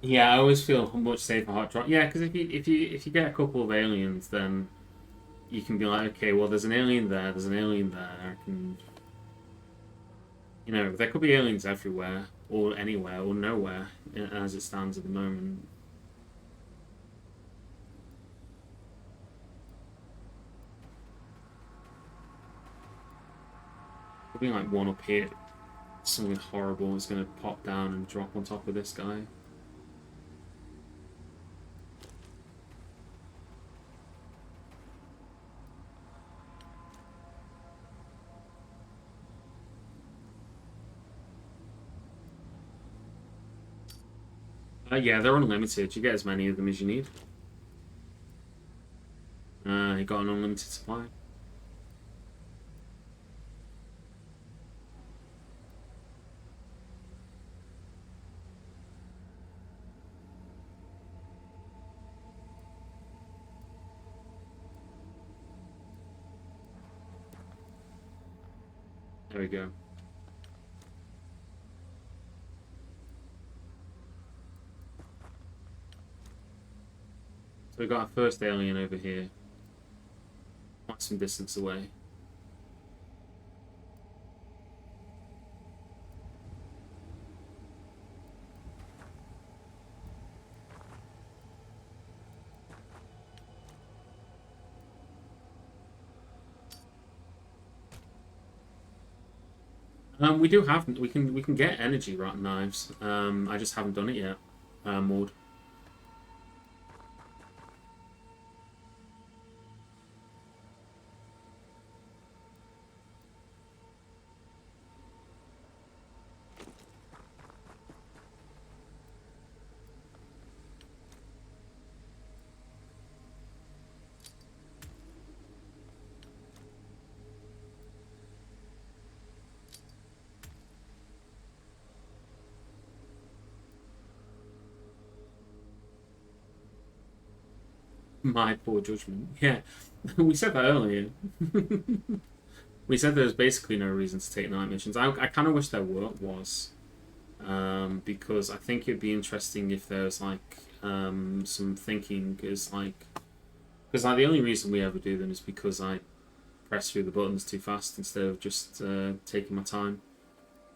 Yeah, I always feel much safer hot drop. Yeah, because if you get a couple of aliens, then you can be like, okay, well, there's an alien there, there's an alien there. I can, there could be aliens everywhere or anywhere or nowhere as it stands at the moment. Could be like one up here. Something horrible is going to pop down and drop on top of this guy. Yeah, they're unlimited. You get as many of them as you need. You got an unlimited supply. There we go. So we got our first alien over here. Quite some distance away. We can get energy rat knives. I just haven't done it yet. Maud. My poor judgment. Yeah, we said that earlier. We said there was basically no reason to take night missions. I kind of wish there was. Because I think it'd be interesting if there was like some thinking is like because like the only reason we ever do them is because I press through the buttons too fast instead of just taking my time.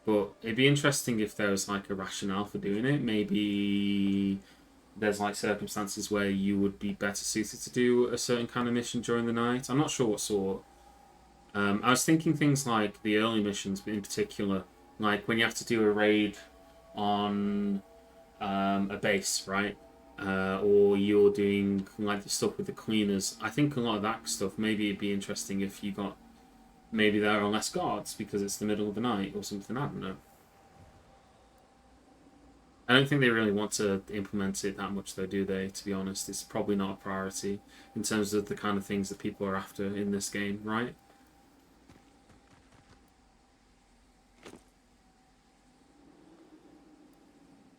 But it'd be interesting if there was like a rationale for doing it. Maybe there's like circumstances where you would be better suited to do a certain kind of mission during the night. I'm not sure what sort. I was thinking things like the early missions, in particular, like when you have to do a raid on a base, right? Or you're doing like the stuff with the cleaners. I think a lot of that stuff, maybe it'd be interesting if you got, maybe there are less guards because it's the middle of the night or something, I don't know. I don't think they really want to implement it that much though, do they, to be honest? It's probably not a priority in terms of the kind of things that people are after in this game, right?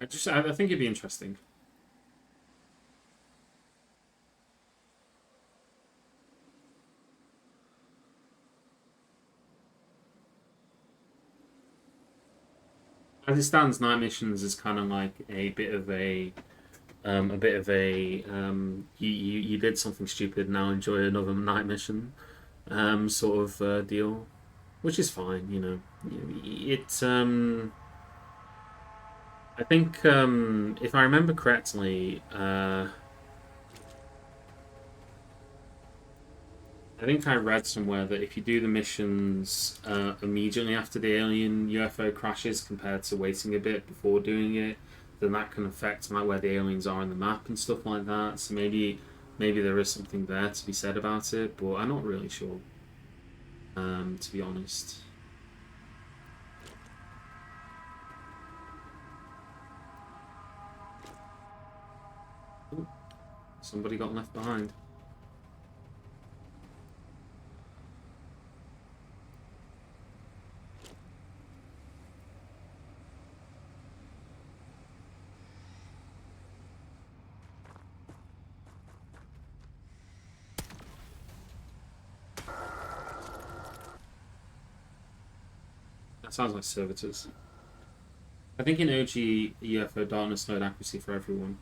I think it'd be interesting. As it stands, night missions is kind of like a bit of you did something stupid, now enjoy another night mission, sort of deal, which is fine, you know. It's I think if I remember correctly, I think I read somewhere that if you do the missions immediately after the alien UFO crashes compared to waiting a bit before doing it, then that can affect like where the aliens are on the map and stuff like that. So maybe there is something there to be said about it, but I'm not really sure. To be honest. Ooh, somebody got left behind. That sounds like servitors. I think in OG UFO darkness node accuracy for everyone.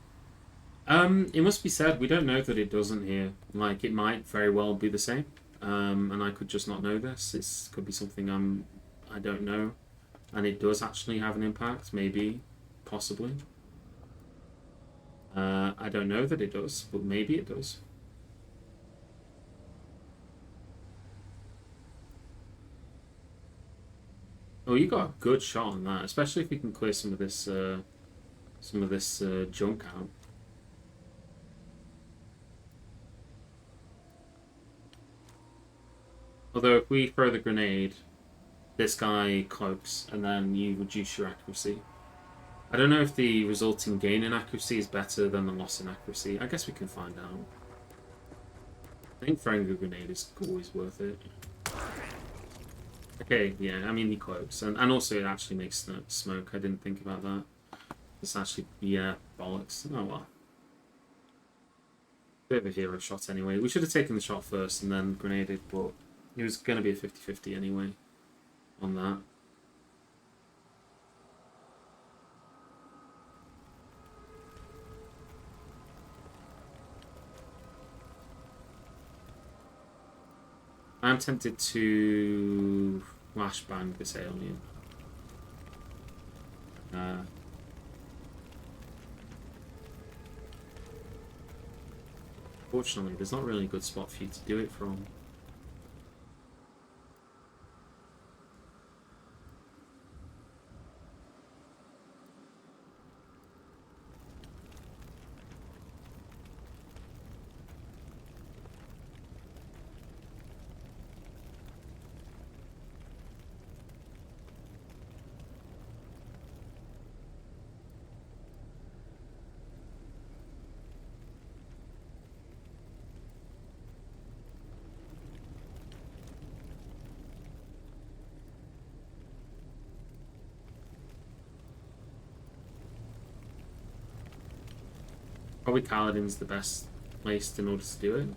It must be said, we don't know that it doesn't here. Like, it might very well be the same. And I could just not know this. It could be something I don't know. And it does actually have an impact, maybe, possibly. I don't know that it does, but maybe it does. Oh, you got a good shot on that, especially if you can clear some of this junk out. Although if we throw the grenade, this guy cloaks, and then you reduce your accuracy. I don't know if the resulting gain in accuracy is better than the loss in accuracy. I guess we can find out. I think throwing a grenade is always worth it. Okay, yeah, I mean he cloaks, and also it actually makes smoke. I didn't think about that. It's actually, yeah, bollocks. Oh well. Bit of a hero shot anyway. We should have taken the shot first and then grenaded, but it was going to be a 50-50 anyway on that. I'm tempted to flashbang this alien. Fortunately, there's not really a good spot for you to do it from. Probably Kaladin's the best place in order to do it.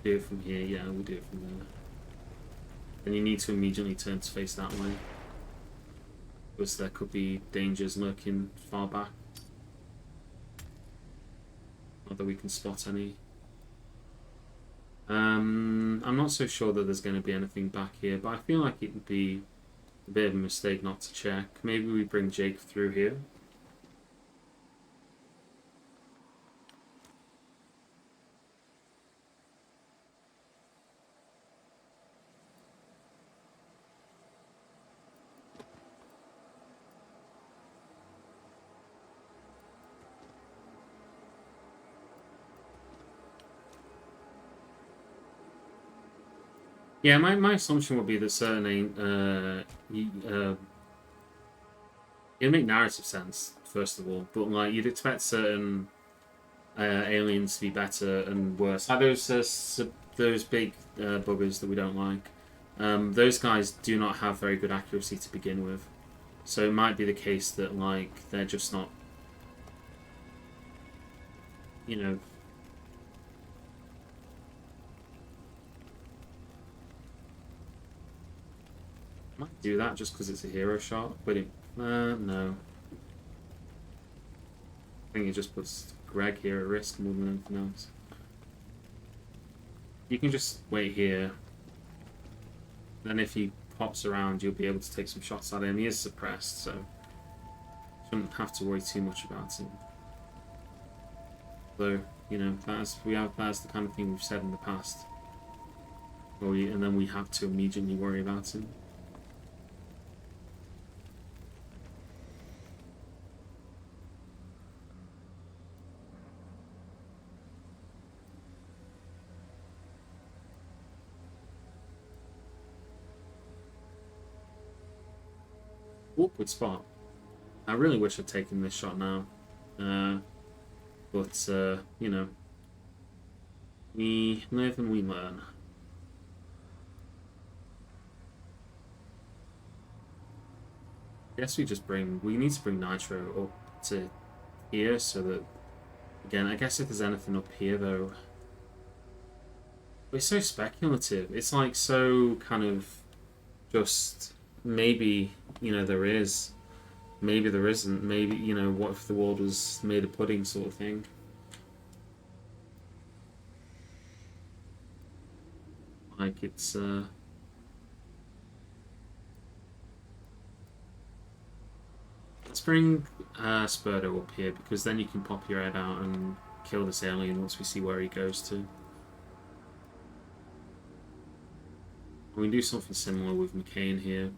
Do it from here, yeah, we'll do it from there. And you need to immediately turn to face that way, because there could be dangers lurking far back. Not that we can spot any. I'm not so sure that there's going to be anything back here, but I feel like it would be a bit of a mistake not to check. Maybe we bring Jake through here. Yeah, my assumption would be that certain it'd make narrative sense first of all, but like you'd expect certain aliens to be better and worse. Like those big buggers that we don't like. Those guys do not have very good accuracy to begin with, so it might be the case that like they're just not, you know. Might do that just because it's a hero shot, but no. I think it just puts Greg here at risk more than anything else. You can just wait here. Then if he pops around, you'll be able to take some shots at him. He is suppressed, so shouldn't have to worry too much about him. Though, you know, that's the kind of thing we've said in the past. And then we have to immediately worry about him. Awkward spot. I really wish I'd taken this shot now. But, you know, we live and we learn. I guess we need to bring Nitro up to here so that, again, I guess if there's anything up here though, it's so speculative. It's like so kind of just, maybe, you know, there is. Maybe there isn't. Maybe, you know, what if the world was made of pudding sort of thing? Like it's let's bring Spurdo up here, because then you can pop your head out and kill this alien once we see where he goes to. We can do something similar with McCain here.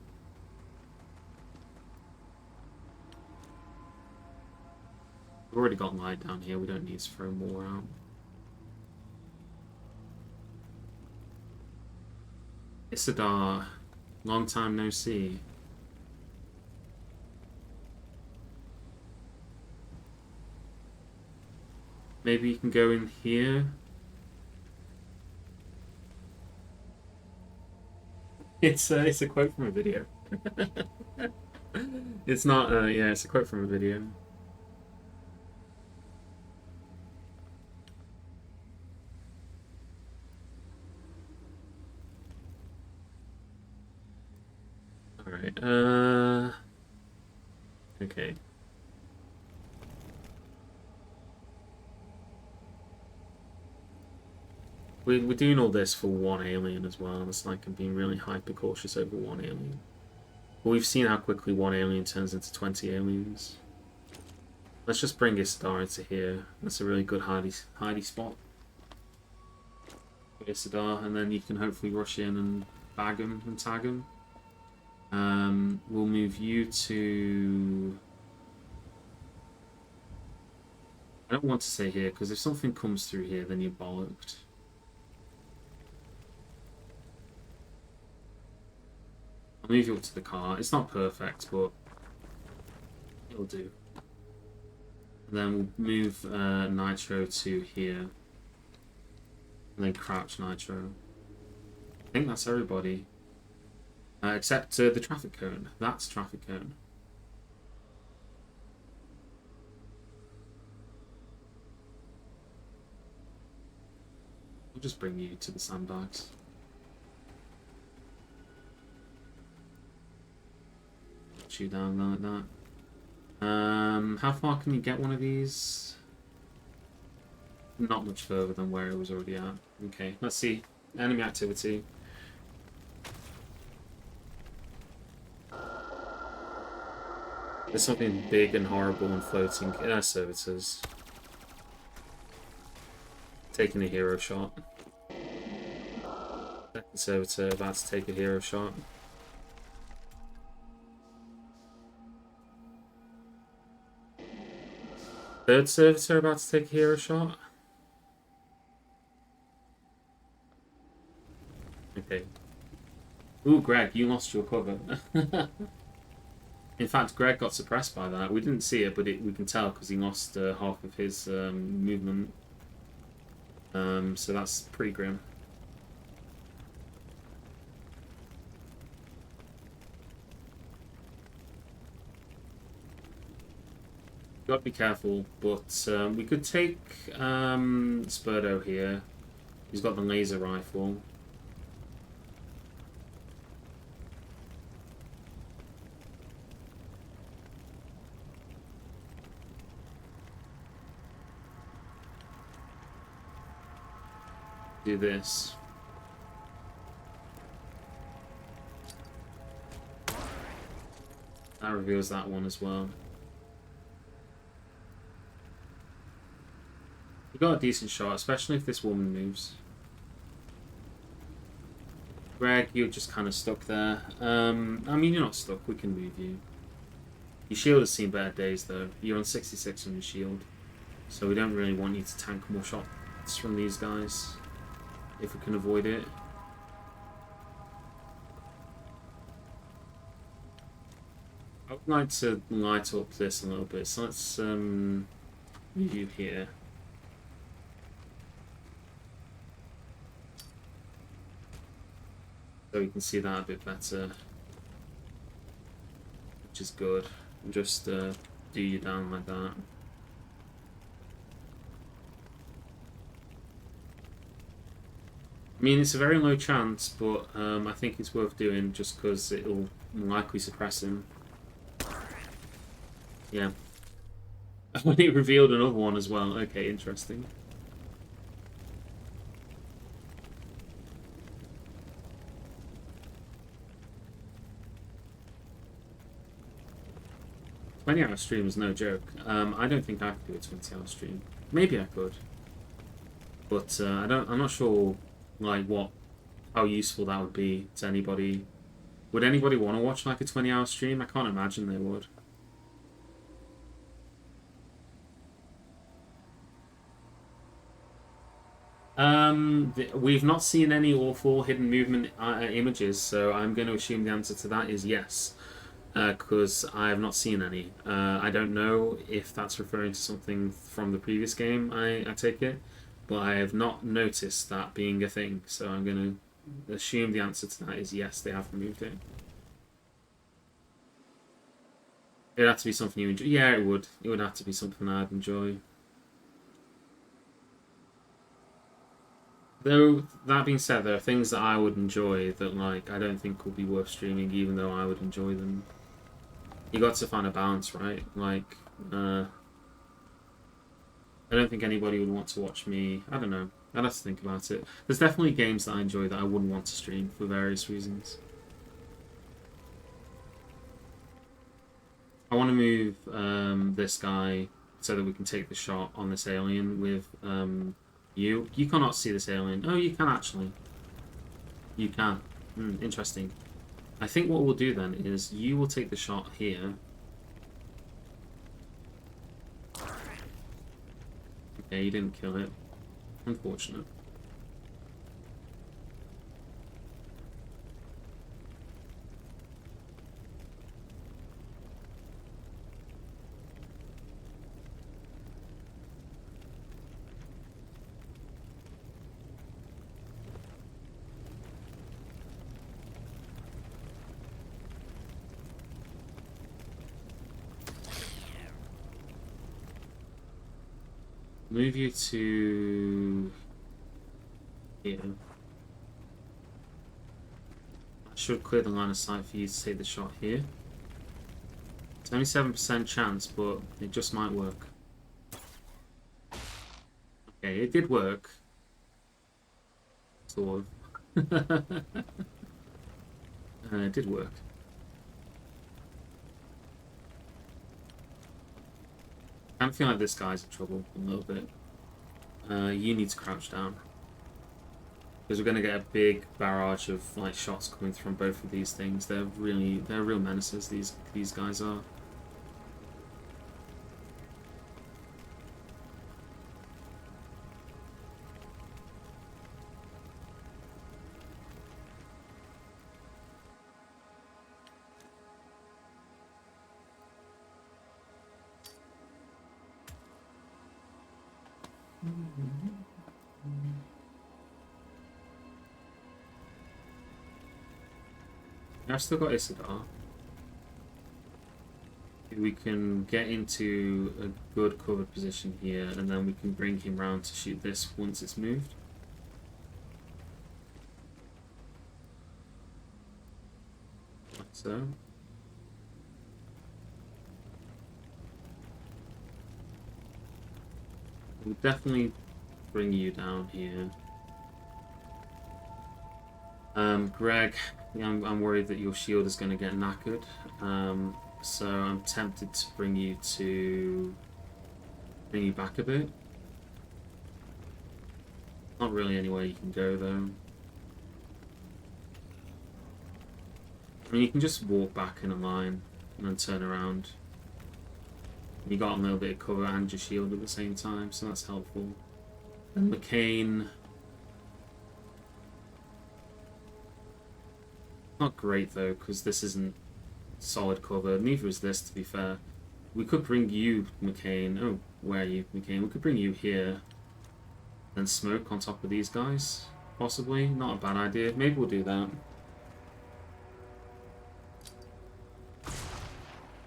We've already got light down here, we don't need to throw more out. Isidar, long time no see. Maybe you can go in here. It's a quote from a video. It's not, yeah, it's a quote from a video. Alright, okay. We're doing all this for one alien as well. It's like I'm being really hyper cautious over one alien. But we've seen how quickly one alien turns into 20 aliens. Let's just bring Isidar into here. That's a really good hidey spot for Isidar, and then you can hopefully rush in and bag him and tag him. We'll move you to... I don't want to say here, because if something comes through here, then you're bollocked. I'll move you up to the car. It's not perfect, but it'll do. And then we'll move Nitro to here. And then crouch Nitro. I think that's everybody. Except the traffic cone. That's traffic cone. I'll just bring you to the sandbags. Put you down like that. How far can you get one of these? Not much further than where it was already at. Okay, let's see. Enemy activity. There's something big and horrible and floating in our servitors. Taking a hero shot. Second servitor about to take a hero shot. Third servitor about to take a hero shot. Okay. Ooh, Greg, you lost your cover. In fact, Greg got suppressed by that. We didn't see it, but we can tell because he lost half of his movement. So that's pretty grim. Gotta be careful, but we could take Spurdo here. He's got the laser rifle. Do this. That reveals that one as well. We got a decent shot, especially if this woman moves. Greg, you're just kind of stuck there. I mean, you're not stuck. We can move you. Your shield has seen better days, though. You're on 66 on your shield, so we don't really want you to tank more shots from these guys. If we can avoid it. I would like to light up this a little bit, so let's move you here. So we can see that a bit better, which is good. And just do you down like that. I mean, it's a very low chance, but I think it's worth doing just because it'll likely suppress him. Yeah. When it revealed another one as well. Okay, interesting. $20-hour stream is no joke. I don't think I could do a 20-hour stream. Maybe I could, but I don't. I'm not sure, like how useful that would be to anybody. Would anybody want to watch like a 20-hour stream? I can't imagine they would. We've not seen any awful hidden movement images, so I'm going to assume the answer to that is yes. Because I have not seen any. I don't know if that's referring to something from the previous game, I take it, but I have not noticed that being a thing, so I'm going to assume the answer to that is yes, they have removed it. It'd have to be something you enjoy. Yeah, it would. It would have to be something I'd enjoy. Though, that being said, there are things that I would enjoy that, like, I don't think would be worth streaming, even though I would enjoy them. You got to find a balance, right? Like, I don't think anybody would want to watch me. I don't know. I'd have to think about it. There's definitely games that I enjoy that I wouldn't want to stream for various reasons. I want to move this guy so that we can take the shot on this alien with you. You cannot see this alien. Oh, you can actually. You can. Interesting. I think what we'll do then is you will take the shot here. Okay, you didn't kill it. Unfortunate. Move you to here. I should clear the line of sight for you to take the shot here. It's only 7% chance, but it just might work. Okay, it did work. Sort of. It did work. I kind of feel like this guy's in trouble a little bit. You need to crouch down. Because we're going to get a big barrage of like shots coming from both of these things. They're real menaces, these guys are. I've still got Isidar. We can get into a good covered position here, and then we can bring him round to shoot this once it's moved. Like so. We'll definitely bring you down here. Greg, I'm worried that your shield is going to get knackered. So I'm tempted to bring you back a bit. Not really anywhere you can go though. I mean, you can just walk back in a line and then turn around. You got a little bit of cover and your shield at the same time, so that's helpful. And McCain, not great though, because this isn't solid cover. Neither is this, to be fair. We could bring you, McCain. Oh, where are you, McCain? We could bring you here and smoke on top of these guys, possibly. Not a bad idea. Maybe we'll do that.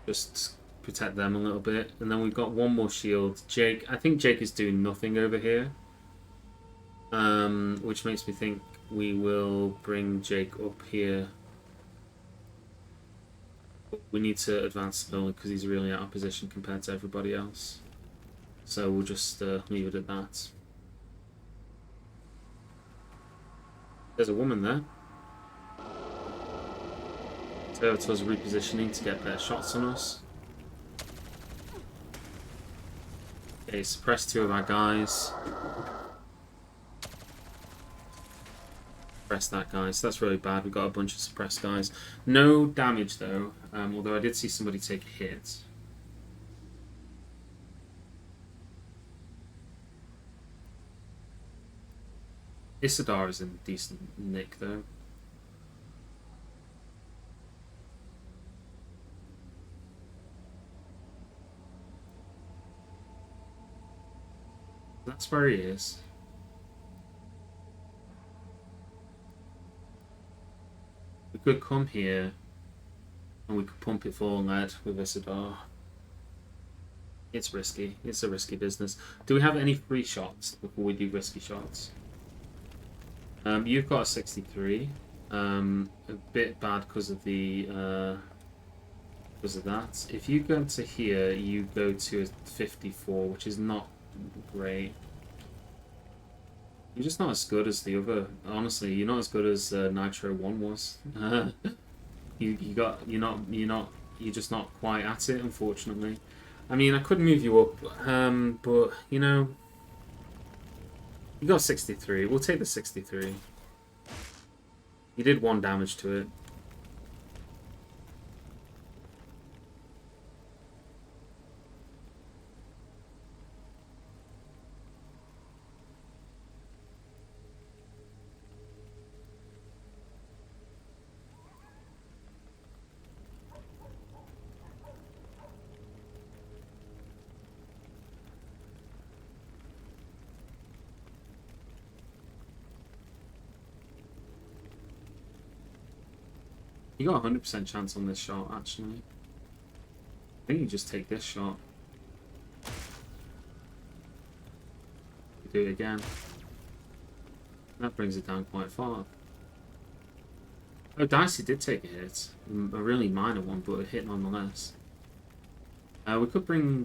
Just protect them a little bit. And then we've got one more shield. Jake, I think Jake is doing nothing over here. Which makes me think we will bring Jake up here. We need to advance the building because he's really out of position compared to everybody else. So we'll just leave it at that. There's a woman there. Servitor's repositioning to get better shots on us. Okay, suppress 2 of our guys. Suppress that guy, so that's really bad. We've got a bunch of suppressed guys. No damage though, although I did see somebody take a hit. Isidar is in decent nick though. That's where he is. We could come here and we could pump it full of lead with Isidar. It's risky. It's a risky business. Do we have any free shots before we do risky shots? You've got a 63. A bit bad because of the that. If you go to here, you go to a 54, which is not great. You're just not as good as the other. Honestly, you're not as good as Nitro 1 was. You're just not quite at it, unfortunately. I mean, I could move you up, but you know, you got 63. We'll take the 63. You did 1 damage to it. You got a 100% chance on this shot, actually. I think you just take this shot. Do it again. That brings it down quite far. Oh, Dicey did take a hit. A really minor one, but a hit nonetheless. We could bring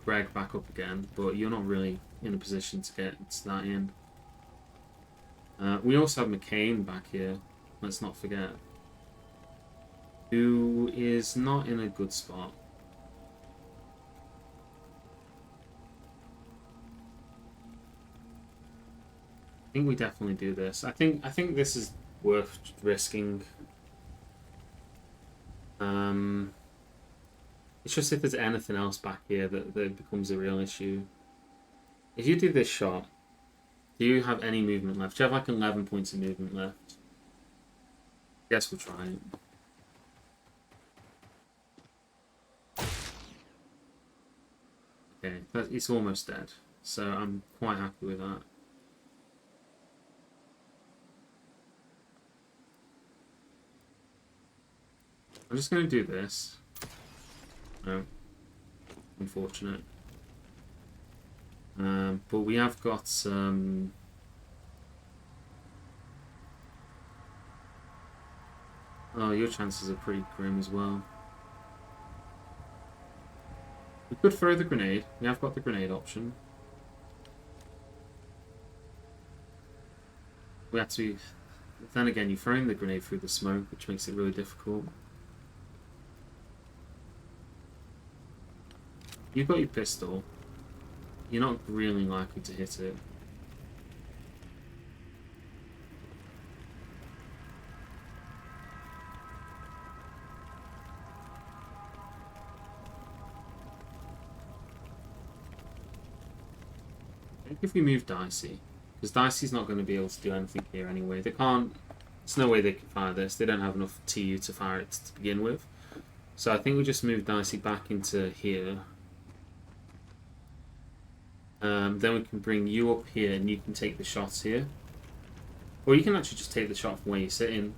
Greg back up again, but you're not really in a position to get that in. We also have McCain back here. Let's not forget. Who is not in a good spot. I think we definitely do this. I think this is worth risking. It's just if there's anything else back here that becomes a real issue. If you do this shot, do you have any movement left? Do you have like 11 points of movement left? Guess we'll try it. Okay, it's almost dead, so I'm quite happy with that. I'm just going to do this. No. Unfortunate. But we have got some... Oh, your chances are pretty grim as well. We could throw the grenade. We have got the grenade option. We have to... Then again, you're throwing the grenade through the smoke, which makes it really difficult. You've got your pistol. You're not really likely to hit it. I think if we move Dicey, because Dicey's not going to be able to do anything here anyway. They can't... There's no way they can fire this. They don't have enough TU to fire it to begin with. So I think we just move Dicey back into here. Then we can bring you up here and you can take the shots here. Or you can actually just take the shot from where you're sitting.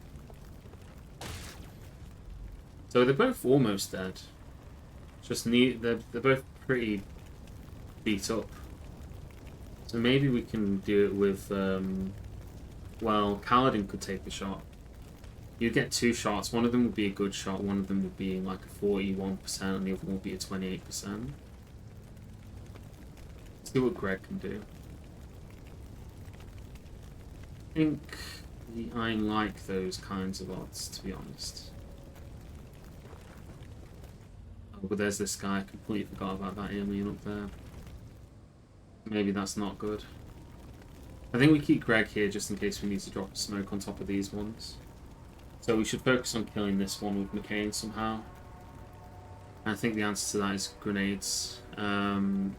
So they're both almost dead. Just they're both pretty beat up. So maybe we can do it with... well, Kaladin could take the shot. You get 2 shots. One of them would be a good shot. One of them would be like a 41%, and the other one would be a 28%. Let's see what Greg can do. I think I like those kinds of odds, to be honest. Oh, but there's this guy. I completely forgot about that alien up there. Maybe that's not good. I think we keep Greg here just in case we need to drop a smoke on top of these ones. So we should focus on killing this one with McCain somehow. I think the answer to that is grenades. There's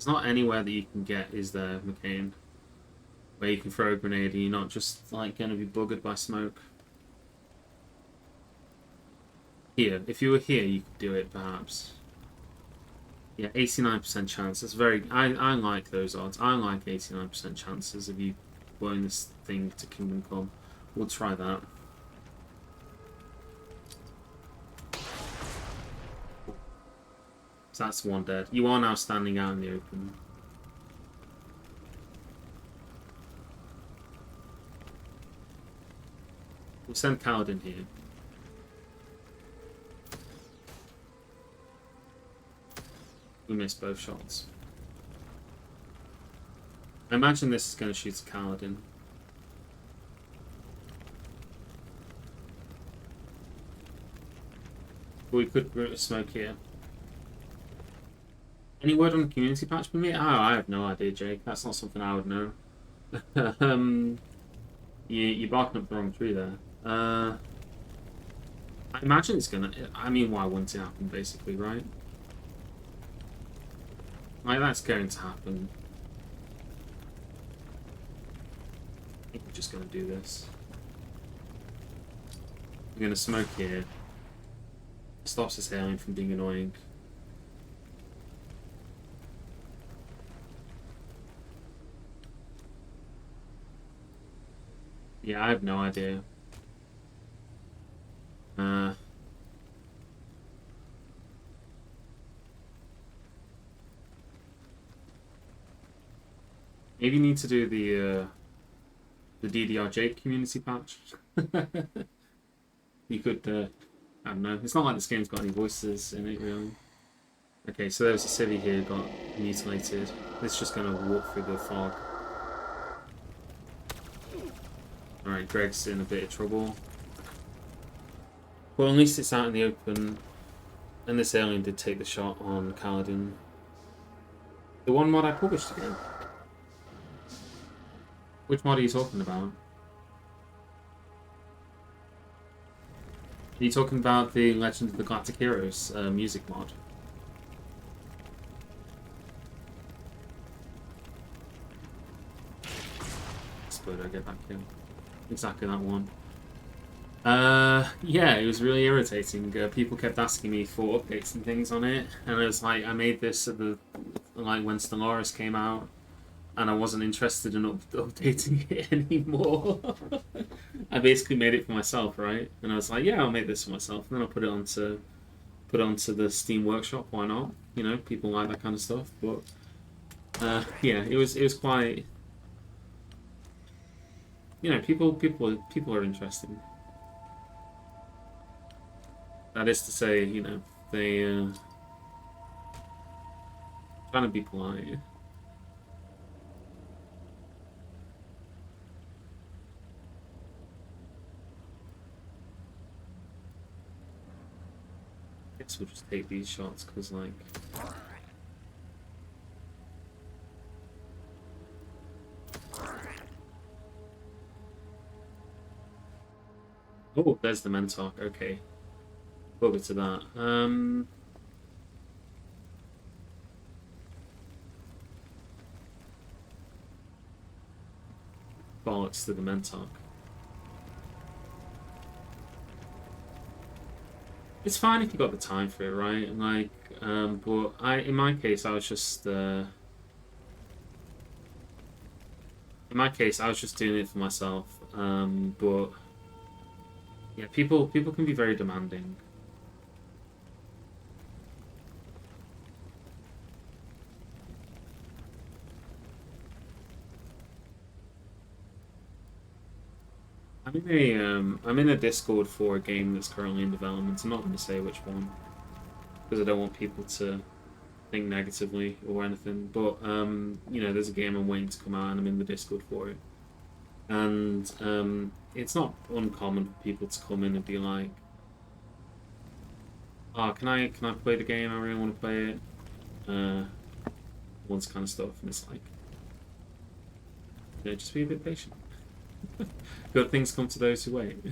not anywhere that you can get, is there, McCain? Where you can throw a grenade and you're not just like going to be buggered by smoke. Here, if you were here, you could do it perhaps. Yeah, 89% chance. That's very. I like those odds. I like 89% chances of you blowing this thing to Kingdom Come. We'll try that. So that's one dead. You are now standing out in the open. We'll send Kaladin here. We missed both shots. I imagine this is going to shoot a Kaladin. But we could root a smoke here. Any word on the community patch for me? Oh, I have no idea, Jake. That's not something I would know. You're barking up the wrong tree there. I imagine it's gonna. I mean, why wouldn't it happen, basically, right? Like, that's going to happen. I think we're just going to do this. We're going to smoke here. Stops this alien from being annoying. Yeah, I have no idea. Maybe you need to do the DDRJ community patch. You could, I don't know. It's not like this game's got any voices in it, really. Okay, so there's a civvy here got mutilated. It's just going to walk through the fog. Alright, Greg's in a bit of trouble. Well, at least it's out in the open. And this alien did take the shot on Kaladin. The one mod I published again. Which mod are you talking about? Are you talking about the Legend of the Galactic Heroes music mod? Explode, I get that kill. Exactly that one. Yeah, it was really irritating. People kept asking me for updates and things on it, and it was like I made this at the when Stellaris came out, and I wasn't interested in updating it anymore. I basically made it for myself, right? And I was like, yeah, I'll make this for myself, and then I'll put it onto the Steam Workshop. Why not? You know, people like that kind of stuff. But yeah, it was quite. You know, people are interested. That is to say, you know, they trying to be polite. Guess we'll just take these shots because, like. Oh, there's the Mentok. Okay. Over to that. Bollocks to the Mentok. It's fine if you got the time for it, right? Like, but in my case, I was just, in my case, I was just doing it for myself. But yeah, people can be very demanding. I'm in a Discord for a game that's currently in development. I'm not going to say which one because I don't want people to think negatively or anything. But you know, there's a game I'm waiting to come out, and I'm in the Discord for it. And it's not uncommon for people to come in and be like, "Oh, can I play the game? I really want to play it." All this kind of stuff, and it's like, you know, just be a bit patient. Good things come to those who wait.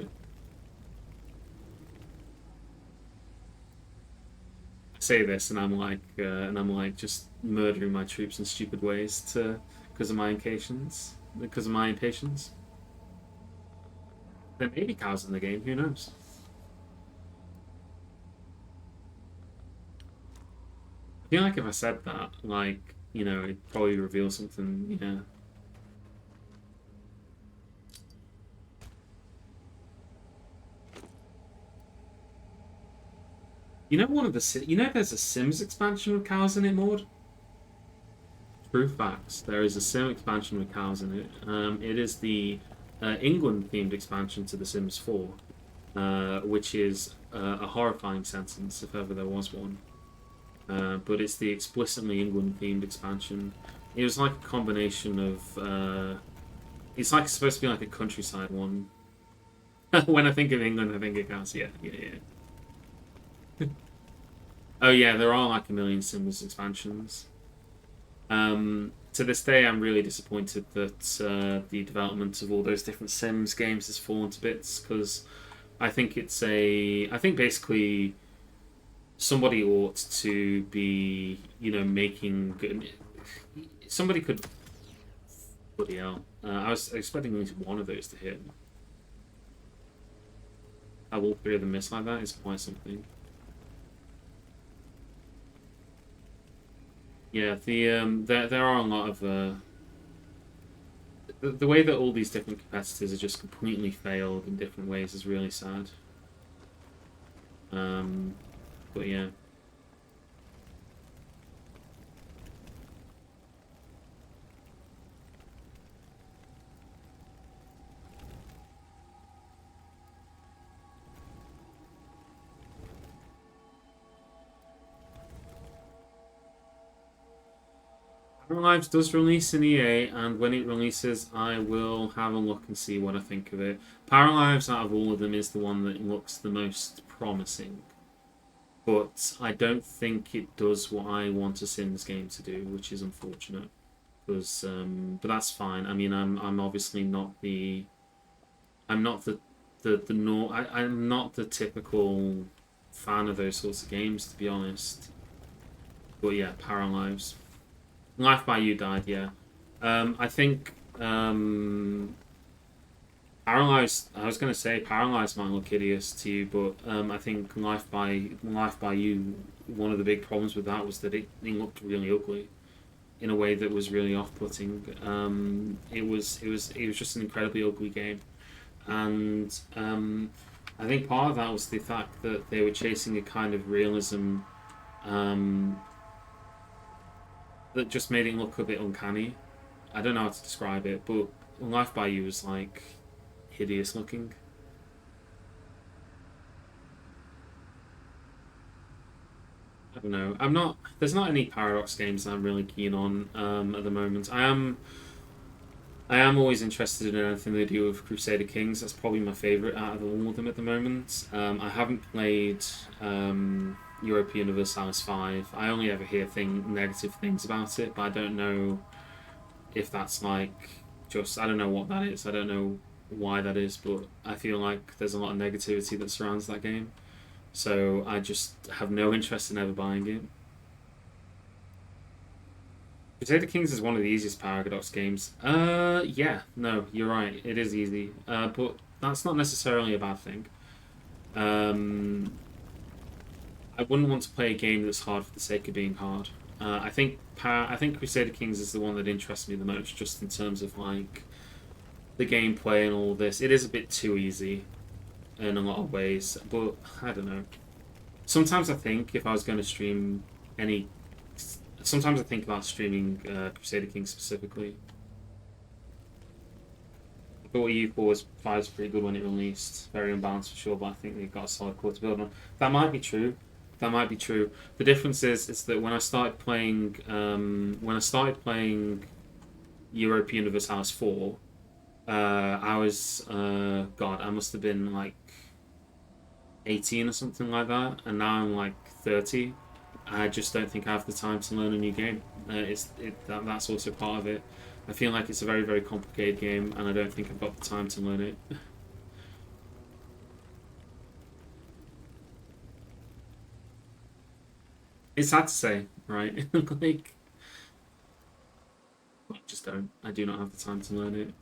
I say this, and I'm like just murdering my troops in stupid ways because of my impatience. Because of my impatience. There may be cows in the game. Who knows? I feel like if I said that, like, you know, it'd probably reveal something. Yeah. You know, there's a Sims expansion with cows in it, Maud? True facts. There is a Sim expansion with cows in it. It is the England-themed expansion to The Sims 4, which is a horrifying sentence if ever there was one. But it's the explicitly England-themed expansion. It was like a combination of... it's like supposed to be like a countryside one. When I think of England, I think of cows. Yeah. Oh yeah, there are like a million Sims expansions. To this day, I'm really disappointed that the development of all those different Sims games has fallen to bits because I think I think basically somebody ought to be, you know, making good. Somebody could. Bloody hell! I was expecting at least one of those to hit. How all three of them miss like that is quite something. Yeah, there are a lot of the way that all these different competitors are just completely failed in different ways is really sad. But yeah. Power Lives does release in EA, and when it releases, I will have a look and see what I think of it. Power Lives, out of all of them, is the one that looks the most promising. But I don't think it does what I want a Sims game to do, which is unfortunate. Because, but that's fine. I mean, I'm obviously not the, I'm not I'm not the typical fan of those sorts of games, to be honest. But yeah, Power Lives. Life by You died, yeah. I think Paralyzed. I was gonna say Paralyzed might look hideous to you, but I think Life by You. One of the big problems with that was that it looked really ugly, in a way that was really off-putting. It was just an incredibly ugly game, and I think part of that was the fact that they were chasing a kind of realism. That just made it look a bit uncanny. I don't know how to describe it, but Life by You was like hideous looking. I don't know. I'm not. There's not any Paradox games that I'm really keen on at the moment. I am always interested in anything they do with Crusader Kings. That's probably my favourite out of all of them at the moment. I haven't played Europa Universalis 5. I only ever hear negative things about it, but I don't know if that's like just... I don't know what that is. I don't know why that is, but I feel like there's a lot of negativity that surrounds that game. So I just have no interest in ever buying it. Crusader Kings is one of the easiest Paradox games. Yeah, no, you're right. It is easy. But that's not necessarily a bad thing. I wouldn't want to play a game that's hard for the sake of being hard. I think Crusader Kings is the one that interests me the most, just in terms of like the gameplay and all this. It is a bit too easy in a lot of ways, but I don't know. Sometimes I think if I was going to stream any, sometimes I think about streaming Crusader Kings specifically. thought EU4 was pretty good when it released. Very unbalanced for sure, but I think they've got a solid core to build on. That might be true. That might be true. The difference is that when I started playing Europa Universalis 4, I was God, I must have been like 18 or something like that, and now I'm like 30. I just don't think I have the time to learn a new game. That's also part of it. I feel like it's a very, very complicated game, and I don't think I've got the time to learn it. It's hard to say, right? Like, I just don't. I do not have the time to learn it.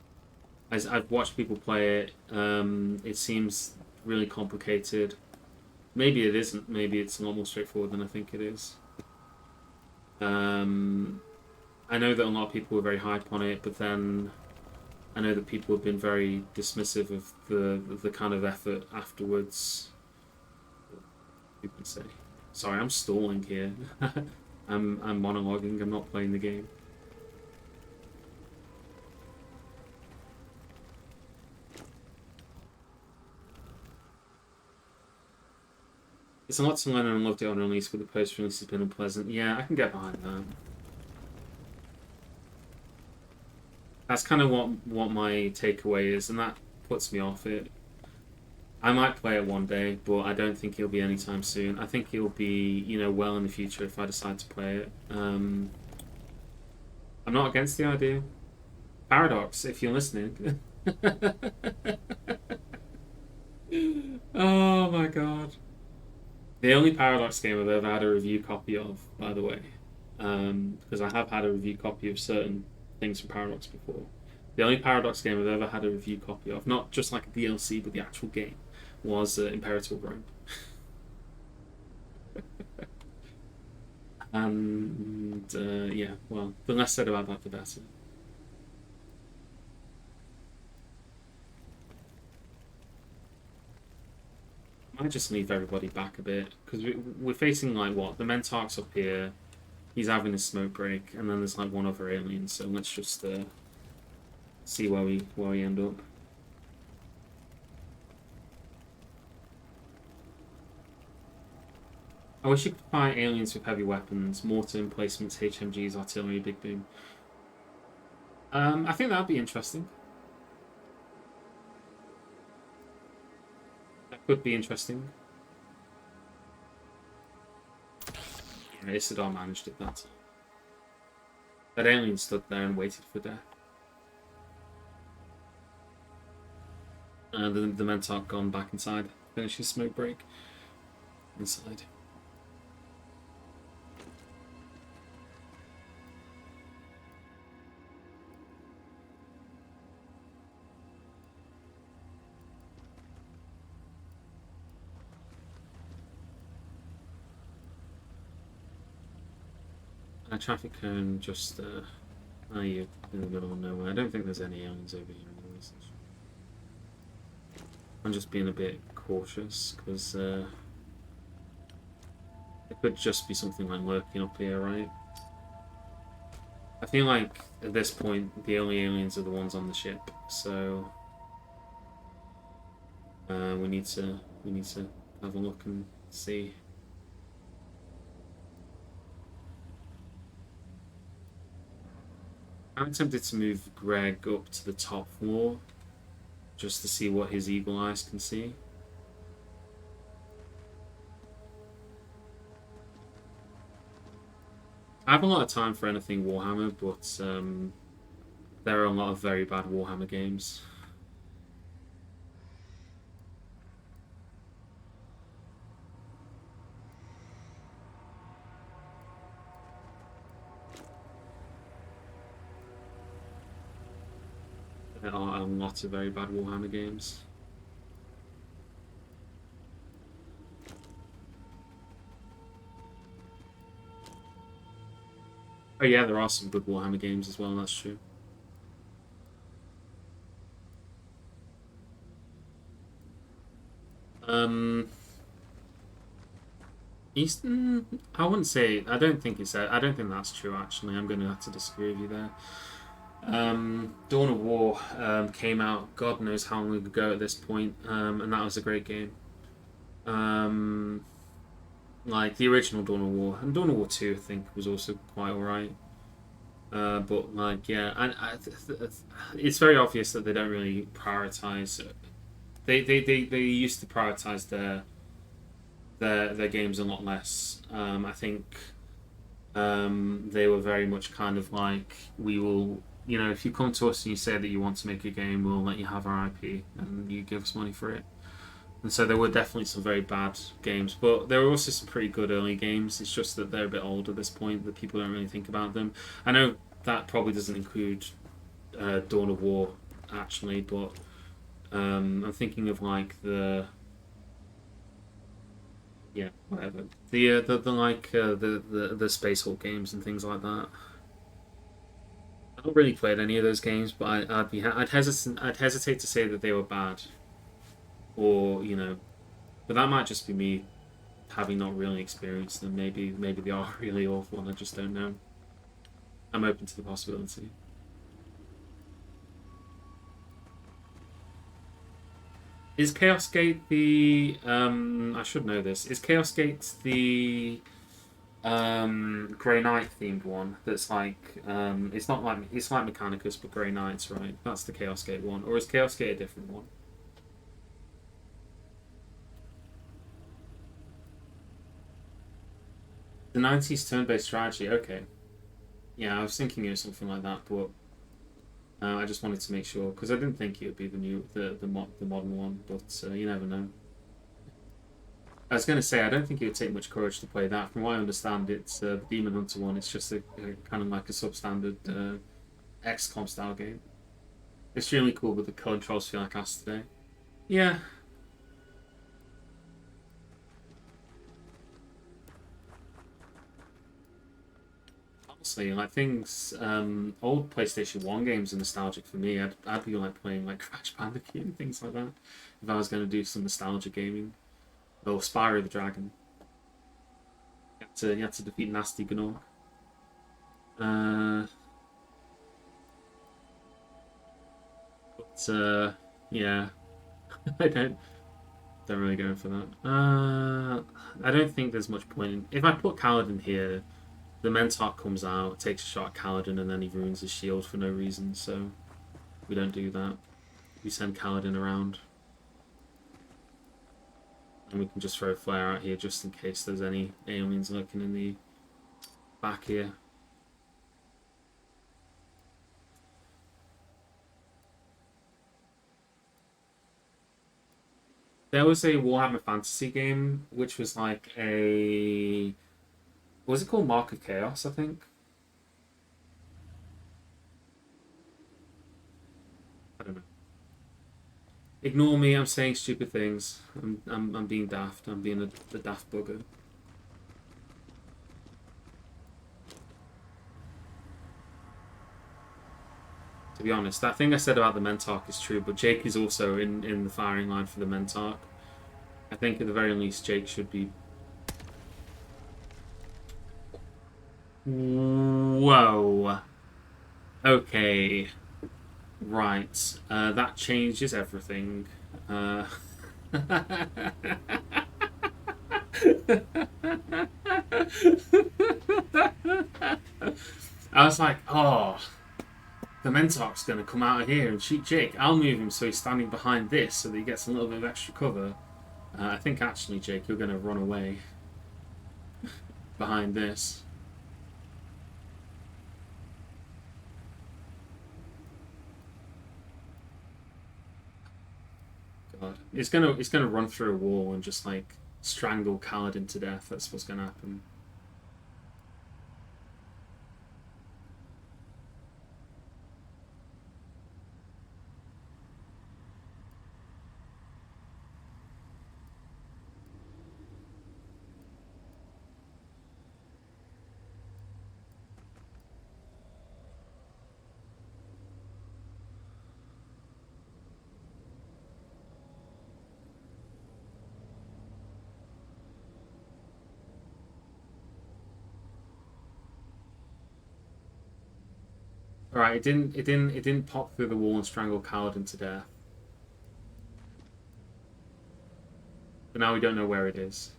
As I've watched people play it, it seems really complicated. Maybe it isn't. Maybe it's a lot more straightforward than I think it is. I know that a lot of people were very hype on it, but then I know that people have been very dismissive of the kind of effort afterwards. You can say. Sorry, I'm stalling here. I'm monologuing. I'm not playing the game. It's a lot to learn and I loved it on release, but the post-release has been unpleasant. Yeah, I can get behind that. That's kind of what my takeaway is, and that puts me off it. I might play it one day, but I don't think it'll be anytime soon. I think it'll be, well in the future if I decide to play it. I'm not against the idea. Paradox, if you're listening. Oh my god. The only Paradox game I've ever had a review copy of, by the way, because I have had a review copy of certain things from Paradox before. The only Paradox game I've ever had a review copy of, not just like a DLC, but the actual game, was Imperator Rome. And yeah, well, the less said about that, the better. I might just leave everybody back a bit, because we're facing like what? The Mentarch's up here, he's having his smoke break, and then there's like one other alien, so let's just see where we end up. I wish you could fight aliens with heavy weapons, mortar emplacements, HMGs, artillery, big boom. I think that'd be interesting. That could be interesting. Yeah, Isidore managed it that time. That alien stood there and waited for death. The Mentarch gone back inside. Finish his smoke break. Inside. A traffic cone just are you in the middle of nowhere? I don't think there's any aliens over here anyways. I'm just being a bit cautious because it could just be something like lurking up here, right? I feel like at this point the only aliens are the ones on the ship, so we need to have a look and see. I'm tempted to move Greg up to the top floor just to see what his eagle eyes can see. I have a lot of time for anything Warhammer, but there are a lot of very bad Warhammer games. There are a lot of very bad Warhammer games. Oh yeah, there are some good Warhammer games as well, that's true. Eastern? I wouldn't say. I don't think that's true. Actually, I'm going to have to disagree with you there. Dawn of War came out God knows how long ago at this point, and that was a great game. Like the original Dawn of War and Dawn of War 2, I think, was also quite alright. But like, yeah, and it's very obvious that they don't really prioritize. They used to prioritize their games a lot less. I think they were very much kind of like, we will, if you come to us and you say that you want to make a game, we'll let you have our IP and you give us money for it. And so there were definitely some very bad games, but there were also some pretty good early games. It's just that they're a bit old at this point, that people don't really think about them. I know that probably doesn't include Dawn of War, actually, but I'm thinking of like whatever, the Space Hulk games and things like that. I haven't really played any of those games, but I'd hesitate to say that they were bad, or but that might just be me having not really experienced them. Maybe they are really awful and I just don't know. I'm open to the possibility. Is Chaos Gate the I should know this. Is Chaos Gate the Grey Knight themed one that's like it's not like, it's like Mechanicus but Grey Knights, right? That's the Chaos Gate one. Or is Chaos Gate a different one? The 90s turn-based strategy, okay. Yeah, I was thinking it was something like that, but I just wanted to make sure because I didn't think it would be the modern one, but you never know. I was going to say I don't think it would take much courage to play that. From what I understand, it's the Demon Hunter one. It's just a kind of like a substandard XCOM style game. Extremely cool, but the controls feel like ass today. Yeah. Honestly, like things, old PlayStation 1 games are nostalgic for me. I'd be like playing like Crash Bandicoot and things like that if I was going to do some nostalgia gaming. Or Spyro the Dragon. You had to defeat Nasty Gnorc. Yeah, I don't really go for that. I don't think there's much point in, if I put Kaladin here, the Mentok comes out, takes a shot at Kaladin, and then he ruins his shield for no reason. So we don't do that. We send Kaladin around. And we can just throw a flare out here just in case there's any aliens lurking in the back here. There was a Warhammer Fantasy game which was like a... what was it called? Mark of Chaos, I think? I don't know. Ignore me, I'm saying stupid things. I'm being daft. I'm being a daft bugger. To be honest, that thing I said about the Mentok is true, but Jake is also in the firing line for the Mentok. I think at the very least Jake should be... Whoa. Okay. Right. That changes everything. I was like, oh, the Mentok's going to come out of here and shoot Jake. I'll move him so he's standing behind this so that he gets a little bit of extra cover. I think actually, Jake, you're going to run away behind this. God, it's gonna run through a wall and just like strangle Kaladin to death. That's what's gonna happen. Alright, it didn't pop through the wall and strangle Kaladin to death. But now we don't know where it is.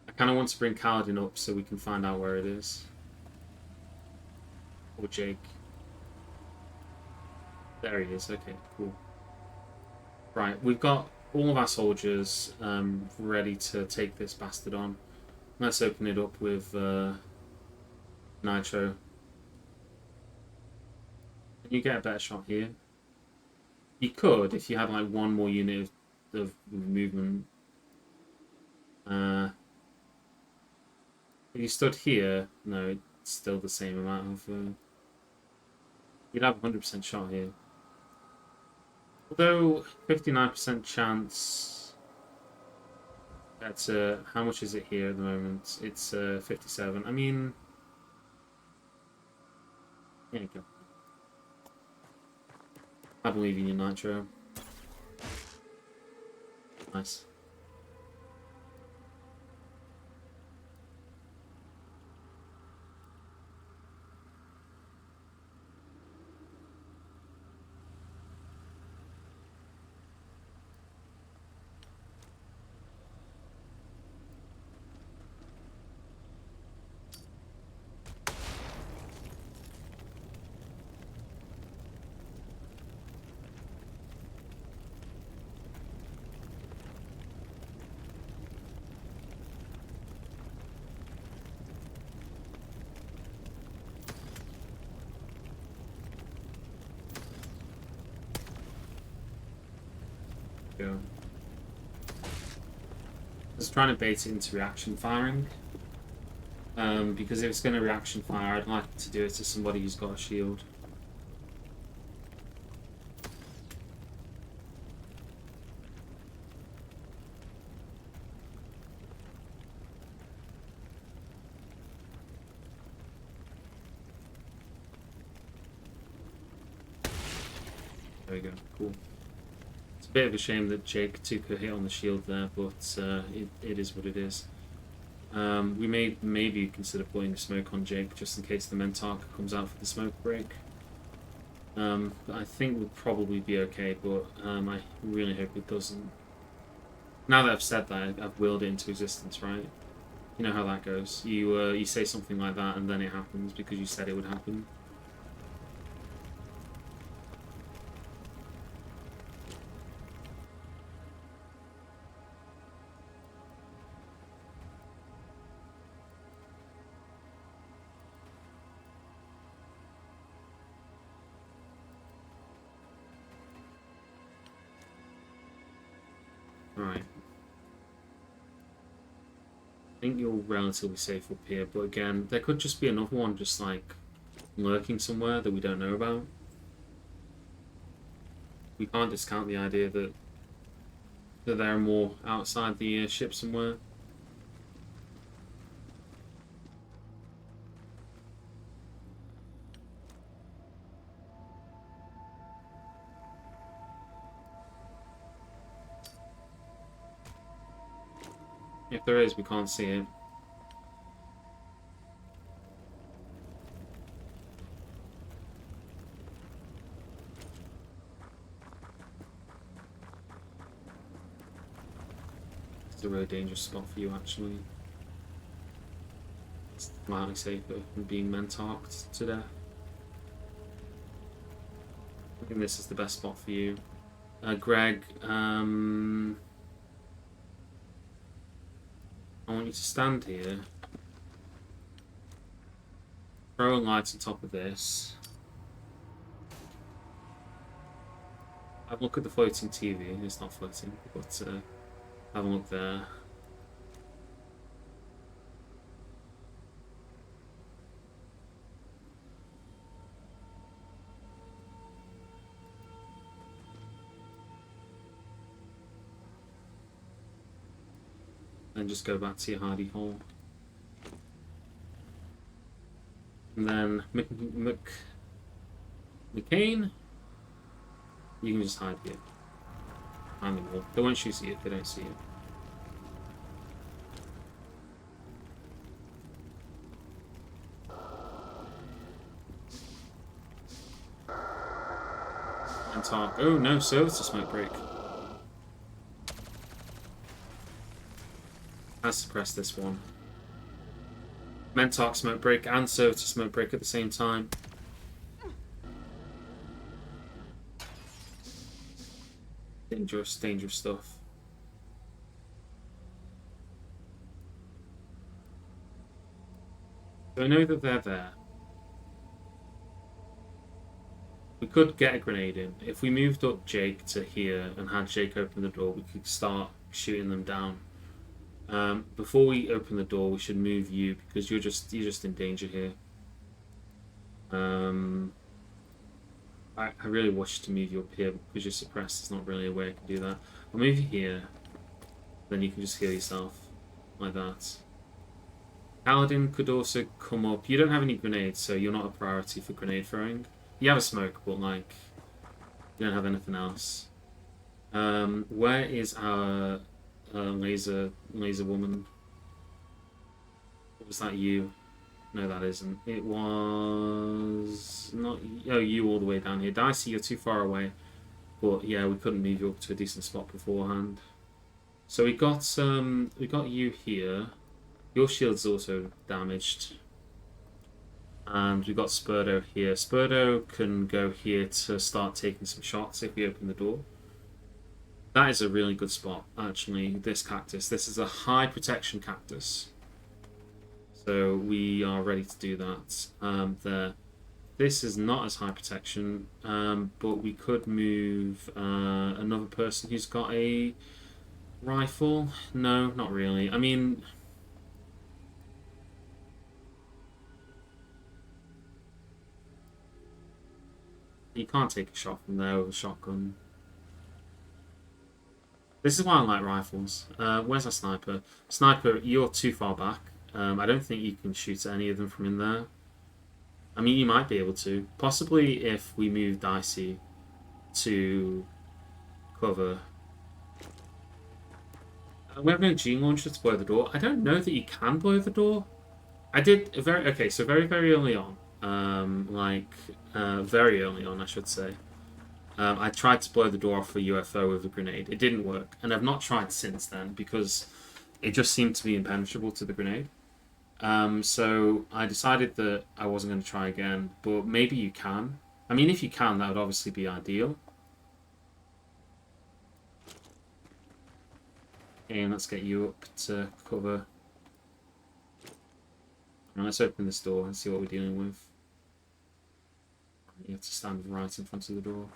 I kind of want to bring Kaladin up so we can find out where it is. Or Jake. There he is. Okay, cool. Right, we've got all of our soldiers ready to take this bastard on. Let's open it up with Nitro. Can you get a better shot here? You could if you had like one more unit of movement. If you stood here, no, it's still the same amount of. You'd have 100% shot here. Although 59% chance. That's how much is it here at the moment? It's 57. I mean, there you go. I believe in you, Nitro. Nice. Go. Just trying to bait it into reaction firing. Because if it's going to reaction fire, I'd like to do it to somebody who's got a shield. There we go, cool. It's a bit of a shame that Jake took a hit on the shield there, but it is what it is. We may maybe consider putting a smoke on Jake just in case the Mentark comes out for the smoke break. But I think we'll probably be okay, but I really hope it doesn't. Now that I've said that, I've willed it into existence, right? You know how that goes. You say something like that and then it happens because you said it would happen. Right. I think you're relatively safe up here, but again, there could just be another one just like lurking somewhere that we don't know about. We can't discount the idea that there are more outside the ship somewhere. If there is, we can't see it. It's a really dangerous spot for you, actually. It's mildly safer than being mentarked to death. I think this is the best spot for you. Greg, I want you to stand here. Throw a light on top of this. Have a look at the floating TV. It's not floating, but have a look there. And just go back to your hardy hole. And then McCain, you can just hide here. Behind the wall. They won't shoot you if they don't see you. Mentark. Oh no, Servitor smoke break. Let's suppress this one. Mentark smoke break and Servitor smoke break at the same time. Dangerous, dangerous stuff. So I know that they're there. We could get a grenade in. If we moved up Jake to here and had Jake open the door, we could start shooting them down. Before we open the door, we should move you because you're just in danger here. I really wish to move you up here because you're suppressed. There's not really a way I can do that. I'll move you here, then you can just heal yourself like that. Paladin could also come up. You don't have any grenades, so you're not a priority for grenade throwing. You have a smoke, but like you don't have anything else. Where is our laser woman? Was that you? No, that isn't. It was not. Oh, you all the way down here. Dicey, you're too far away. But yeah, we couldn't move you up to a decent spot beforehand. So we got you here. Your shield's also damaged. And we got Spurdo here. Spurdo can go here to start taking some shots if we open the door. That is a really good spot, actually, this cactus. This is a high protection cactus. So we are ready to do that. There. This is not as high protection, but we could move another person who's got a rifle. No, not really. I mean... You can't take a shot from there with a shotgun. This is why I like rifles. Where's our sniper? Sniper, you're too far back. I don't think you can shoot at any of them from in there. I mean, you might be able to. Possibly if we move Dicey to cover. We have no Gene launcher to blow the door. I don't know that you can blow the door. I did so very early on. Very early on, I should say. I tried to blow the door off a UFO with a grenade. It didn't work, and I've not tried since then because it just seemed to be impenetrable to the grenade. So I decided that I wasn't going to try again, but maybe you can. I mean, if you can, that would obviously be ideal. Okay, and let's get you up to cover. Right, let's open this door and see what we're dealing with. You have to stand right in front of the door.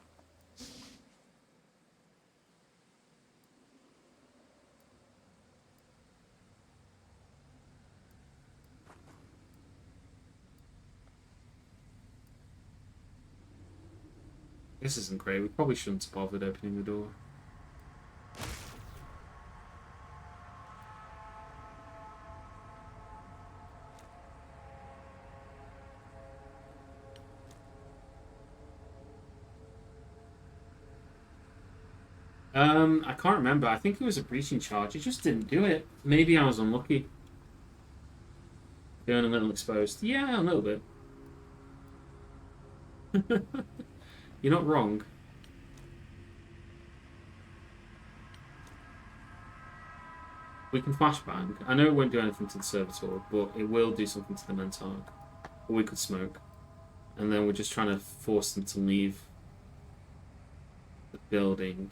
This isn't great. We probably shouldn't have bothered opening the door. I can't remember. I think it was a breaching charge. It just didn't do it. Maybe I was unlucky. Feeling a little exposed. Yeah, a little bit. You're not wrong. We can flashbang. I know it won't do anything to the servitor, but it will do something to the Mentark. Or we could smoke. And then we're just trying to force them to leave the building.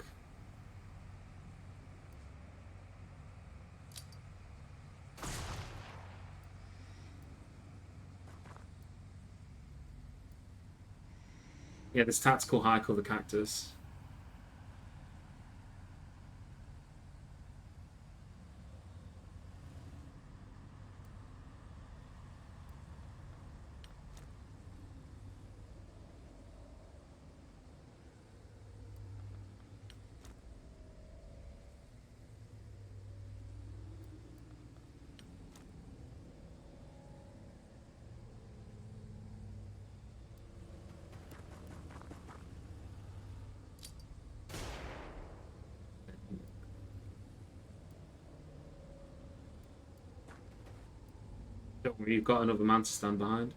Yeah, this tactical high cover cactus. Don't worry, you've got another man to stand behind.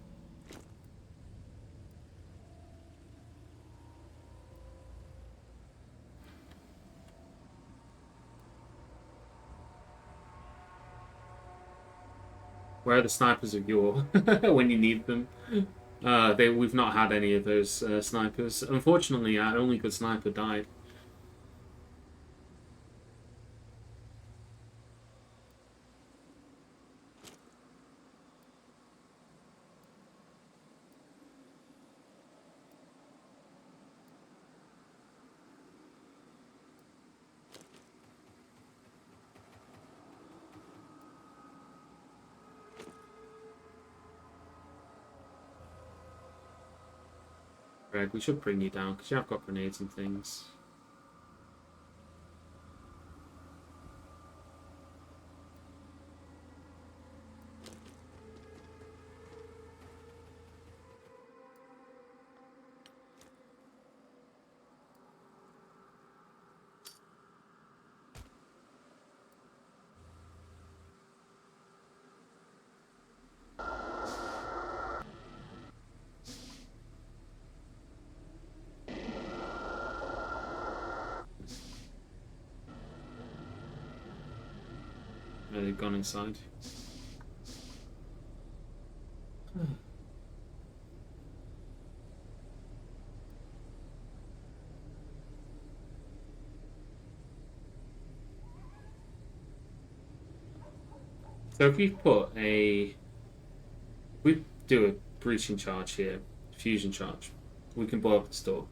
Where are the snipers of yore when you need them? We've not had any of those snipers. Unfortunately, our only good sniper died. Greg, we should bring you down because you have got grenades and things. They've gone inside. So if we do a breaching charge here, fusion charge, we can blow up the store.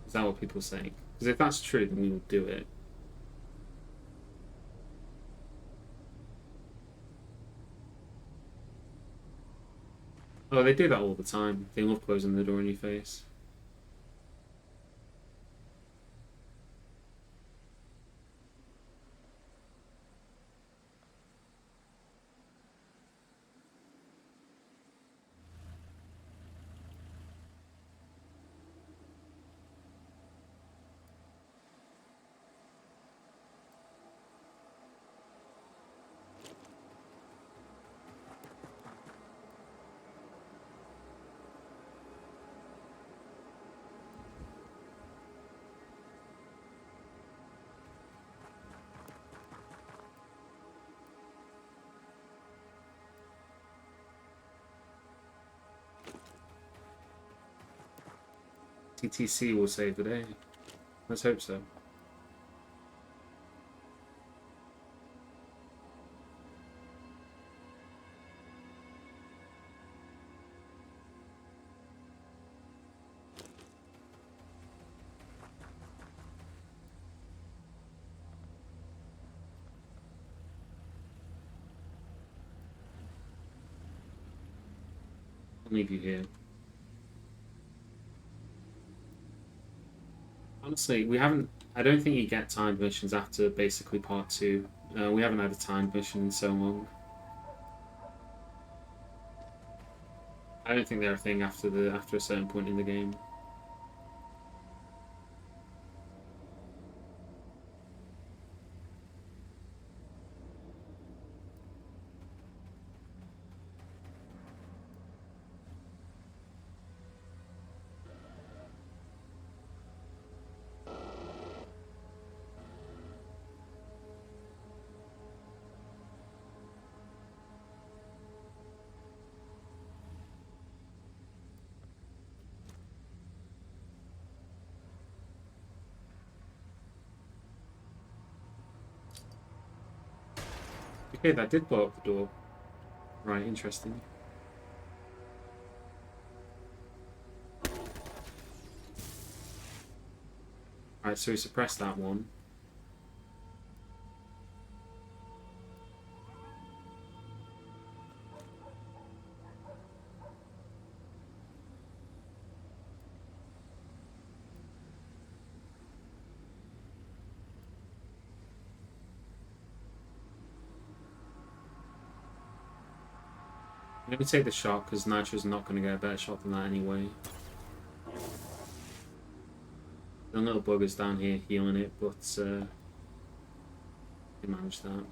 Is that what people are saying? Because if that's true, then we will do it. Oh, they do that all the time. They love closing the door in your face. TTC will save the day. Let's hope so. I'll leave you here. Honestly, we haven't. I don't think you get timed missions after basically part 2. We haven't had a timed mission in so long. I don't think they're a thing after a certain point in the game. Okay, that did blow up the door. Right, interesting. Right, so we suppressed that one. I'm going to take the shot because Nitro's not going to get a better shot than that anyway. The little bugger's down here healing it, but he managed that.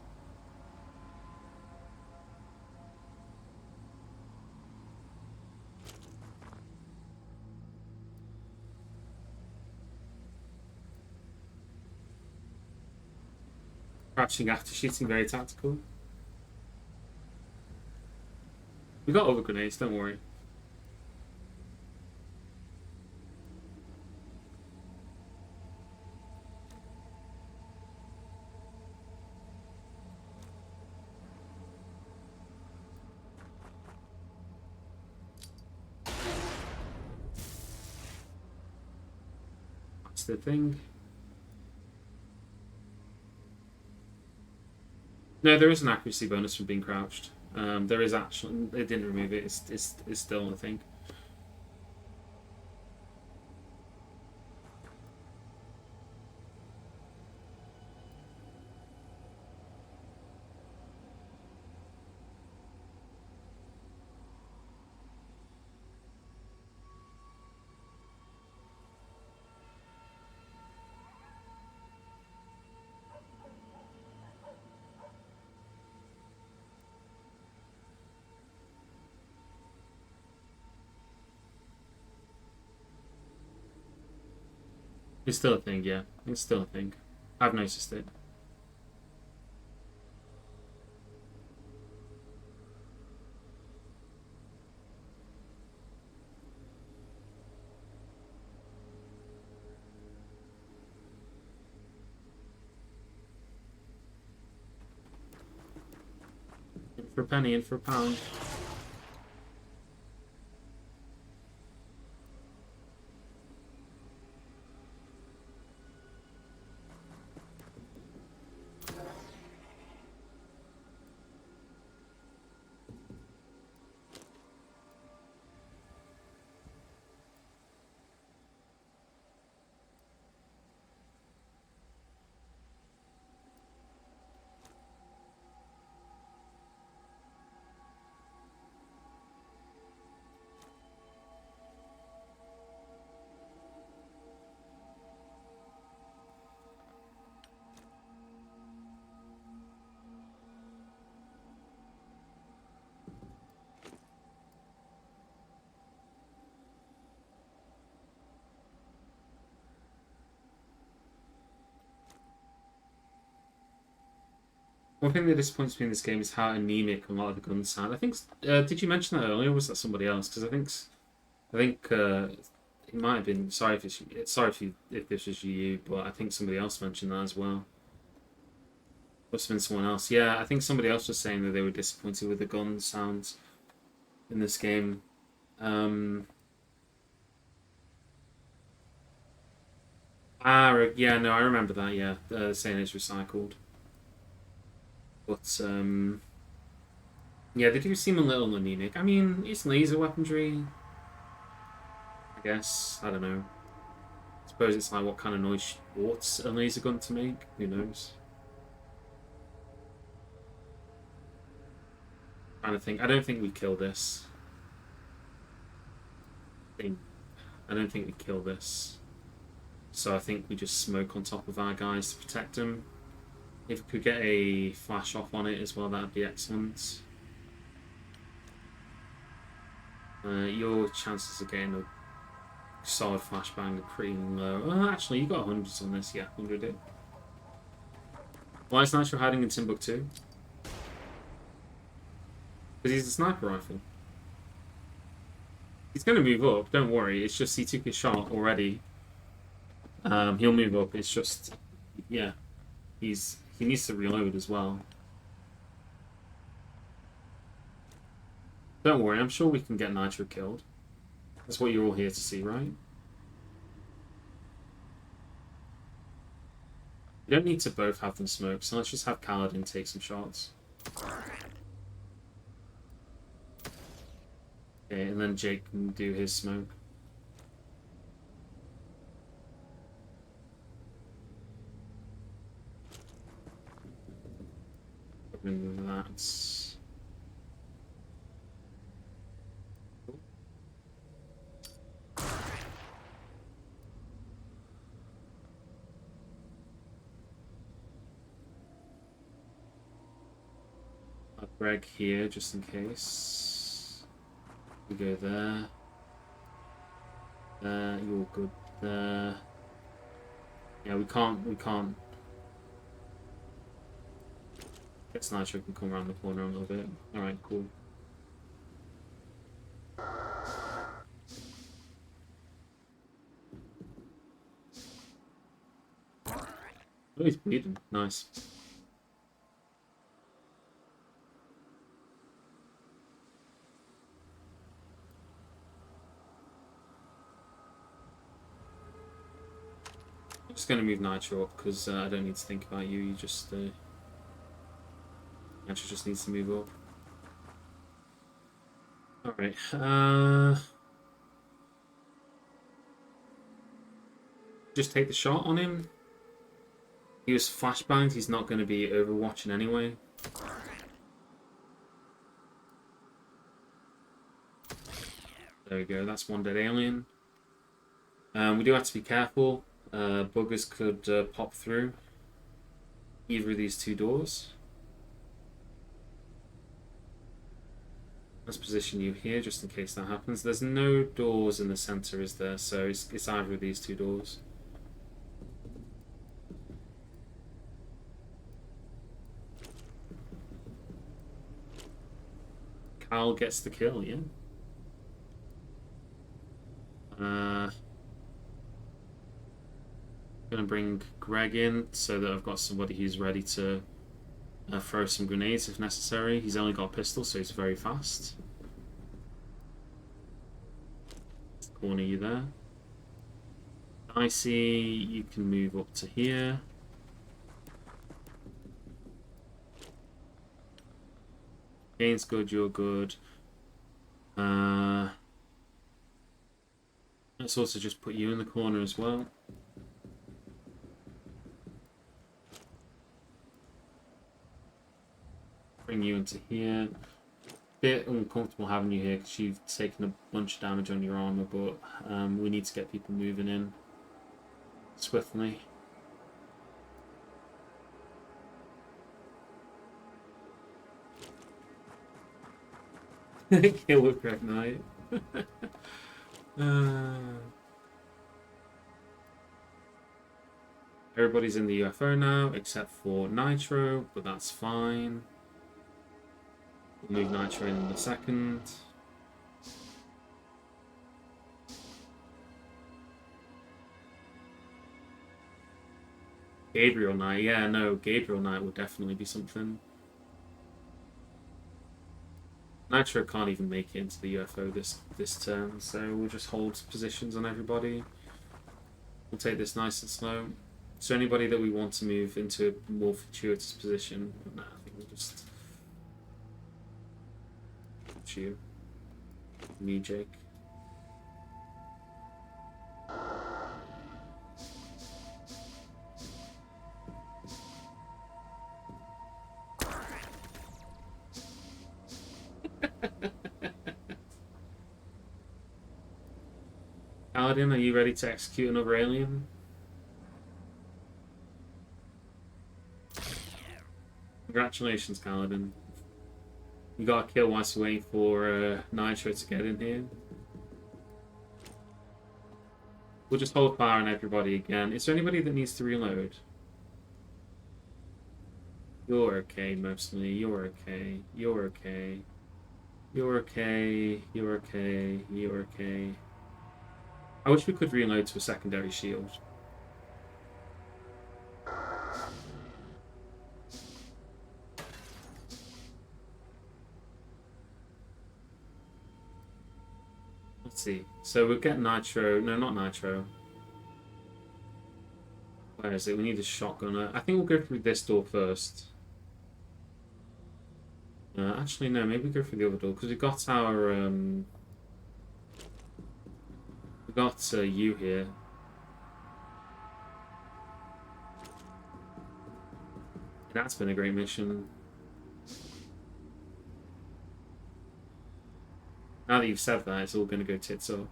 Crouching after shooting, very tactical. We got other grenades, don't worry. That's the thing. No, there is an accuracy bonus from being crouched. There is actually. They didn't remove it. It's still a thing. It's still a thing, yeah. It's still a thing. I've noticed it. In for a penny, in for a pound. One thing that disappoints me in this game is how anemic a lot of the guns sound. I think. Did you mention that earlier? Or was that somebody else? Because I think it might have been. Sorry if this was you, but I think somebody else mentioned that as well. Must have been someone else. Yeah, I think somebody else was saying that they were disappointed with the gun sounds in this game. Yeah, no, I remember that. Yeah, saying it's recycled. But yeah, they do seem a little anemic. I mean, it's laser weaponry. I guess I don't know. I suppose it's like what kind of noise you want a laser gun to make. Who knows? Trying to think. I don't think we kill this. I don't think we kill this. So I think we just smoke on top of our guys to protect them. If we could get a flash off on it as well, that'd be excellent. Your chances of getting a solid flashbang are pretty low. Oh, actually, you got hundreds on this. Yeah, 100 it. Why is Nitro hiding in Timbuktu? Because he's a sniper rifle. He's going to move up, don't worry. It's just he took his shot already. He'll move up. It's just, yeah, he needs to reload as well. Don't worry, I'm sure we can get Nitro killed. That's what you're all here to see, right? You don't need to both have them smoke, so let's just have Kaladin take some shots. Okay, and then Jake can do his smoke. And that's... I'll Greg here, just in case. We go there. There, you're good there. Yeah, we can't... Guess Nitro can come around the corner a little bit. Alright, cool. Oh, he's bleeding. Nice. I'm just going to move Nitro up because I don't need to think about you. You just Nitro just needs to move up. All right. Just take the shot on him. He was flashbanged. He's not going to be overwatching anyway. There we go. That's one dead alien. We do have to be careful. Buggers could pop through either of these two doors. Let's position you here just in case that happens. There's no doors in the center, is there? So it's either of these two doors. Cal gets the kill, yeah. Gonna bring Greg in so that I've got somebody who's ready to throw some grenades if necessary. He's only got a pistol, so he's very fast. Corner you there. Icy, you can move up to here. Gain's good, you're good. Let's also just put you in the corner as well. Bring you into here. Bit uncomfortable having you here because you've taken a bunch of damage on your armor, but we need to get people moving in swiftly. Kill with Greg Knight. Everybody's in the UFO now except for Nitro, but that's fine. We'll move Nitro in a second. Gabriel Knight, yeah, no, Gabriel Knight would definitely be something. Nitro can't even make it into the UFO this turn, so we'll just hold positions on everybody. We'll take this nice and slow. So anybody that we want to move into a more fortuitous position, nah, I think we'll just you. Me, Jake. Paladin, are you ready to execute another alien? Congratulations, Paladin. You got a kill whilst waiting for Nitro to get in here. We'll just hold fire on everybody again. Is there anybody that needs to reload? You're okay, mostly. You're okay. You're okay. You're okay. You're okay. You're okay. I wish we could reload to a secondary shield. Let's see. So we'll get Nitro. No, not Nitro. Where is it? We need a shotgunner. I think we'll go through this door first. Actually, no. Maybe go through the other door because we got our we got you here. That's been a great mission. Now that you've said that, it's all going to go tits up.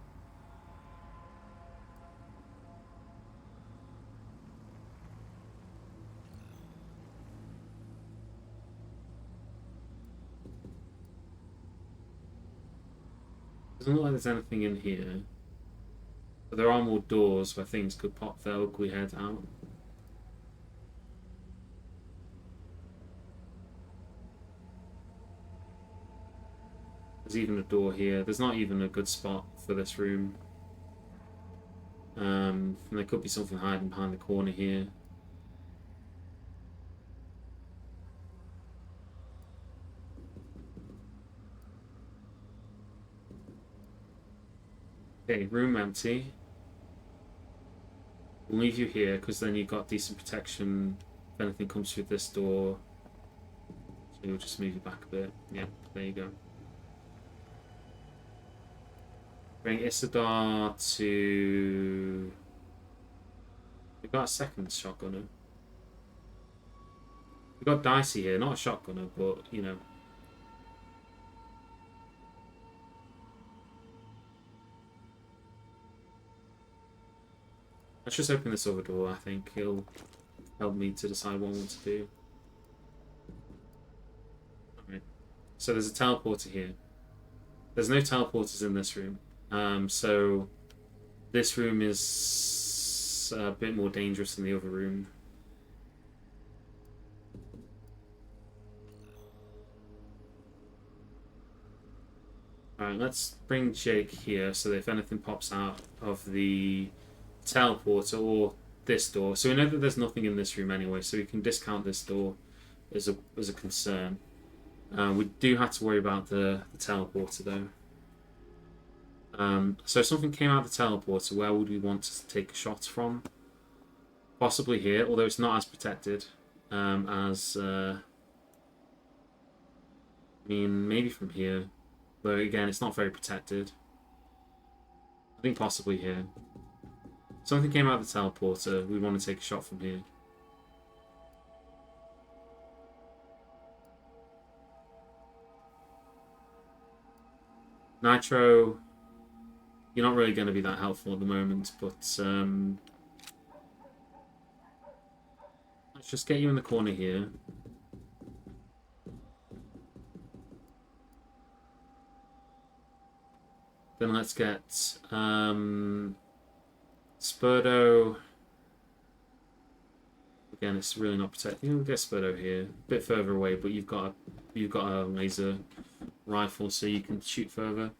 Doesn't look like there's anything in here. But there are more doors where things could pop their ugly head out. There's even a door here. There's not even a good spot for this room. And there could be something hiding behind the corner here. Okay, room empty. We'll leave you here because then you've got decent protection if anything comes through this door. So we'll just move you back a bit. Yeah, there you go. Bring Isidar to... We've got a second shotgunner. We've got Dicey here, not a shotgunner, but, you know. Let's just open this other door, I think. It'll help me to decide what I want to do. Alright. So there's a teleporter here. There's no teleporters in this room. So this room is a bit more dangerous than the other room. Alright, let's bring Jake here so that if anything pops out of the teleporter or this door. So we know that there's nothing in this room anyway, so we can discount this door as a concern. We do have to worry about the teleporter though. So if something came out of the teleporter, where would we want to take a shot from? Possibly here, although it's not as protected as... I mean, maybe from here. Though again, it's not very protected. I think possibly here. Something came out of the teleporter, we'd want to take a shot from here. Nitro, you're not really going to be that helpful at the moment, but let's just get you in the corner here. Then let's get Spurdo. Again, it's really not protected. We'll get Spurdo here, a bit further away, but you've got a laser rifle, so you can shoot further.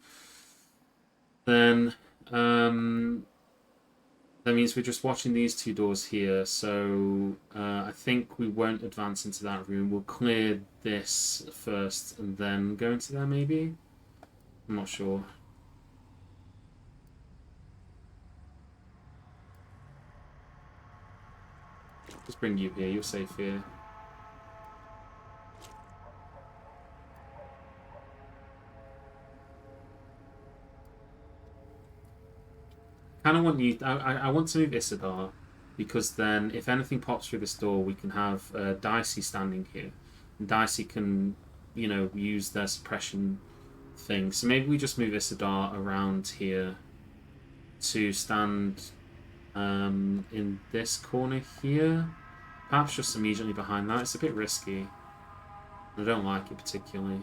Then that means we're just watching these two doors here. So I think we won't advance into that room. We'll clear this first and then go into there. Maybe. I'm not sure. Just bring you here, you're safe here. Kind of want you... I want to move Isidar, because then if anything pops through this door, we can have Dicey standing here. And Dicey can, you know, use their suppression thing. So maybe we just move Isidar around here to stand... in this corner here, perhaps just immediately behind that. It's a bit risky. I don't like it particularly,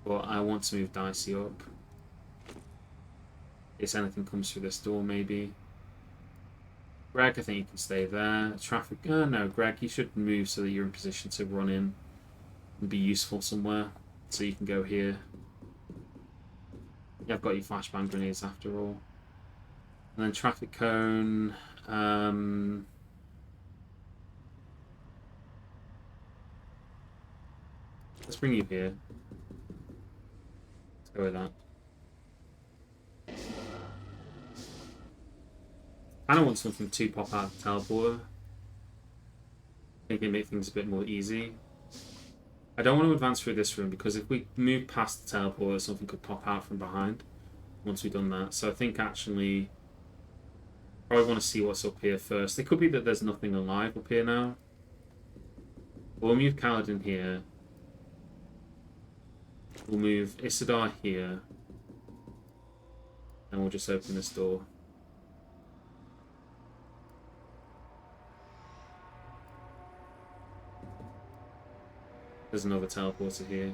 but I want to move Dicey up. If anything comes through this door, maybe. Greg, I think you can stay there. Traffic, no, Greg, you should move so that you're in position to run in and be useful somewhere. So you can go here. Yeah, I've got your flashbang grenades after all. And then traffic cone. Let's bring you here. Let's go with that. I don't want something to pop out of the teleporter. I think it make things a bit more easy. I don't want to advance through this room because if we move past the teleporter, something could pop out from behind once we've done that. So I think actually... probably want to see what's up here first. It could be that there's nothing alive up here now. We'll move Kaladin here. We'll move Isidar here. And we'll just open this door. There's another teleporter here.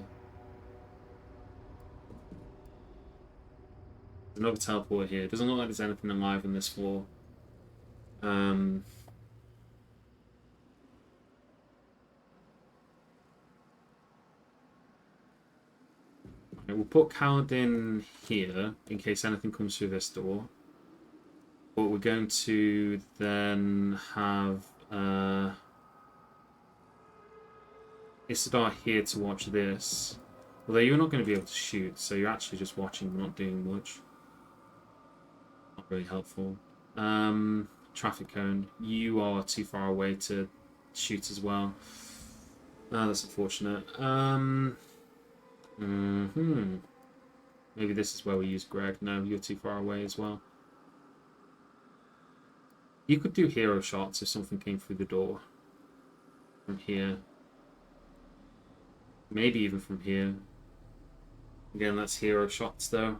There's another teleporter here. It doesn't look like there's anything alive on this floor. We'll put Kaladin here in case anything comes through this door. But we're going to then have Isidar here to watch this. Although you're not going to be able to shoot, so you're actually just watching, not doing much. Not really helpful. Traffic cone. You are too far away to shoot as well. That's unfortunate. Maybe this is where we use Greg. No, you're too far away as well. You could do hero shots if something came through the door. From here. Maybe even from here. Again, that's hero shots though.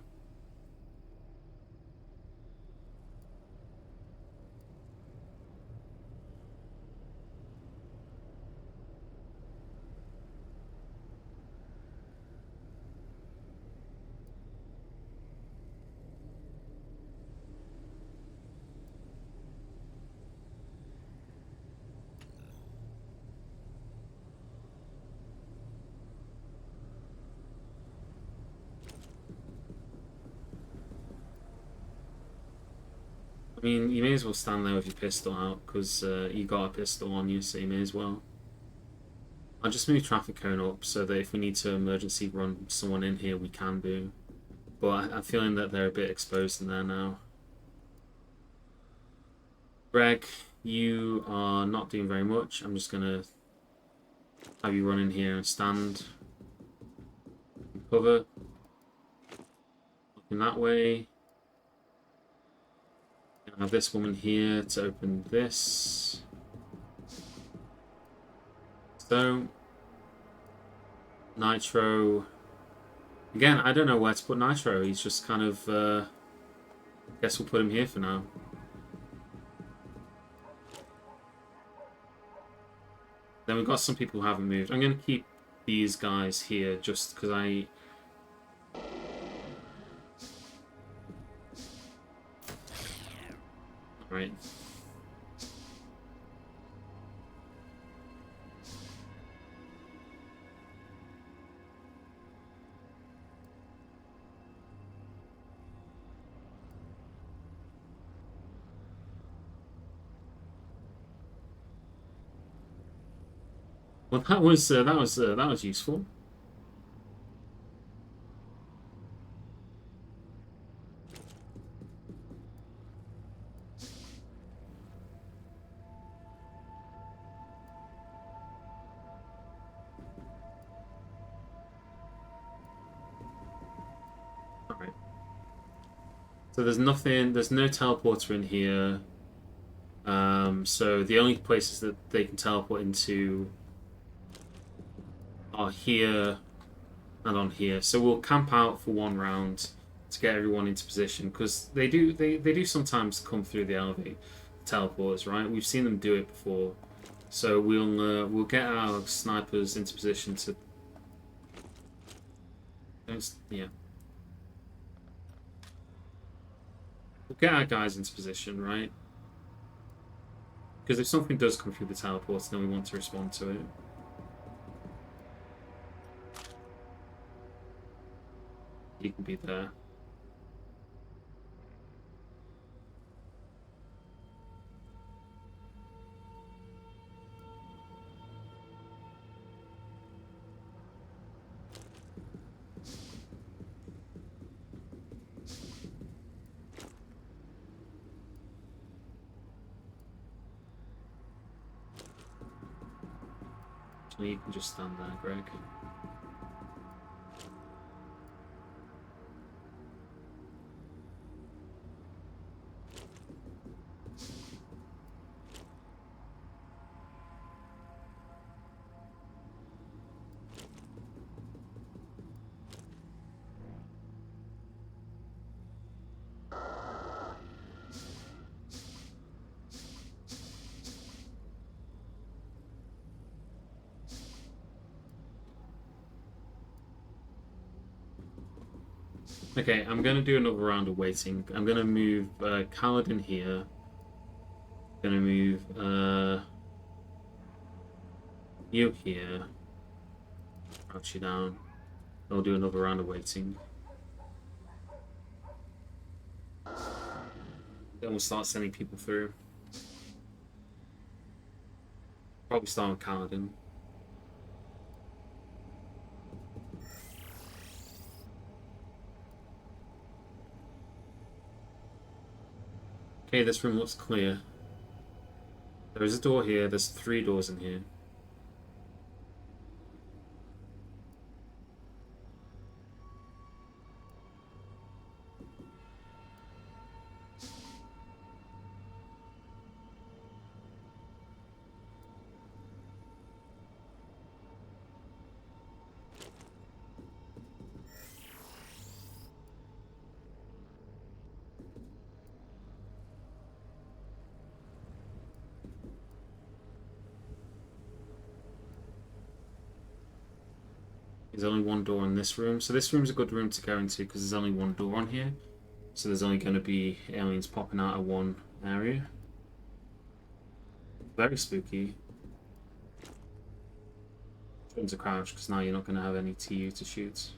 I mean, you may as well stand there with your pistol out, because you got a pistol on you, so you may as well. I'll just move traffic cone up, so that if we need to emergency run someone in here, we can do. But I'm feeling that they're a bit exposed in there now. Greg, you are not doing very much. I'm just going to have you run in here and stand. Cover. Looking that way. I have this woman here to open this. So, Nitro. Again, I don't know where to put Nitro. He's just kind of. Guess we'll put him here for now. Then we've got some people who haven't moved. I'm going to keep these guys here just because I. Right. Well, that was useful. Alright. So there's nothing, there's no teleporter in here. So the only places that they can teleport into are here and on here. So we'll camp out for one round to get everyone into position, because they do sometimes come through the elevator teleporters, right? We've seen them do it before. So we'll get our snipers into position to yeah. We'll get our guys into position, right? Because if something does come through the teleporter, then we want to respond to it. You can be there. Actually, you can just stand there, Greg. Okay, I'm going to do another round of waiting. I'm going to move Kaladin here. Going to move you here. Crouch you down. I'll do another round of waiting. Then we'll start sending people through. Probably start with Kaladin. Okay, this room looks clear. There is a door here. There's 3 doors in here. There's only 1 door in this room. So this room's a good room to go into because there's only 1 door on here. So there's only going to be aliens popping out of 1 area. Very spooky. Turn to crouch because now you're not going to have any TU to shoot.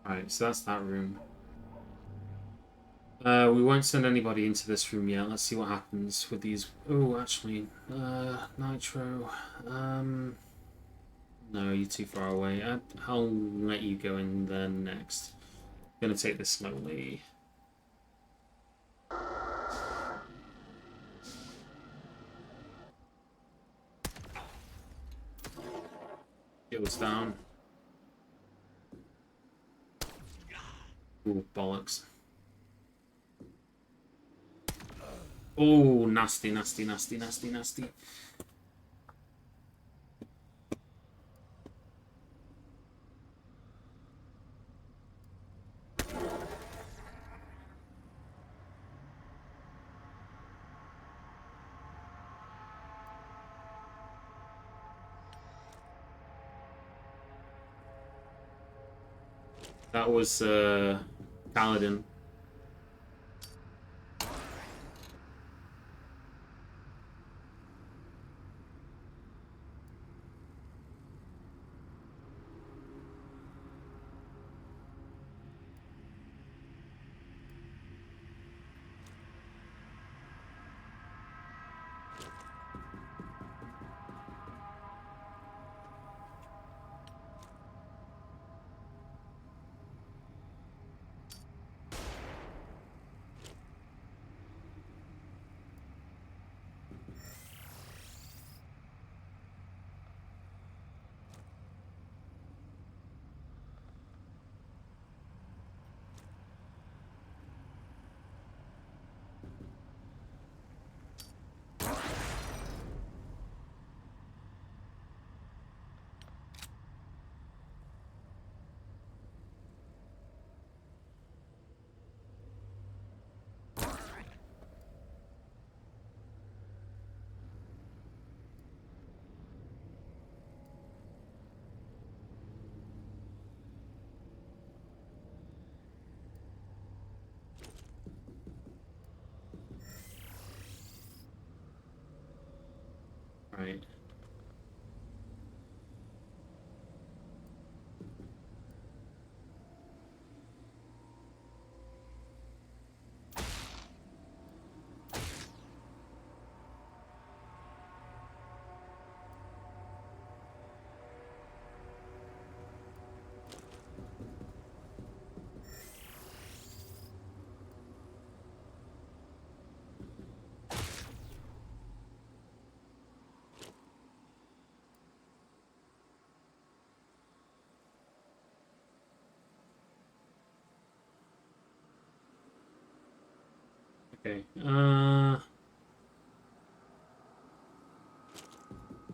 Alright, so that's that room. We won't send anybody into this room yet. Let's see what happens with these. Oh, actually, Nitro. No, you're too far away. I'll let you go in there next. I'm gonna take this slowly. Shields down. Ooh, bollocks. Oh, nasty, nasty, nasty, nasty, nasty. That was Paladin. Right. Okay.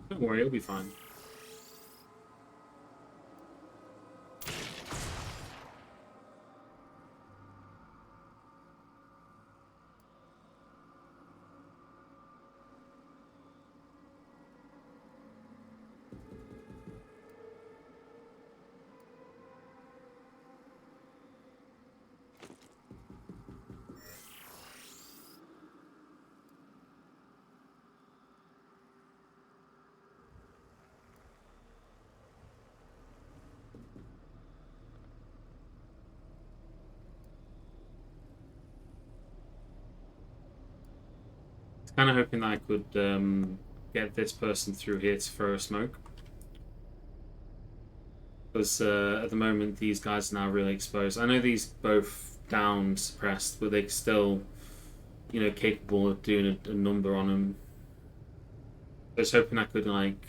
Don't worry, it'll be fine. Kind of hoping that I could get this person through here to throw a smoke. Because at the moment these guys are now really exposed. I know these both down suppressed, but they're still, you know, capable of doing a number on them. I was hoping I could like.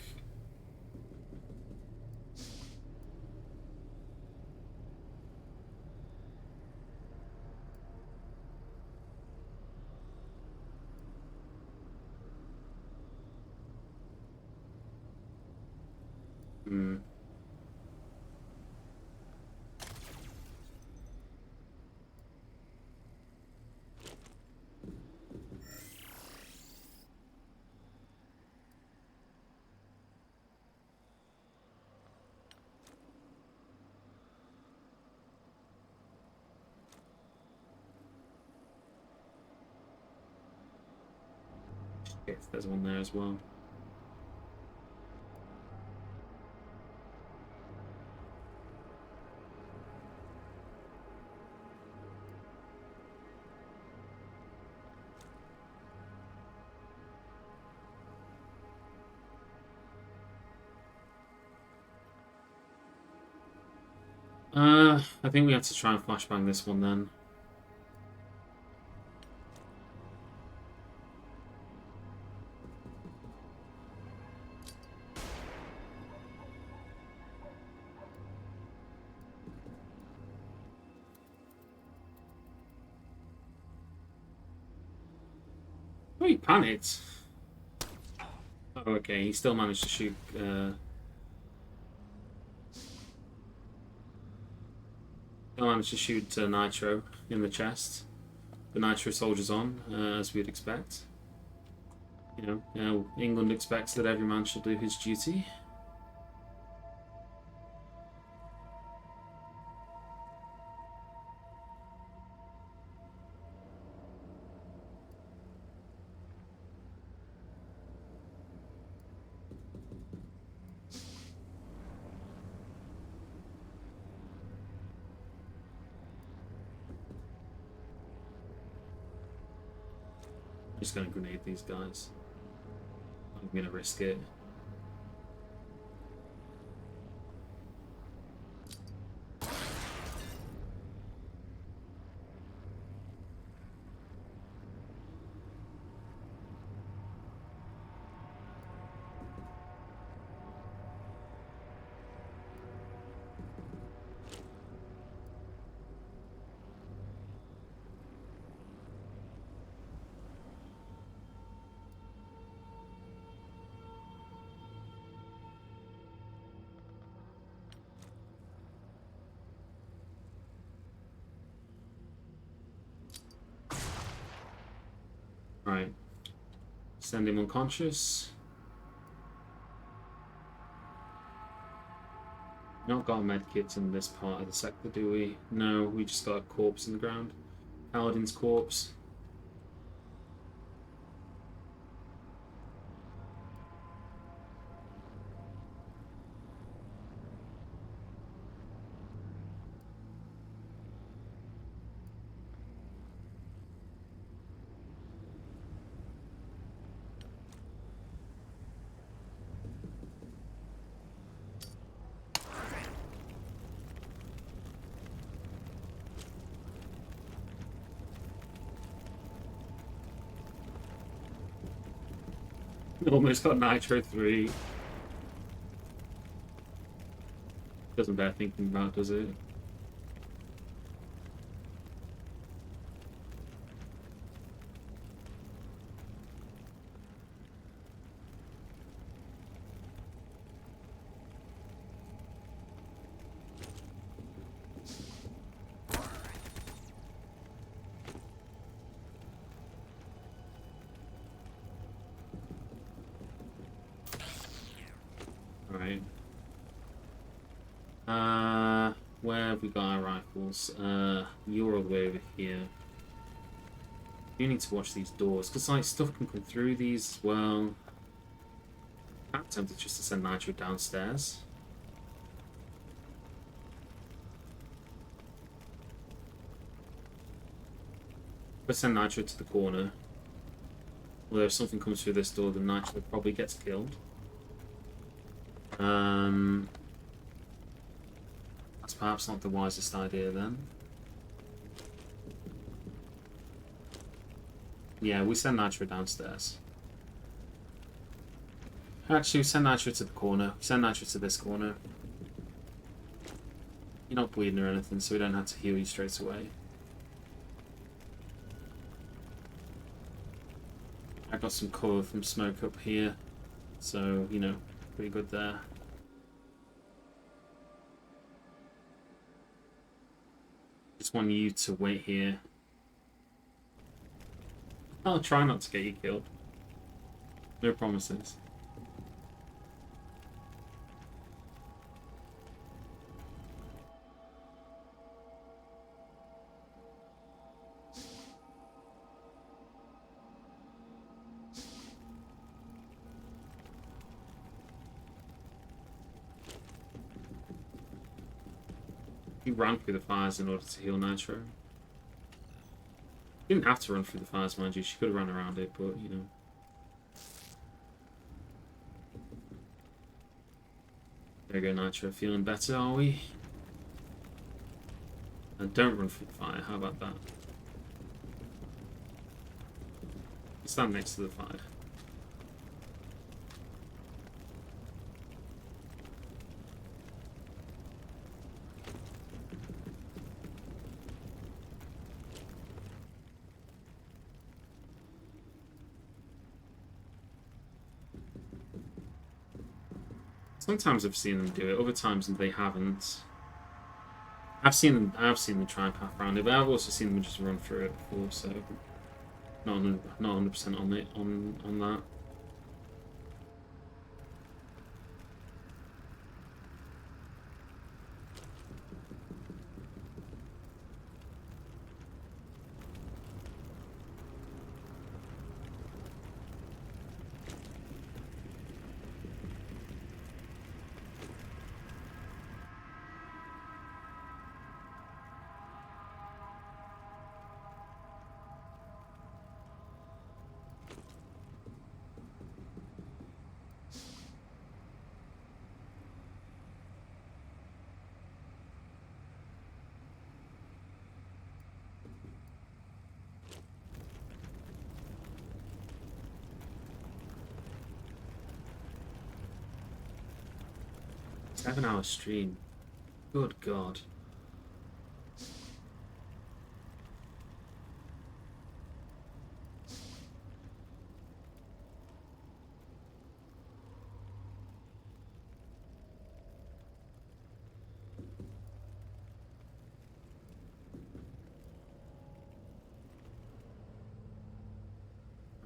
Hmm. Shit, there's one there as well. I think we have to try and flashbang this one then. Oh, he panicked. Oh, okay, he still managed to shoot. Still managed to shoot Nitro in the chest. The Nitro soldier's on, as we'd expect. You know, England expects that every man shall do his duty. I'm just going to grenade these guys. I'm going to risk it. Right. Send him unconscious. Not got a med kit in this part of the sector, do we? No, we just got a corpse in the ground. Paladin's corpse. Almost got Nitro 3. Doesn't bear thinking about, does it? Right. Where have we got our rifles? You're all the way over here. You need to watch these doors, because like stuff can come through these as well. I'm tempted just to send Nitro downstairs. Let's send Nitro to the corner. Although if something comes through this door, then Nitro probably gets killed. That's perhaps not the wisest idea then. Yeah, we send Nitro downstairs. Actually, we send Nitro to the corner. We send Nitro to this corner. You're not bleeding or anything, so we don't have to heal you straight away. I got some cover from smoke up here, so, you know, pretty good there. Just want you to wait here. I'll try not to get you killed. No promises. You ran through the fires in order to heal Nitro. You didn't have to run through the fires, mind you. She could have run around it, but, you know. There you go, Nitro. Feeling better, are we? And don't run through the fire. How about that? Stand next to the fire. Sometimes I've seen them do it, other times they haven't. I've seen them try and path around it, but I've also seen them just run through it before, so not 100% on it on that. Seven-hour stream. Good God.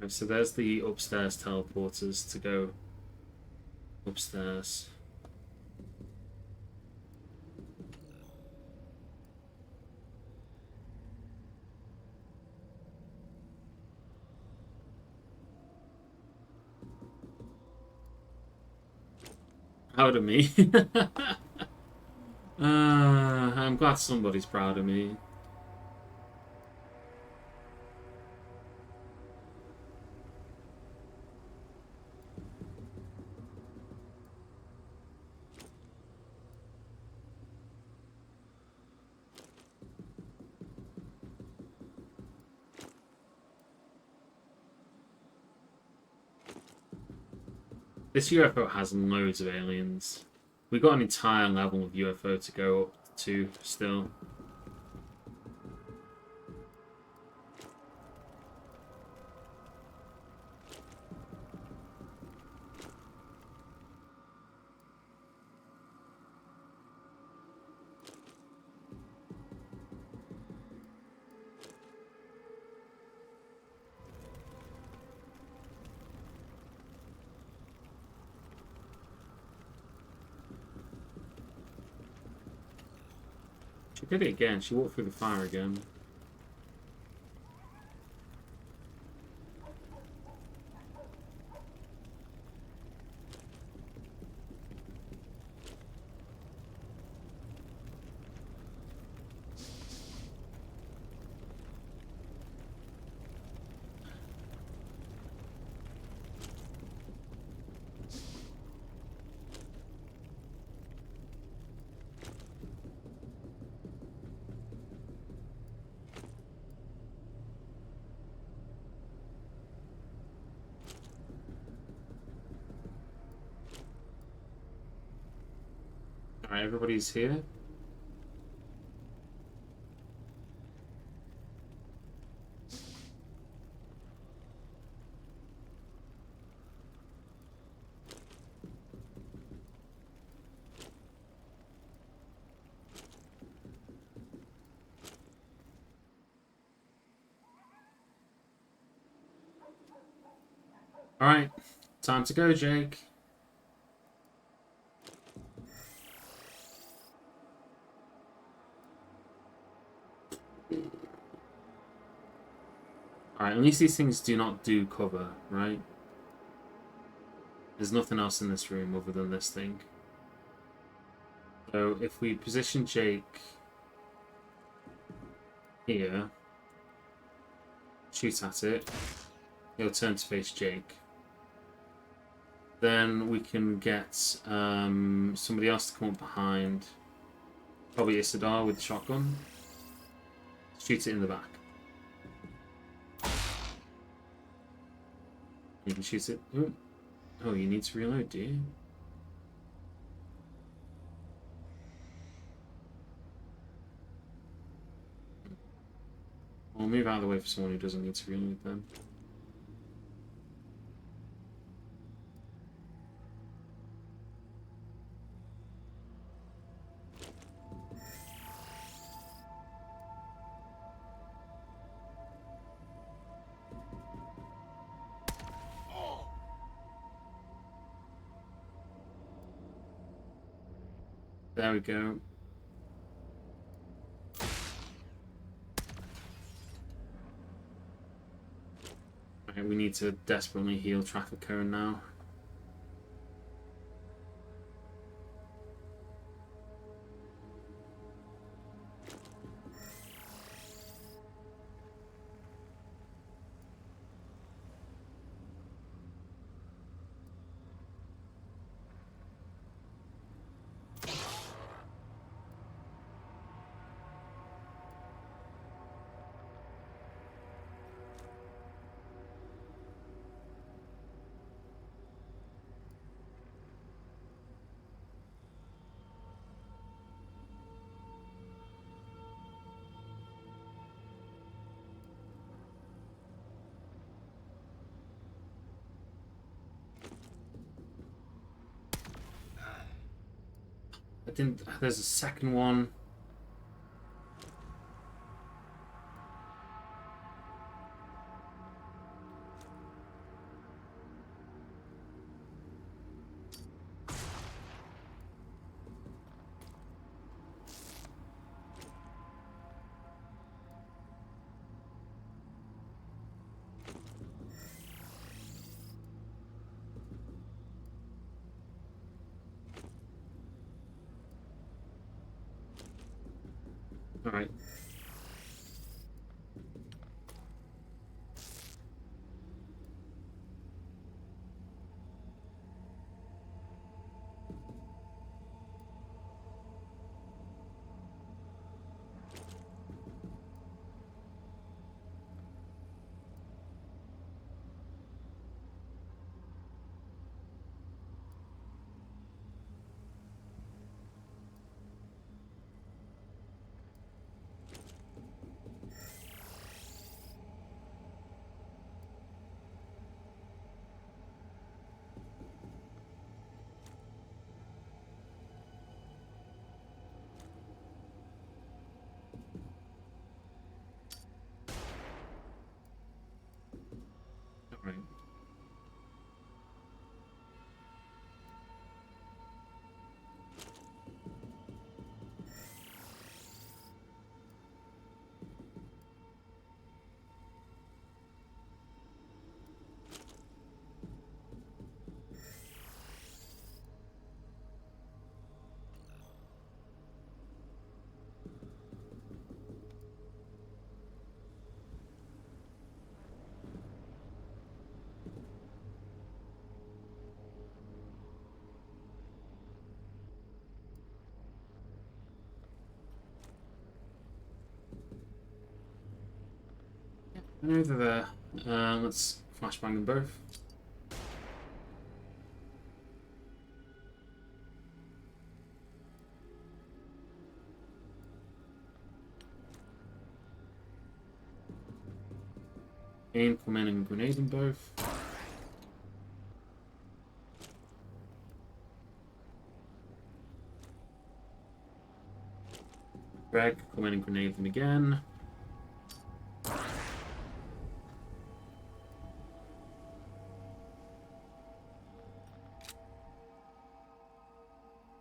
Right, so there's the upstairs teleporters to go upstairs. Proud of me. I'm glad somebody's proud of me. This UFO has loads of aliens. We've got an entire level of UFO to go up to still. She did it again. She walked through the fire again. Alright, everybody's here. Alright, time to go, Jake. Alright, at least these things do not do cover, right? There's nothing else in this room other than this thing. So if we position Jake here, shoot at it, he'll turn to face Jake. Then we can get somebody else to come up behind, probably Isidar with the shotgun. Shoot it in the back. You can shoot it. Ooh. Oh, you need to reload, do you? I'll move out of the way for someone who doesn't need to reload then. There we go. Okay, we need to desperately heal traffic cone now. I didn't. There's a second one. All right. All right. I know they're there. Let's flashbang them both. Aim, come in and grenade them both. Greg, come in and grenade them again.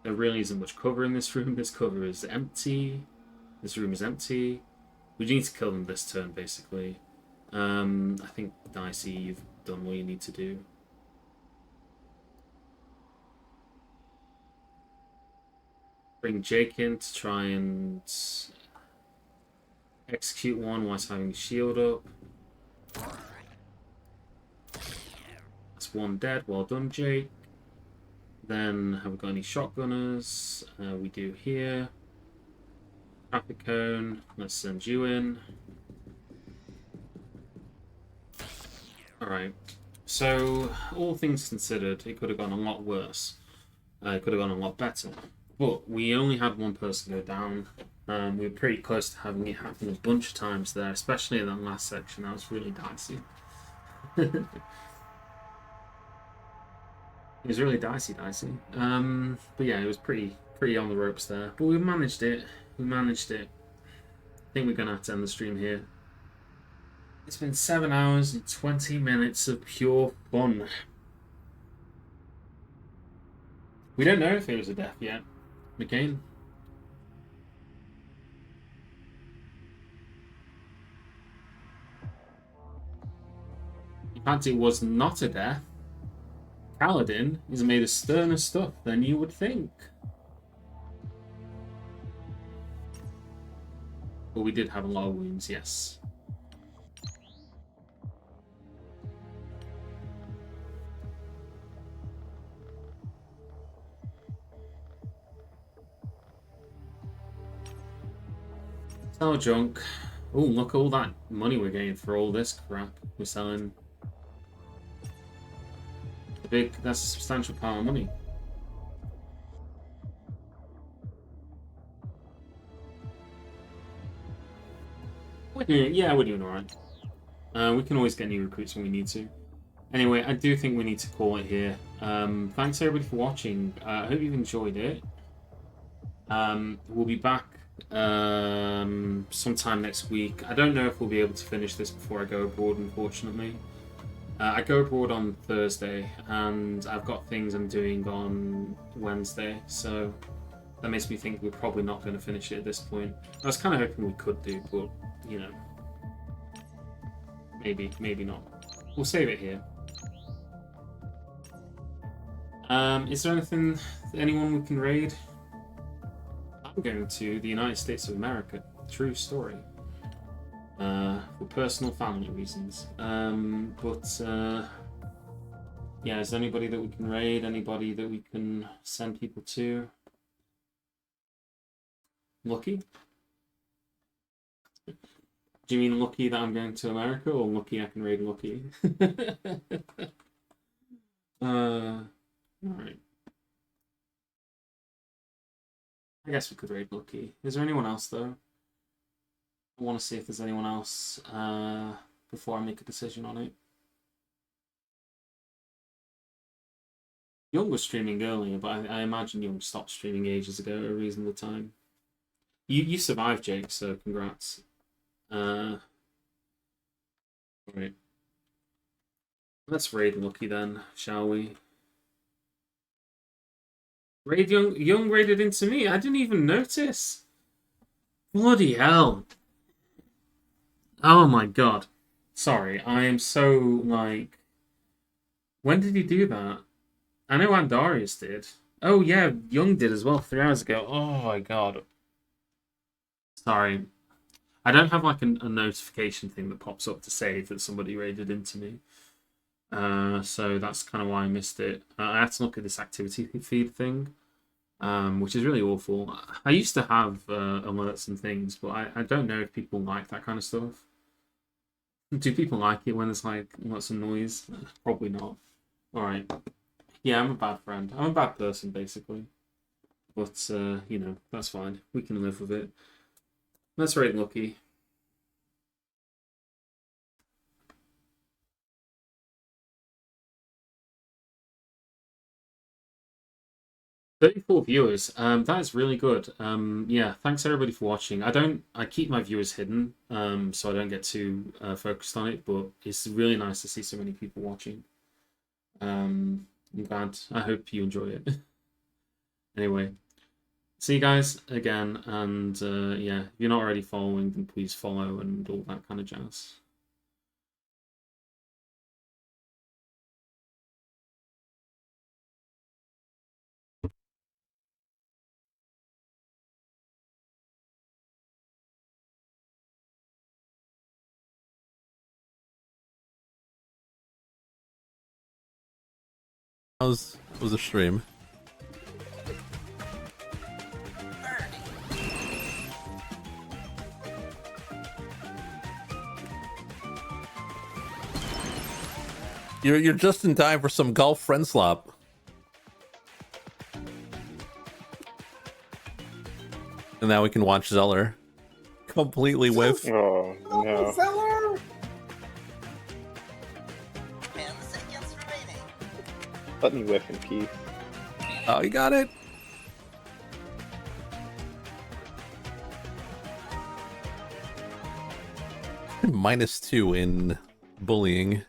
There really isn't much cover in this room. This cover is empty. This room is empty. We need to kill them this turn, basically. I think, Dicey, you've done what you need to do. Bring Jake in to try and execute one whilst having his shield up. That's one dead. Well done, Jake. Then, have we got any shotgunners? We do here. Traffic cone. Let's send you in. Alright. So, all things considered, it could have gone a lot worse. It could have gone a lot better. But we only had one person go down. We were pretty close to having it happen a bunch of times there, especially in that last section. That was really dicey. It was really dicey. But yeah, it was pretty on the ropes there. But we managed it. I think we're going to have to end the stream here. It's been 7 hours and 20 minutes of pure fun. We don't know if it was a death yet. McCain. In fact, it was not a death. Kaladin is made of sterner stuff than you would think. But we did have a lot of wounds, yes. Sell junk. Oh, look at all that money we're getting for all this crap we're selling. That's a substantial pile of money. Yeah, we're doing alright. We can always get new recruits when we need to. Anyway, I do think we need to call it here. Thanks everybody for watching. I hope you've enjoyed it. We'll be back sometime next week. I don't know if we'll be able to finish this before I go abroad, unfortunately. I go abroad on Thursday, and I've got things I'm doing on Wednesday, so that makes me think we're probably not going to finish it at this point. I was kind of hoping we could do, but, you know, maybe not. We'll save it here. Is there anyone we can raid? I'm going to the United States of America. True story. For personal family reasons. Yeah, is there anybody that we can raid? Anybody that we can send people to? Lucky? Do you mean lucky that I'm going to America, or lucky I can raid Lucky? Alright. I guess we could raid Lucky. Is there anyone else, though? I want to see if there's anyone else before I make a decision on it. Young was streaming earlier, but I imagine Young stopped streaming ages ago at a reasonable time. You survived, Jake, so congrats. Right. Let's raid Lucky then, shall we? Raid Young. Young raided into me. I didn't even notice. Bloody hell. Oh my god. Sorry, I am so, like... When did he do that? I know Andarius did. Oh yeah, Young did as well 3 hours ago. Oh my god. Sorry. I don't have like a notification thing that pops up to say that somebody raided into me. So that's kind of why I missed it. I had to look at this activity feed thing, which is really awful. I used to have alerts and things, but I don't know if people like that kind of stuff. Do people like it when there's like lots of noise? Probably not. Alright. Yeah, I'm a bad friend. I'm a bad person, basically. But, you know, that's fine. We can live with it. Let's raid Lucky. 34 viewers. That is really good. Yeah, thanks everybody for watching. I keep my viewers hidden, so I don't get too focused on it, but it's really nice to see so many people watching. I'm glad. I hope you enjoy it. Anyway, see you guys again, and yeah, if you're not already following, then please follow and all that kind of jazz. Was a stream. You're just in time for some golf friend slop. And now we can watch Zeller completely whiff. Oh no. Zeller! Let me whiff in peace. Oh, you got it. -2 in bullying.